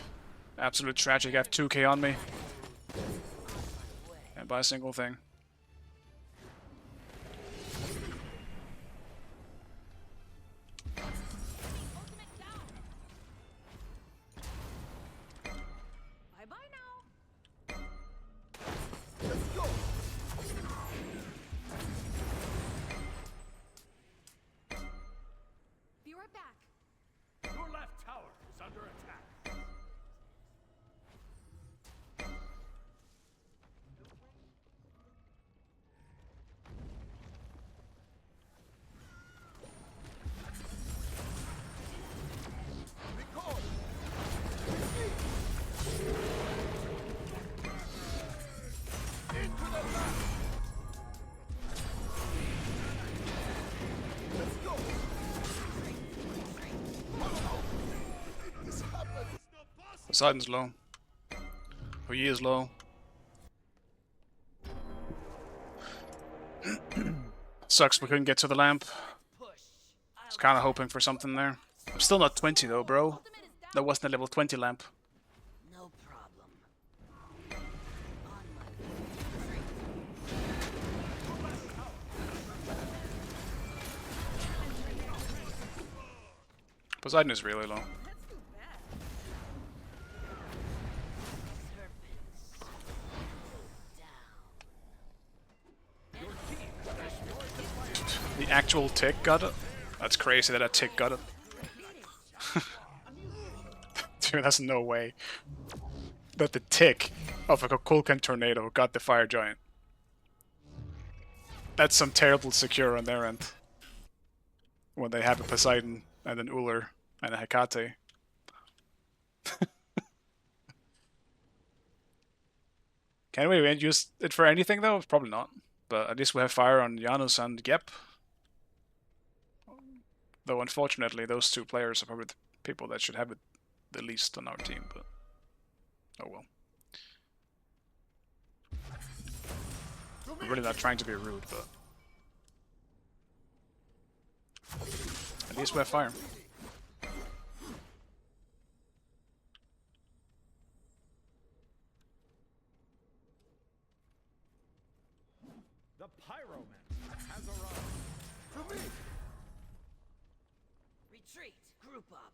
S1: Absolute tragic. I have 2k on me. Can't buy a single thing.
S5: Ultimate down. Bye bye now.
S2: Be right back.
S3: Your left tower is under attack.
S1: Poseidon's low. He is low. Sucks we couldn't get to the lamp.
S5: Push.
S1: I was kind of hoping for something there. I'm still not 20 though, bro. That wasn't a level 20 lamp.
S5: No problem. On my way.
S1: Poseidon is really low. The actual tick got it? That's crazy that a tick got it. Dude, that's no way. That the tick of a Kukulkan tornado got the fire giant. That's some terrible secure on their end. When they have a Poseidon and an Uller and a Hecate. Can we use it for anything though? Probably not. But at least we have fire on Janus and Gep. Though unfortunately those two players are probably the people that should have it the least on our team, but oh well. I'm really not trying to be rude, but at least we have fire.
S3: The Pyromancer has arrived.
S5: Retreat. Group up.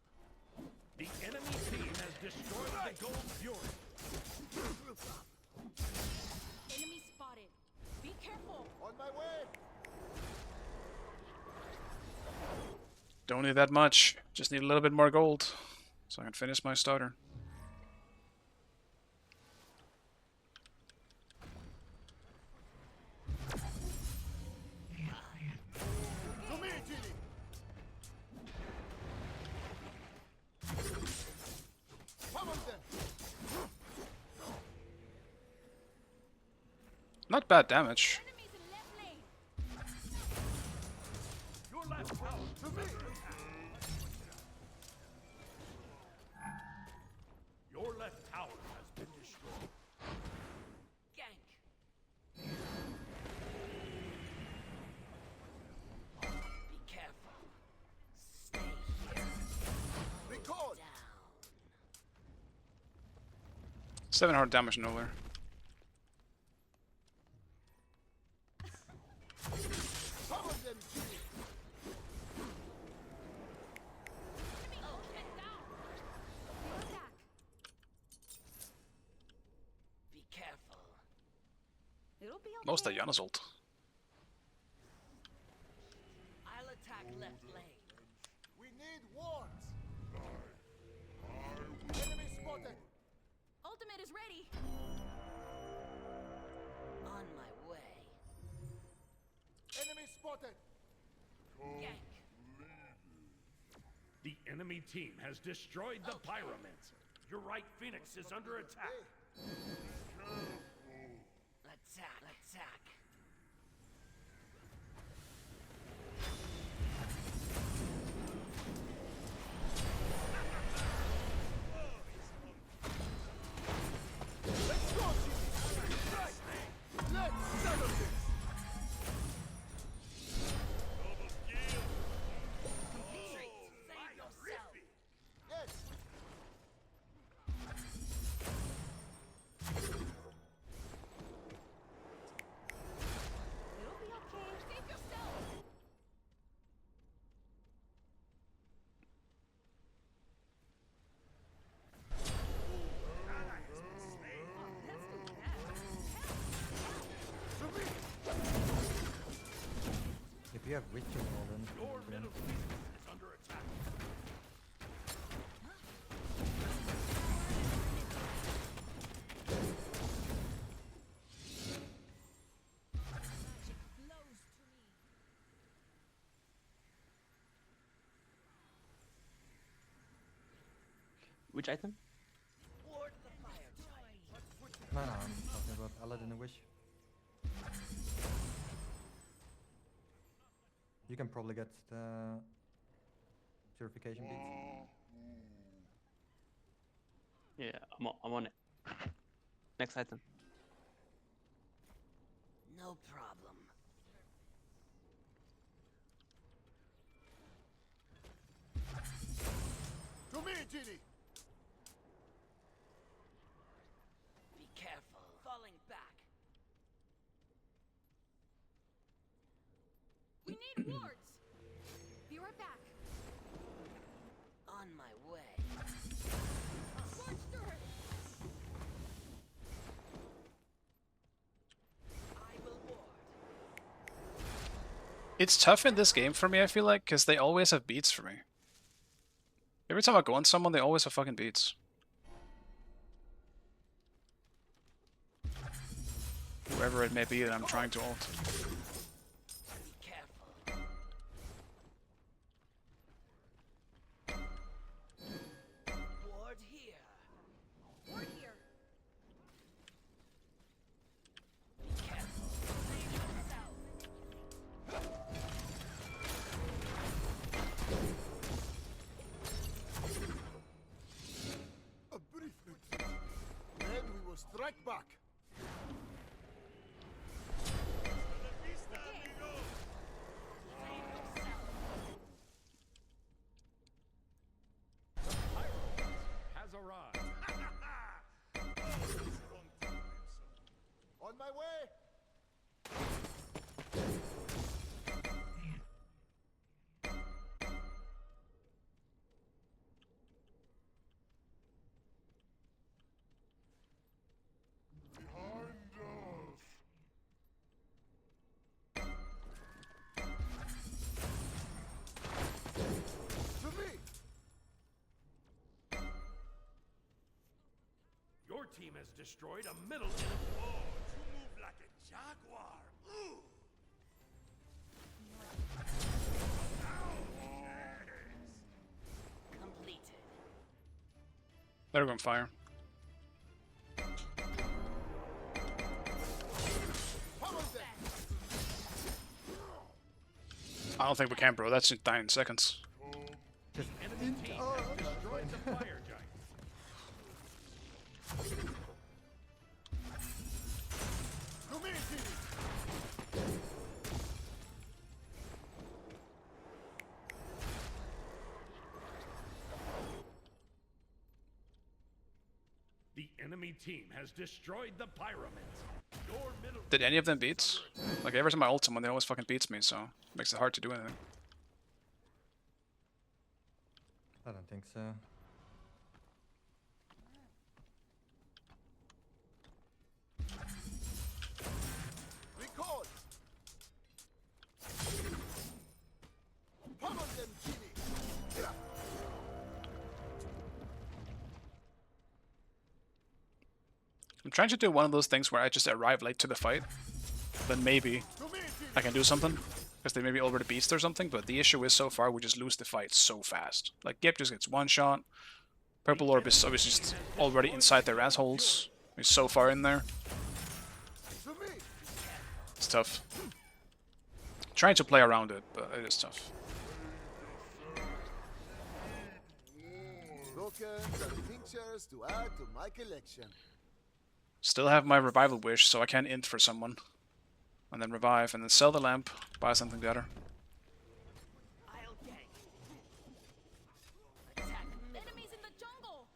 S3: The enemy team has destroyed the Gold Fury.
S5: Group up.
S2: Enemy spotted. Be careful.
S4: On my way.
S1: Don't need that much, just need a little bit more gold so I can finish my starter. Not bad damage.
S2: Enemies in left lane.
S3: Your left tower is under attack. Your left tower has been destroyed.
S5: Gank. Be careful. Stay here.
S4: Record.
S5: Down.
S1: 700 damage nowhere.
S5: Be careful.
S2: It'll be okay.
S1: Most of Janus ult.
S5: left lane.
S3: We need wards. Enemy spotted.
S2: Ultimate is ready.
S5: On my way.
S3: Enemy spotted.
S5: Gank.
S3: The enemy team has destroyed the Pyromancer. Your right Phoenix is under attack.
S5: Attack. Attack.
S3: Let's go, Jimmy. Right. Let's settle this.
S5: Retreat. Save yourself.
S3: Yes.
S2: It'll be okay. Save yourself.
S12: If you have Witcher more than
S3: Your middle Phoenix is under attack.
S2: Magic flows to me.
S13: Which item?
S5: Ward the fire giant.
S12: No, I'm talking about Aladdin and Wish. You can probably get the purification beads.
S13: Yeah, I'm on it. Next item.
S5: No problem.
S3: To me, Ginny.
S5: Be careful. Falling back.
S2: We need wards. Be right back.
S5: On my way.
S2: Scorched earth.
S5: I will ward.
S1: It's tough in this game for me, I feel like, because they always have beats for me. Every time I go on someone, they always have fucking beats. Whoever it may be that I'm trying to ult.
S5: Be careful. Ward here.
S2: Ward here.
S5: Be careful. Save yourself.
S3: A brief retreat. Then we will strike back.
S5: Save yourself.
S3: Has arrived. On my way. To me. Your team has destroyed a middle enemy. Oh, you move like a jaguar. Ooh.
S5: Completed.
S1: Better go on fire. I don't think we can, bro. That's just dying in seconds.
S12: Just
S3: Enemy team has destroyed the fire giant. Come here, Jimmy. The enemy team has destroyed the Pyromancer. Your middle
S1: Did any of them beats? Like every time I ult someone, they always fucking beats me, so it makes it hard to do anything.
S12: I don't think so.
S3: record. Power
S1: trying to do one of those things where I just arrive late to the fight. Then maybe I can do something. Because they maybe over the beast or something, but the issue is so far we just lose the fight so fast. Like Gip just gets one shot. Purple Orb is obviously just already inside their assholes. He's so far in there. It's tough. Trying to play around it, but it is tough.
S14: To add to my collection.
S1: Still have my revival wish, so I can int for someone. And then revive, and then sell the lamp, buy something better.
S5: I'll gank. Attack. Enemies in the jungle.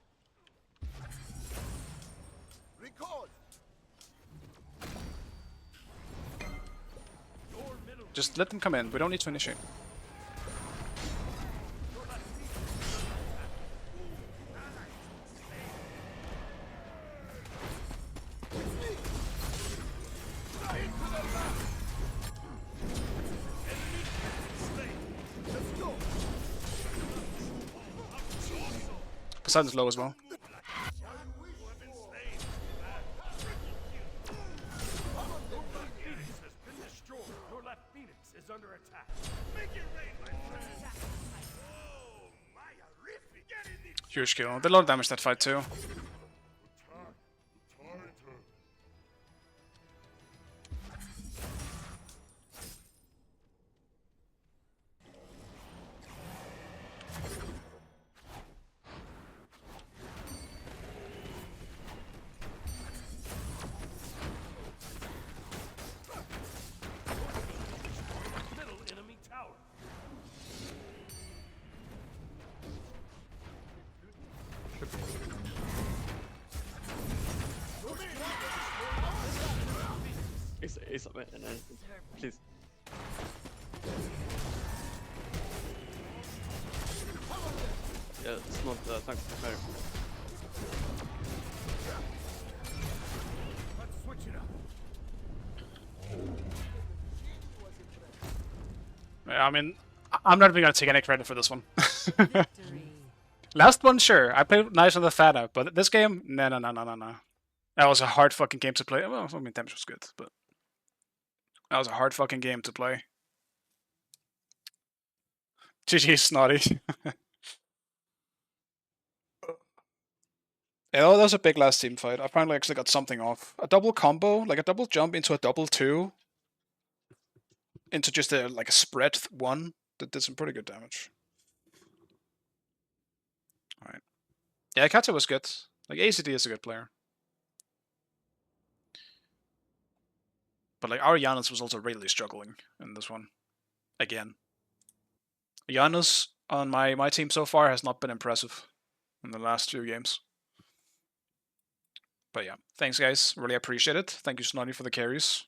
S14: Recall.
S1: Just let them come in, we don't need to initiate. Poseidon's low as well. Huge kill. Did a lot of damage that fight too.
S13: It's please. Yeah, it's not thanks to fire.
S3: Let's switch it up.
S1: Yeah, I mean, I'm not even gonna take any credit for this one. Last one, sure. I played nice on the Fata, but this game, no. That was a hard fucking game to play. Well, I mean, damage was good, but that was a hard fucking game to play. GG Snotty. Yeah, that was a big last team fight. I finally actually got something off. A double combo, like a double jump into a double 2. Into just a like a spread 1 that did some pretty good damage. Alright. Yeah, Kata was good. Like ACD is a good player. But like our Janus was also really struggling in this one. Again. Janus on my team so far has not been impressive in the last 2 games. But yeah, thanks guys. Really appreciate it. Thank you Snotty for the carries.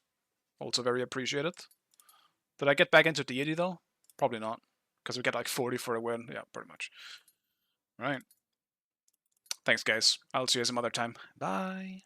S1: Also very appreciated. Did I get back into Deity though? Probably not. Because we get like 40 for a win. Yeah, pretty much. Alright. Thanks guys. I'll see you some other time. Bye.